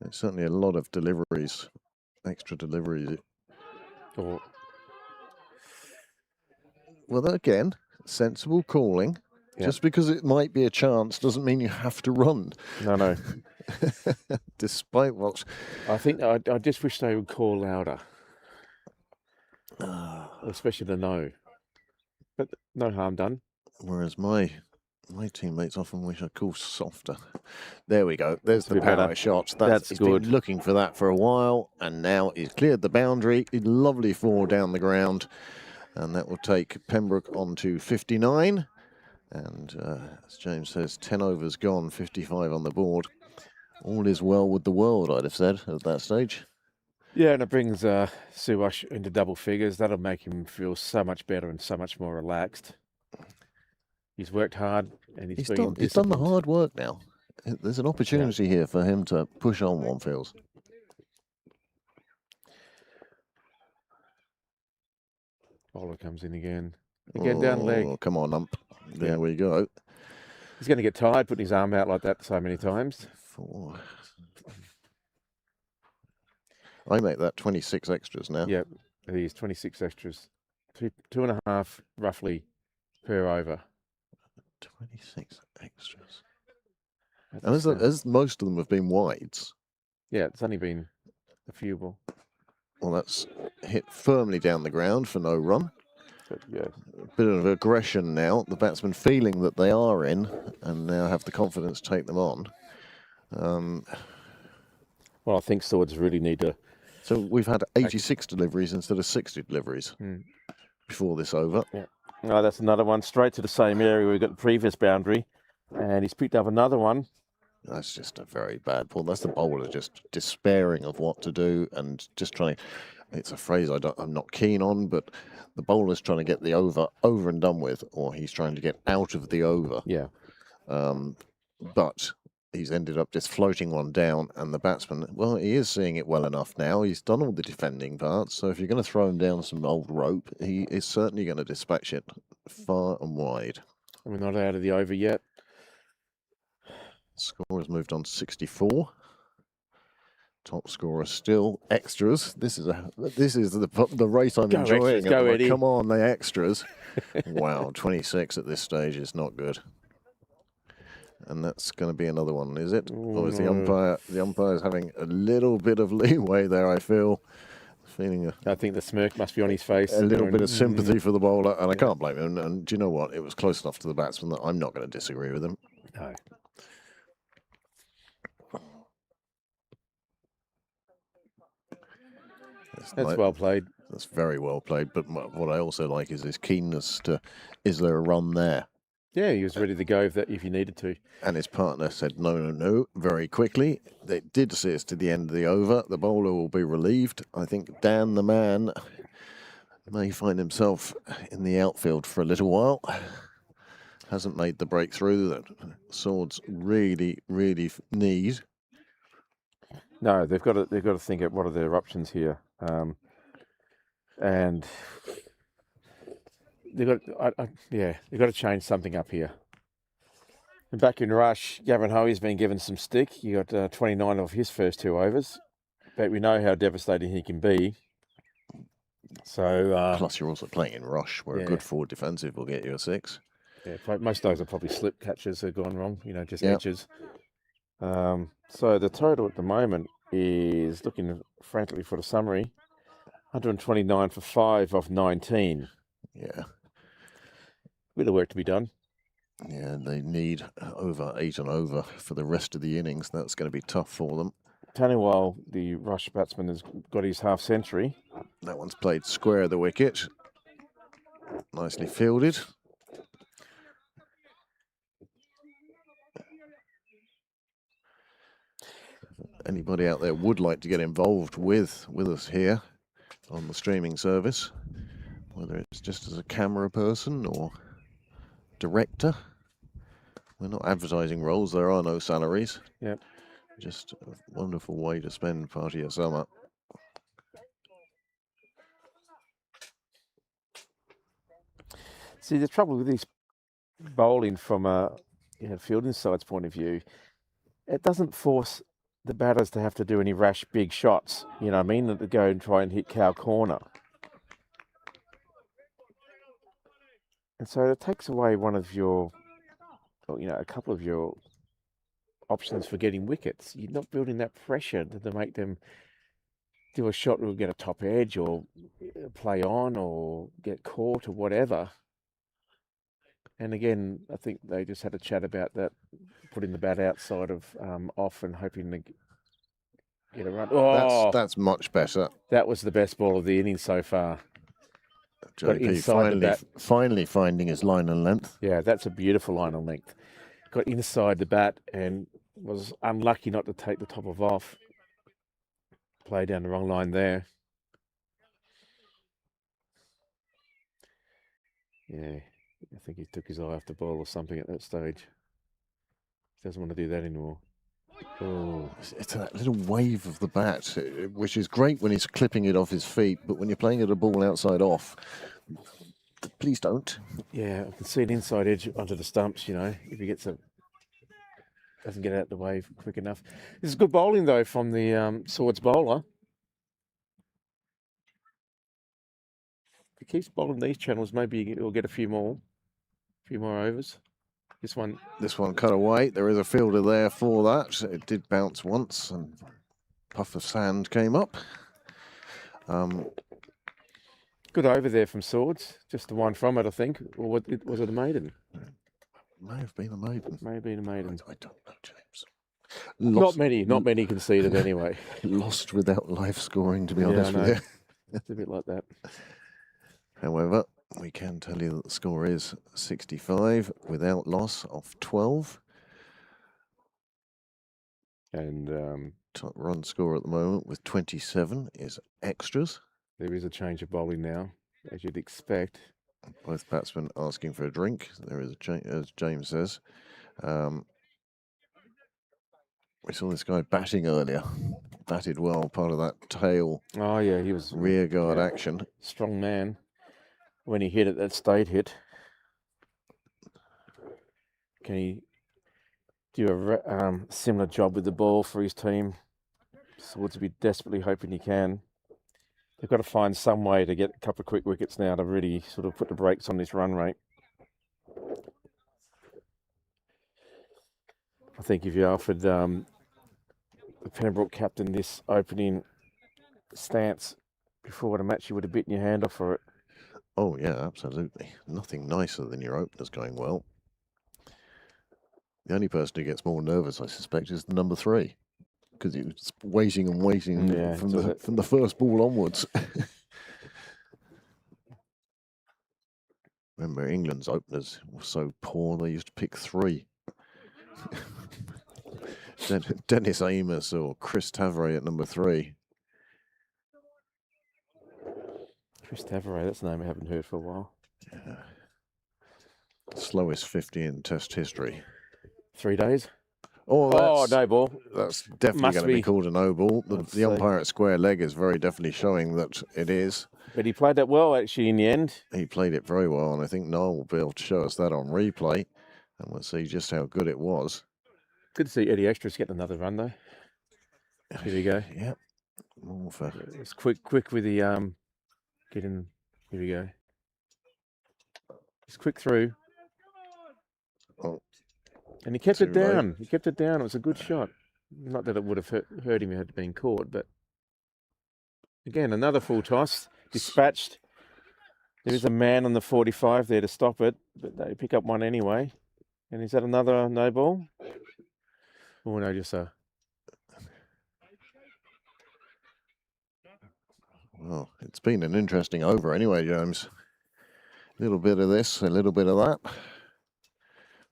Speaker 3: There's certainly a lot of deliveries, extra deliveries. Well, again, sensible calling. Yep. Just because it might be a chance doesn't mean you have to run.
Speaker 1: No.
Speaker 3: Despite what...
Speaker 1: I think I just wish they would call louder, especially the no. But no harm done.
Speaker 3: Whereas my teammates often wish I'd call softer. There we go. There's
Speaker 1: That's a
Speaker 3: the
Speaker 1: bit
Speaker 3: power
Speaker 1: better.
Speaker 3: shot.
Speaker 1: That's
Speaker 3: He's
Speaker 1: good.
Speaker 3: been looking for that for a while, and now he's cleared the boundary. Lovely 4 down the ground, and that will take Pembroke on to 59. And as James says, 10 overs gone, 55 on the board. All is well with the world, I'd have said at that stage.
Speaker 1: Yeah, and it brings Suwash into double figures. That'll make him feel so much better and so much more relaxed. He's worked hard and he's
Speaker 3: done the hard work now. There's an opportunity here for him to push on, one feels.
Speaker 1: Bowler comes in again. Again, down leg.
Speaker 3: Come on, ump. There we go.
Speaker 1: He's going to get tired putting his arm out like that so many times.
Speaker 3: 4. I make that 26 extras now.
Speaker 1: Yep, he's 26 extras. 2.5 roughly per over.
Speaker 3: 26 extras. And as most of them have been wides.
Speaker 1: Yeah, it's only been a few ball.
Speaker 3: Well, that's hit firmly down the ground for no run.
Speaker 1: But yeah.
Speaker 3: A bit of aggression now. The batsmen feeling that they are in and now have the confidence to take them on.
Speaker 1: Well, I think swords really need to...
Speaker 3: So we've had 86 deliveries instead of 60 deliveries before this over.
Speaker 1: Yeah. No, that's another one straight to the same area we got the previous boundary. And he's picked up another one.
Speaker 3: That's just a very bad ball. That's the bowler just despairing of what to do and just trying. It's a phrase I'm not keen on, but the bowler's trying to get the over and done with, or he's trying to get out of the over.
Speaker 1: Yeah.
Speaker 3: But he's ended up just floating one down, and the batsman, well, he is seeing it well enough now. He's done all the defending parts, so if you're going to throw him down some old rope, he is certainly going to dispatch it far and wide.
Speaker 1: We're not out of the over yet.
Speaker 3: Score has moved on to 64. Top scorer still extras. This is the rate I'm enjoying.
Speaker 1: Extras, go Eddie.
Speaker 3: Come on, the extras. Wow, 26 at this stage is not good. And that's going to be another one, is it? Or is the umpire's having a little bit of leeway there, I feel.
Speaker 1: I think the smirk must be on his face.
Speaker 3: A little bit of sympathy for the bowler, and I can't blame him. And do you know what? It was close enough to the batsman that I'm not going to disagree with him.
Speaker 1: No. That's well played.
Speaker 3: That's very well played. But what I also like is his keenness to, is there a run there?
Speaker 1: Yeah, he was ready to go if he needed to.
Speaker 3: And his partner said no, very quickly. They did see us to the end of the over. The bowler will be relieved. I think Dan, the man, may find himself in the outfield for a little while. Hasn't made the breakthrough that Swords really, really need.
Speaker 1: No, they've got to think at what are their options here, and they've got to change something up here. And back in rush, Gavin Hoey's been given some stick. He got 29 of his first 2 overs, but we know how devastating he can be. So
Speaker 3: plus, you're also playing in rush, where a good forward defensive will get you a 6.
Speaker 1: Yeah, most of those are probably slip catches that have gone wrong. Just edges. So the total at the moment is, looking frantically for the summary, 129 for 5 of 19.
Speaker 3: Yeah.
Speaker 1: Bit of work to be done.
Speaker 3: Yeah, they need over 8 and over for the rest of the innings. That's going to be tough for them.
Speaker 1: Taniwal, the rush batsman, has got his half century.
Speaker 3: That one's played square of the wicket. Nicely fielded. Anybody out there would like to get involved with us here on the streaming service, whether it's just as a camera person or director. We're not advertising roles, there are no salaries.
Speaker 1: Yep.
Speaker 3: Just a wonderful way to spend part of your summer.
Speaker 1: See, the trouble with this bowling from a fielding side's point of view, it doesn't force the batters to have to do any rash big shots, that to go and try and hit cow corner. And so it takes away one of your, a couple of your options for getting wickets. You're not building that pressure to make them do a shot that will get a top edge or play on or get caught or whatever. And again, I think they just had a chat about that, putting the bat outside of off and hoping to get a run. Oh,
Speaker 3: That's much better.
Speaker 1: that was the best ball of the inning so far. Got
Speaker 3: JP
Speaker 1: inside the bat.
Speaker 3: finally finding his line and length.
Speaker 1: Yeah, that's a beautiful line on length. Got inside the bat and was unlucky not to take the top of off. Play down the wrong line there. Yeah, I think he took his eye off the ball or something at that stage. He doesn't want to do that anymore. Oh,
Speaker 3: It's that little wave of the bat, which is great when he's clipping it off his feet, but when you're playing at a ball outside off, please don't.
Speaker 1: yeah, I can see an inside edge onto the stumps, you know, if he doesn't get out the way quick enough. This is good bowling, though, from the Swords bowler. If he keeps bowling these channels, maybe he'll get a few more overs. This one
Speaker 3: cut away. There is a fielder there for that. It did bounce once, and puff of sand came up.
Speaker 1: good over there from Swords. Just the one from it, I think. Or was it a maiden?
Speaker 3: May have been a maiden.
Speaker 1: May have been a maiden.
Speaker 3: I don't know, James.
Speaker 1: Not many conceded anyway.
Speaker 3: Lost without life scoring, to be honest with you.
Speaker 1: It's a bit like that.
Speaker 3: However, we can tell you that the score is 65 without loss of 12.
Speaker 1: And
Speaker 3: Top run score at the moment with 27 is extras.
Speaker 1: there is a change of bowling now, as you'd expect.
Speaker 3: Both batsmen asking for a drink. There is a change, as James says. We saw this guy batting earlier. Batted well, part of that tail
Speaker 1: Oh, yeah, he was
Speaker 3: rear guard action.
Speaker 1: strong man. When he hit it, that stayed hit. Can he do a similar job with the ball for his team? Swords will be desperately hoping he can. They've got to find some way to get a couple of quick wickets now to really sort of put the brakes on this run rate. I think if you offered the Pembroke captain this opening stance before the match, you would have bitten your hand off for it.
Speaker 3: Oh, yeah, absolutely. Nothing nicer than your openers going well. The only person who gets more nervous, I suspect, is the number 3. Because he was waiting and waiting from the first ball onwards. Remember, England's openers were so poor, they used to pick 3. Dennis Amos or Chris Tavray at number 3.
Speaker 1: Chris Tavray, that's a name I haven't heard for a while.
Speaker 3: Yeah. Slowest 50 in Test history.
Speaker 1: 3 days?
Speaker 3: Oh,
Speaker 1: no ball.
Speaker 3: That's definitely going to be called a no ball. The umpire at square leg is very definitely showing that it is.
Speaker 1: But he played that well, actually, in the end.
Speaker 3: He played it very well, and I think Noel will be able to show us that on replay, and we'll see just how good it was.
Speaker 1: Good to see Eddie Extras getting another run, though. Here we go.
Speaker 3: Yeah. More for...
Speaker 1: It's quick with the getting. Here we go. Just quick through.
Speaker 3: Oh.
Speaker 1: And he kept it
Speaker 3: Too late.
Speaker 1: down. He kept it down. It was a good shot. Not that it would have hurt him had it been caught, but again, another full toss. Dispatched. There is a man on the 45 there to stop it, but they pick up one anyway. And is that another no ball? Oh, no, just a...
Speaker 3: Well, it's been an interesting over anyway, James. A little bit of this, a little bit of that.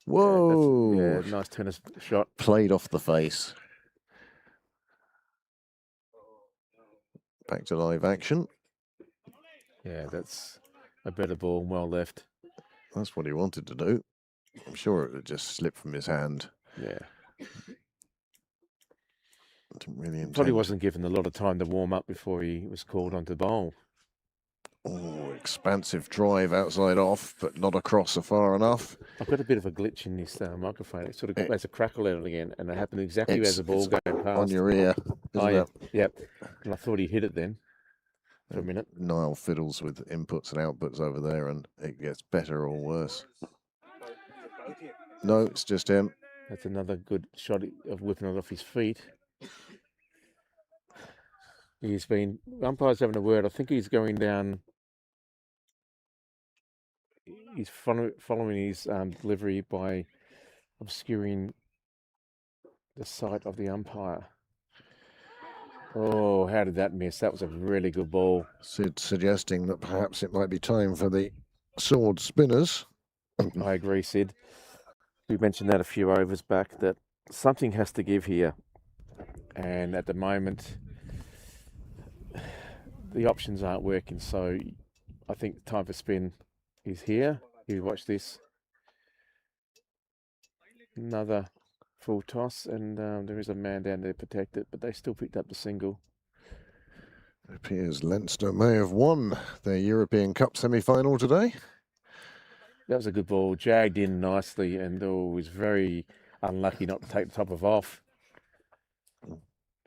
Speaker 3: Whoa!
Speaker 1: Yeah, nice tennis shot.
Speaker 3: Played off the face. Back to live action.
Speaker 1: Yeah, that's a better ball, well left.
Speaker 3: That's what he wanted to do. I'm sure it would just slip from his hand.
Speaker 1: Yeah.
Speaker 3: Didn't really intend.
Speaker 1: Probably wasn't given a lot of time to warm up before he was called on to bowl.
Speaker 3: Oh, expansive drive outside off, but not across so far enough.
Speaker 1: I've got a bit of a glitch in this microphone. It sort of makes a crackle out again, and it happened exactly as the ball going past.
Speaker 3: On your ear, isn't it?
Speaker 1: Yep. And I thought he hit it then for a minute.
Speaker 3: Niall fiddles with inputs and outputs over there, and it gets better or worse. No, it's just him.
Speaker 1: That's another good shot of whipping it off his feet. He's been, umpire's having a word. I think he's going down. He's following his delivery by obscuring the sight of the umpire. Oh, how did that miss? That was a really good ball.
Speaker 3: Sid suggesting that perhaps it might be time for the sword spinners.
Speaker 1: I agree, Sid. We mentioned that a few overs back, that something has to give here. And at the moment, the options aren't working. So I think time for spin is here. You watch this. Another full toss, and there is a man down there to protect it, but they still picked up the single.
Speaker 3: It appears Leinster may have won their European Cup semi-final today.
Speaker 1: That was a good ball, jagged in nicely, and was very unlucky not to take the top of off.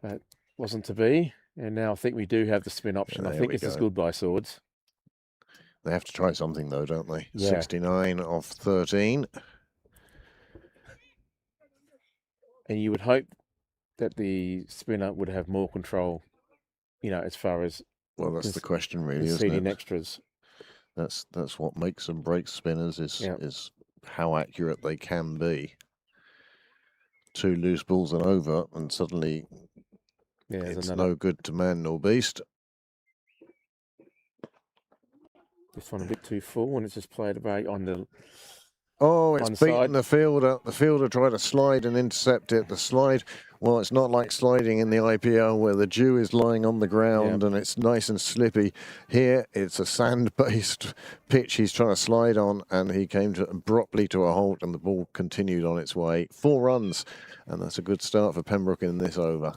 Speaker 1: But wasn't to be, and now I think we do have the spin option. I think this is good by Swords.
Speaker 3: They have to try something though, don't they?
Speaker 1: Yeah.
Speaker 3: 69 off 13.
Speaker 1: And you would hope that the spinner would have more control, you know, as far as
Speaker 3: that's the question, really, isn't
Speaker 1: seeding
Speaker 3: it?
Speaker 1: extras.
Speaker 3: That's what makes and breaks spinners is how accurate they can be. 2 loose balls and over, and suddenly it's no good to man nor beast.
Speaker 1: This one a bit too full, and it's just played away on the.
Speaker 3: Oh, it's beaten the fielder. The fielder tried to slide and intercept it. The slide, well, it's not like sliding in the IPL where the dew is lying on the ground and it's nice and slippy. Here, it's a sand-based pitch he's trying to slide on, and he came abruptly to a halt, and the ball continued on its way. 4 runs, and that's a good start for Pembroke in this over.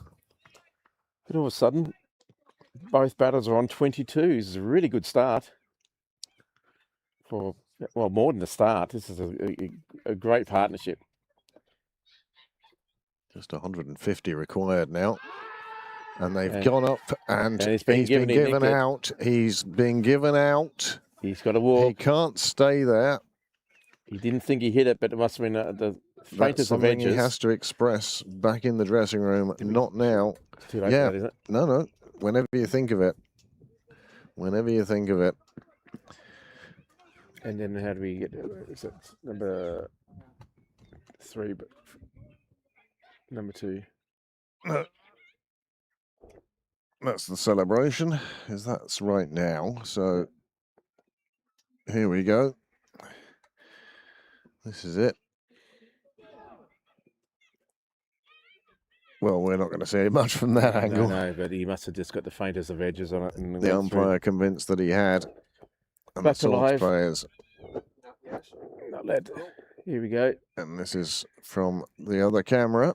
Speaker 1: But all of a sudden, both batters are on 22. This is a really good start for. Well, more than a start. This is a great partnership.
Speaker 3: Just 150 required now. And they've gone up, and
Speaker 1: he's been given
Speaker 3: out. He's been given out.
Speaker 1: He's got to walk.
Speaker 3: He can't stay there.
Speaker 1: He didn't think he hit it, but it must have been the faintest of edges.
Speaker 3: He has to express back in the dressing room. Not now.
Speaker 1: Too late for that, is it?
Speaker 3: No. Whenever you think of it. Whenever you think of it.
Speaker 1: And then how do we get, is it number 3, but number 2?
Speaker 3: No. That's the celebration, that's right now. So here we go. This is it. Well, we're not going to see much from that angle.
Speaker 1: No, but he must have just got the faintest of edges on it. And
Speaker 3: the umpire convinced that he had. And
Speaker 1: back
Speaker 3: the Swords players.
Speaker 1: Not led. Here we go.
Speaker 3: And this is from the other camera.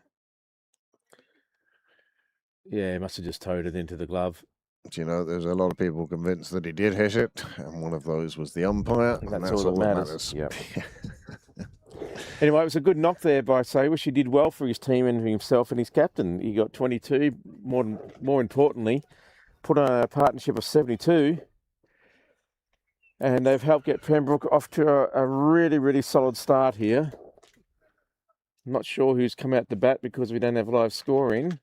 Speaker 1: Yeah, he must have just towed it into the glove.
Speaker 3: Do you know, there's a lot of people convinced that he did hit it, and one of those was the umpire. And
Speaker 1: that's all that matters. Yep. Anyway, it was a good knock there by Sawish. He did well for his team and himself and his captain. He got 22. More importantly, put on a partnership of 72. And they've helped get Pembroke off to a really, really solid start here. I'm not sure who's come out the bat because we don't have live scoring.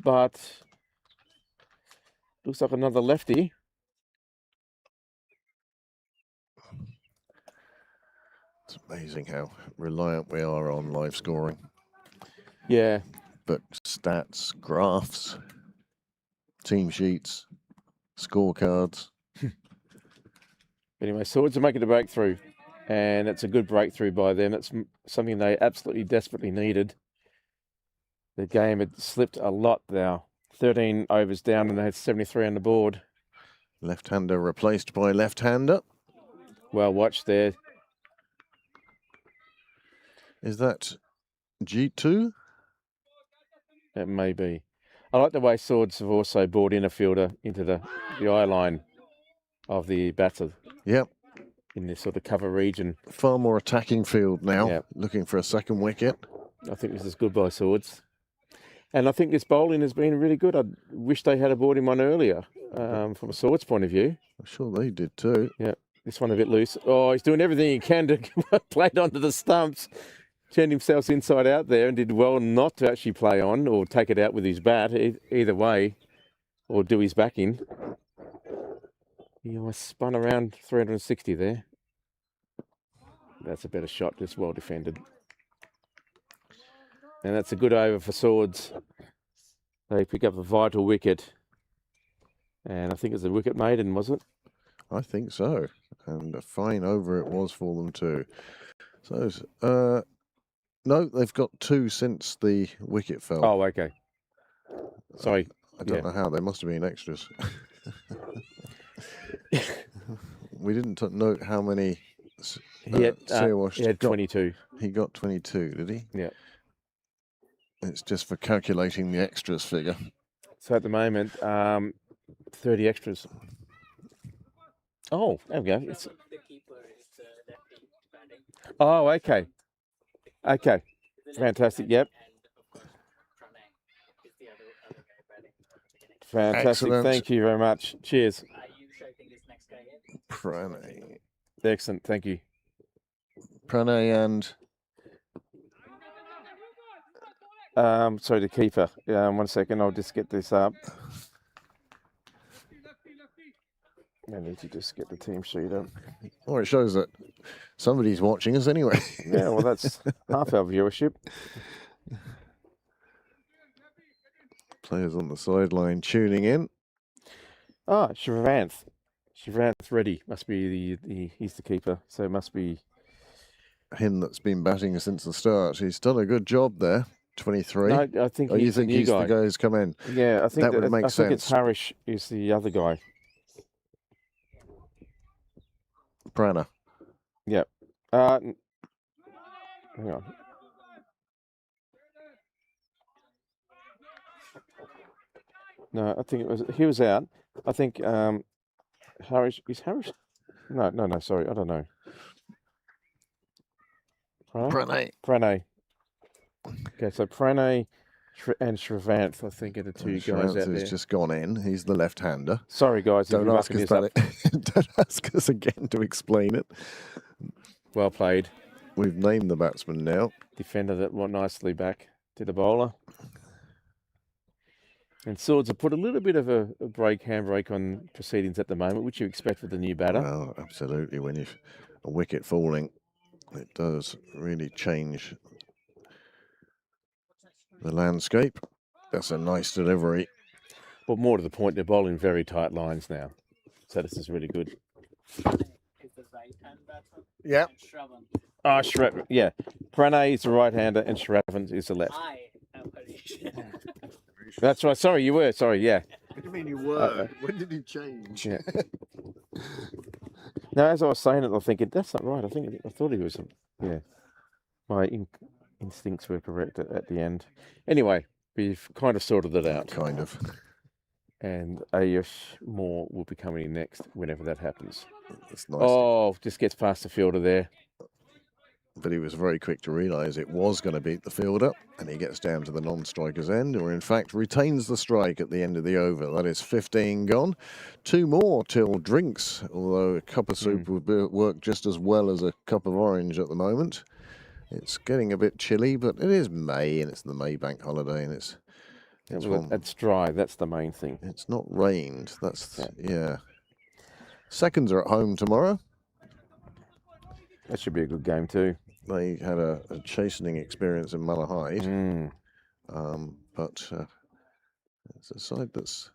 Speaker 1: But looks like another lefty.
Speaker 3: It's amazing how reliant we are on live scoring.
Speaker 1: Yeah.
Speaker 3: But stats, graphs, team sheets, scorecards.
Speaker 1: Anyway, Swords are making a breakthrough, and it's a good breakthrough by them. It's something they absolutely desperately needed. The game had slipped a lot now. 13 overs down, and they had 73 on the board.
Speaker 3: Left-hander replaced by left-hander.
Speaker 1: Well watched there.
Speaker 3: Is that G2?
Speaker 1: It may be. I like the way Swords have also brought in a fielder into the eye line of the batter.
Speaker 3: Yep.
Speaker 1: In this sort of cover region.
Speaker 3: Far more attacking field now.
Speaker 1: Yep.
Speaker 3: Looking for a second wicket.
Speaker 1: I think this is good by Swords. And I think this bowling has been really good. I wish they had brought him on earlier from a Swords point of view.
Speaker 3: I'm sure they did too.
Speaker 1: Yeah. This one a bit loose. Oh, he's doing everything he can to play it onto the stumps. turned himself inside out there and did well not to actually play on or take it out with his bat, either way, or do his back in. He almost spun around 360 there. That's a better shot, just well defended. And that's a good over for Swords. They pick up a vital wicket. And I think it's a wicket maiden, was it?
Speaker 3: I think so. And a fine over it was for them too. So, no, they've got 2 since the wicket fell.
Speaker 1: Oh, okay. Sorry.
Speaker 3: I don't know how. They must have been extras. We didn't note how many.
Speaker 1: He had 22.
Speaker 3: He got 22, did he?
Speaker 1: Yeah.
Speaker 3: It's just for calculating the extras figure.
Speaker 1: So at the moment, 30 extras. Oh, there we go. Oh, okay. Okay. Fantastic. Yep. Fantastic.
Speaker 3: Excellent.
Speaker 1: Thank you very much. Cheers.
Speaker 3: Pranay.
Speaker 1: Excellent. Thank you.
Speaker 3: Pranay and
Speaker 1: sorry, the keeper. 1 second. I'll just get this up. I need to just get the team sheet up.
Speaker 3: Oh, it shows that somebody's watching us anyway.
Speaker 1: Yeah, well, that's half our viewership.
Speaker 3: Players on the sideline tuning in.
Speaker 1: Oh, Shrivanth. Shrivanth Reddy must be he's the keeper, so it must be
Speaker 3: him that's been batting since the start. He's done a good job there. 23.
Speaker 1: No, I think
Speaker 3: you think he's the guy who's come in?
Speaker 1: Yeah, I think
Speaker 3: that would make sense.
Speaker 1: I think it's Harish is the other guy.
Speaker 3: Prana.
Speaker 1: Yep. Hang on. No, I think he was out. I think Harish is Harish. No. Sorry, I don't know. Pranay. Okay, so Pranay and Shrivanth, I think, are the 2 guys out there.
Speaker 3: Has just gone in. He's the left-hander.
Speaker 1: Sorry, guys.
Speaker 3: Don't ask us about it. Don't ask us again to explain it.
Speaker 1: Well played.
Speaker 3: We've named the batsman now.
Speaker 1: Defended it nicely back to the bowler. And Swords have put a little bit of a handbrake on proceedings at the moment, which you expect with the new batter.
Speaker 3: Well, absolutely. When you've a wicket falling, it does really change the landscape. That's a nice delivery.
Speaker 1: But more to the point, they're bowling very tight lines now. So this is really good.
Speaker 3: Yeah.
Speaker 1: Oh, Shravan. Yeah. Pranay is the right-hander and Shravan is the left. That's right. Sorry, you were. Sorry, yeah.
Speaker 3: What do you mean you were? When did you change?
Speaker 1: Yeah. No, as I was saying it, I'm thinking, that's not right. I thought he was, yeah. My instincts were correct at the end. Anyway, we've kind of sorted it out.
Speaker 3: Kind of.
Speaker 1: And Ayush Moore will be coming in next whenever that happens.
Speaker 3: It's nice.
Speaker 1: Oh, just gets past the fielder there.
Speaker 3: But he was very quick to realise it was going to beat the fielder, and he gets down to the non-striker's end, or in fact retains the strike at the end of the over. That is 15 gone. 2 more till drinks, although a cup of soup would work just as well as a cup of orange at the moment. It's getting a bit chilly, but it is May, and it's the May bank holiday, and it's
Speaker 1: dry. That's the main thing.
Speaker 3: It's not rained. Yeah. Seconds are at home tomorrow.
Speaker 1: That should be a good game too.
Speaker 3: They had a chastening experience in Malahide, but it's a side that's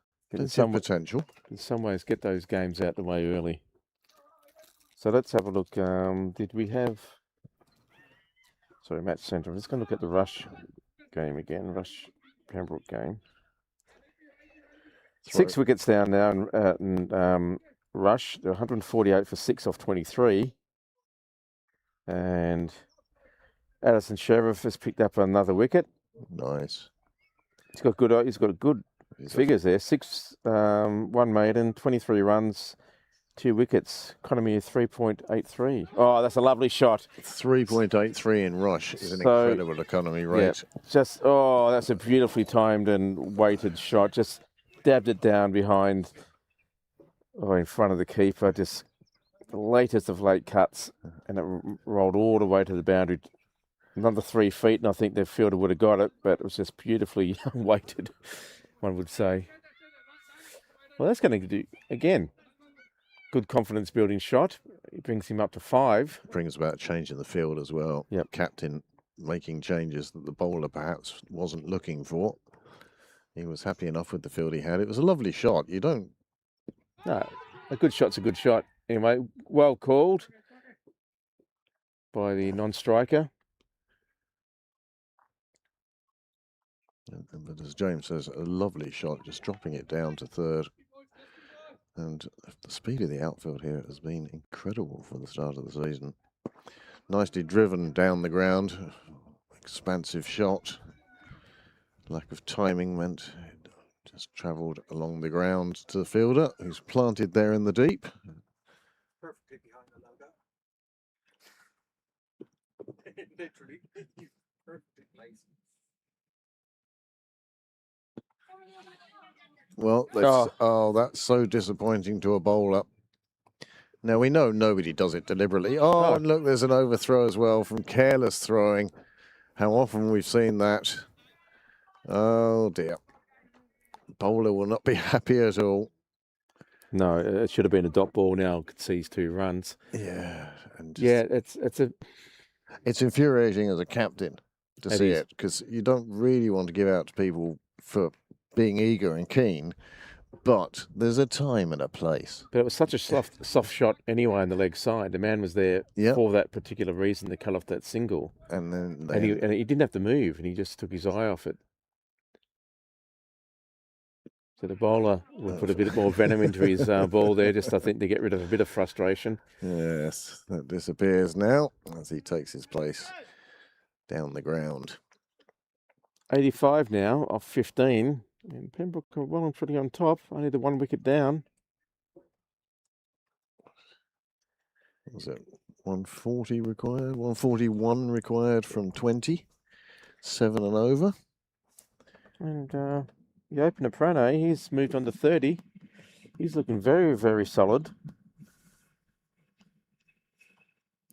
Speaker 3: some potential.
Speaker 1: In some ways, get those games out the way early. So let's have a look. Did we have? Sorry, match centre. I'm just going to look at the Rush game again. Rush Pembroke game. 6 wickets down now in Rush. They're 148 for 6 off 23. And Addison Sheriff has picked up another wicket.
Speaker 3: Nice.
Speaker 1: He's got good figures there. 6, 1 maiden, 23 runs, 2 wickets. Economy of 3.83. Oh, that's a lovely shot.
Speaker 3: 3.83 in Rush is an incredible economy rate.
Speaker 1: Yeah, that's a beautifully timed and weighted shot. Just dabbed it down behind, in front of the keeper. Just the latest of late cuts, and it rolled all the way to the boundary. another 3 feet, and I think the fielder would have got it, but it was just beautifully weighted, one would say. Well, that's going to do, again, good confidence building shot. It brings him up to 5.
Speaker 3: Brings about changing the field as well.
Speaker 1: Yep.
Speaker 3: Captain making changes that the bowler perhaps wasn't looking for. He was happy enough with the field he had. It was a lovely shot. You don't...
Speaker 1: No, a good shot's a good shot. Anyway, well called by the non-striker.
Speaker 3: But as James says, a lovely shot, just dropping it down to third. And the speed of the outfield here has been incredible for the start of the season. Nicely driven down the ground. Expansive shot. Lack of timing meant it just travelled along the ground to the fielder, who's planted there in the deep.
Speaker 5: Perfectly behind the logo. Literally, perfectly placed.
Speaker 3: Well, that's so disappointing to a bowler. Now, we know nobody does it deliberately. Oh,
Speaker 1: No.
Speaker 3: and look, there's an overthrow as well from careless throwing. How often we've seen that. Oh, dear. Bowler will not be happy at all.
Speaker 1: No, it should have been a dot ball now. Concedes 2 runs.
Speaker 3: Yeah. And
Speaker 1: Yeah,
Speaker 3: it's infuriating as a captain to see it, because you don't really want to give out to people for being eager and keen, but there's a time and a place.
Speaker 1: But it was such a soft shot anyway on the leg side. The man was there for that particular reason to cut off that single.
Speaker 3: And then
Speaker 1: and he didn't have to move, and he just took his eye off it. So the bowler will put a bit more venom into his ball there, just I think to get rid of a bit of frustration.
Speaker 3: Yes, that disappears now as he takes his place down the ground.
Speaker 1: 85 now off 15. And Pembroke are well and truly on top. Only the 1 wicket down.
Speaker 3: Was it 140 required? 141 required from 20. 7 and over.
Speaker 1: And the opener, Pranay, he's moved on to 30. He's looking very, very solid.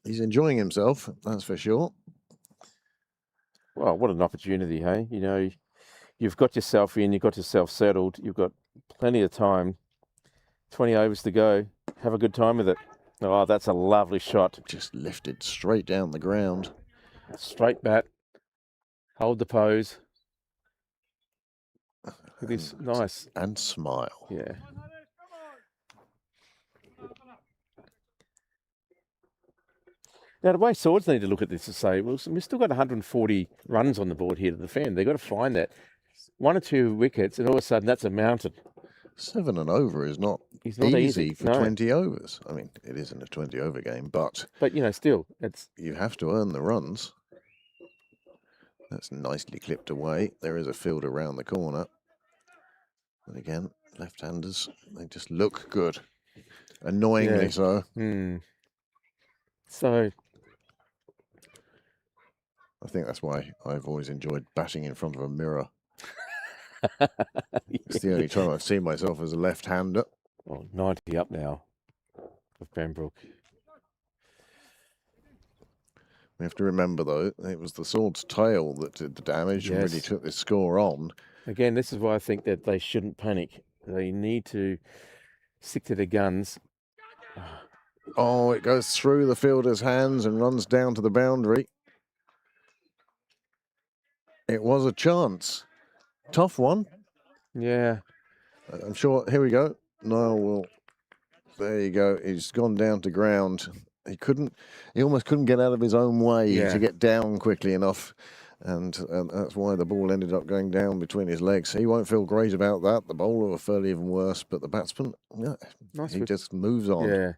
Speaker 3: He's enjoying himself, that's for sure.
Speaker 1: Well, what an opportunity, hey? You know, you've got yourself in, you've got yourself settled, you've got plenty of time. 20 overs to go. Have a good time with it. Oh, that's a lovely shot.
Speaker 3: Just lifted straight down the ground.
Speaker 1: Straight bat. Hold the pose. Look at this, nice.
Speaker 3: And smile.
Speaker 1: Yeah. Now, the way Swords need to look at this is say, well, we've still got 140 runs on the board here to defend. They've got to find that. 1 or 2 wickets, and all of a sudden that's a mountain.
Speaker 3: 7 and over is not easy for 20 overs. I mean, it isn't a 20-over game, but
Speaker 1: you know, still,
Speaker 3: you have to earn the runs. That's nicely clipped away. There is a field around the corner. And again, left-handers, they just look good. Annoyingly so.
Speaker 1: So
Speaker 3: I think that's why I've always enjoyed batting in front of a mirror. It's the only time I've seen myself as a left-hander.
Speaker 1: Well, 90 up now of Pembroke.
Speaker 3: We have to remember, though, it was the sword's tail that did the damage and really took this score on.
Speaker 1: Again, this is why I think that they shouldn't panic. They need to stick to their guns.
Speaker 3: Oh, it goes through the fielder's hands and runs down to the boundary. It was a chance. Tough one.
Speaker 1: Yeah.
Speaker 3: I'm sure. Here we go. Niall will. There you go. He's gone down to ground. He almost couldn't get out of his own way to get down quickly enough. And that's why the ball ended up going down between his legs. He won't feel great about that. The bowler will feel even worse, but the batsman, he just moves on.
Speaker 1: Yeah.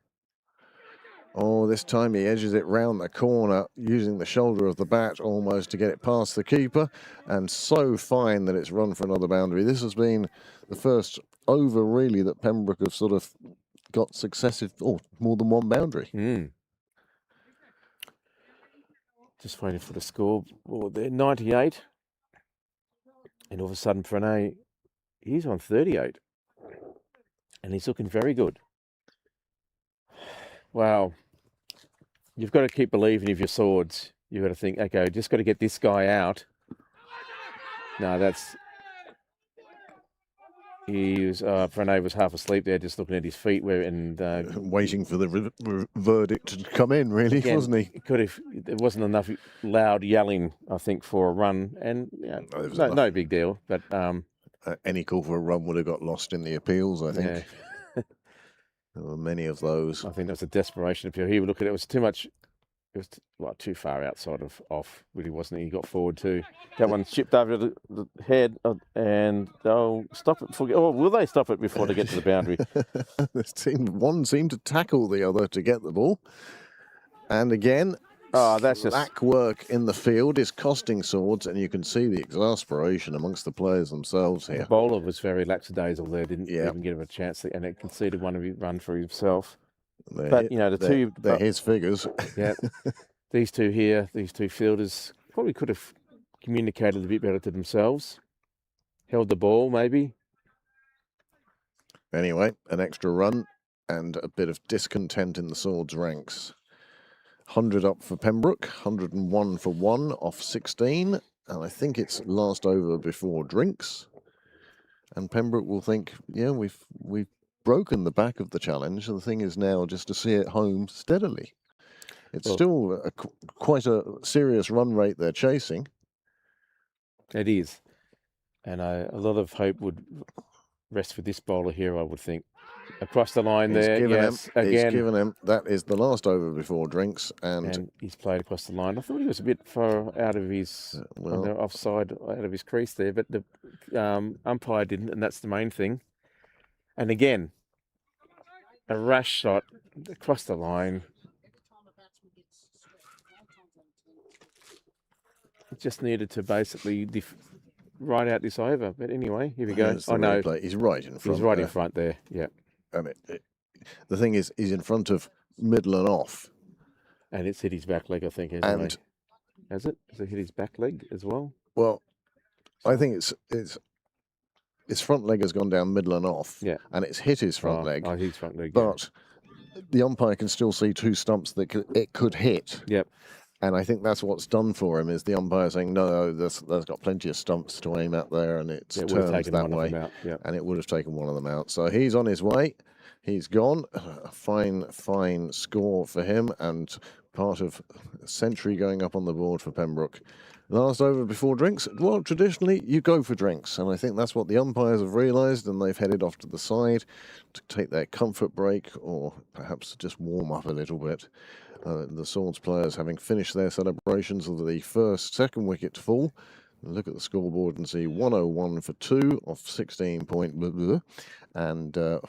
Speaker 3: Oh, this time he edges it round the corner using the shoulder of the bat almost to get it past the keeper, and so fine that it's run for another boundary. This has been the first over, really, that Pembroke have sort of got successive, or more than one boundary.
Speaker 1: Just waiting for the score. Well, they're 98. And all of a sudden, Pranay, he's on 38. And he's looking very good. Wow. You've got to keep believing of your Swords. you got to think, okay, just got to get this guy out. No, that's. He was. Pranay was half asleep there, just looking at his feet,
Speaker 3: Waiting for the verdict to come in, really,
Speaker 1: again,
Speaker 3: wasn't he?
Speaker 1: Could have. There wasn't enough loud yelling, I think, for a run, and no big deal. But
Speaker 3: any call for a run would have got lost in the appeals, I think.
Speaker 1: Yeah.
Speaker 3: There were many of those.
Speaker 1: I think that was a desperation appeal. He would look at it. It was too much. It was too far outside of off, really, wasn't it? He got forward too. That one chipped over the head, and they'll stop it before. Oh, will they stop it before they get to the boundary?
Speaker 3: One seemed to tackle the other to get the ball, and again,
Speaker 1: that's
Speaker 3: slack work in the field is costing Swords, and you can see the exasperation amongst the players themselves here.
Speaker 1: The bowler was very lackadaisical there. Didn't
Speaker 3: Yeah.
Speaker 1: even give him a chance, and it conceded one of his run for himself.
Speaker 3: But they're his figures.
Speaker 1: Yeah, these two here, these two fielders probably could have communicated a bit better to themselves. Held the ball, maybe.
Speaker 3: Anyway, an extra run and a bit of discontent in the Swords ranks. 100 up for Pembroke, 101 for 1 off 16, and I think it's last over before drinks. And Pembroke will think, yeah, we've broken the back of the challenge. The thing is now just to see it home steadily. It's still quite a serious run rate they're chasing.
Speaker 1: It is. And a lot of hope would rest for this bowler here, I would think. Across the line there, yes, again.
Speaker 3: He's given him, that is the last over before drinks. And
Speaker 1: he's played across the line. I thought he was a bit far out of his, on the offside, out of his crease there, but the umpire didn't, and that's the main thing. And again, a rash shot across the line. It just needed to basically ride out this over. But anyway, here we go.
Speaker 3: I know. He's right in front.
Speaker 1: He's right in front there, yeah.
Speaker 3: And the thing is, he's in front of middle and off.
Speaker 1: And it's hit his back leg, I think, hasn't it? Has it? Has it hit his back leg as well?
Speaker 3: Well, I think his front leg has gone down middle and off.
Speaker 1: Yeah.
Speaker 3: And it's hit his front leg.
Speaker 1: Oh, his front leg.
Speaker 3: But the umpire can still see two stumps that it could hit.
Speaker 1: Yep.
Speaker 3: And I think that's what's done for him, is the umpire saying, no, there's got plenty of stumps to aim at there, and it's turned that way.
Speaker 1: Yep.
Speaker 3: And it would have taken one of them out. So he's on his way. He's gone. A fine score for him, and part of a century going up on the board for Pembroke. Last over before drinks. Well, traditionally, you go for drinks, and I think that's what the umpires have realised, and they've headed off to the side to take their comfort break, or perhaps just warm up a little bit. The Swords players having finished their celebrations of the second wicket fall. Look at the scoreboard and see 101 for 2 off 16 point, and the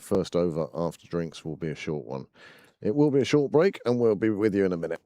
Speaker 3: first over after drinks will be a short one. It will be a short break, and we'll be with you in a minute.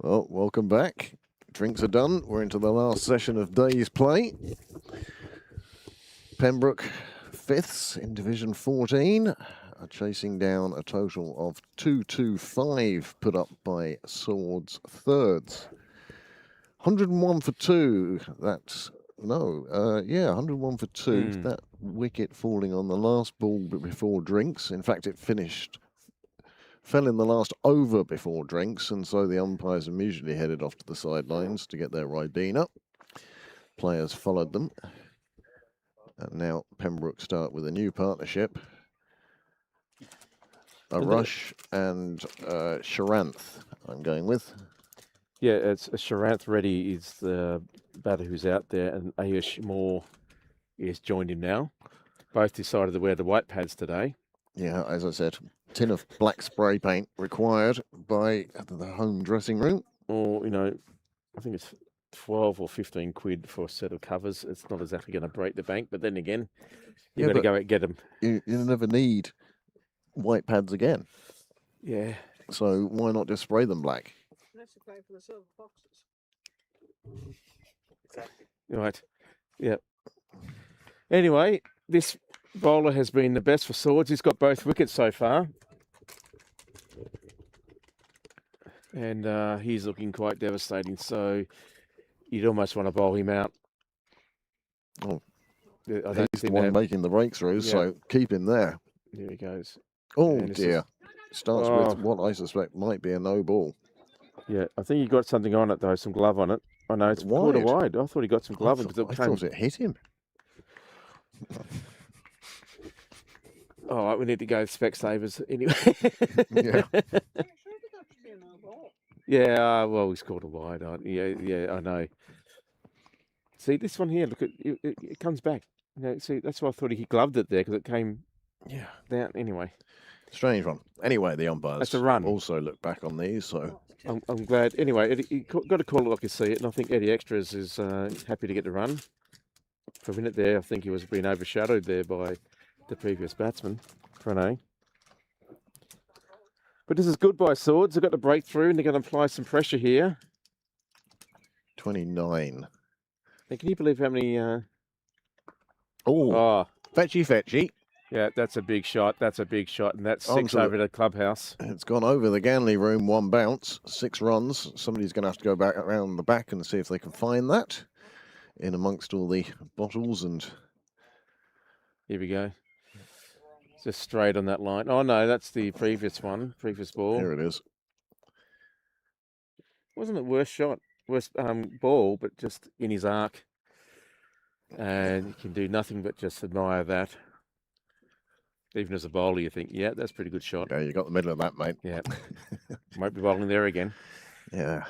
Speaker 3: Well, welcome back. Drinks are done. We're into the last session of day's play. Pembroke fifths in Division 14 are chasing down a total of 225 put up by Swords thirds. 101 for 2. That's yeah, 101 for 2. That wicket falling on the last ball before drinks. In fact, it fell in the last over before drinks, and so the umpires immediately headed off to the sidelines to get their Ribena. Players followed them. And now Pembroke start with a new partnership. Rush and Sharanth, I'm going with.
Speaker 1: Yeah, it's Sharanth Reddy is the batter who's out there, and Ayush Moore is joined him now. Both decided to wear the white pads today.
Speaker 3: Yeah, as I said, tin of black spray paint required by the home dressing room.
Speaker 1: Or, I think it's 12 or 15 quid for a set of covers. It's not exactly going to break the bank, but then again, you've got to go out and get them.
Speaker 3: You never need white pads again.
Speaker 1: Yeah.
Speaker 3: So why not just spray them black?
Speaker 5: Unless you're playing for the silver foxes.
Speaker 4: Exactly.
Speaker 1: Right. Yeah. Anyway, this bowler has been the best for Swords. He's got both wickets so far. And he's looking quite devastating. So you'd almost want to bowl him out.
Speaker 3: Oh,
Speaker 1: I
Speaker 3: he's the one making the breakthroughs, so keep him there.
Speaker 1: There he goes.
Speaker 3: Oh, dear. Starts with what I suspect might be a no ball.
Speaker 1: Yeah, I think he got something on it, though, some glove on it. I know it's quarter wide. I thought he got some glove on because
Speaker 3: I thought it hit him.
Speaker 1: All right, we need to go Specsavers anyway.
Speaker 3: Yeah.
Speaker 1: Yeah, well, we scored a wide. Yeah, I know. See, this one here, look, it comes back. See, that's why I thought he gloved it there because it came down. Anyway.
Speaker 3: Strange one. Anyway, the umpires
Speaker 1: That's a run.
Speaker 3: Also look back on these, so...
Speaker 1: I'm glad. Anyway, you got to call it like you see it, and I think Eddie Extras is happy to get the run. For a minute there, I think he was being overshadowed there by the previous batsman, Prane. But this is good by Swords. They've got the breakthrough, and they're going to apply some pressure here.
Speaker 3: 29.
Speaker 1: Now, can you believe how many...
Speaker 3: Fetchy.
Speaker 1: Yeah, that's a big shot. That's a big shot, and that's 6 over the clubhouse.
Speaker 3: It's gone over the Ganley room, 1 bounce, 6 runs. Somebody's going to have to go back around the back and see if they can find that in amongst all the bottles and...
Speaker 1: Here we go. Just straight on that line. Oh, no, that's the previous ball.
Speaker 3: Here it is.
Speaker 1: Wasn't it worst ball, but just in his arc. And you can do nothing but just admire that. Even as a bowler, you think, yeah, that's a pretty good shot.
Speaker 3: Yeah, you got the middle of that, mate.
Speaker 1: Yeah. Might be bowling there again.
Speaker 3: Yeah.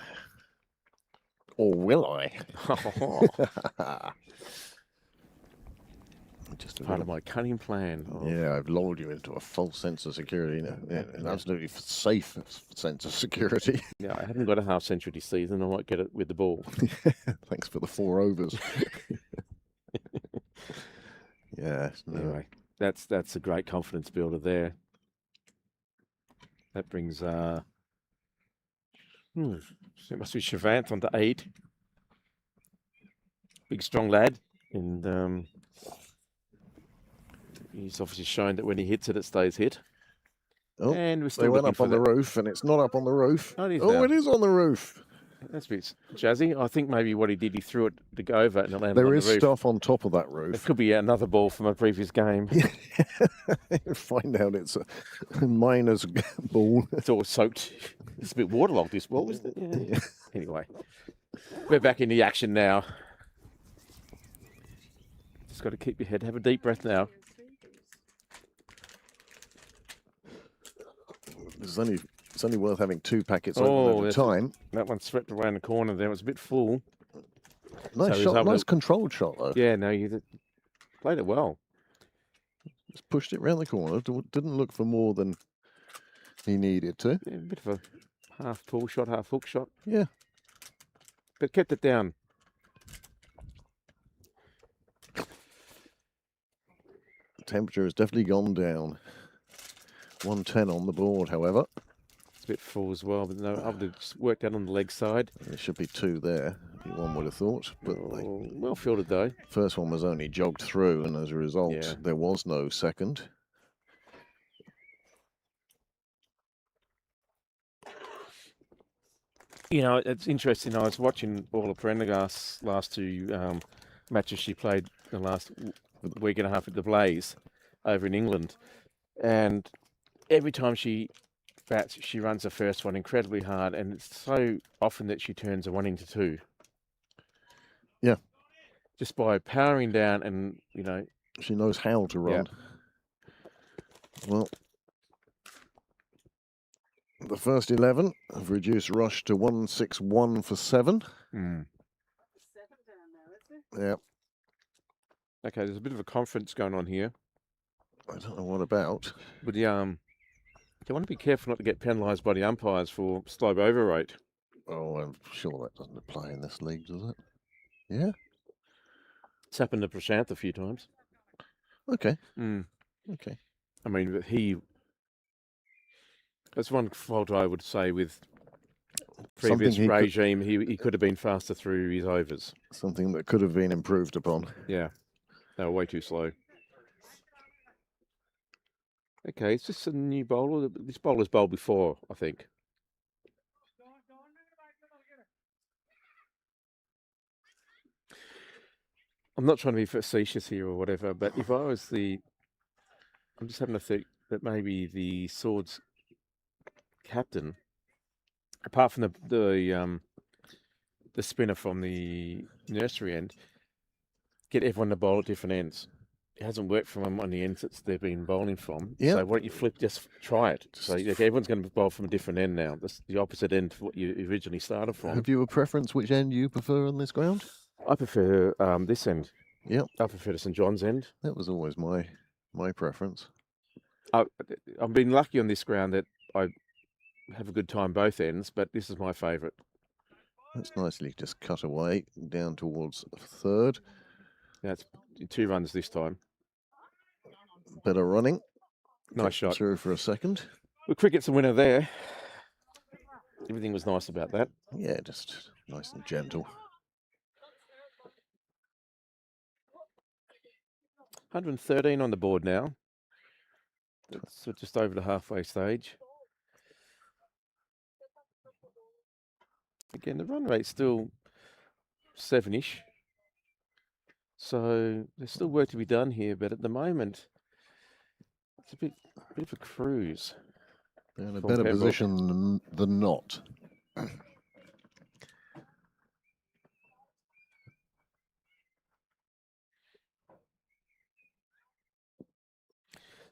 Speaker 3: Or will I?
Speaker 1: Just part of my cunning plan.
Speaker 3: Yeah, I've lulled you into a false sense of security, an absolutely safe sense of security.
Speaker 1: Yeah, I haven't got a half century this season. I might get it with the ball.
Speaker 3: Thanks for the 4 overs. Yeah.
Speaker 1: Anyway, that's a great confidence builder there. That brings it must be Shavanth onto 8. Big strong lad, and he's obviously shown that when he hits it, it stays hit.
Speaker 3: Oh,
Speaker 1: and we're still
Speaker 3: they went up on the roof, and it's not up on the roof.
Speaker 1: Oh,
Speaker 3: it is on the roof.
Speaker 1: That's a bit jazzy. I think maybe what he did, he threw it to go over and it landed on the roof.
Speaker 3: There is stuff on top of that roof.
Speaker 1: It could be another ball from a previous game.
Speaker 3: Find out it's a miner's ball.
Speaker 1: It's all soaked. It's a bit waterlogged, this ball, isn't it? Yeah. Anyway, we're back in the action now. Just got to keep your head. Have a deep breath now.
Speaker 3: It's only worth having 2 packets open at a time.
Speaker 1: That one swept around the corner there. It was a bit full.
Speaker 3: Nice shot. Nice controlled shot, though.
Speaker 1: Yeah, no, you played it well.
Speaker 3: Just pushed it round the corner. Didn't look for more than he needed to.
Speaker 1: Yeah, a bit of a half pull shot, half hook shot.
Speaker 3: Yeah.
Speaker 1: But kept it down.
Speaker 3: The temperature has definitely gone down. 110 on the board, however.
Speaker 1: It's a bit full as well, but no, able to just work down on the leg side.
Speaker 3: There should be 2 there, one would have thought. But
Speaker 1: Well fielded though.
Speaker 3: first one was only jogged through, and as a result,
Speaker 1: Yeah.
Speaker 3: there was no second.
Speaker 1: You know, it's interesting. I was watching Orla Prendergast's last 2 matches she played the last week and a half at the Blaze over in England. And every time she bats, she runs the first one incredibly hard. And it's so often that she turns a 1 into 2.
Speaker 3: Yeah.
Speaker 1: Just by powering down and, you know.
Speaker 3: She knows how to run. Yeah. Well, the first 11 have reduced Rush to 161 for 7.
Speaker 1: Mm.
Speaker 5: 7 down now, is it?
Speaker 3: Yeah.
Speaker 1: Okay, there's a bit of a conference going on here.
Speaker 3: I don't know what about.
Speaker 1: But you want to be careful not to get penalised by the umpires for slow over rate.
Speaker 3: Oh, I'm sure that doesn't apply in this league, does it? Yeah.
Speaker 1: It's happened to Prashanth a few times.
Speaker 3: Okay.
Speaker 1: Mm.
Speaker 3: Okay.
Speaker 1: I mean, but that's one fault I would say with previous regime. He could have been faster through his overs.
Speaker 3: Something that could have been improved upon.
Speaker 1: Yeah, they were way too slow. Okay, it's just a new bowler. This bowler's bowled before, I think. I'm not trying to be facetious here or whatever, but if I was I'm just having to think that maybe the Swords captain, apart from the spinner from the nursery end, get everyone to bowl at different ends. It hasn't worked for them on the ends that they've been bowling from.
Speaker 3: Yep.
Speaker 1: So why don't you just try it? So everyone's going to bowl from a different end now. That's the opposite end of what you originally started from.
Speaker 3: Have you a preference which end you prefer on this ground?
Speaker 1: I prefer this end.
Speaker 3: Yep.
Speaker 1: I prefer the St John's end.
Speaker 3: That was always my preference.
Speaker 1: I've been lucky on this ground that I have a good time both ends, but this is my favourite.
Speaker 3: That's nicely just cut away down towards third.
Speaker 1: That's 2 runs this time.
Speaker 3: Better running.
Speaker 1: Nice shot.
Speaker 3: Through for a second.
Speaker 1: Well, cricket's a winner there. Everything was nice about that.
Speaker 3: Yeah, just nice and gentle.
Speaker 1: 113 on the board now. It's just over the halfway stage. Again, the run rate's still 7-ish. So there's still work to be done here, but at the moment, it's a bit of a cruise.
Speaker 3: They're in a better position than not.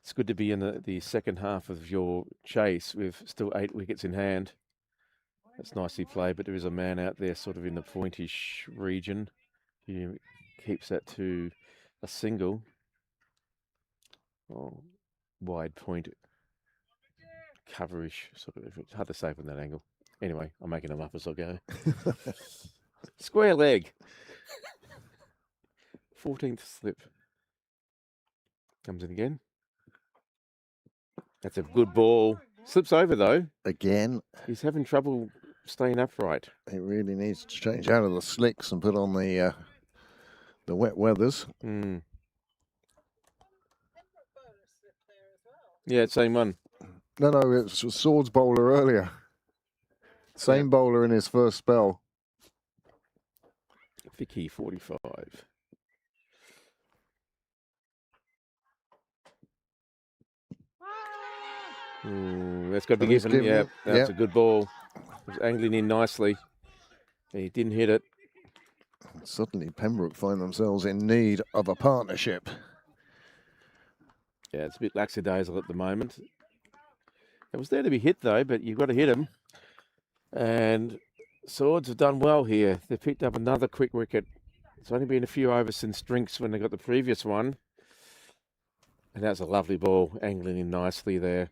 Speaker 1: It's good to be in the second half of your chase with still 8 wickets in hand. That's nicely played, but there is a man out there sort of in the pointish region. He keeps that to a single. Oh, wide point coverish, sort of. It's hard to say from that angle. Anyway, I'm making them up as I go. Square leg. 14th slip. Comes in again. That's a good ball. Slips over though.
Speaker 3: Again.
Speaker 1: He's having trouble staying upright.
Speaker 3: He really needs to change out of the slicks and put on the wet weathers.
Speaker 1: Mm. Yeah, same one.
Speaker 3: No, it was Swords bowler earlier. Same bowler in his first spell.
Speaker 1: Vicky 45. That's got to be given. Yeah, that's a good ball. It was angling in nicely. He didn't hit it.
Speaker 3: Suddenly Pembroke find themselves in need of a partnership.
Speaker 1: Yeah, it's a bit lackadaisical at the moment. It was there to be hit though, but you've got to hit him. And Swords have done well here. They picked up another quick wicket. It's only been a few overs since Drinks when they got the previous one. And that's a lovely ball, angling in nicely there.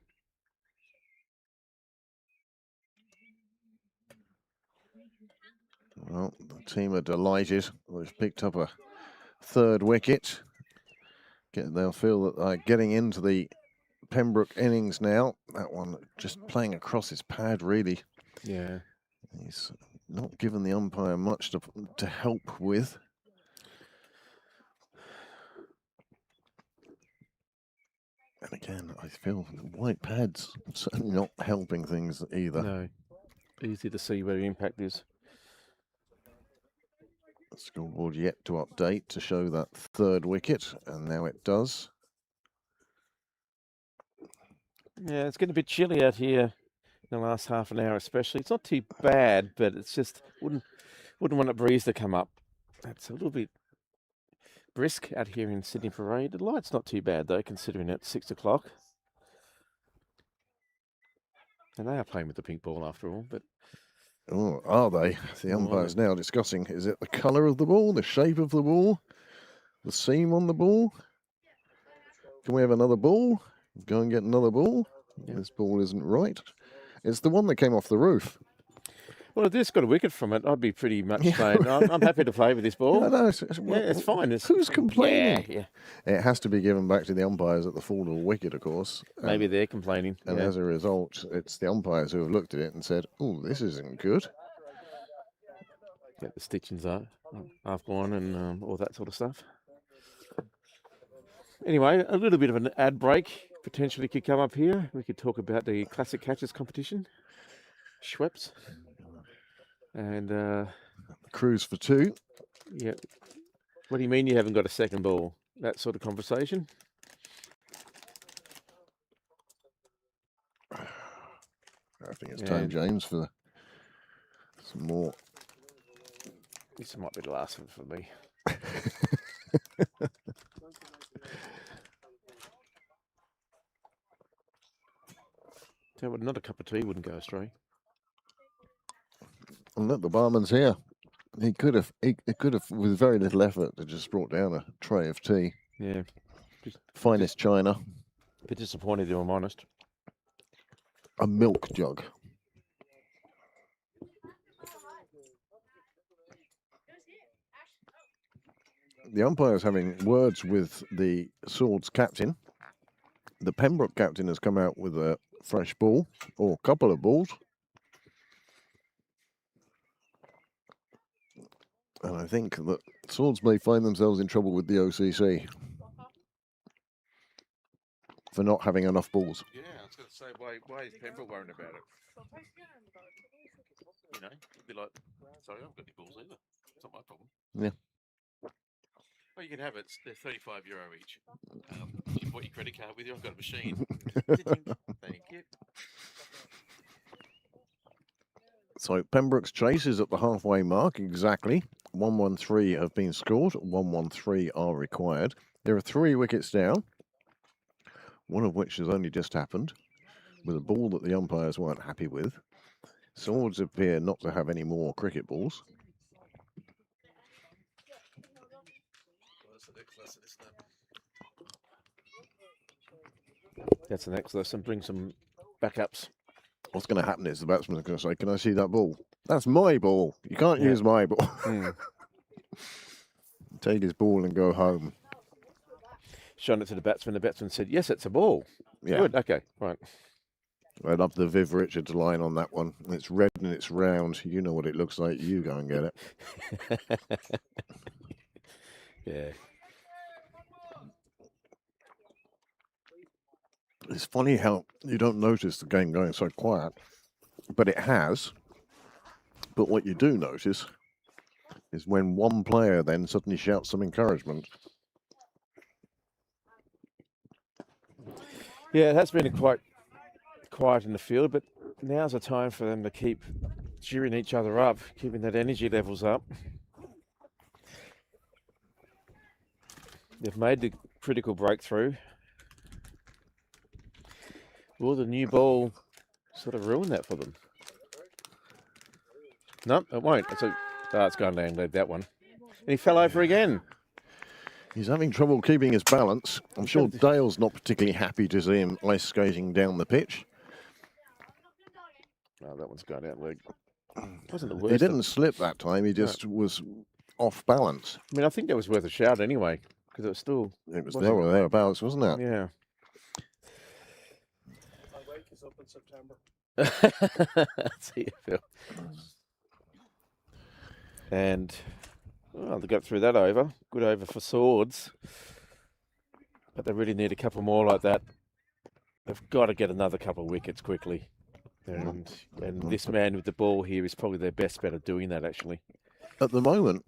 Speaker 3: Well, the team are delighted. They've picked up a third wicket. They'll feel that they're getting into the Pembroke innings now. That one just playing across his pad, really.
Speaker 1: Yeah.
Speaker 3: He's not given the umpire much to help with. And again, I feel the white pads certainly not helping things either.
Speaker 1: No. Easy to see where the impact is.
Speaker 3: The scoreboard yet to update to show that third wicket, and now it does.
Speaker 1: Yeah, it's getting a bit chilly out here in the last half an hour especially. It's not too bad, but it's just wouldn't want a breeze to come up. It's a little bit brisk out here in Sydney Parade. The light's not too bad though, considering it's 6 o'clock. And they are playing with the pink ball after all, but
Speaker 3: Oh, are they? The umpire's now discussing, is it the colour of the ball, the shape of the ball, the seam on the ball? Can we have another ball? Go and get another ball?
Speaker 1: Yeah.
Speaker 3: This ball isn't right. It's the one that came off the roof.
Speaker 1: well, if this got a wicket from it, I'd be pretty much saying, I'm happy to play with this ball.
Speaker 3: Yeah, no,
Speaker 1: It's fine.
Speaker 3: Who's complaining?
Speaker 1: Yeah.
Speaker 3: It has to be given back to the umpires at the fall of a wicket, of course.
Speaker 1: Maybe they're complaining.
Speaker 3: And as a result, it's the umpires who have looked at it and said, oh, this isn't good.
Speaker 1: Get the stitchings up, half gone and all that sort of stuff. Anyway, a little bit of an ad break potentially could come up here. We could talk about the classic catches competition, Schweppes, and
Speaker 3: Cruise for two.
Speaker 1: yeah. What do you mean you haven't got a second ball? That sort of conversation.
Speaker 3: I think it's time, James, for some more.
Speaker 1: This might be the last one for me. Tell you what, not a cup of tea wouldn't go astray.
Speaker 3: And look, the barman's here. He could have, with very little effort, just brought down a tray of tea.
Speaker 1: Yeah.
Speaker 3: Finest china.
Speaker 1: A bit disappointed, if I'm honest.
Speaker 3: A milk jug. The umpire's having words with the Swords captain. The Pembroke captain has come out with a fresh ball, or a couple of balls. And I think that Swords may find themselves in trouble with the OCC for not having enough balls.
Speaker 1: Yeah, I was going to say, why is Pembroke worrying about it? You know, it'd be like, sorry, I haven't got any balls either. It's not my problem.
Speaker 3: Yeah.
Speaker 1: Well, you can have it. They're €35 each. You bought your credit card with you. I've got a machine. Thank you.
Speaker 3: So Pembroke's chase is at the halfway mark exactly. 113 have been scored. 113 are required. There are 3 wickets down, one of which has only just happened, with a ball that the umpires weren't happy with. Swords appear not to have any more cricket balls.
Speaker 1: That's the next lesson. Bring some backups.
Speaker 3: What's going to happen is the batsman's going to say, can I see that ball? That's my ball. You can't use my ball. Take his ball and go home.
Speaker 1: Shown it to the batsman. The batsman said, yes, it's a ball.
Speaker 3: Yeah.
Speaker 1: Good. Okay. Right.
Speaker 3: I love the Viv Richards line on that one. It's red and it's round. You know what it looks like. You go and get it.
Speaker 1: Yeah.
Speaker 3: It's funny how you don't notice the game going so quiet, but it has. But what you do notice is when one player then suddenly shouts some encouragement.
Speaker 1: Yeah, it has been quite quiet in the field, but now's the time for them to keep cheering each other up, keeping that energy levels up. They've made the critical breakthrough. Will the new ball sort of ruin that for them? No, it won't. It's gone down. Leave that one. And he fell over again.
Speaker 3: He's having trouble keeping his balance. I'm sure Dale's not particularly happy to see him ice skating down the pitch.
Speaker 1: Oh, that one's gone out leg. Wasn't the worst.
Speaker 3: He didn't slip that time. He just was off balance.
Speaker 1: I mean, I think that was worth a shout anyway, because it was still.
Speaker 3: It was there or thereabouts, wasn't it?
Speaker 1: Yeah.
Speaker 5: in September.
Speaker 1: See you, Phil. And well, they got through that over. Good over for Swords. But they really need a couple more like that. They've got to get another couple of wickets quickly. And this man with the ball here is probably their best bet at doing that, actually.
Speaker 3: At the moment,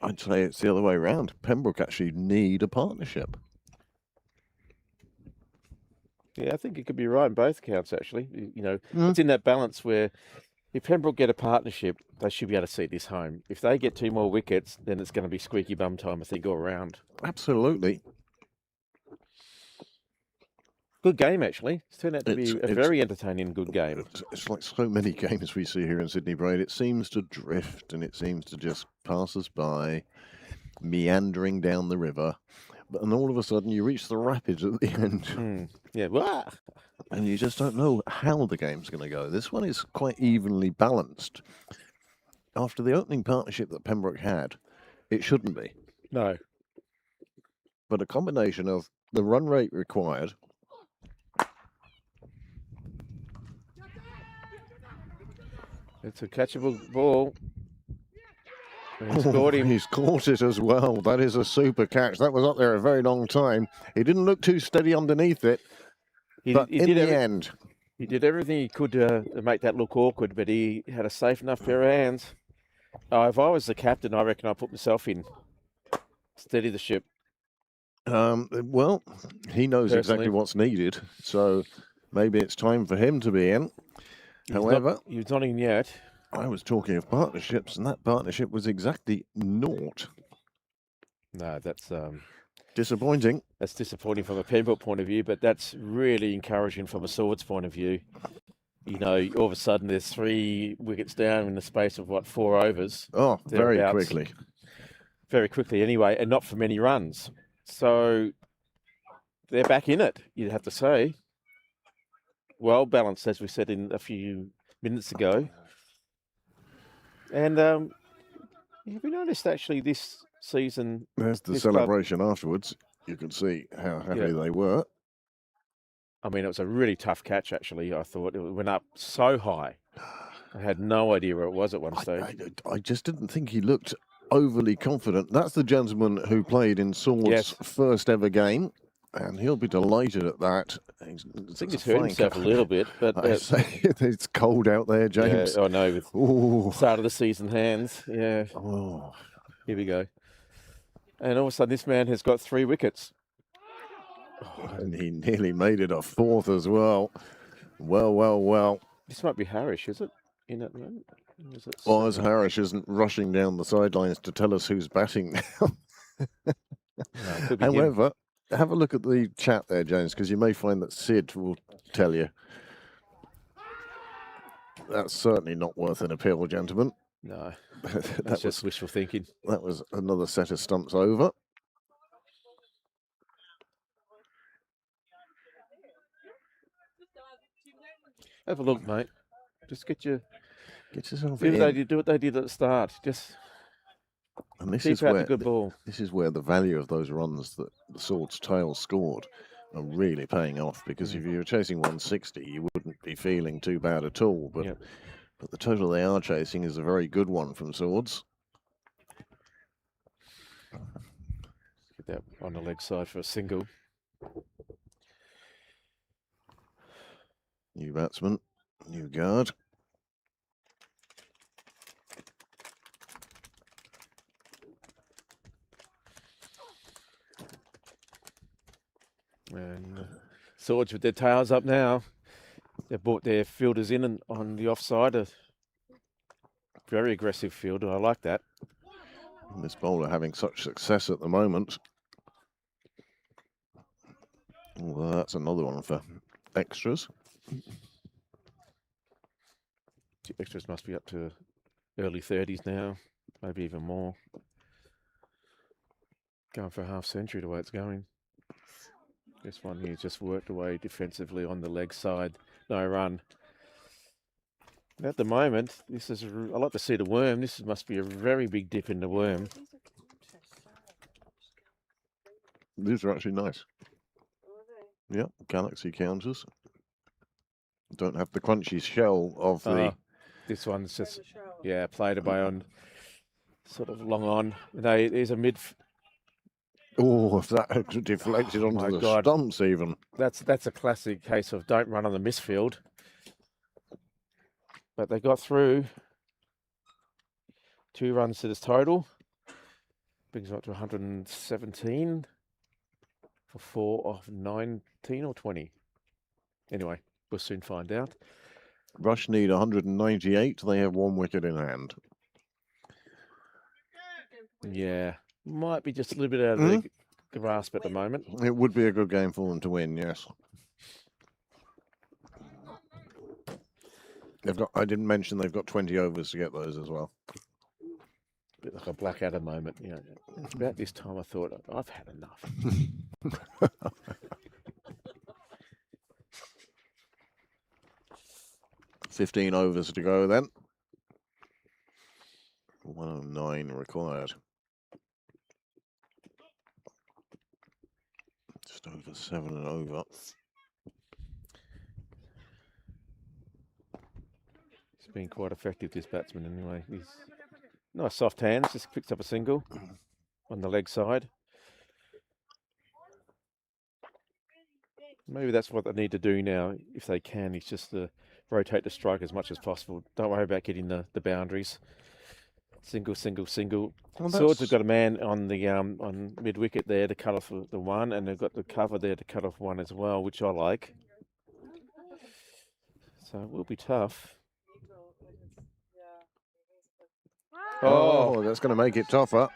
Speaker 3: I'd say it's the other way around. Pembroke actually need a partnership.
Speaker 1: Yeah, I think it could be right in both accounts, actually. You know, it's in that balance where if Pembroke get a partnership, they should be able to see this home. If they get 2 more wickets, then it's going to be squeaky bum time, I think, all around.
Speaker 3: Absolutely.
Speaker 1: Good game, actually. It's turned out to be a very entertaining, good game.
Speaker 3: It's like so many games we see here in Sydney Parade. It seems to drift and it seems to just pass us by, meandering down the river. And all of a sudden you reach the rapids at the end.
Speaker 1: Yeah, wah!
Speaker 3: And you just don't know how the game's going to go. This one is quite evenly balanced. After the opening partnership that Pembroke had, it shouldn't be.
Speaker 1: No.
Speaker 3: But a combination of the run rate required.
Speaker 1: It's a catchable ball. And he's caught him.
Speaker 3: He's caught it as well. That is a super catch. That was up there a very long time. He didn't look too steady underneath it. But in the end,
Speaker 1: he did everything he could to make that look awkward, but he had a safe enough pair of hands. If I was the captain, I reckon I'd put myself in. Steady the ship.
Speaker 3: Well, he knows exactly what's needed, so maybe it's time for him to be in. However,
Speaker 1: he's not in yet.
Speaker 3: I was talking of partnerships, and that partnership was exactly naught.
Speaker 1: No, that's
Speaker 3: disappointing.
Speaker 1: That's disappointing from a Pembroke point of view, but that's really encouraging from a Swords point of view. You know, all of a sudden there's 3 wickets down in the space of, 4 overs?
Speaker 3: Oh, very quickly.
Speaker 1: Very quickly anyway, and not for many runs. So they're back in it, you'd have to say. Well balanced, as we said in a few minutes ago. And have you noticed actually this season?
Speaker 3: There's the celebration afterwards. You can see how happy they were.
Speaker 1: I mean, it was a really tough catch, actually. I thought it went up so high. I had no idea where it was at one stage.
Speaker 3: I just didn't think he looked overly confident. That's the gentleman who played in Swords' first ever game, and he'll be delighted at that.
Speaker 1: I think he's hurt himself a little bit, but
Speaker 3: it's cold out there, James.
Speaker 1: Yeah, I know, with start of the season hands. Yeah.
Speaker 3: Oh,
Speaker 1: here we go. And all of a sudden, this man has got 3 wickets.
Speaker 3: And he nearly made it a 4th as well. Well.
Speaker 1: This might be Harris, is it? In at the moment?
Speaker 3: As Harris isn't rushing down the sidelines to tell us who's batting now.
Speaker 1: No,
Speaker 3: however, have a look at the chat there, James, because you may find that Sid will tell you. That's certainly not worth an appeal, gentlemen.
Speaker 1: No, that's just wishful thinking.
Speaker 3: That was another set of stumps over.
Speaker 1: Have a look, mate. Just get
Speaker 3: yourself
Speaker 1: in.
Speaker 3: in.
Speaker 1: Do what they did at the start. Just keep out the good ball.
Speaker 3: This is where the value of those runs that the Swords' tail scored are really paying off, because if you were chasing 160, you wouldn't be feeling too bad at all. But the total they are chasing is a very good one from Swords.
Speaker 1: Get that on the leg side for a single.
Speaker 3: New batsman, new guard.
Speaker 1: And Swords with their tails up now. They've brought their fielders in and on the offside. A very aggressive fielder. I like that.
Speaker 3: And this bowler having such success at the moment. Well, that's another one for extras.
Speaker 1: The extras must be up to early 30s now, maybe even more. Going for a half century the way it's going. This one here just worked away defensively on the leg side. No run. At the moment, this is, I like to see the worm. This must be a very big dip in the worm.
Speaker 3: These are actually nice. Yeah, Galaxy counters. Don't have the crunchy shell of the.
Speaker 1: This one's just,
Speaker 5: the shell.
Speaker 1: yeah, played by on, sort of long on. There's a mid.
Speaker 3: Oh, if that had deflected onto
Speaker 1: my
Speaker 3: the
Speaker 1: God.
Speaker 3: stumps, even.
Speaker 1: That's a classic case of don't run on the misfield. But they got through. 2 runs to this total. Brings it up to 117 for 4 of 19 or 20. Anyway, we'll soon find out.
Speaker 3: Rush need 198. They have 1 wicket in hand.
Speaker 1: Yeah, might be just a little bit out of the grasp at the moment.
Speaker 3: It would be a good game for them to win, yes. I didn't mention they've got 20 overs to get those as well.
Speaker 1: Bit like a Blackadder moment, you know. About this time I thought, I've had enough.
Speaker 3: 15 overs to go then. 109 required. Just over 7 and over.
Speaker 1: He's been quite effective, this batsman, anyway. He's nice soft hands, just picks up a single on the leg side. Maybe that's what they need to do now, if they can, is just to rotate the strike as much as possible. Don't worry about getting the boundaries. Single, single, single.
Speaker 3: Well,
Speaker 1: Swords have got a man on the on mid wicket there to cut off the 1, and they've got the cover there to cut off 1 as well, which I like. So it will be tough.
Speaker 3: Oh, that's going to make it tougher.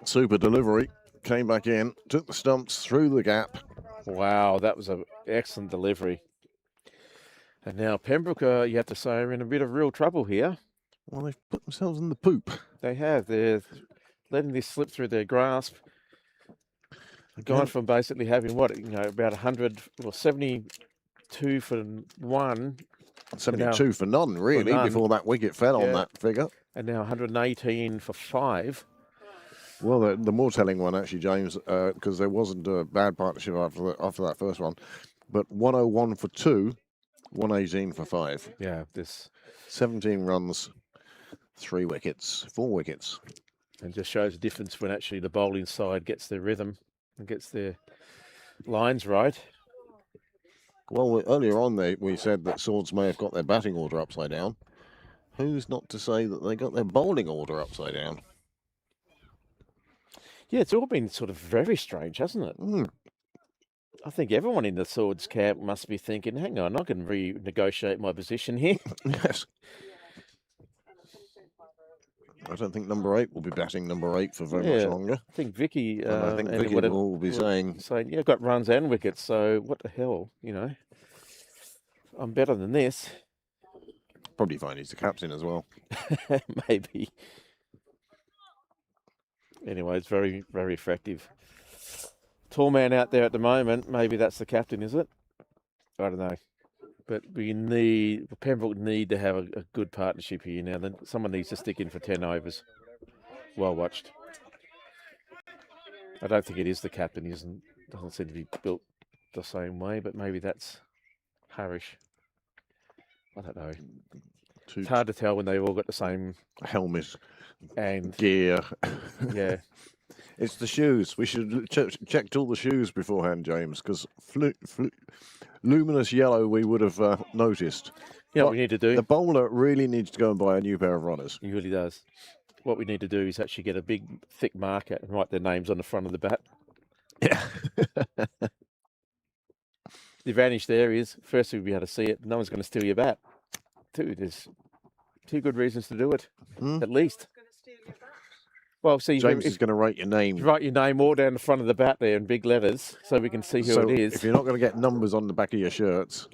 Speaker 3: Super delivery. Came back in, took the stumps through the gap.
Speaker 1: Wow, that was an excellent delivery. And now Pembroke, you have to say, are in a bit of real trouble here.
Speaker 3: Well, they've put themselves in the poop.
Speaker 1: They have. They're letting this slip through their grasp. Gone from basically having what, about 100 or 72 for 1.
Speaker 3: 72 for none, really, before that wicket fell on that figure.
Speaker 1: And now 118 for 5.
Speaker 3: Well, the more telling one, actually, James, because there wasn't a bad partnership after that first one, but 101 for 2, 118 for 5.
Speaker 1: Yeah, this
Speaker 3: 17 runs, 3 wickets, 4 wickets.
Speaker 1: And just shows the difference when actually the bowling side gets their rhythm and gets their lines right.
Speaker 3: Well, earlier on, we said that Swords may have got their batting order upside down. Who's not to say that they got their bowling order upside down?
Speaker 1: Yeah, it's all been sort of very strange, hasn't it? I think everyone in the Swords camp must be thinking, hang on, I can renegotiate my position here.
Speaker 3: Yes. I don't think number 8 will be batting number 8 for very much longer.
Speaker 1: I think Vicky,
Speaker 3: I think Vicky will be saying,
Speaker 1: yeah, I've got runs and wickets, so what the hell, I'm better than this.
Speaker 3: Probably find he's the captain as well.
Speaker 1: Maybe. Anyway, it's very, very effective. Tall man out there at the moment. Maybe that's the captain, is it? I don't know. But Pembroke need to have a good partnership here now. Then someone needs to stick in for 10 overs. Well watched. I don't think it is the captain. He doesn't seem to be built the same way, but maybe that's Harish. I don't know. It's hard to tell when they've all got the same
Speaker 3: helmet
Speaker 1: and
Speaker 3: gear.
Speaker 1: Yeah.
Speaker 3: It's the shoes. We should checked all the shoes beforehand, James, because luminous yellow we would have noticed.
Speaker 1: Yeah, what we need to do.
Speaker 3: The bowler really needs to go and buy a new pair of runners.
Speaker 1: He really does. What we need to do is actually get a big, thick marker and write their names on the front of the bat.
Speaker 3: Yeah.
Speaker 1: The advantage there is, first, we'll be able to see it. No one's going to steal your bat. 2, there's 2 good reasons to do it, at least. Well, see,
Speaker 3: James is going to write your name.
Speaker 1: Write your name all down the front of the bat there in big letters, so we can see who it is.
Speaker 3: If you're not going to get numbers on the back of your shirts,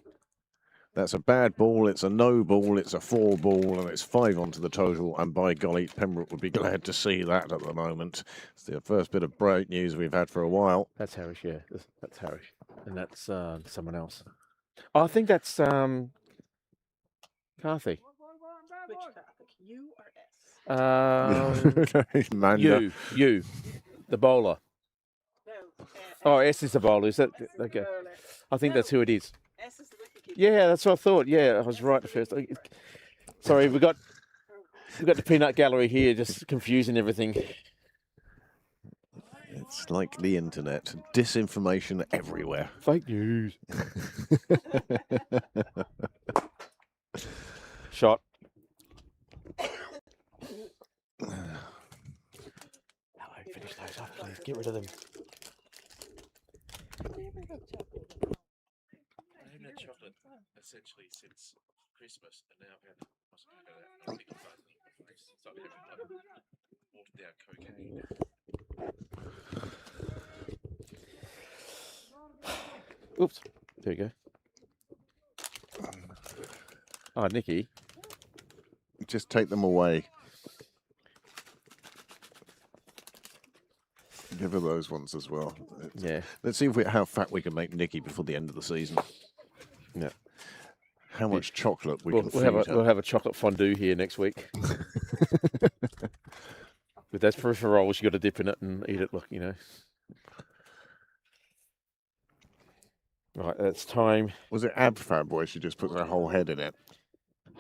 Speaker 3: that's a bad ball, it's a no ball, it's a 4 ball, and it's 5 onto the total. And by golly, Pembroke would be glad to see that at the moment. It's the first bit of bright news we've had for a while.
Speaker 1: That's Harish, yeah. That's Harish. And that's someone else. Oh, I think that's Carthy.
Speaker 5: Which Catholic? U or S?
Speaker 1: You, the bowler.
Speaker 5: No.
Speaker 1: Oh, S is the bowler, is that? Okay.
Speaker 5: Bowler.
Speaker 1: I think that's who it is.
Speaker 5: S is the wicket keeper.
Speaker 1: Yeah, that's what I thought. Yeah, I was right at first. Sorry, we got the peanut gallery here, just confusing everything.
Speaker 3: It's like the internet, disinformation everywhere.
Speaker 1: Fake news. Shot. Hello, finish those off, please. Get rid of them. I haven't had chocolate essentially since Christmas, and now I've had watered down cocaine. Oops. There you go. Oh, Nikki.
Speaker 3: Just take them away. Give her those ones as well.
Speaker 1: Yeah.
Speaker 3: Let's see how fat we can make Nikki before the end of the season.
Speaker 1: Yeah.
Speaker 3: How much chocolate we can feed
Speaker 1: we'll
Speaker 3: her.
Speaker 1: We'll have a chocolate fondue here next week. With those peripheral rolls, you got to dip in it and eat it. Look, you know. Right, that's time.
Speaker 3: Was it Ab Fab where she just puts her whole head in it?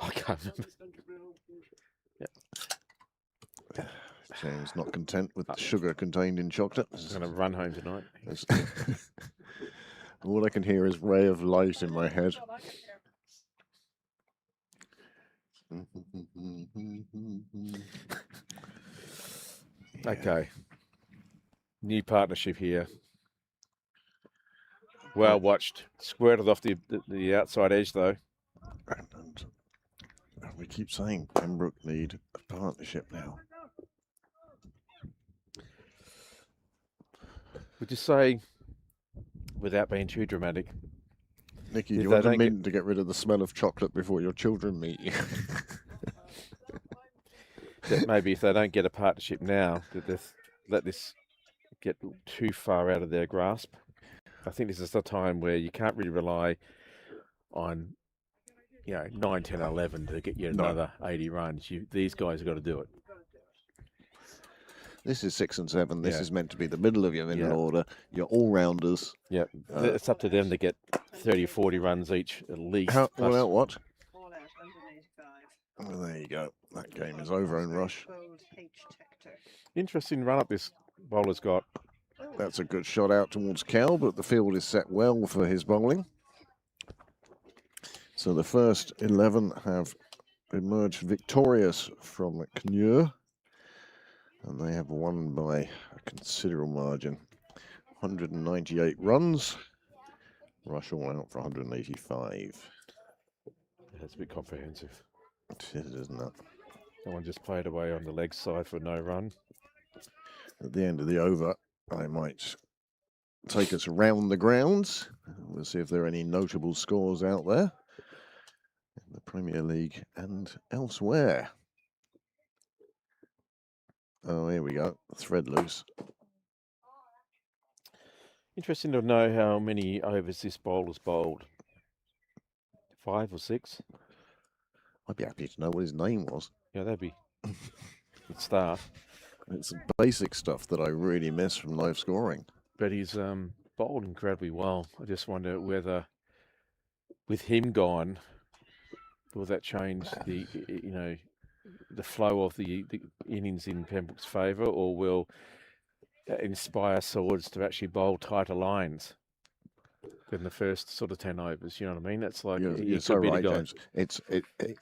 Speaker 1: I can't remember. Yeah.
Speaker 3: James not content with the sugar contained in chocolate.
Speaker 1: I'm going to run home tonight.
Speaker 3: All I can hear is ray of light in my head.
Speaker 1: Okay. New partnership here. Well watched. Squirted off the outside edge though.
Speaker 3: And we keep saying Pembroke need a partnership now.
Speaker 1: Would you say, without being too dramatic,
Speaker 3: Nikki, do you want a mint to get rid of the smell of chocolate before your children meet you?
Speaker 1: That maybe if they don't get a partnership now, that let this get too far out of their grasp. I think this is the time where you can't really rely on, 9, 10, 11 to get you another 80 runs. These guys have got to do it.
Speaker 3: This is 6 and 7. This is meant to be the middle of your middle order. Your all-rounders.
Speaker 1: Yeah, it's up to them to get 30 or 40 runs each at least.
Speaker 3: All out what?
Speaker 5: All out, 185.
Speaker 3: Well, there you go. That game is over in Rush.
Speaker 1: Interesting run up this bowler's got.
Speaker 3: That's a good shot out towards Cal, but the field is set well for his bowling. So the first 11 have emerged victorious from Knur. And they have won by a considerable margin. 198 runs. Rush all out for 185.
Speaker 1: That's a bit comprehensive.
Speaker 3: It is, isn't it?
Speaker 1: That one just played away on the leg side for no run.
Speaker 3: At the end of the over, I might take us around the grounds. We'll see if there are any notable scores out there in the Premier League and elsewhere. Oh, here we go. Thread loose.
Speaker 1: Interesting to know how many overs this bowler's bowled. 5 or 6?
Speaker 3: I'd be happy to know what his name was.
Speaker 1: Yeah, that'd be a good start.
Speaker 3: It's basic stuff that I really miss from live scoring.
Speaker 1: But he's bowled incredibly well. I just wonder whether, with him gone, will that change the flow of the innings in Pembroke's favour, or will inspire Swords to actually bowl tighter lines than the first sort of 10 overs? You know what I mean? That's like
Speaker 3: you're so right, James.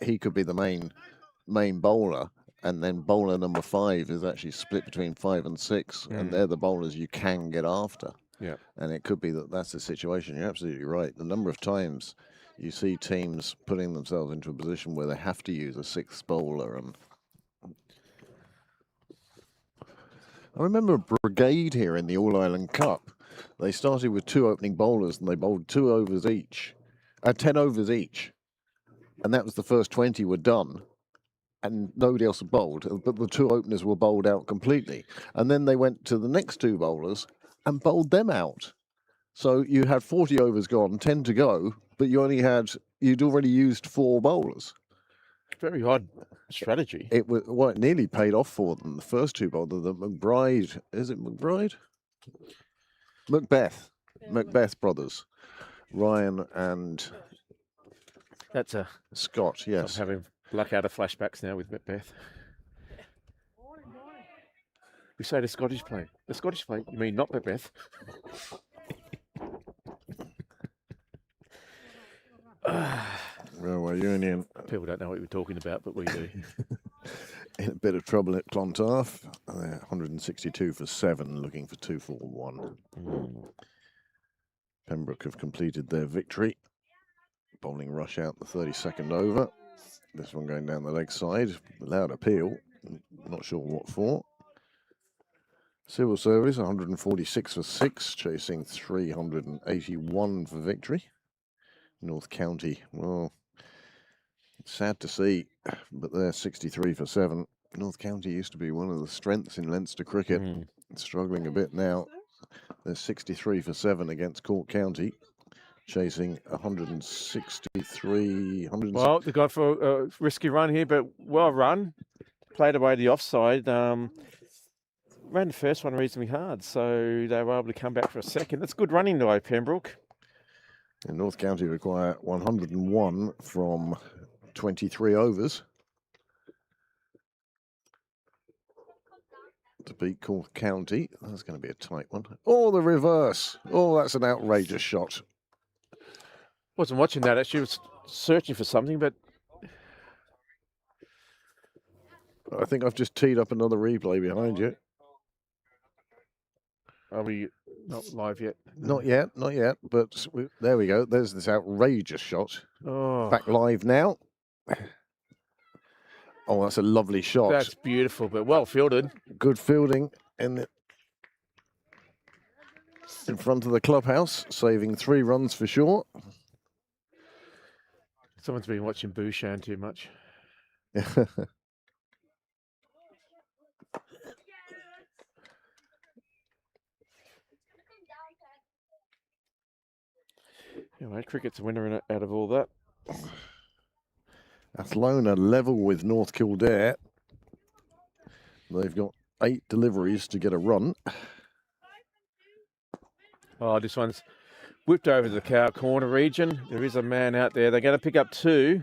Speaker 3: He could be the main bowler, and then bowler number 5 is actually split between 5 and 6, and they're the bowlers you can get after.
Speaker 1: Yeah,
Speaker 3: and it could be that that's the situation. You're absolutely right. The number of times you see teams putting themselves into a position where they have to use a 6th bowler. And I remember a brigade here in the All-Ireland Cup. They started with 2 opening bowlers and they bowled 10 overs each. And that was the first 20 were done. And nobody else had bowled, but the 2 openers were bowled out completely. And then they went to the next 2 bowlers and bowled them out. So you had 40 overs gone, 10 to go, but you'd already used 4 bowlers.
Speaker 1: very odd strategy.
Speaker 3: It nearly paid off for them. The first 2 bowlers, the McBride, is it McBride? Macbeth brothers. Ryan and
Speaker 1: That's a.
Speaker 3: Scott, yes.
Speaker 1: I'm having blackout of flashbacks now with Beth. We say the Scottish play. The Scottish play. You mean not Beth?
Speaker 3: Railway Union
Speaker 1: People don't know what we're talking about, but we do.
Speaker 3: in a bit of trouble at Clontarf. 162 for 7, looking for 241. Pembroke have completed their victory. Bowling rush out the 32nd over. This one going down the leg side. Loud appeal. Not sure what for. Civil Service 146 for 6, chasing 381 for victory. North County, well, sad to see, but they're 63 for 7. North County used to be one of the strengths in Leinster cricket. Struggling a bit now. They're 63 for 7 against Cork County, chasing 163.
Speaker 1: Well, they got for a risky run here, but well run. Played away the offside. Ran the first one reasonably hard, so they were able to come back for a second. That's good running though, Pembroke.
Speaker 3: And North County require 101 from 23 overs to beat Cork County. That's going to be a tight one. Oh, the reverse. Oh, that's an outrageous shot.
Speaker 1: Wasn't watching that actually. Was searching for something, but
Speaker 3: I think I've just teed up another replay behind you.
Speaker 1: are we not live yet?
Speaker 3: Not yet, but there we go. There's this outrageous shot.
Speaker 1: Oh,
Speaker 3: Back live now. Oh, that's a lovely shot.
Speaker 1: that's beautiful, but well fielded.
Speaker 3: Good fielding in front of the clubhouse, saving 3 runs for short.
Speaker 1: Someone's been watching Bouchan too much. Anyway, cricket's a winner out of all that.
Speaker 3: Athlone level with North Kildare. They've got 8 deliveries to get a run.
Speaker 1: Oh, this one's whipped over to the cow corner region. There is a man out there. They're going to pick up 2.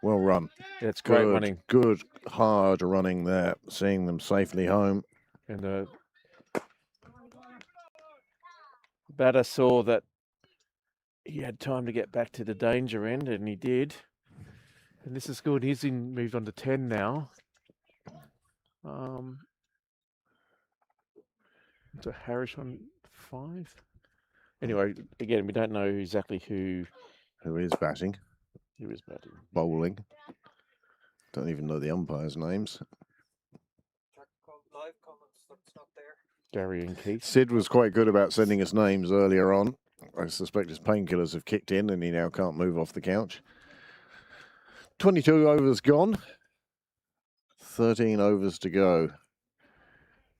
Speaker 3: Well run.
Speaker 1: That's great running.
Speaker 3: Good, hard running there, seeing them safely home.
Speaker 1: And the batter saw that he had time to get back to the danger end, and he did. And this is good. He's moved on to 10 now. So Harris on 5. Anyway, again, we don't know exactly who
Speaker 3: is batting.
Speaker 1: Who is batting.
Speaker 3: Bowling. Don't even know the umpires' names.
Speaker 4: Live comments, that's not there.
Speaker 1: Gary and Keith.
Speaker 3: Sid was quite good about sending us names earlier on. I suspect his painkillers have kicked in and he now can't move off the couch. 22 overs gone. 13 overs to go.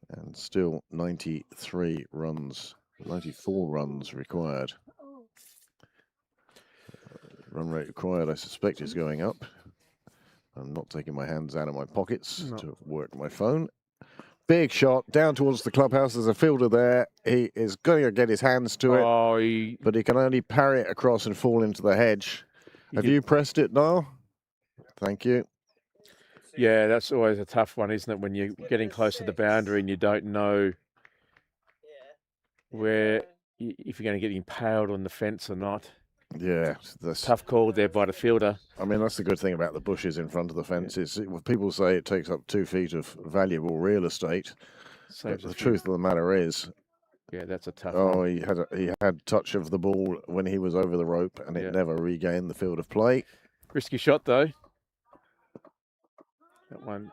Speaker 3: And still 93 runs, 94 runs required. Run rate required, I suspect, is going up. I'm not taking my hands out of my pockets to work my phone. Big shot down towards the clubhouse. There's a fielder there. He is going to get his hands to it, but he can only parry it across and fall into the hedge. Have you pressed it now? Thank you.
Speaker 1: Yeah, that's always a tough one, isn't it? When you're getting close to the boundary and you don't know where, if you're going to get impaled on the fence or not.
Speaker 3: Yeah, that's
Speaker 1: tough call there by the fielder.
Speaker 3: I mean, that's the good thing about the bushes in front of the fence is people say it takes up 2 feet of valuable real estate. But the truth of the matter is,
Speaker 1: yeah, that's a tough
Speaker 3: one. He had touch of the ball when he was over the rope, and it never regained the field of play.
Speaker 1: Risky shot though. That one.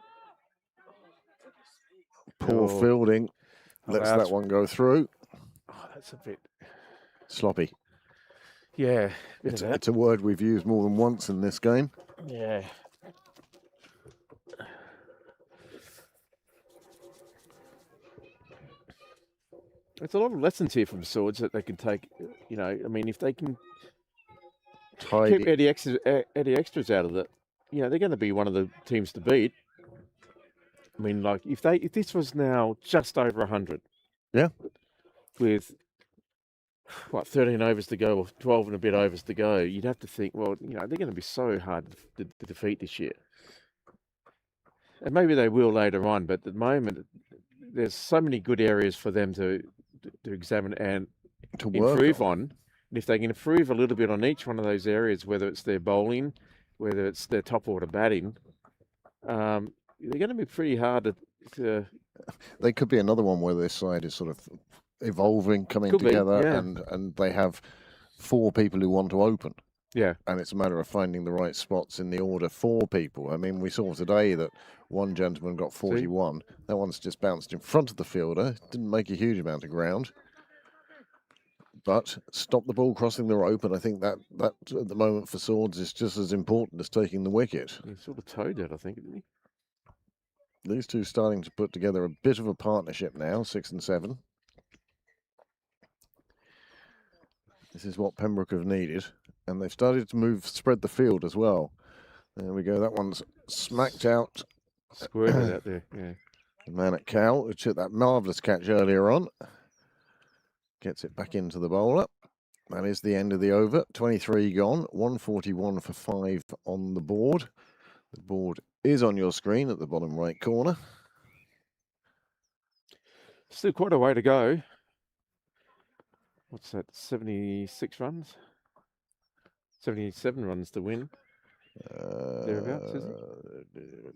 Speaker 3: Poor fielding. Lets that one go through.
Speaker 1: Oh, that's a bit
Speaker 3: sloppy.
Speaker 1: Yeah,
Speaker 3: it's a word we've used more than once in this game.
Speaker 1: Yeah. There's a lot of lessons here from Swords that they can take. You know, I mean, if they can keep Eddie Extras out of it, you know, they're going to be one of the teams to beat. I mean, like if this was now just over 100,
Speaker 3: yeah,
Speaker 1: with what, 13 overs to go or 12 and a bit overs to go, you'd have to think, well, you know, they're going to be so hard to defeat this year. And maybe they will later on, but at the moment, there's so many good areas for them to examine and
Speaker 3: To work
Speaker 1: improve
Speaker 3: on.
Speaker 1: on. And if they can improve a little bit on each one of those areas, whether it's their bowling, whether it's their top order batting, they're going to be pretty hard to
Speaker 3: They could be another one where this side is sort of evolving, coming
Speaker 1: Could be,
Speaker 3: together,
Speaker 1: yeah.
Speaker 3: and they have 4 people who want to open.
Speaker 1: yeah.
Speaker 3: And it's a matter of finding the right spots in the order for people. I mean, we saw today that one gentleman got 41. That one's just bounced in front of the fielder. Didn't make a huge amount of ground. But stopped the ball crossing the rope, and I think that at the moment for Swords is just as important as taking the wicket.
Speaker 1: He sort of towed it, I think, didn't he?
Speaker 3: These two starting to put together a bit of a partnership now, 6 and 7. This is what Pembroke have needed. And they've started to spread the field as well. There we go. That one's smacked out.
Speaker 1: Squirted out there, yeah.
Speaker 3: The man at Cal, who took that marvellous catch earlier on, gets it back into the bowler. That is the end of the over. 23 gone, 141 for 5 on the board. The board is on your screen at the bottom right corner.
Speaker 1: Still quite a way to go. What's that, 76 runs? 77 runs to win. Thereabouts, is it?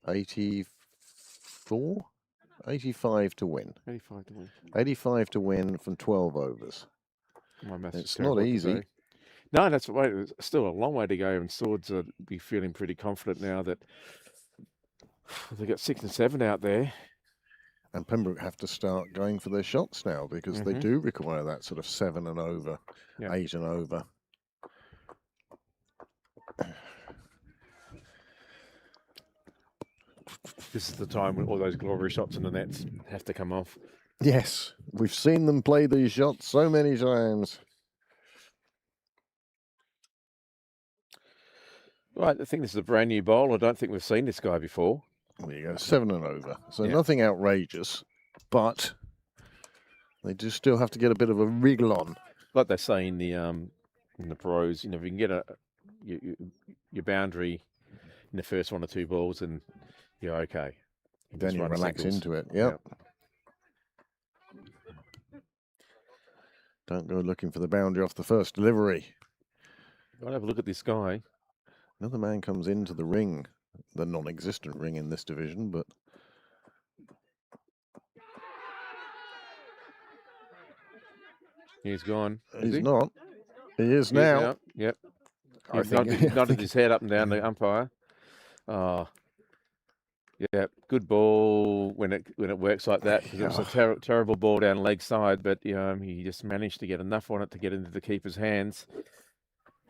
Speaker 3: 84? 85 to win.
Speaker 1: 85 to win.
Speaker 3: 85 to win from 12 overs.
Speaker 1: My maths is
Speaker 3: It's
Speaker 1: terrible
Speaker 3: not easy.
Speaker 1: today. No, that's right. It's still a long way to go, and Swords will be feeling pretty confident now that they've got 6 and 7 out there.
Speaker 3: And Pembroke have to start going for their shots now because they do require that sort of 7 and over, 8 and over.
Speaker 1: This is the time when all those glory shots in the nets have to come off.
Speaker 3: Yes, we've seen them play these shots so many times.
Speaker 1: Right, I think this is a brand new bowl. I don't think we've seen this guy before.
Speaker 3: There you go, 7 and over. So nothing outrageous, but they do still have to get a bit of a wriggle on.
Speaker 1: Like they say in the pros, you know, if you can get your boundary in the first 1 or 2 balls, and you're okay.
Speaker 3: Then you relax
Speaker 1: singles.
Speaker 3: into it. Yep. Don't go looking for the boundary off the first delivery.
Speaker 1: I'll have a look at this guy.
Speaker 3: Another man comes into the ring, the non-existent ring in this division, but
Speaker 1: He's gone.
Speaker 3: he's not. He is now.
Speaker 1: Out. Yep.
Speaker 3: I
Speaker 1: He's
Speaker 3: think-
Speaker 1: nodded his head up and down the umpire. Yeah, good ball when it works like that, because it was a terrible ball down leg side, but he just managed to get enough on it to get into the keeper's hands.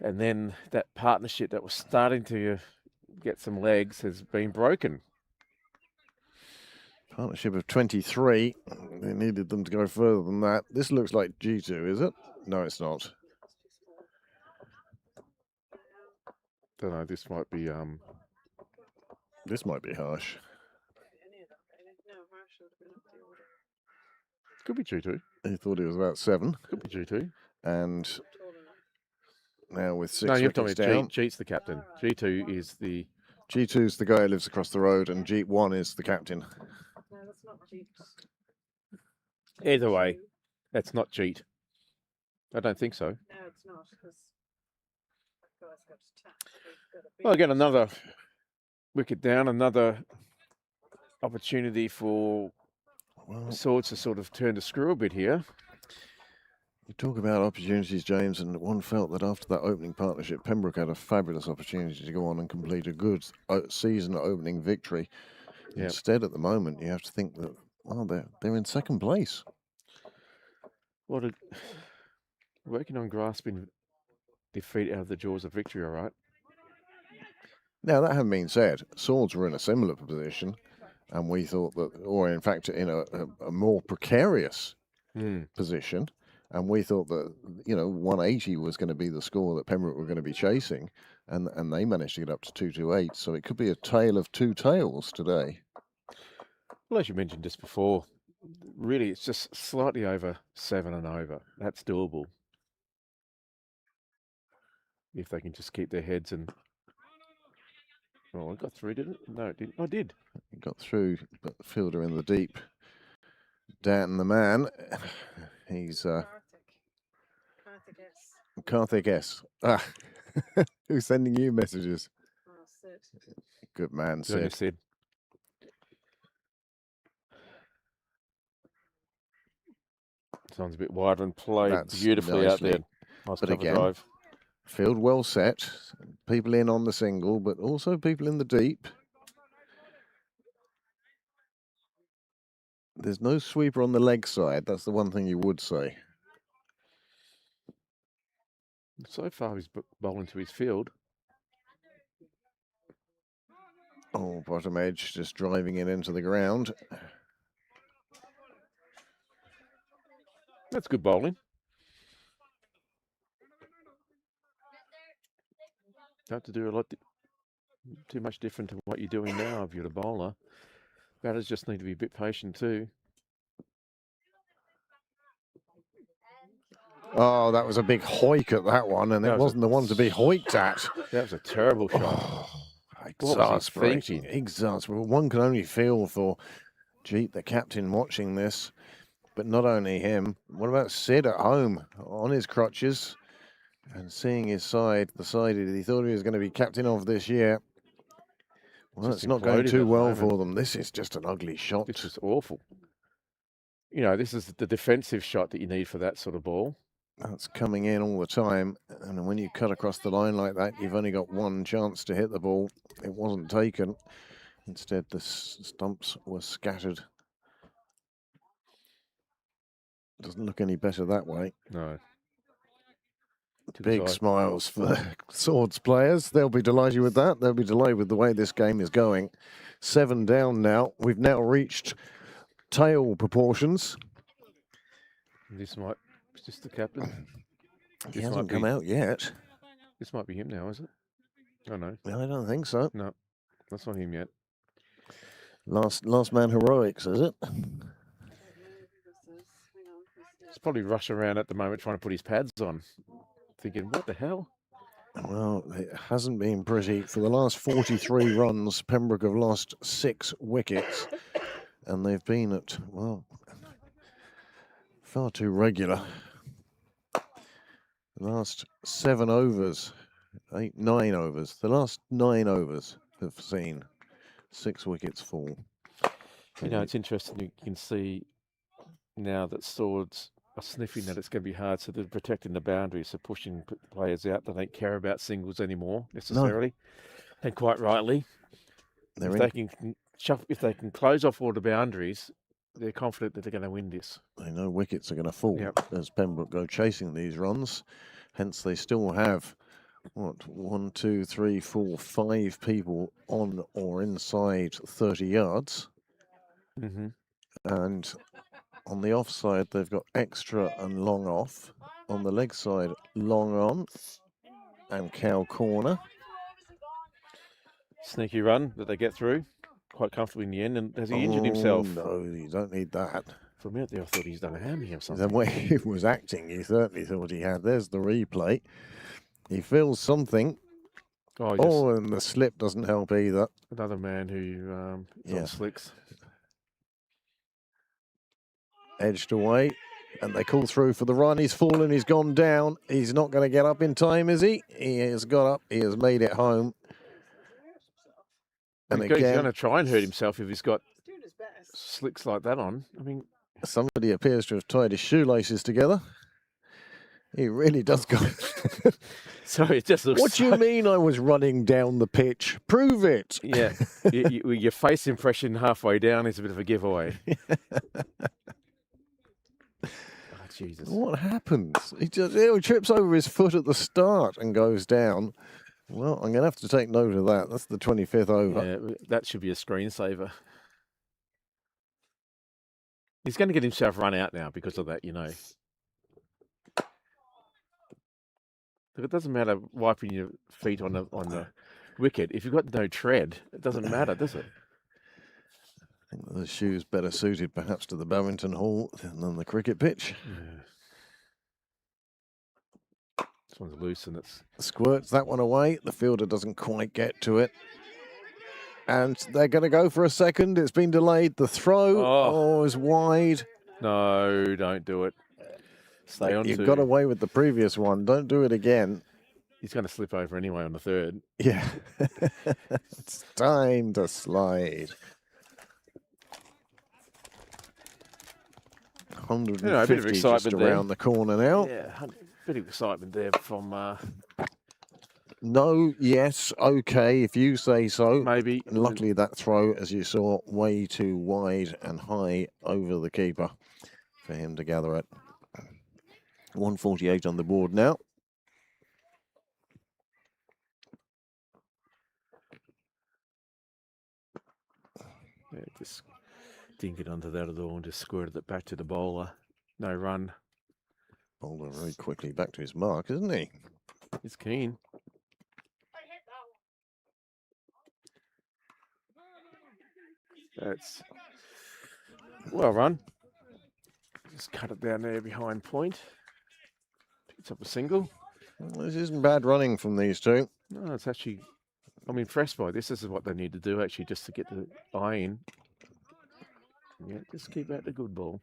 Speaker 1: And then that partnership that was starting to get some legs has been broken.
Speaker 3: Partnership of 23. They needed them to go further than that. This looks like G2, is it? No, it's not.
Speaker 1: Don't know, this might be
Speaker 3: This might be harsh.
Speaker 1: could be G2.
Speaker 3: He thought it was about 7.
Speaker 1: Could be G2.
Speaker 3: And now with 6
Speaker 1: No, you have to
Speaker 3: wickets
Speaker 1: tell me
Speaker 3: down.
Speaker 1: Jeet's the captain. G2 is the
Speaker 3: G2's the guy who lives across the road, and G1 is the captain.
Speaker 5: No, that's not Jeep.
Speaker 1: either way. That's not Jeet. I don't think so.
Speaker 5: No, it's not, because that guy's got attacked. He's got a
Speaker 1: Well,
Speaker 5: big-
Speaker 1: again, another wicket down, another opportunity for
Speaker 3: Well,
Speaker 1: Swords to sort of turn the screw a bit here.
Speaker 3: you talk about opportunities, James, and one felt that after that opening partnership, Pembroke had a fabulous opportunity to go on and complete a good season opening victory.
Speaker 1: Yep.
Speaker 3: Instead, at the moment, you have to think that, well, they're in second place.
Speaker 1: Working on grasping defeat out of the jaws of victory, all right?
Speaker 3: Now, that having been said, Swords were in a similar position, and we thought that, or in fact, in a more precarious position, and we thought that, 180 was going to be the score that Pembroke were going to be chasing, and they managed to get up to 228, so it could be a tale of two tales today.
Speaker 1: Well, as you mentioned just before, really, it's just slightly over 7 and over. That's doable. If they can just keep their heads and... Oh, I got through, didn't it? No, it didn't. I did.
Speaker 3: He got through, but fielder in the deep. Dan the man. He's Karthik S. Ah, who's sending you messages? Good man,
Speaker 1: Good on you,
Speaker 3: Sid.
Speaker 1: Sid. Sounds a bit wider and played
Speaker 3: That's
Speaker 1: beautifully out there.
Speaker 3: nicely.
Speaker 1: Nice
Speaker 3: But
Speaker 1: cover
Speaker 3: again,
Speaker 1: drive.
Speaker 3: Field well set. People in on the single, but also people in the deep. There's no sweeper on the leg side. That's the one thing you would say.
Speaker 1: So far, he's bowling to his field.
Speaker 3: Oh, bottom edge, just driving it into the ground.
Speaker 1: That's good bowling. Don't have to do a lot, too much different to what you're doing now if you're a bowler. Batters just need to be a bit patient too.
Speaker 3: Oh, that was a big hoik at that one, and it wasn't the one to be hoiked at.
Speaker 1: That was a terrible shot.
Speaker 3: Oh,
Speaker 1: What was he
Speaker 3: exasperating.
Speaker 1: thinking?
Speaker 3: Exasperating. One can only feel for Jeet, the captain, watching this. But not only him. What about Sid at home on his crutches and seeing his side, the side he thought he was going to be captain of this year? Well,
Speaker 1: Just
Speaker 3: it's not going
Speaker 1: imploding
Speaker 3: too
Speaker 1: at the
Speaker 3: well
Speaker 1: moment.
Speaker 3: for them. This is just an ugly shot.
Speaker 1: This is awful. You know, this is the defensive shot that you need for that sort of ball.
Speaker 3: That's coming in all the time. And when you cut across the line like that, you've only got one chance to hit the ball. It wasn't taken. Instead, the stumps were scattered. Doesn't look any better that way.
Speaker 1: No.
Speaker 3: Big smiles for the Swords players. They'll be delighted with that. They'll be delighted with the way this game is going. 7 down now. We've now reached tail proportions.
Speaker 1: This might... Is this the captain?
Speaker 3: He hasn't come out yet.
Speaker 1: This might be him now, is it? Oh, no.
Speaker 3: I don't think so.
Speaker 1: No, that's not him yet.
Speaker 3: Last man heroics, is it?
Speaker 1: He's probably rushing around at the moment trying to put his pads on. Thinking, what the hell?
Speaker 3: Well, it hasn't been pretty. For the last 43 runs, Pembroke have lost 6 wickets. And they've been at, well, far too regular. The last 7 overs, 9 overs. The last 9 overs have seen 6 wickets fall.
Speaker 1: You know, it's interesting. You can see now that Swords are sniffing that it's going to be hard, so they're protecting the boundaries, so pushing players out. They don't care about singles anymore necessarily, and quite rightly. If they can close off all the boundaries, they're confident that they're going to win this.
Speaker 3: They know wickets are going to fall as Pembroke go chasing these runs. Hence, they still have, what, 1, 2, 3, 4, 5 people on or inside 30 yards.
Speaker 1: Mm-hmm.
Speaker 3: And on the offside, they've got extra and long off. On the leg side, long on and cow corner.
Speaker 1: Sneaky run that they get through quite comfortably in the end. And has he injured himself?
Speaker 3: No, you don't need that.
Speaker 1: For a minute there, I thought he's done a hammy or
Speaker 3: The
Speaker 1: something.
Speaker 3: way he was acting, you certainly thought he had. There's the replay. He feels something.
Speaker 1: Oh,
Speaker 3: and the slip doesn't help either.
Speaker 1: Another man who is on slicks.
Speaker 3: Edged away, and they call through for the run. He's fallen, he's gone down. He's not going to get up in time, is he? He has got up, he has made it home. And
Speaker 1: He's going to try and hurt himself if he's got slicks like that on. I mean,
Speaker 3: somebody appears to have tied his shoelaces together. He really does go.
Speaker 1: Sorry, it just looks.
Speaker 3: What do you mean I was running down the pitch? Prove it.
Speaker 1: Yeah, your face impression halfway down is a bit of a giveaway. Jesus.
Speaker 3: What happens? He trips over his foot at the start and goes down. Well, I'm going to have to take note of that. That's the 25th over.
Speaker 1: Yeah, that should be a screensaver. He's going to get himself run out now because of that, you know. Look, it doesn't matter wiping your feet on the wicket. If you've got no tread, it doesn't matter, does it?
Speaker 3: think the shoe's better suited perhaps to the badminton hall than the cricket pitch.
Speaker 1: Yeah. This one's loose and it's...
Speaker 3: Squirts that one away. The fielder doesn't quite get to it. And they're going to go for a second. It's been delayed. The throw is wide.
Speaker 1: No, don't do it. Stay on.
Speaker 3: You've got away with the previous one. Don't do it again.
Speaker 1: He's going to slip over anyway on the third.
Speaker 3: Yeah. It's time to slide. 150
Speaker 1: a bit of excitement
Speaker 3: just
Speaker 1: there.
Speaker 3: around the corner now.
Speaker 1: Yeah, a bit of excitement there from...
Speaker 3: No, yes, okay, if you say so.
Speaker 1: maybe.
Speaker 3: And luckily that throw, as you saw, way too wide and high over the keeper for him to gather it. 148 on the board now.
Speaker 1: Yeah, just didn't get onto that at all and just squirted it back to the bowler. No run.
Speaker 3: Bowler very quickly back to his mark, isn't he?
Speaker 1: He's keen. That's well run. Just cut it down there behind point. Picks up a single.
Speaker 3: Well, this isn't bad running from these two.
Speaker 1: No, it's actually... I'm impressed by this. This is what they need to do, actually, just to get the eye in. Yeah, just keep out the good ball.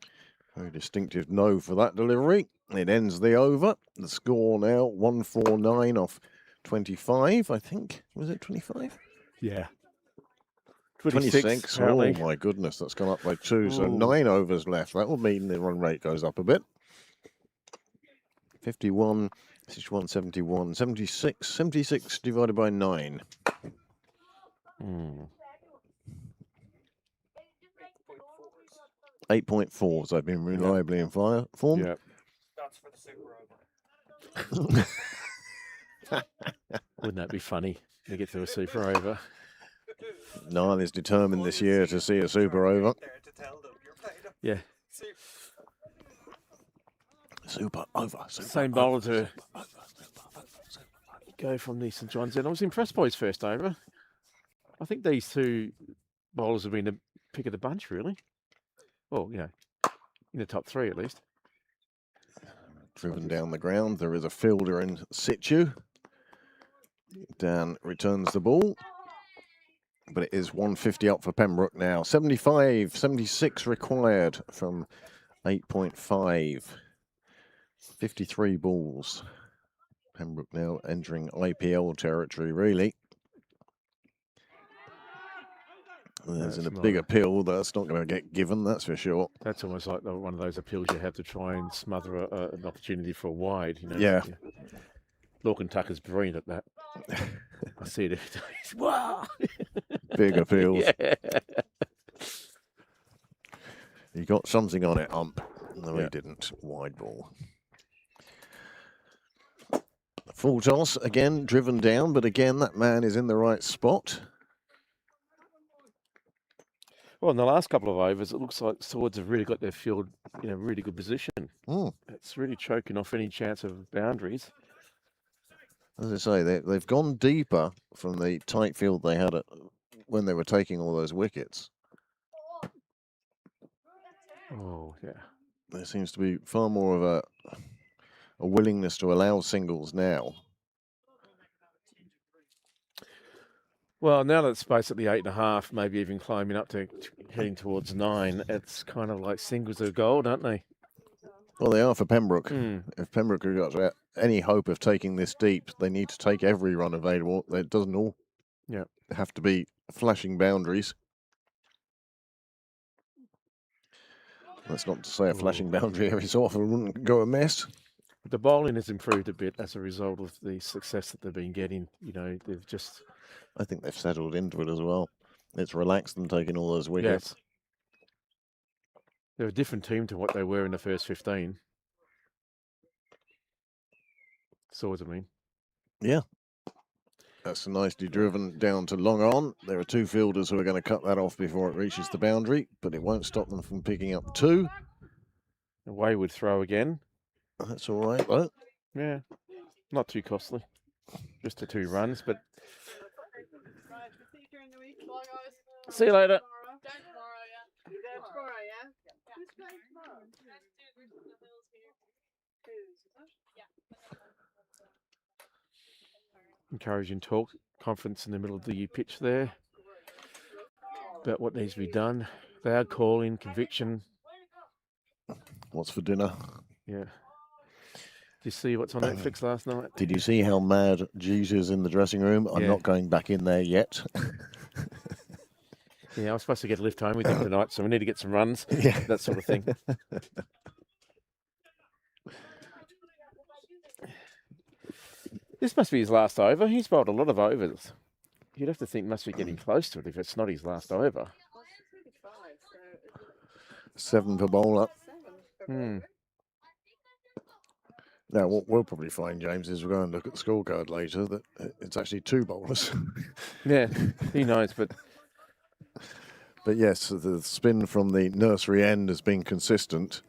Speaker 3: Very distinctive no for that delivery. It ends the over. The score now 149 off 25, I think. Was it 25?
Speaker 1: Yeah.
Speaker 3: 26. Oh
Speaker 1: apparently.
Speaker 3: my goodness, that's gone up by 2. So
Speaker 1: Ooh.
Speaker 3: 9 overs left. That will mean the run rate goes up a bit. 51, 61, 71, 76. 76 divided by 9. 8.4s. I've been reliably informed.
Speaker 1: Yeah.
Speaker 4: That's for the super over.
Speaker 1: Wouldn't that be funny to get to a super over?
Speaker 3: Niall is determined this year to see a super over.
Speaker 1: Yeah.
Speaker 3: Super over. Super
Speaker 1: Same bowler to go from the St John's end. I was impressed by his first over. I think these two bowlers have been the pick of the bunch, really. Well, you know, in the top 3 at least.
Speaker 3: Driven down the ground. There is a fielder in situ. Dan returns the ball. But it is 150 up for Pembroke now. 75, 76 required from 8.5. 53 balls. Pembroke now entering IPL territory, really. There's a big appeal that's not going to get given, that's for sure.
Speaker 1: That's almost like one of those appeals you have to try and smother an opportunity for a wide, you know.
Speaker 3: Yeah.
Speaker 1: Lorcan Tucker's brilliant at that. I see it every day. Wow!
Speaker 3: Big appeals.
Speaker 1: Yeah.
Speaker 3: He got something on it, ump. No, he didn't. Wide ball. Full toss, again, driven down, but again, that man is in the right spot.
Speaker 1: Well, in the last couple of overs, it looks like Swords have really got their field in a really good position. It's really choking off any chance of boundaries.
Speaker 3: As I say, they've gone deeper from the tight field they had when they were taking all those wickets.
Speaker 1: Oh, yeah.
Speaker 3: There seems to be far more of a willingness to allow singles now.
Speaker 1: Well, now that it's basically 8.5, maybe even climbing up to heading towards 9, it's kind of like singles are gold, aren't they?
Speaker 3: Well, they are for Pembroke. If Pembroke have got any hope of taking this deep, they need to take every run available. It doesn't all have to be flashing boundaries. That's not to say a flashing boundary every so often wouldn't go amiss.
Speaker 1: The bowling has improved a bit as a result of the success that they've been getting. You know, they've just...
Speaker 3: I think they've settled into it as well. It's relaxed them taking all those wickets.
Speaker 1: Yes. They're a different team to what they were in the first 15. Swords, I mean.
Speaker 3: Yeah. That's nicely driven down to long on. There are 2 fielders who are going to cut that off before it reaches the boundary, but it won't stop them from picking up 2.
Speaker 1: A wayward throw again.
Speaker 3: That's all right, though.
Speaker 1: Yeah. Not too costly. Just the 2 runs, but... See you later. encouraging talk, conference in the middle of the pitch there about what needs to be done. Loud calling, conviction.
Speaker 3: What's for dinner?
Speaker 1: Yeah. Did you see what's on Netflix last night?
Speaker 3: Did you see how mad Jesus is in the dressing room? I'm
Speaker 1: Yeah.
Speaker 3: not going back in there yet.
Speaker 1: Yeah, I was supposed to get a lift home with him tonight, so we need to get some runs,
Speaker 3: Yeah.
Speaker 1: that sort of thing. This must be his last over. He's bowled a lot of overs. You'd have to think must be getting close to it if it's not his last over.
Speaker 3: 7 for bowler.
Speaker 1: Hmm.
Speaker 3: Now, what we'll probably find, James, is we're going to look at the scorecard later that it's actually 2 bowlers.
Speaker 1: Yeah, who knows, but
Speaker 3: yes, the spin from the nursery end has been consistent,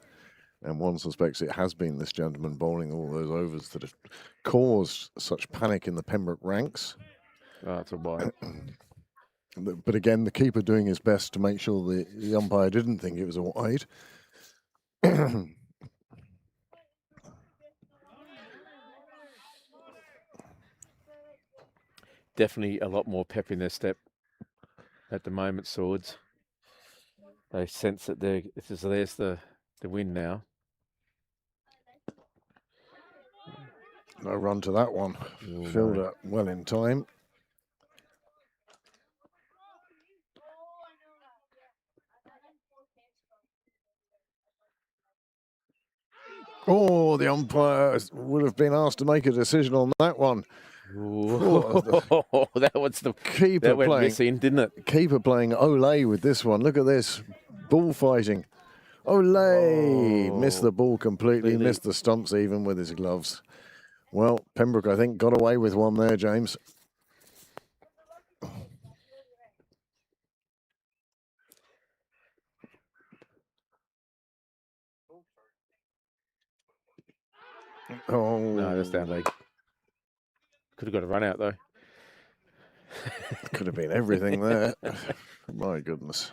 Speaker 3: and one suspects it has been this gentleman bowling all those overs that have caused such panic in the Pembroke ranks.
Speaker 1: oh, it's a wide.
Speaker 3: But again, the keeper doing his best to make sure the umpire didn't think it was a wide.
Speaker 1: Definitely a lot more pep in their step at the moment, Swords. They sense that there's the win now.
Speaker 3: No run to that one.
Speaker 1: Oh,
Speaker 3: Filled
Speaker 1: no.
Speaker 3: up well in time. Oh, the umpire would have been asked to make a decision on that one.
Speaker 1: Oh, that was the
Speaker 3: Keeper
Speaker 1: that went
Speaker 3: playing,
Speaker 1: missing, didn't it?
Speaker 3: keeper playing Olay with this one. Look at this. Bullfighting. Olay!
Speaker 1: Oh,
Speaker 3: Missed the ball completely,
Speaker 1: completely.
Speaker 3: missed the stumps even with his gloves. Well, Pembroke, I think, got away with one there, James. Oh,
Speaker 1: No, that's down leg. Could have got a run out though.
Speaker 3: could have been everything there. My goodness.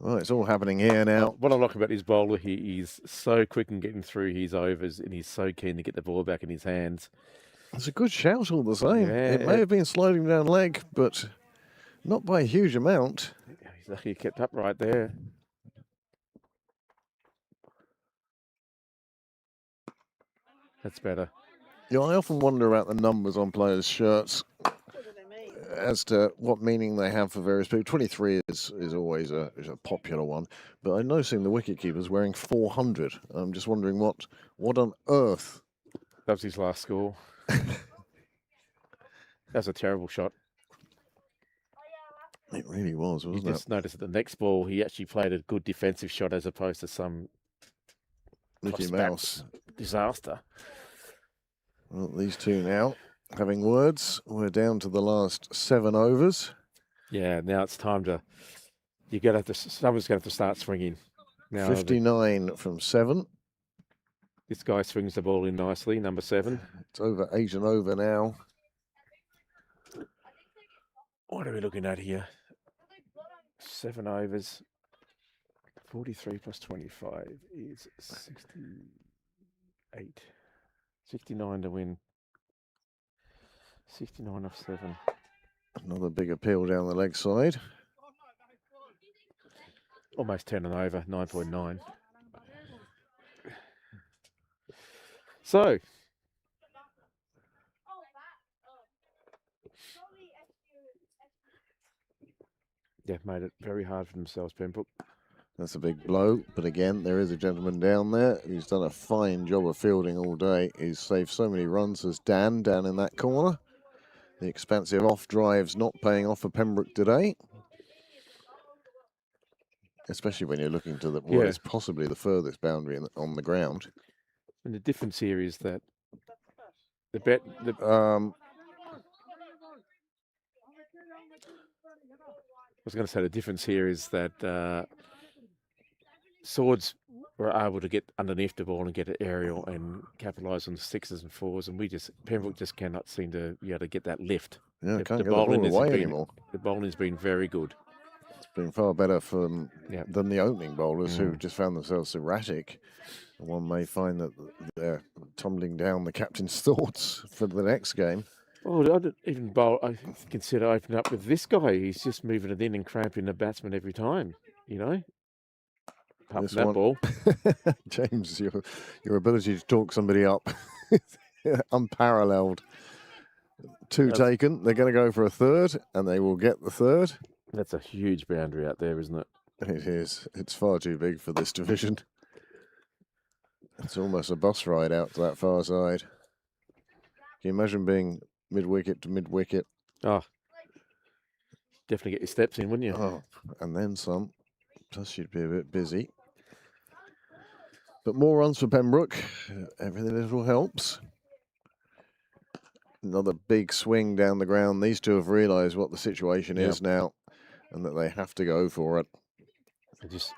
Speaker 3: Well, it's all happening here now.
Speaker 1: What I like about his bowler, he's so quick in getting through his overs, and he's so keen to get the ball back in his hands.
Speaker 3: It's a good shout all the same.
Speaker 1: Yeah.
Speaker 3: It may have been sliding down leg, but not by a huge amount.
Speaker 1: He's lucky he kept up right there. That's better.
Speaker 3: Yeah, I often wonder about the numbers on players' shirts as to what meaning they have for various people. 23 is always a popular one, but I'm noticing the wicketkeeper's wearing 400. I'm just wondering what on earth.
Speaker 1: That was his last score. That's a terrible shot.
Speaker 3: It really was,
Speaker 1: You
Speaker 3: wasn't it?
Speaker 1: just noticed at the next ball, he actually played a good defensive shot as opposed to some
Speaker 3: Mickey
Speaker 1: cross-back
Speaker 3: Mouse.
Speaker 1: disaster.
Speaker 3: Well, these two now having words. We're down to the last 7 overs.
Speaker 1: Yeah, now it's time to. Someone's going to have to start swinging. Now
Speaker 3: 59 from 7.
Speaker 1: this guy swings the ball in nicely, number 7.
Speaker 3: It's over 8 and over now.
Speaker 1: What are we looking at here? 7 overs. 43 plus 25 is 68. 69 to win. 69 off 7.
Speaker 3: Another big appeal down the leg side.
Speaker 1: Almost 10 and over, 9.9. So, they've made it very hard for themselves, Pembroke.
Speaker 3: That's a big blow, but again, there is a gentleman down there who's done a fine job of fielding all day. He's saved so many runs as Dan down in that corner. The expansive off drives not paying off for Pembroke today, especially when you're looking to what is possibly the furthest boundary on the ground.
Speaker 1: And the difference here is that I was going to say the difference here is that Swords were able to get underneath the ball and get an aerial and capitalise on the 6s and 4s, and Pembroke just cannot seem to be able to get that lift.
Speaker 3: Yeah,
Speaker 1: The
Speaker 3: can't get the ball away anymore.
Speaker 1: The bowling has been very good.
Speaker 3: It's been far better than the opening bowlers who just found themselves erratic. One may find that they're tumbling down the captain's thoughts for the next game.
Speaker 1: Oh, I didn't even bowl. I consider opening up with this guy. He's just moving it in and cramping the batsman every time. You know, apart
Speaker 3: This
Speaker 1: from that
Speaker 3: one,
Speaker 1: ball.
Speaker 3: James, your ability to talk somebody up, unparalleled. Two taken. They're going to go for a third, and they will get the third.
Speaker 1: That's a huge boundary out there, isn't it?
Speaker 3: It is. It's far too big for this division. It's almost a bus ride out to that far side. Can you imagine being mid-wicket to mid-wicket?
Speaker 1: Oh, definitely get your steps in, wouldn't you?
Speaker 3: Oh, and then some. Plus, you'd be a bit busy. But more runs for Pembroke. Every little helps. Another big swing down the ground. These two have realised what the situation is now, and that they have to go for it.
Speaker 1: They just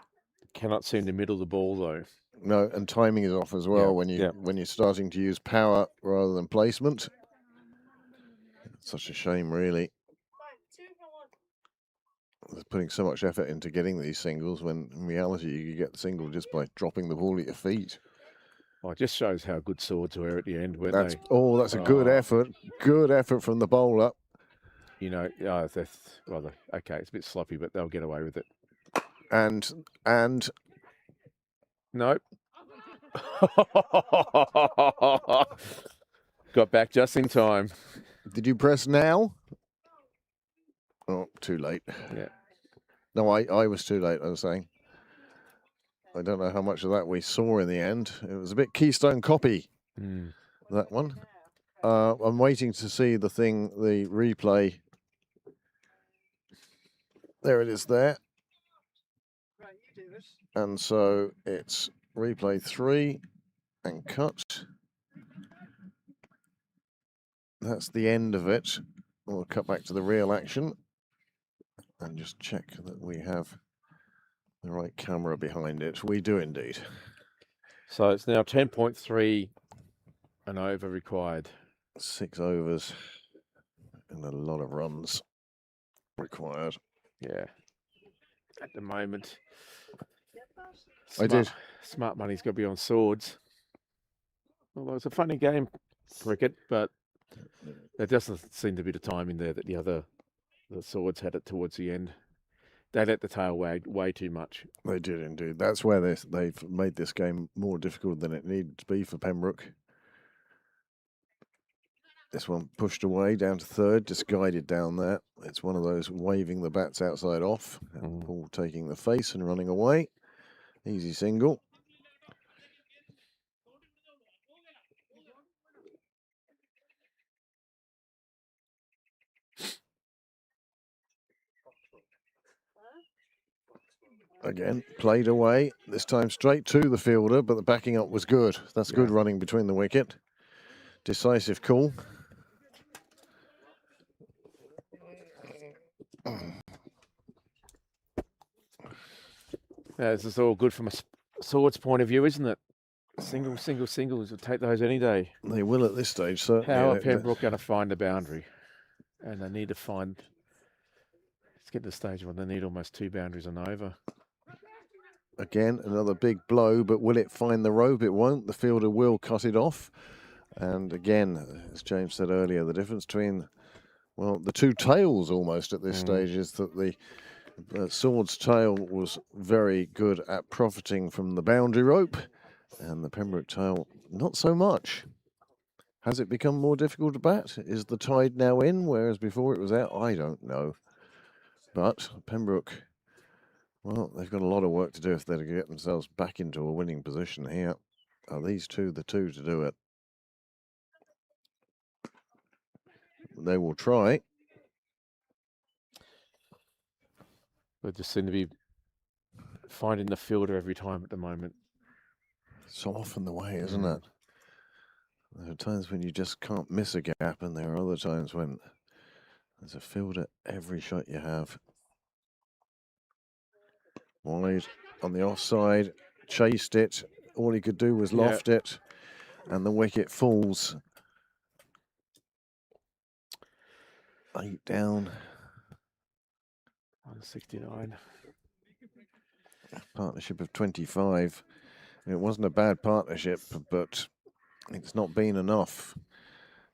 Speaker 1: cannot seem to middle the ball, though.
Speaker 3: No, and timing is off as well when you're starting to use power rather than placement. It's such a shame, really. They're putting so much effort into getting these singles when in reality you get the single just by dropping the ball at your feet.
Speaker 1: Oh, it just shows how good Swords were at the end, weren't
Speaker 3: That's
Speaker 1: they?
Speaker 3: oh, that's a good effort. Good effort from the bowler.
Speaker 1: You know, okay, it's a bit sloppy, but they'll get away with it.
Speaker 3: And
Speaker 1: nope. Got back just in time.
Speaker 3: Did you press now? Oh, too late.
Speaker 1: Yeah.
Speaker 3: No, I was too late, I was saying. I don't know how much of that we saw in the end. It was a bit Keystone copy, that one. I'm waiting to see the replay. There it is there. And so it's replay 3 and cut. That's the end of it. We'll cut back to the real action and just check that we have the right camera behind it. We do indeed.
Speaker 1: So it's now 10.3 and over required.
Speaker 3: 6 overs and a lot of runs required.
Speaker 1: Yeah. At the moment. Smart money's got to be on Swords. Although it's a funny game, cricket, but there doesn't seem to be the timing there that the Swords had it towards the end. They let the tail wag way too much.
Speaker 3: They did indeed. That's where they've made this game more difficult than it needed to be for Pembroke. This one pushed away down to third, just guided down there. It's one of those waving the bats outside off. And Paul taking the face and running away. Easy single. Again, played away, this time straight to the fielder, but the backing up was good. That's good running between the wicket. Decisive call.
Speaker 1: This is all good from a Swords point of view, isn't it? Singles will take those any day.
Speaker 3: They will at this stage, certainly.
Speaker 1: How are Pembroke going to find the boundary? And they need to find... Let's get to the stage where they need almost 2 boundaries and over.
Speaker 3: Again, another big blow, but will it find the rope? It won't. The fielder will cut it off. And again, as James said earlier, the difference between, well, the two tails almost at this stage is that the Swords tail was very good at profiting from the boundary rope, and the Pembroke tail, not so much. Has it become more difficult to bat? Is the tide now in, whereas before it was out? I don't know. But Pembroke, well, they've got a lot of work to do if they're to get themselves back into a winning position here. Are these two the two to do it? They will try.
Speaker 1: They just seem to be finding the fielder every time at the moment.
Speaker 3: So often the way, isn't it? There are times when you just can't miss a gap, and there are other times when there's a fielder every shot you have. Wide on the offside, chased it. All he could do was loft it, and the wicket falls. 8 down.
Speaker 1: 169.
Speaker 3: Partnership of 25. It wasn't a bad partnership, but it's not been enough.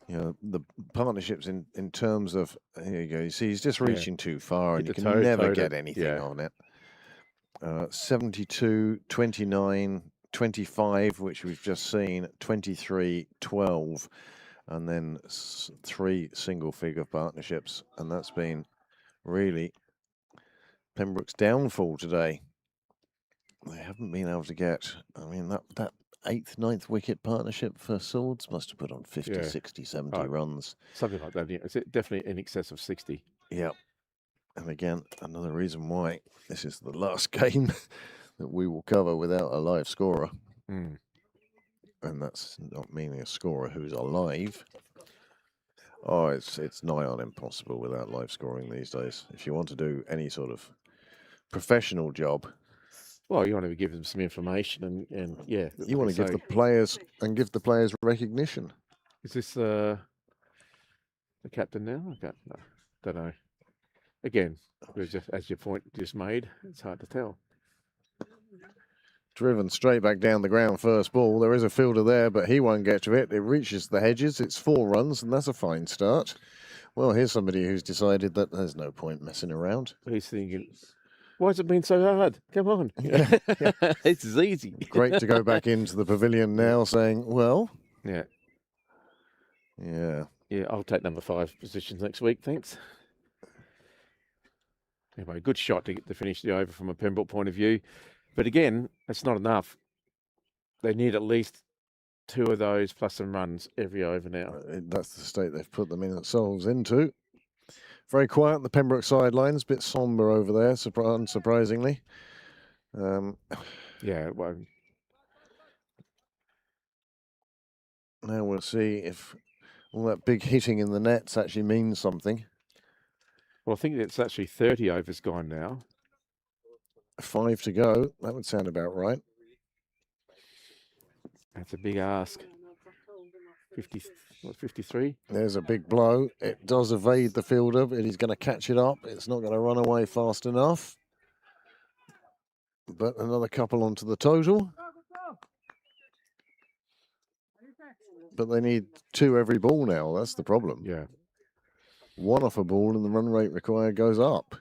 Speaker 3: You know, the partnerships in terms of, here you go, you see he's just
Speaker 1: Yeah.
Speaker 3: reaching too far
Speaker 1: Hit
Speaker 3: and you
Speaker 1: the
Speaker 3: can
Speaker 1: toe,
Speaker 3: never
Speaker 1: toed
Speaker 3: get
Speaker 1: it.
Speaker 3: anything
Speaker 1: Yeah.
Speaker 3: on it. 72, 29, 25, which we've just seen, 23, 12, and then 3 single-figure partnerships. And that's been really Pembroke's downfall today. They haven't been able to get, I mean, that 8th, 9th wicket partnership for Swords must have put on 50,
Speaker 1: Yeah.
Speaker 3: 60, 70
Speaker 1: Oh.
Speaker 3: runs.
Speaker 1: Something like that. Yeah. It's definitely in excess of 60.
Speaker 3: Yep. And again, another reason why this is the last game that we will cover without a live scorer.
Speaker 1: Mm.
Speaker 3: And that's not meaning a scorer who's alive. Oh, it's nigh on impossible without live scoring these days. If you want to do any sort of professional job,
Speaker 1: Well, you want to give them some information and yeah.
Speaker 3: you want to give the players recognition.
Speaker 1: Is this the captain now? Okay. No, don't know. Again, just as your point just made, it's hard to tell.
Speaker 3: Driven straight back down the ground first ball. There is a fielder there, but he won't get to it. It reaches the hedges. It's 4 runs, and that's a fine start. Well, here's somebody who's decided that there's no point messing around.
Speaker 1: He's thinking, why has it been so hard? Come on.
Speaker 3: Yeah.
Speaker 1: This is easy.
Speaker 3: Great to go back into the pavilion now saying, well,
Speaker 1: Yeah.
Speaker 3: yeah.
Speaker 1: Yeah, I'll take number 5 positions next week, thanks. Anyway, good shot to finish the over from a Pembroke point of view. But again, it's not enough. They need at least 2 of those plus some runs every over now.
Speaker 3: That's the state they've put themselves into. Very quiet on the Pembroke sidelines, a bit sombre over there, unsurprisingly.
Speaker 1: Yeah, well,
Speaker 3: now we'll see if all that big hitting in the nets actually means something.
Speaker 1: I think it's actually 30 overs gone now.
Speaker 3: 5 to go. That would sound about right.
Speaker 1: That's a big ask. 53?
Speaker 3: There's a big blow. It does evade the fielder, but he's going to catch it up. It's not going to run away fast enough. But another couple onto the total. But they need 2 every ball now. That's the problem.
Speaker 1: Yeah.
Speaker 3: 1 off a ball and the run rate required goes up.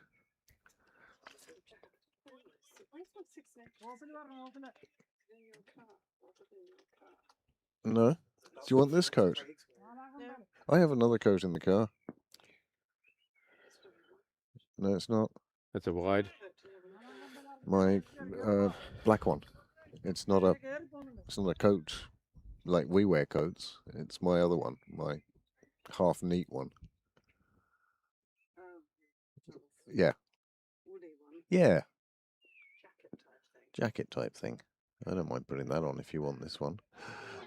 Speaker 3: No? Do you want this coat? I have another coat in the car. No, it's not.
Speaker 1: That's a wide.
Speaker 3: My black one. It's not a coat like we wear coats. It's my other one, my half neat one. Yeah. Yeah. Jacket type thing. I don't mind putting that on if you want this one.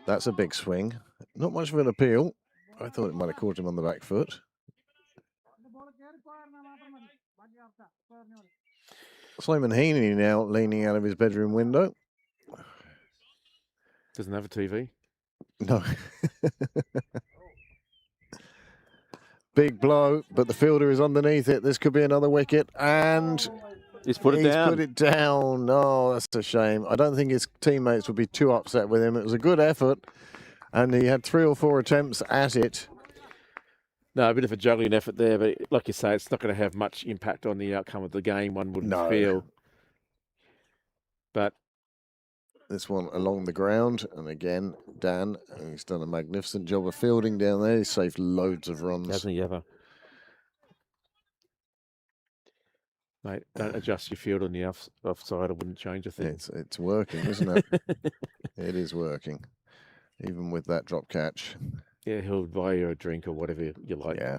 Speaker 3: That's a big swing. Not much of an appeal. I thought it might have caught him on the back foot. Simon Heaney now leaning out of his bedroom window.
Speaker 1: Doesn't have a TV.
Speaker 3: No. Big blow, but the fielder is underneath it. This could be another wicket, and
Speaker 1: He's put it down.
Speaker 3: He's put it down. Oh, that's a shame. I don't think his teammates would be too upset with him. It was a good effort, and he had 3 or 4 attempts at it.
Speaker 1: No, a bit of a juggling effort there, but like you say, it's not going to have much impact on the outcome of the game, one wouldn't feel. But
Speaker 3: this one along the ground, and again, Dan, he's done a magnificent job of fielding down there. He's saved loads of runs.
Speaker 1: Hasn't he ever? Mate, don't adjust your field on the offside. I wouldn't change a thing.
Speaker 3: It's working, isn't it? It is working, even with that drop catch.
Speaker 1: Yeah, he'll buy you a drink or whatever you like.
Speaker 3: Yeah.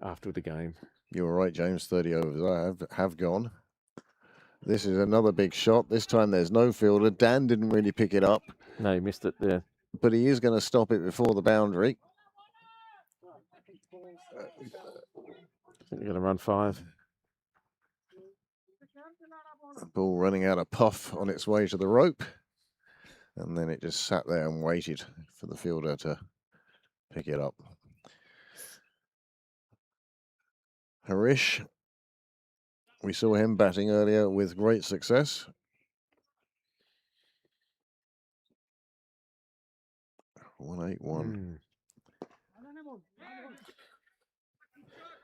Speaker 1: After the game.
Speaker 3: You're right, James. 30 overs have gone. This is another big shot. This time there's no fielder. Dan didn't really pick it up.
Speaker 1: No, he missed it there.
Speaker 3: But he is going to stop it before the boundary.
Speaker 1: I think you're going to run 5.
Speaker 3: The ball running out of puff on its way to the rope. And then it just sat there and waited for the fielder to pick it up. Harish, we saw him batting earlier with great success.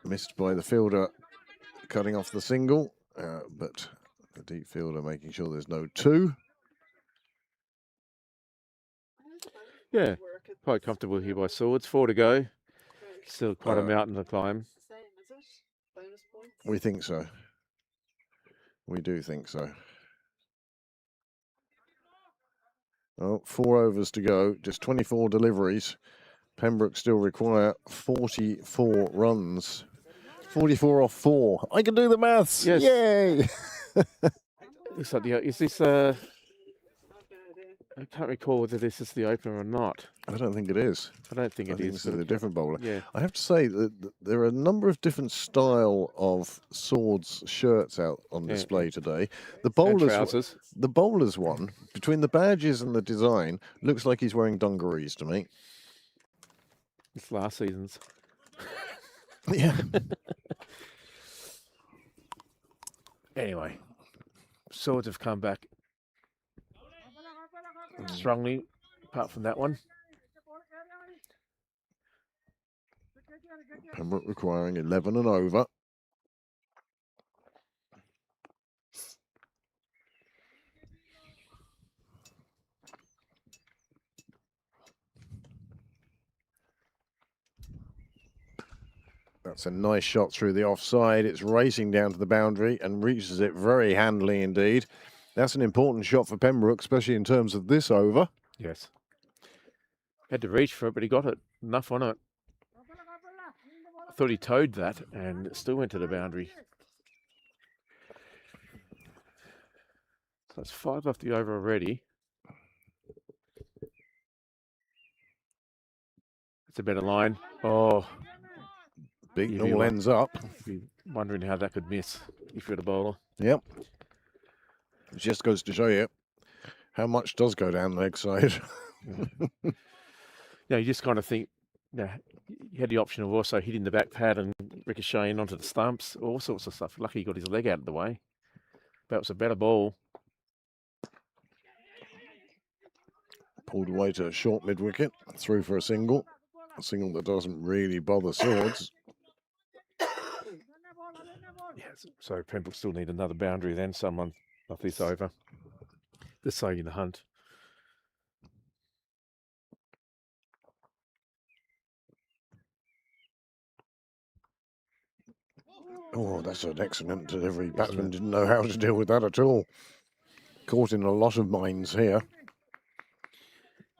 Speaker 3: Missed by the fielder cutting off the single, but the deep fielder making sure there's no two.
Speaker 1: Yeah, quite comfortable here by Swords. 4 to go. Still quite a
Speaker 3: Uh,
Speaker 1: mountain to climb.
Speaker 5: Same, is it? Bonus points?
Speaker 3: We think so. We do think so. Oh, 4 overs to go, just 24 deliveries. Pembroke still require 44 runs. 44 off 4. I can do the maths.
Speaker 1: Yes.
Speaker 3: Yay!
Speaker 1: Is this I can't recall whether this is the opener or not.
Speaker 3: I don't think it is.
Speaker 1: I don't think
Speaker 3: I
Speaker 1: it
Speaker 3: think
Speaker 1: is.
Speaker 3: this is a different bowler.
Speaker 1: Yeah.
Speaker 3: I have to say that there are a number of different style of Swords shirts out on display today. The
Speaker 1: And
Speaker 3: bowlers,
Speaker 1: trousers.
Speaker 3: the bowlers one, between the badges and the design, looks like he's wearing dungarees to me.
Speaker 1: It's last season's.
Speaker 3: Yeah.
Speaker 1: Anyway, Swords have come back strongly, apart from that one.
Speaker 3: Pembroke requiring 11 and over. That's a nice shot through the offside. It's racing down to the boundary and reaches it very handily indeed. That's an important shot for Pembroke, especially in terms of this over.
Speaker 1: Yes. Had to reach for it, but he got it. Enough on it. I thought he towed that and it still went to the boundary. So it's 5 off the over already. It's a better line. Oh,
Speaker 3: Beaten
Speaker 1: You'd be
Speaker 3: all
Speaker 1: like-
Speaker 3: ends up.
Speaker 1: be wondering how that could miss if you're the bowler.
Speaker 3: Yep. It just goes to show you how much does go down the leg side.
Speaker 1: Yeah, you just kind of think, you had the option of also hitting the back pad and ricocheting onto the stumps, all sorts of stuff. Lucky he got his leg out of the way. That was a better ball.
Speaker 3: Pulled away to a short mid-wicket, through for a single. A single that doesn't really bother Swords.
Speaker 1: Yeah, so Pembroke still need another boundary then, someone off this over. They're saying in the hunt.
Speaker 3: Oh, that's an excellent delivery. Batsman didn't know how to deal with that at all. Caught in a lot of mines here.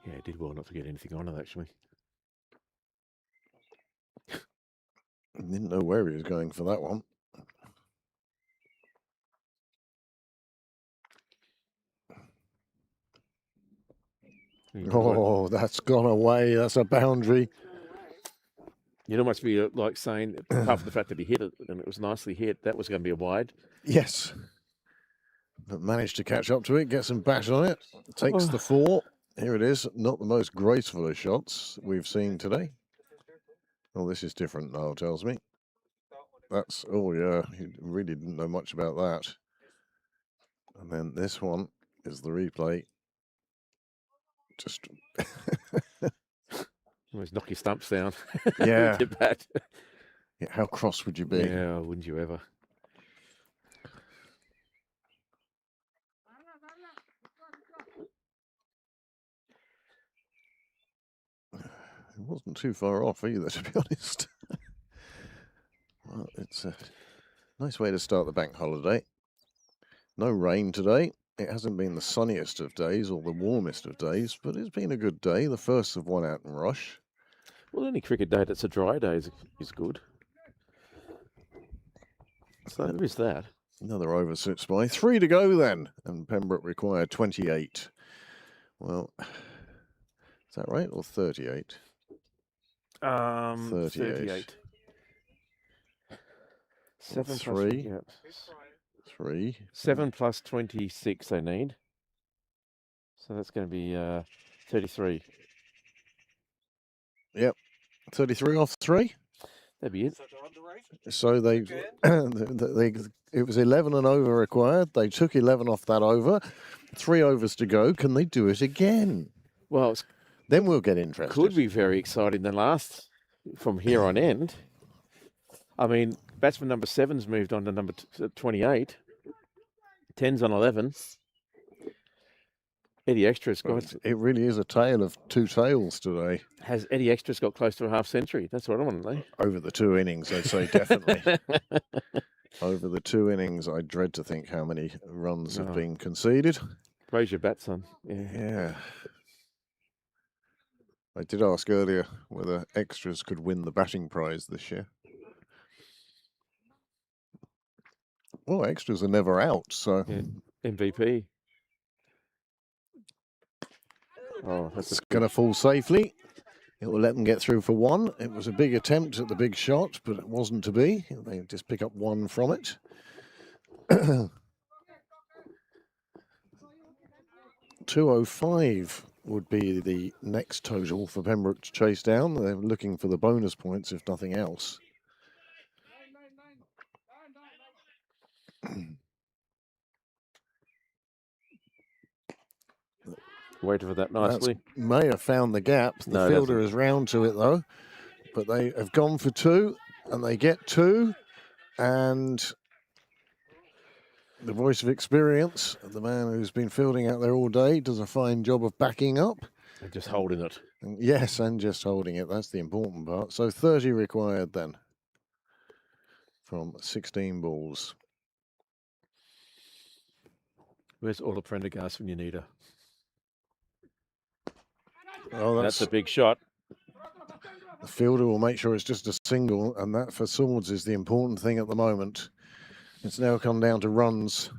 Speaker 1: Yeah, he did well not to get anything on it, actually.
Speaker 3: Didn't know where he was going for that one. Oh, that's gone away. That's a boundary.
Speaker 1: You'd almost be like saying, apart from the fact that he hit it and it was nicely hit, that was going to be a wide.
Speaker 3: Yes. But managed to catch up to it, get some bash on it. Takes the 4. Here it is. Not the most graceful of shots we've seen today. Oh, this is different now, tells me. That's, oh yeah, he really didn't know much about that. And then this one is the replay. Just
Speaker 1: Almost knock your stumps down.
Speaker 3: Yeah.
Speaker 1: Get back.
Speaker 3: Yeah, how cross would you be?
Speaker 1: Yeah, wouldn't you ever?
Speaker 3: It wasn't too far off either, to be honest. Well, it's a nice way to start the bank holiday. No rain today. It hasn't been the sunniest of days or the warmest of days, but it's been a good day. The first of one out in Rush.
Speaker 1: Well, any cricket day that's a dry day is good. So there is that.
Speaker 3: Another over sits by. 3 to go then, and Pembroke required 28. Well, is that right, or 38?
Speaker 1: 38. 7
Speaker 3: 3.
Speaker 1: plus,
Speaker 3: 3.
Speaker 1: 7 plus 26 they need. So that's going to be 33.
Speaker 3: 33 off 3.
Speaker 1: That'd be it.
Speaker 3: So they it was 11 and over required. They took 11 off that over. 3 overs to go. Can they do it again?
Speaker 1: Well, it
Speaker 3: Then we'll get interested.
Speaker 1: could be very exciting than last from here on end. I mean, batsman number 7's moved on to number 28. 10's on 11. Eddie Extra's got...
Speaker 3: It really is a tale of two tales today.
Speaker 1: Has Eddie Extra's got close to a half century? That's what I want to know.
Speaker 3: Over the 2 innings, I'd say definitely. Over the 2 innings, I dread to think how many runs have been conceded.
Speaker 1: Raise your bat, son.
Speaker 3: Yeah. I did ask earlier whether Extras could win the batting prize this year. Well, Extras are never out, so...
Speaker 1: Yeah. MVP. Oh, that's
Speaker 3: going to fall safely. It will let them get through for 1. It was a big attempt at the big shot, but it wasn't to be. They just pick up 1 from it. 205 would be the next total for Pembroke to chase down. They're looking for the bonus points, if nothing else.
Speaker 1: Waited for that nicely.
Speaker 3: May have found the gap. The fielder is round to it, though. But they have gone for 2, and they get 2. And the voice of experience, the man who's been fielding out there all day, does a fine job of backing up.
Speaker 1: And just holding it.
Speaker 3: Yes, and just holding it. That's the important part. So 30 required then from 16 balls.
Speaker 1: Where's Ola Prendergast when you need her?
Speaker 3: Oh,
Speaker 1: that's a big shot.
Speaker 3: The fielder will make sure it's just a single, and that for Swords is the important thing at the moment. It's now come down to runs.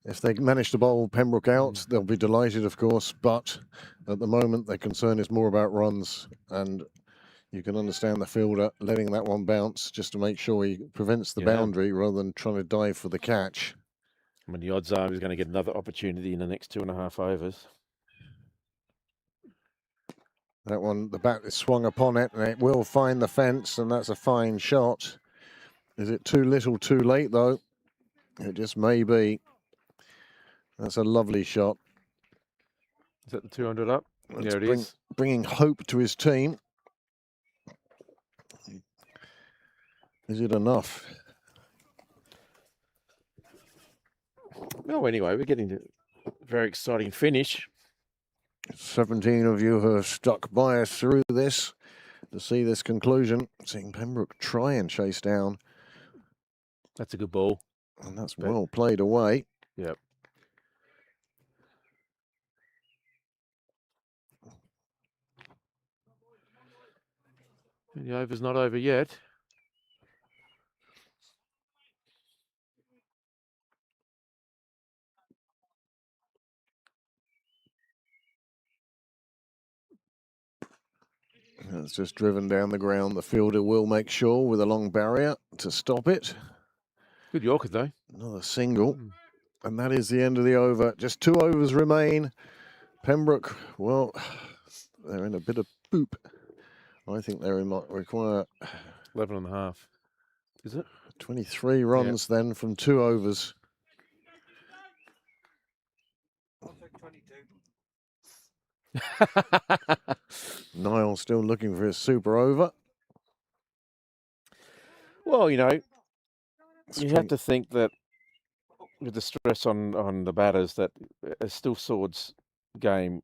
Speaker 3: If they manage to bowl Pembroke out, they'll be delighted, of course, but at the moment their concern is more about runs, and you can understand the fielder letting that one bounce just to make sure he prevents the boundary rather than trying to dive for the catch.
Speaker 1: I mean, the odds are he's going to get another opportunity in the next 2.5 overs.
Speaker 3: That one, the bat is swung upon it, and it will find the fence, and that's a fine shot. Is it too little, too late, though? It just may be. That's a lovely shot.
Speaker 1: Is that the 200 up? There it is.
Speaker 3: Bringing hope to his team. Is it enough?
Speaker 1: Well, anyway, we're getting to a very exciting finish.
Speaker 3: 17 of you who have stuck by us through this to see this conclusion. Seeing Pembroke try and chase down.
Speaker 1: That's a good ball.
Speaker 3: And that's well played away.
Speaker 1: Yep. And the over's not over yet.
Speaker 3: It's just driven down the ground. The fielder will make sure with a long barrier to stop it.
Speaker 1: Good Yorker, though.
Speaker 3: Another single. And that is the end of the over. Just 2 overs remain. Pembroke, well, they're in a bit of poop. I think they might require
Speaker 1: 11.5. Is it?
Speaker 3: 23 runs then from 2 overs. Niall still looking for his super over.
Speaker 1: Well, you know, you have to think that with the stress on the batters that it's still Swords game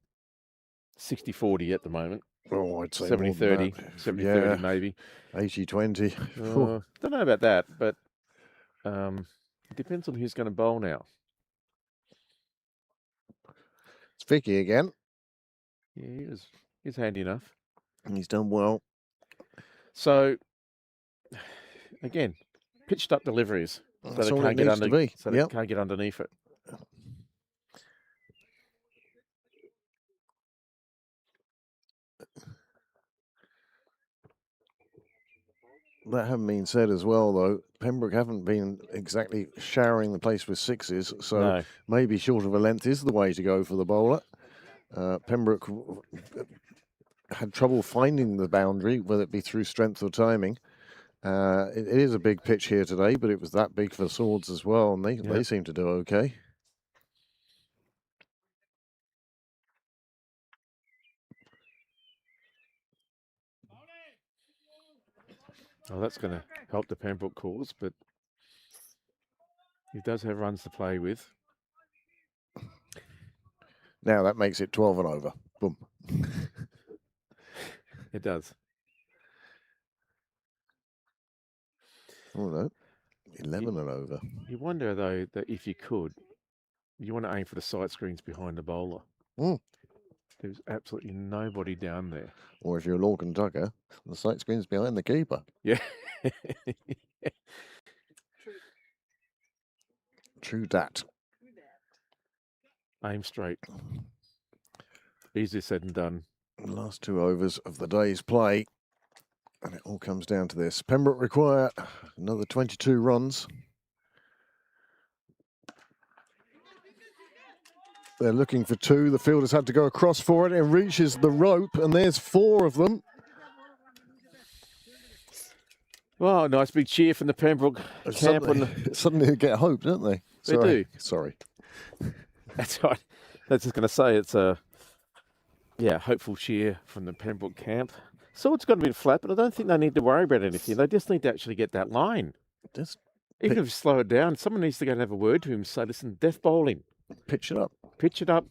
Speaker 1: 60-40 at the moment.
Speaker 3: Oh, I'd say
Speaker 1: 70-30, 70-30 maybe.
Speaker 3: 80-20.
Speaker 1: Don't know about that, but it depends on who's going to bowl now.
Speaker 3: It's Vicky again.
Speaker 1: Yeah, he's handy enough.
Speaker 3: And he's done well.
Speaker 1: So, again, pitched up deliveries.
Speaker 3: That's all it needs to be.
Speaker 1: So they can't get underneath it.
Speaker 3: That having been said as well, though, Pembroke haven't been exactly showering the place with sixes, so maybe short of a length is the way to go for the bowler. Pembroke had trouble finding the boundary, whether it be through strength or timing. It is a big pitch here today, but it was that big for Swords as well, and they seem to do okay.
Speaker 1: Well, that's going to help the Pembroke cause, but he does have runs to play with.
Speaker 3: Now that makes it 12 and over. Boom.
Speaker 1: It does.
Speaker 3: Oh no, 11 and over.
Speaker 1: You wonder, though, that if you could, you want to aim for the sight screens behind the bowler.
Speaker 3: Mm.
Speaker 1: There's absolutely nobody down there.
Speaker 3: Or if you're Lorcan Tucker, the sight screen's behind the keeper.
Speaker 1: Yeah.
Speaker 3: True that.
Speaker 1: Aim straight. Easier said than done.
Speaker 3: The last 2 overs of the day's play. And it all comes down to this. Pembroke require another 22 runs. They're looking for 2. The fielder's had to go across for it. It reaches the rope, and there's 4 of them.
Speaker 1: Well, nice big cheer from the Pembroke camp.
Speaker 3: Suddenly they get hope, don't they?
Speaker 1: They do.
Speaker 3: Sorry.
Speaker 1: That's right. That's just going to say it's a hopeful cheer from the Pembroke camp. So it's got a bit flat, but I don't think they need to worry about anything. They just need to actually get that line. Even if you slow it down, someone needs to go and have a word to him and say, listen, death bowling.
Speaker 3: Pitch it up.
Speaker 1: Pitch it up.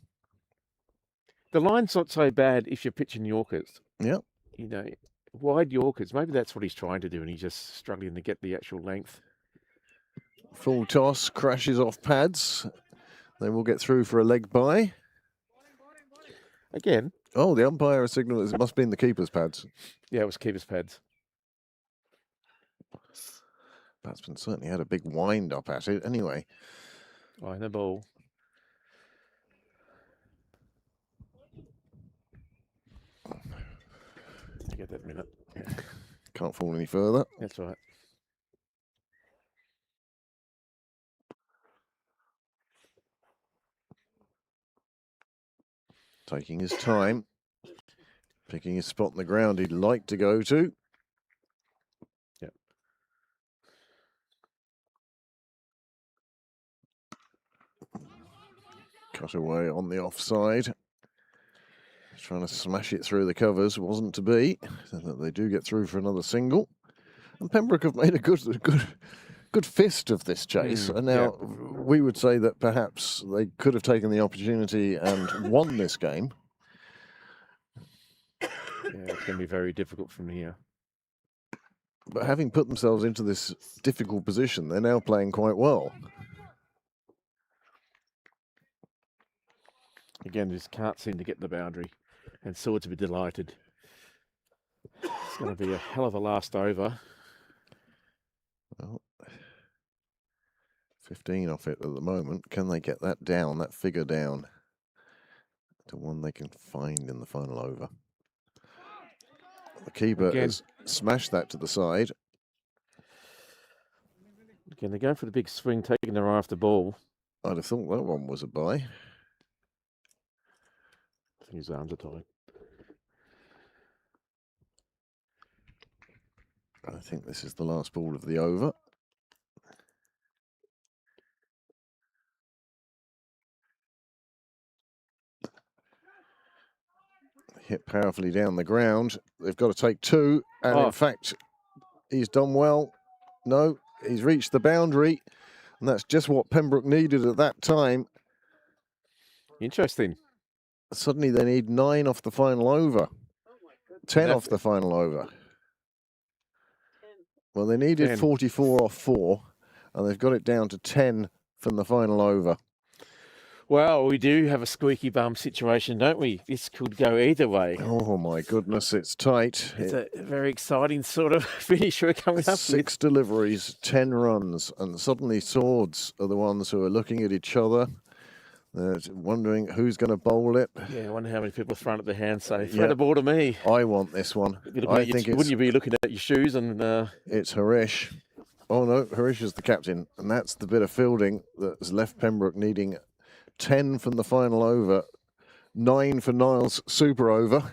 Speaker 1: The line's not so bad if you're pitching Yorkers.
Speaker 3: Yep.
Speaker 1: You know, wide Yorkers. Maybe that's what he's trying to do, and he's just struggling to get the actual length.
Speaker 3: Full toss, crashes off pads. They will get through for a leg bye.
Speaker 1: Again.
Speaker 3: Oh, the umpire has signalled it must be in the keeper's pads.
Speaker 1: Yeah, it was keeper's pads.
Speaker 3: Batsman certainly had a big wind up at it. Anyway.
Speaker 1: Oh, the ball. You get that minute.
Speaker 3: Can't fall any further.
Speaker 1: That's right.
Speaker 3: Taking his time. Picking his spot on the ground he'd like to go to.
Speaker 1: Yep.
Speaker 3: Cut away on the offside. Trying to smash it through the covers. Wasn't to be. They do get through for another single. And Pembroke have made a good fist of this chase. And now we would say that perhaps they could have taken the opportunity and won this game.
Speaker 1: Yeah, it's going to be very difficult from here.
Speaker 3: But having put themselves into this difficult position, they're now playing quite well.
Speaker 1: Again, just can't seem to get the boundary. And Swords will be delighted. It's going to be a hell of a last over.
Speaker 3: Well, 15 off it at the moment. Can they get that down, that figure down, to one they can find in the final over? The keeper has smashed that to the side.
Speaker 1: Again, they're going for the big swing, taking their eye off the ball.
Speaker 3: I'd have thought that one was a bye.
Speaker 1: I think his arms are tied.
Speaker 3: I think this is the last ball of the over. Hit powerfully down the ground. They've got to take 2. And in fact, he's done well. No, he's reached the boundary. And that's just what Pembroke needed at that time.
Speaker 1: Interesting.
Speaker 3: Suddenly they need 9 off the final over. 10 off the final over. Well, they needed
Speaker 1: 10.
Speaker 3: 44 off 4. And they've got it down to 10 from the final over.
Speaker 1: Well, we do have a squeaky bum situation, don't we? This could go either way.
Speaker 3: Oh, my goodness, it's tight.
Speaker 1: It's a very exciting sort of finish we're coming up with.
Speaker 3: 6 deliveries, 10 runs, and suddenly Swords are the ones who are looking at each other. They're wondering who's going to bowl it.
Speaker 1: Yeah, I wonder how many people are throwing up their hands say, throw the ball to me.
Speaker 3: I want this one.
Speaker 1: I think wouldn't you be looking at your shoes and...
Speaker 3: It's Harish. Oh, no, Harish is the captain, and that's the bit of fielding that's left Pembroke needing 10 from the final over, 9 for Niles' super over.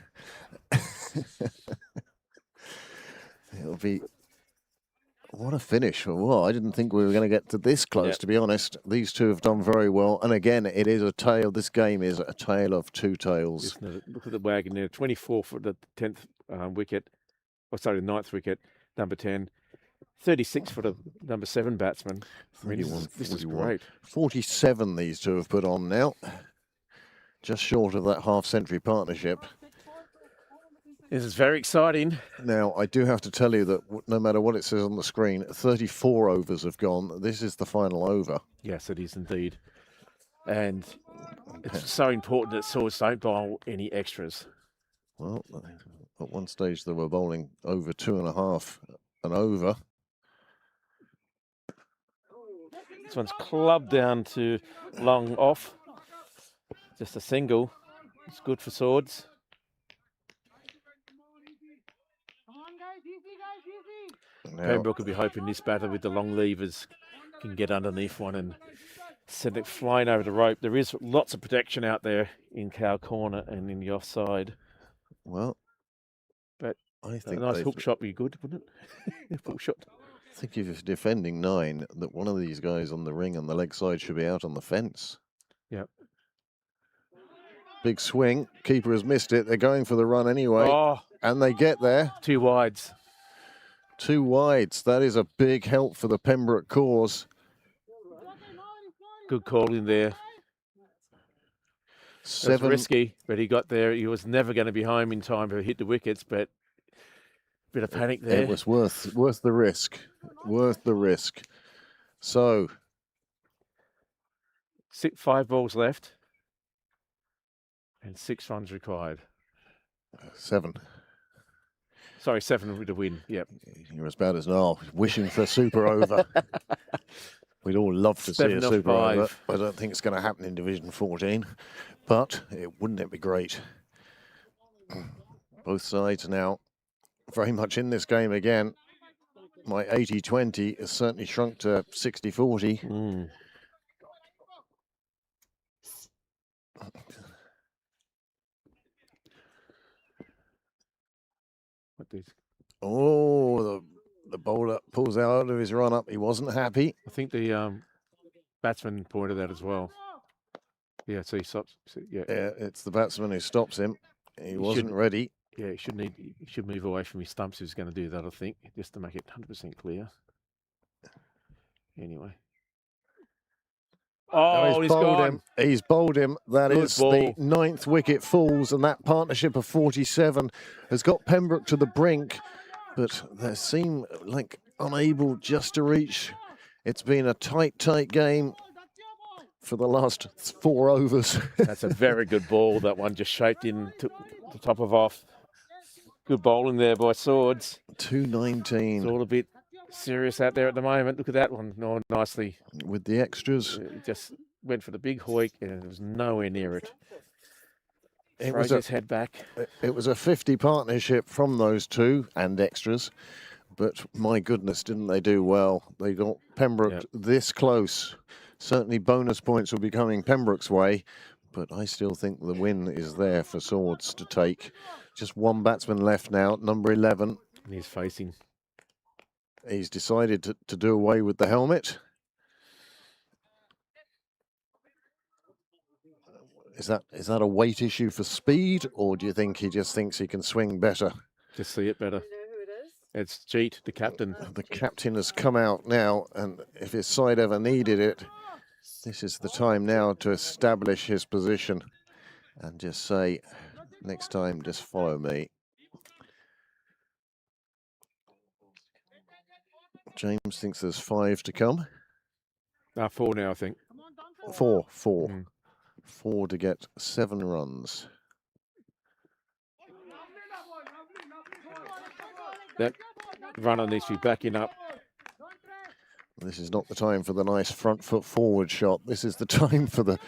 Speaker 3: It'll be... What a finish. Well, I didn't think we were going to get to this close, to be honest. These two have done very well. And again, it is a tale. This game is a tale of 2 tales.
Speaker 1: Look at the wagon there. 24 for the 10th wicket. Oh, sorry, the 9th wicket. number 10. 36 for the number 7 batsman. I mean,
Speaker 3: 31,
Speaker 1: this is
Speaker 3: 41.
Speaker 1: great.
Speaker 3: 47 these two have put on now. Just short of that half-century partnership.
Speaker 1: This is very exciting.
Speaker 3: Now, I do have to tell you that no matter what it says on the screen, 34 overs have gone. This is the final over.
Speaker 1: Yes, it is indeed. And it's so important that Swords don't bowl any extras.
Speaker 3: Well, at one stage they were bowling over 2.5 an over.
Speaker 1: This one's clubbed down to long off. Just a single. It's good for Swords.
Speaker 3: Now,
Speaker 1: Pembroke could be hoping this batter with the long levers can get underneath one and send it flying over the rope. There is lots of protection out there in cow corner and in the offside.
Speaker 3: well,
Speaker 1: But
Speaker 3: I
Speaker 1: a
Speaker 3: think
Speaker 1: nice
Speaker 3: they've-
Speaker 1: hook shot would be good, wouldn't it? Hook shot.
Speaker 3: I think if you're defending 9, that one of these guys on the ring on the leg side should be out on the fence.
Speaker 1: Yep.
Speaker 3: Big swing. Keeper has missed it. They're going for the run anyway.
Speaker 1: Oh,
Speaker 3: And they get there.
Speaker 1: 2 wides.
Speaker 3: 2 wides. That is a big help for the Pembroke cause.
Speaker 1: Good call in there. It was
Speaker 3: 7.
Speaker 1: risky, but he got there. He was never going to be home in time to hit the wickets, but bit of panic there.
Speaker 3: It was worth the risk. Worth the risk. So
Speaker 1: 5 balls left and 6 runs required.
Speaker 3: 7.
Speaker 1: Sorry, 7 with a win. Yep.
Speaker 3: You're as bad as now. Wishing for a super over. We'd all love to see
Speaker 1: 7
Speaker 3: a
Speaker 1: off
Speaker 3: super over.
Speaker 1: 5.
Speaker 3: I don't think it's going to happen in Division 14, but wouldn't it be great? Both sides now very much in this game again. My 80-20 has certainly shrunk to 60-40.
Speaker 1: Mm. What these?
Speaker 3: Oh, the bowler pulls out of his run up. He wasn't happy.
Speaker 1: I think the batsman pointed that as well. Yeah, so he stops. Yeah,
Speaker 3: It's the batsman who stops him. He wasn't
Speaker 1: shouldn't-
Speaker 3: ready.
Speaker 1: yeah, he should move away from his stumps. He's going to do that, I think, just to make it 100% clear. Anyway. Oh, he's
Speaker 3: bowled
Speaker 1: gone.
Speaker 3: him. He's bowled him. That
Speaker 1: Good
Speaker 3: is
Speaker 1: ball.
Speaker 3: the 9th wicket falls, and that partnership of 47 has got Pembroke to the brink, but they seem like unable just to reach. It's been a tight game for the last 4 overs.
Speaker 1: That's a very good ball. That one just shaped in to the top of off. Good bowling there by Swords.
Speaker 3: 219
Speaker 1: It's all a bit serious out there at the moment. Look at that one. No, nicely.
Speaker 3: with the extras.
Speaker 1: It just went for the big hoik and it was nowhere near it.
Speaker 3: It
Speaker 1: Throws
Speaker 3: was a
Speaker 1: his head back.
Speaker 3: It was a 50 partnership from those two and extras, but my goodness, didn't they do well? They got Pembroke
Speaker 1: Yep.
Speaker 3: this close. Certainly bonus points will be coming Pembroke's way, but I still think the win is there for Swords to take. Just one batsman left now, number 11.
Speaker 1: And he's facing.
Speaker 3: He's decided to do away with the helmet. Is that a weight issue for speed, or do you think he just thinks he can swing better?
Speaker 1: Just see it better.
Speaker 5: You know who it is?
Speaker 1: It's Jeet, the captain.
Speaker 3: The captain has come out now, and if his side ever needed it, this is the time now to establish his position and just say, next time, just follow me. James thinks there's 5 to come.
Speaker 1: 4 now, I think.
Speaker 3: 4.
Speaker 1: Mm.
Speaker 3: 4 to get 7 runs.
Speaker 1: That runner needs to be backing up.
Speaker 3: This is not the time for the nice front foot forward shot. This is the time for the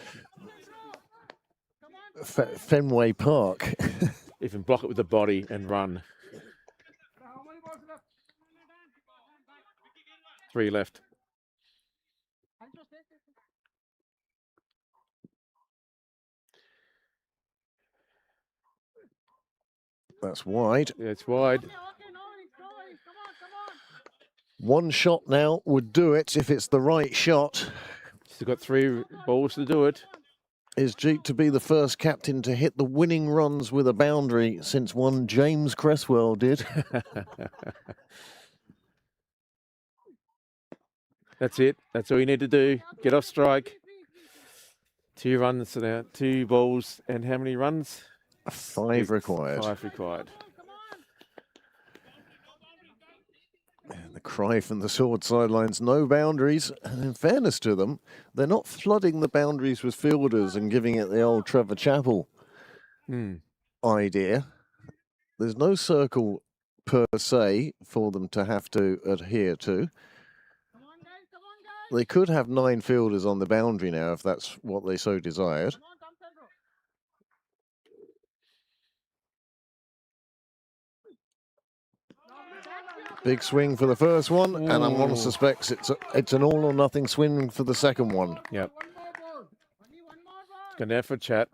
Speaker 3: Fenway Park.
Speaker 1: You can block it with the body and run. 3 left.
Speaker 3: That's wide.
Speaker 1: Yeah, it's wide.
Speaker 3: One shot now would do it if it's the right shot.
Speaker 1: Still got 3 balls to do it.
Speaker 3: Is Jeet to be the first captain to hit the winning runs with a boundary since one James Cresswell did?
Speaker 1: That's it. That's all you need to do. Get off strike. 2 runs to now. 2 balls. And how many runs?
Speaker 3: 5 required.
Speaker 1: 5 required.
Speaker 3: And the cry from the Sword sidelines, no boundaries. And in fairness to them, they're not flooding the boundaries with fielders and giving it the old Trevor Chappell idea. There's no circle per se for them to have to adhere to. They could have 9 fielders on the boundary now if that's what they so desired. Big swing for the first one, and one suspects it's an all or nothing swing for the second one.
Speaker 1: Yep. Going there for a chat.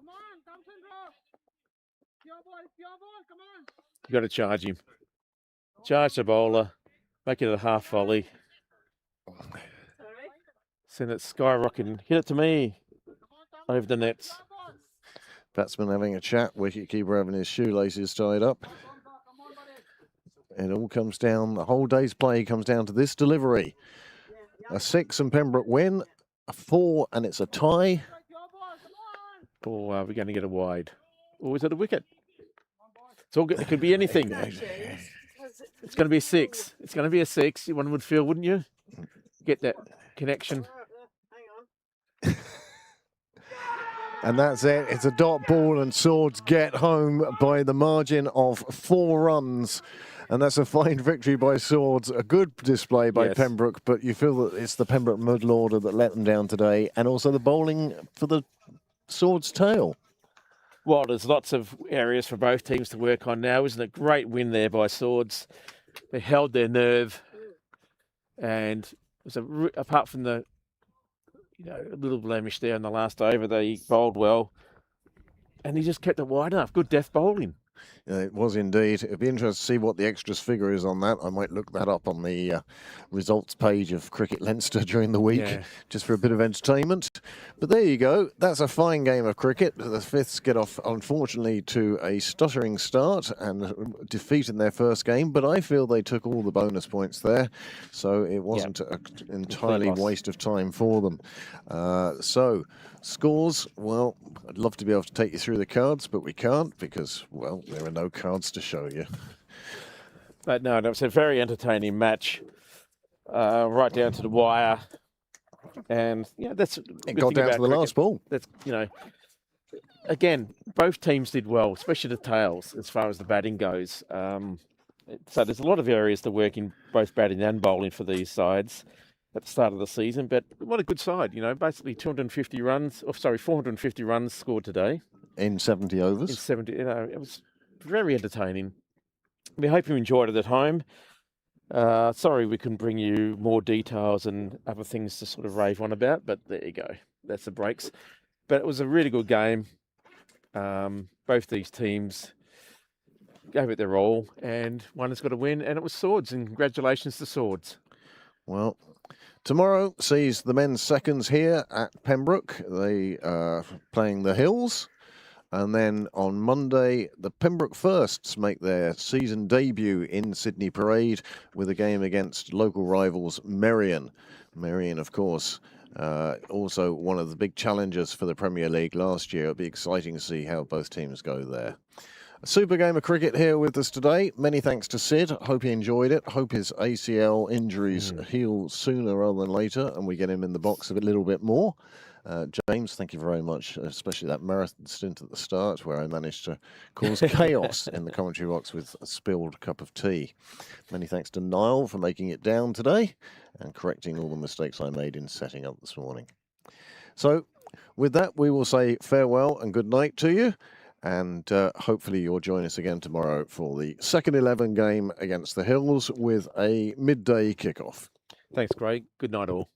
Speaker 1: You got to charge him. Charge the bowler. Make it a half volley. Send it skyrocketing. Hit it to me. Over the nets.
Speaker 3: Batsman having a chat. Wicketkeeper having his shoelaces tied up. It all comes down, the whole day's play comes down to this delivery. A 6 and Pembroke win, a 4 and it's a tie.
Speaker 1: Or are we going to get a wide? Or is it a wicket? It's all good. It could be anything. It's going to be a 6. It's going to be a 6. One would feel, wouldn't you? Get that connection.
Speaker 3: And that's it. It's a dot ball and Swords get home by the margin of 4 runs. And that's a fine victory by Swords, a good display by Pembroke, but you feel that it's the Pembroke middle order that let them down today, and also the bowling for the Swords tail.
Speaker 1: Well, there's lots of areas for both teams to work on now. Isn't it? Great win there by Swords. They held their nerve, and it was apart from the a little blemish there in the last over, they bowled well, and he just kept it wide enough. Good depth bowling.
Speaker 3: It was indeed. It'd be interesting to see what the extras figure is on that. I might look that up on the results page of Cricket Leinster during the week, just for a bit of entertainment. But there you go. That's a fine game of cricket. The Fifths get off, unfortunately, to a stuttering start and defeat in their first game. But I feel they took all the bonus points there, so it wasn't an entirely waste of time for them. So scores, well, I'd love to be able to take you through the cards, but we can't because, well, there are no cards to show you.
Speaker 1: But no, it was a very entertaining match, right down to the wire. And that's
Speaker 3: it got down to the last ball.
Speaker 1: That's again, both teams did well, especially the tails as far as the batting goes. So there's a lot of areas to work in both batting and bowling for these sides at the start of the season. But what a good side, basically 450 runs scored today.
Speaker 3: In 70 overs?
Speaker 1: In 70, it was very entertaining. We hope you enjoyed it at home. Sorry we couldn't bring you more details and other things to sort of rave on about, but there you go. That's the breaks. But it was a really good game. Both these teams gave it their all, and one has got to win, and it was Swords, and congratulations to Swords.
Speaker 3: Well, tomorrow sees the men's seconds here at Pembroke. They are playing the Hills. And then on Monday, the Pembroke Firsts make their season debut in Sydney Parade with a game against local rivals Merion. Merion, of course, also one of the big challengers for the Premier League last year. It'll be exciting to see how both teams go there. A super game of cricket here with us today. Many thanks to Sid. Hope he enjoyed it. Hope his ACL injuries heal sooner rather than later and we get him in the box a little bit more. James, thank you very much, especially that marathon stint at the start where I managed to cause chaos in the commentary box with a spilled cup of tea. Many thanks to Niall for making it down today and correcting all the mistakes I made in setting up this morning. So with that, we will say farewell and good night to you. And hopefully you'll join us again tomorrow for the second 11 game against the Hills with a midday kickoff.
Speaker 1: Thanks, Craig. Good night all.